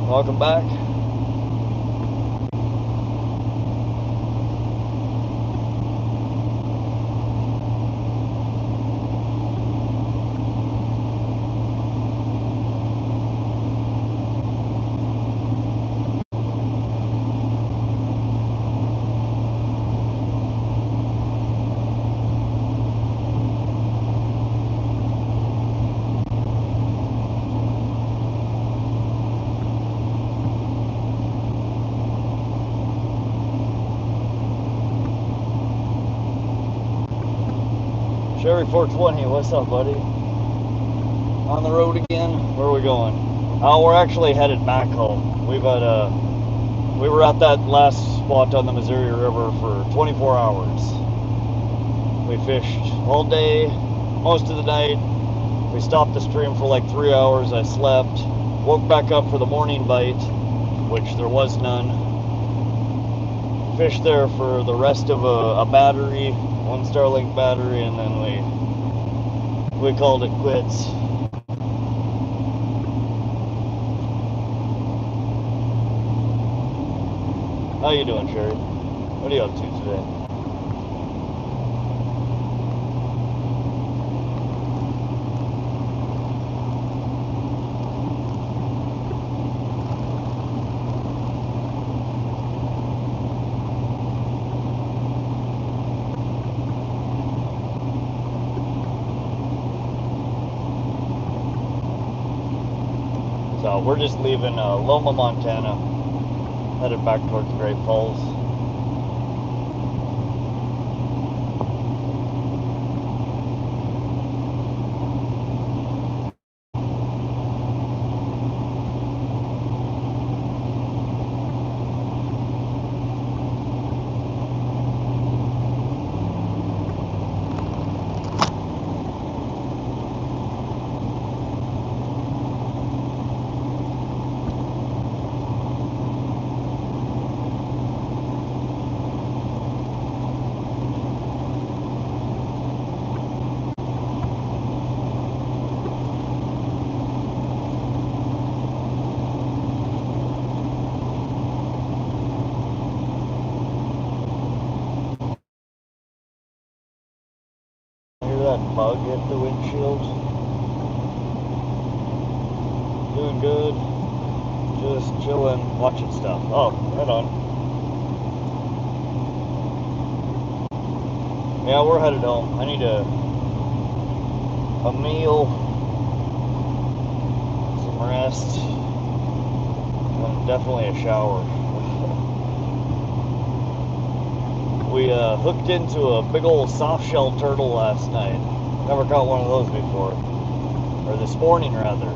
Welcome back. Sherry 420, what's up, buddy? On the road again? Where are we going? Oh, we're actually headed back home. We were at that last spot on the Missouri River for 24 hours. We fished all day, most of the night. We stopped the stream for like 3 hours. I slept, woke back up for the morning bite, which there was none. Fished there for the rest of a battery, one Starlink battery, and then we called it quits. How you doing, Sherry? What are you up to today? So we're just leaving Loma, Montana, headed back towards Great Falls. Bug hit the windshield. Doing good. Just chilling, watching stuff. Oh, right on. Yeah, we're headed home. I need a meal, some rest, and definitely a shower. We hooked into a big old softshell turtle last night. Never caught one of those before. Or this morning, rather.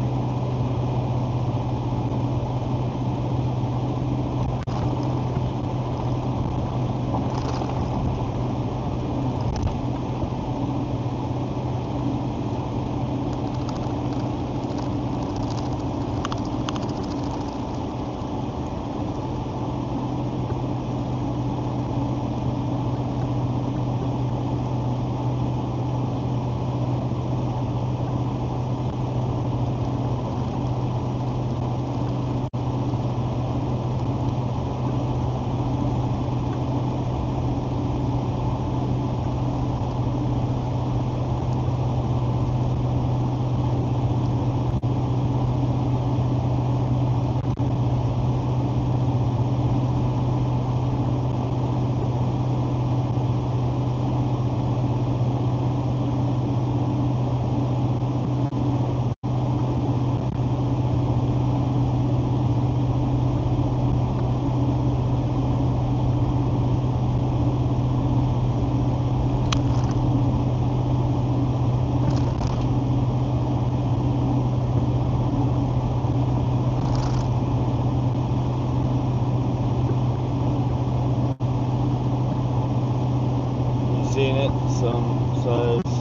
seen it, some size.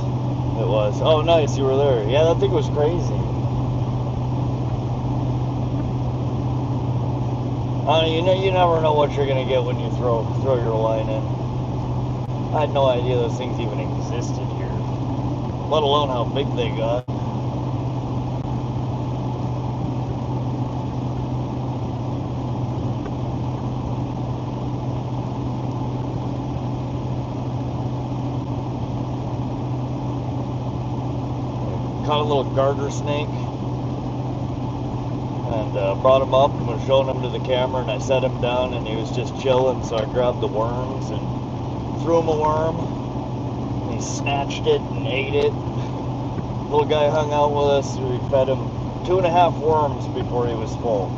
It was. Oh, nice, you were there. Yeah, that thing was crazy. You never know what you're gonna get when you throw your line in. I had no idea those things even existed here, let alone how big they got. Caught a little garter snake and brought him up and was showing him to the camera, and I set him down and he was just chilling, so I grabbed the worms and threw him a worm and he snatched it and ate it. Little guy hung out with us. We fed him 2.5 worms before he was full.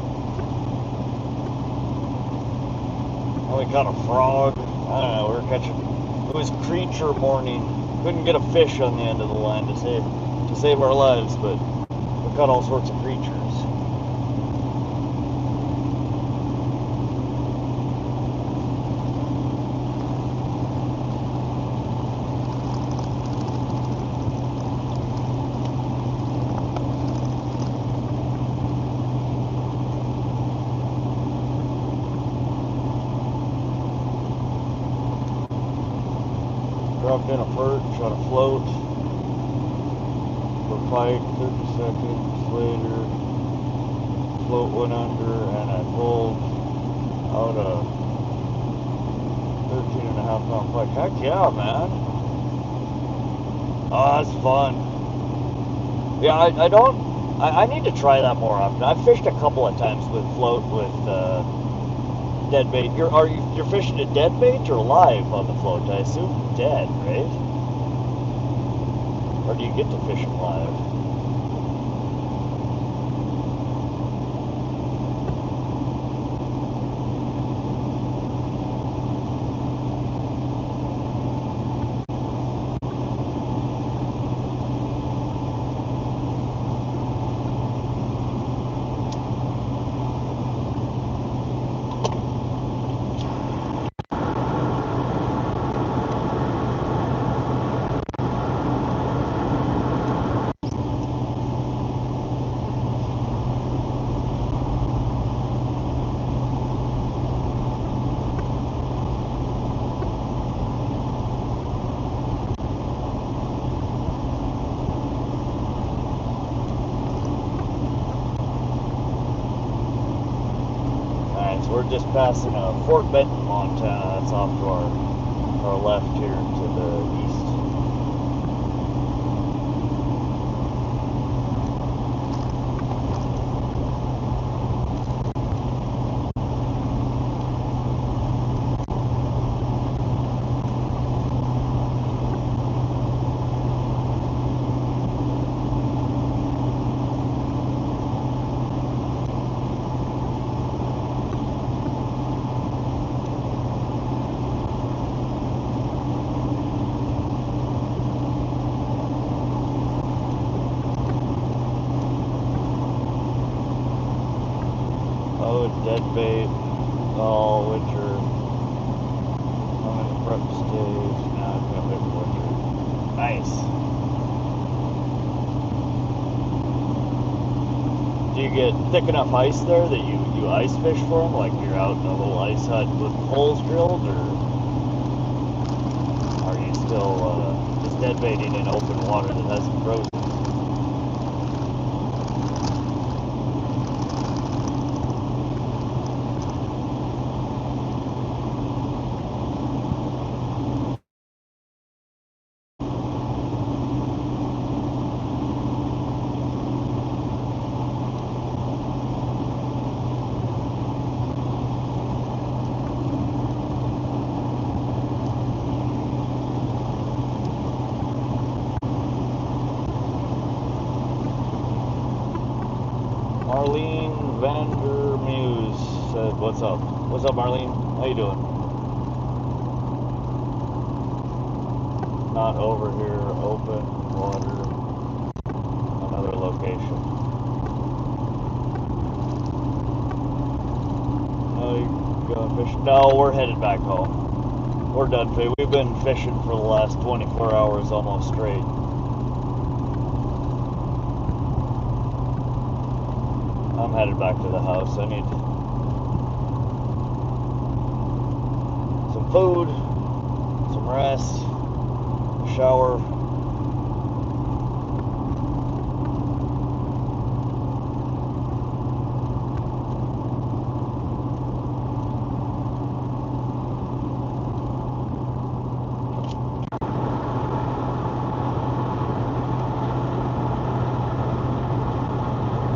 And we caught a frog. I don't know, we were catching, it was creature morning. Couldn't get a fish on the end of the line to save our lives, but we caught all sorts of creatures. Dropped in a perch on a float for a pike. 30 seconds later, float went under and I pulled out a 13.5 pound pike. Heck yeah, man. Oh, that's fun. Yeah, I need to try that more often. I've fished a couple of times with float with dead bait. You're fishing a dead bait or live on the float? I assume dead, right? Or do you get to fish them live? We're just passing Fort Benton, Montana. That's off to our left here to the east. Oh, dead bait all winter. I'm in the prep stage. Now it's gonna big winter. Nice. Do you get thick enough ice there that you ice fish for them? Like you're out in a little ice hut with holes drilled, or are you still just dead baiting in open water that hasn't frozen? Marlene Vander Muse said, "What's up? What's up, Marlene? How you doing?" Not over here, open water, another location. Oh, you going fishing? No, we're headed back home. We're done fishing. We've been fishing for the last 24 hours almost straight. I'm headed back to the house. I need some food, some rest, a shower.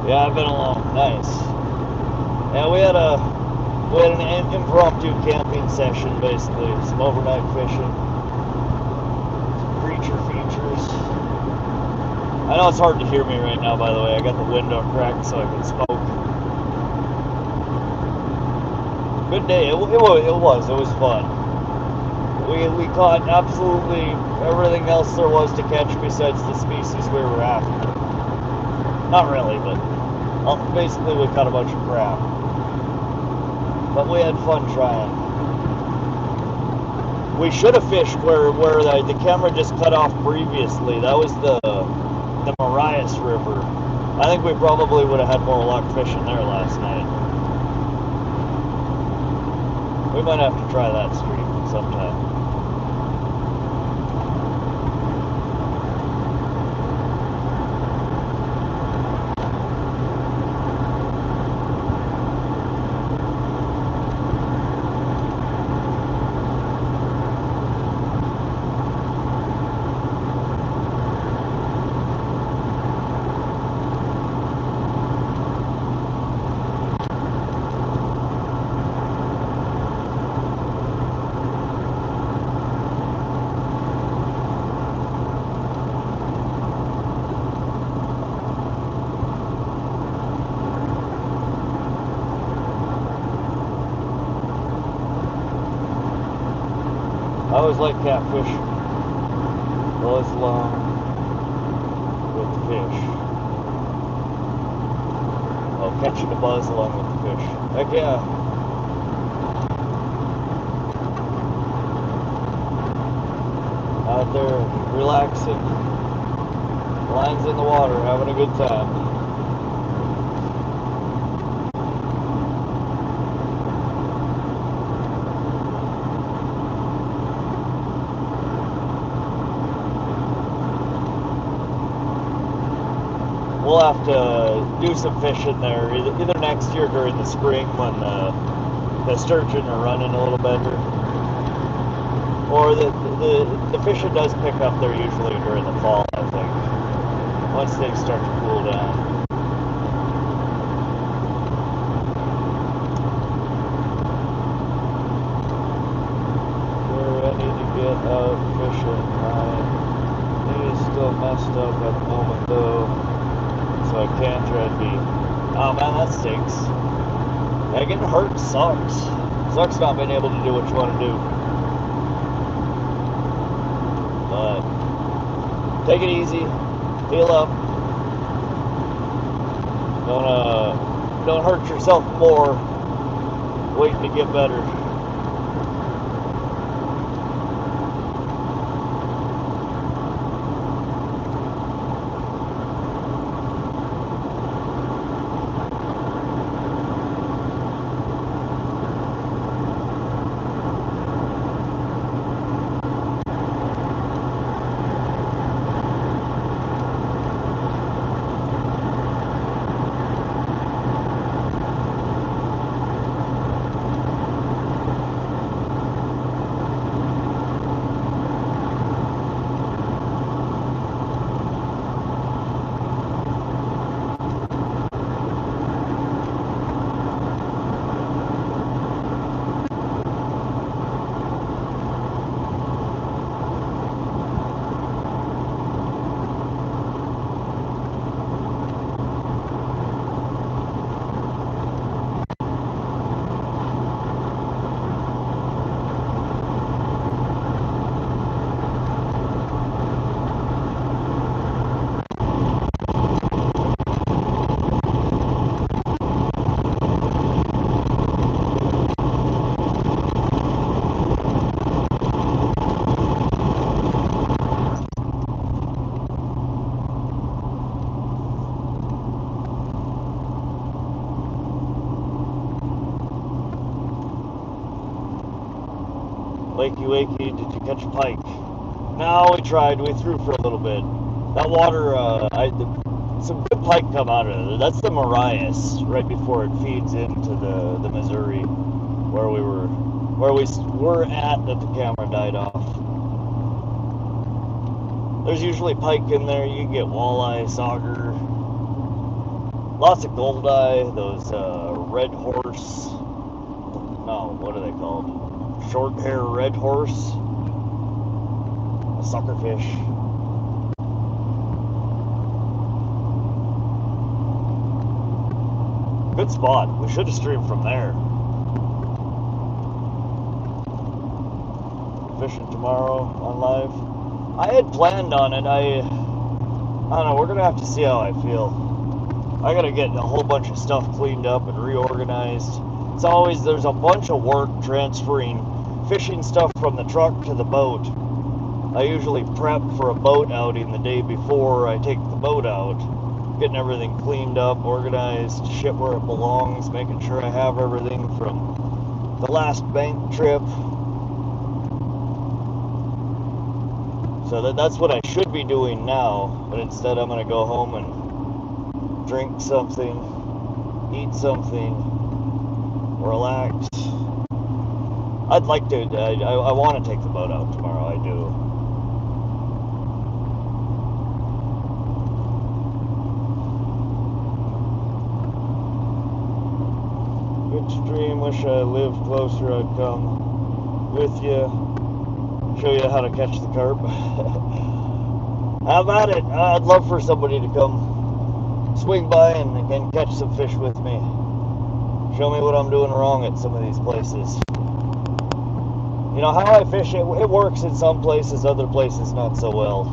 Yeah, I've been along. Nice. Yeah, we had an impromptu camping session, basically. Some overnight fishing, some creature features. I know it's hard to hear me right now, by the way. I got the window cracked so I can smoke. Good day. It was fun. We caught absolutely everything else there was to catch besides the species we were after. Not really, but basically we caught a bunch of crap. But we had fun trying. We should have fished where the camera just cut off previously. That was the Marias River. I think we probably would have had more luck fishing there last night. We might have to try that stream sometime. I always like catfish. Buzz along with the fish. Oh, catching the buzz along with the fish. Heck yeah. Out there relaxing. Lines in the water, having a good time. We'll have to do some fishing there either next year during the spring when the sturgeon are running a little better, or the fishing does pick up there usually during the fall, I think, once things start to cool down. Sure, I need to get out fishing. My knee's still messed up at the moment though. So I can't try to be. Oh man, that stinks. Yeah, getting hurt sucks. Sucks not being able to do what you want to do. But take it easy. Heal up. Don't hurt yourself more. Waiting to get better. wakey, did you catch a pike? No, we tried, we threw for a little bit. That water, some good pike come out of it. That's the Marias, right before it feeds into the Missouri, where we were at that the camera died off. There's usually pike in there. You can get walleye, sauger, lots of goldeye, those red horse, no, what are they called? Short hair red horse, suckerfish. Good spot. We should have streamed from there. Fishing tomorrow on live. I had planned on it. I don't know. We're gonna have to see how I feel. I gotta get a whole bunch of stuff cleaned up and reorganized. There's a bunch of work transferring fishing stuff from the truck to the boat. I usually prep for a boat outing the day before I take the boat out. Getting everything cleaned up, organized, shit where it belongs, making sure I have everything from the last bank trip. So that's what I should be doing now, but instead I'm going to go home and drink something, eat something, relax. I'd like to, I want to take the boat out tomorrow, I do. Good stream, wish I lived closer, I'd come with you. Show you how to catch the carp. How about it? I'd love for somebody to come swing by and catch some fish with me. Show me what I'm doing wrong at some of these places. You know, how I fish, it works in some places, other places not so well.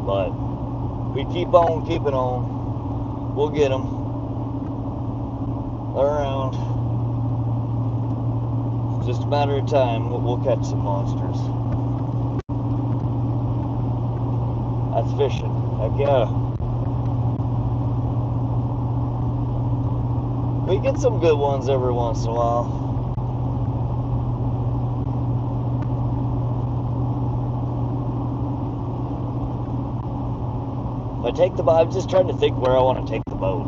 But we keep on keeping on. We'll get them. They're around. Just a matter of time, we'll catch some monsters. That's fishing. Heck yeah. We get some good ones every once in a while. I'm just trying to think where I want to take the boat.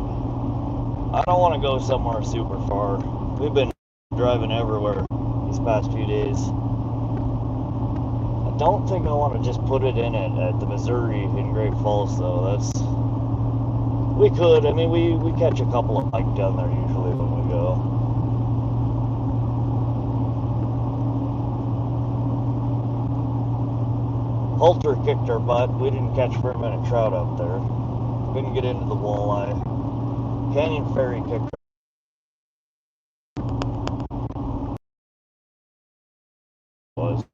I don't want to go somewhere super far. We've been driving everywhere these past few days. I don't think I want to just put it in at the Missouri in Great Falls though. We could. I mean, we catch a couple of pike down there usually when we go. Halter kicked our butt. We didn't catch very many trout out there. Couldn't get into the walleye. Canyon Ferry kicked was.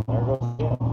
There goes again.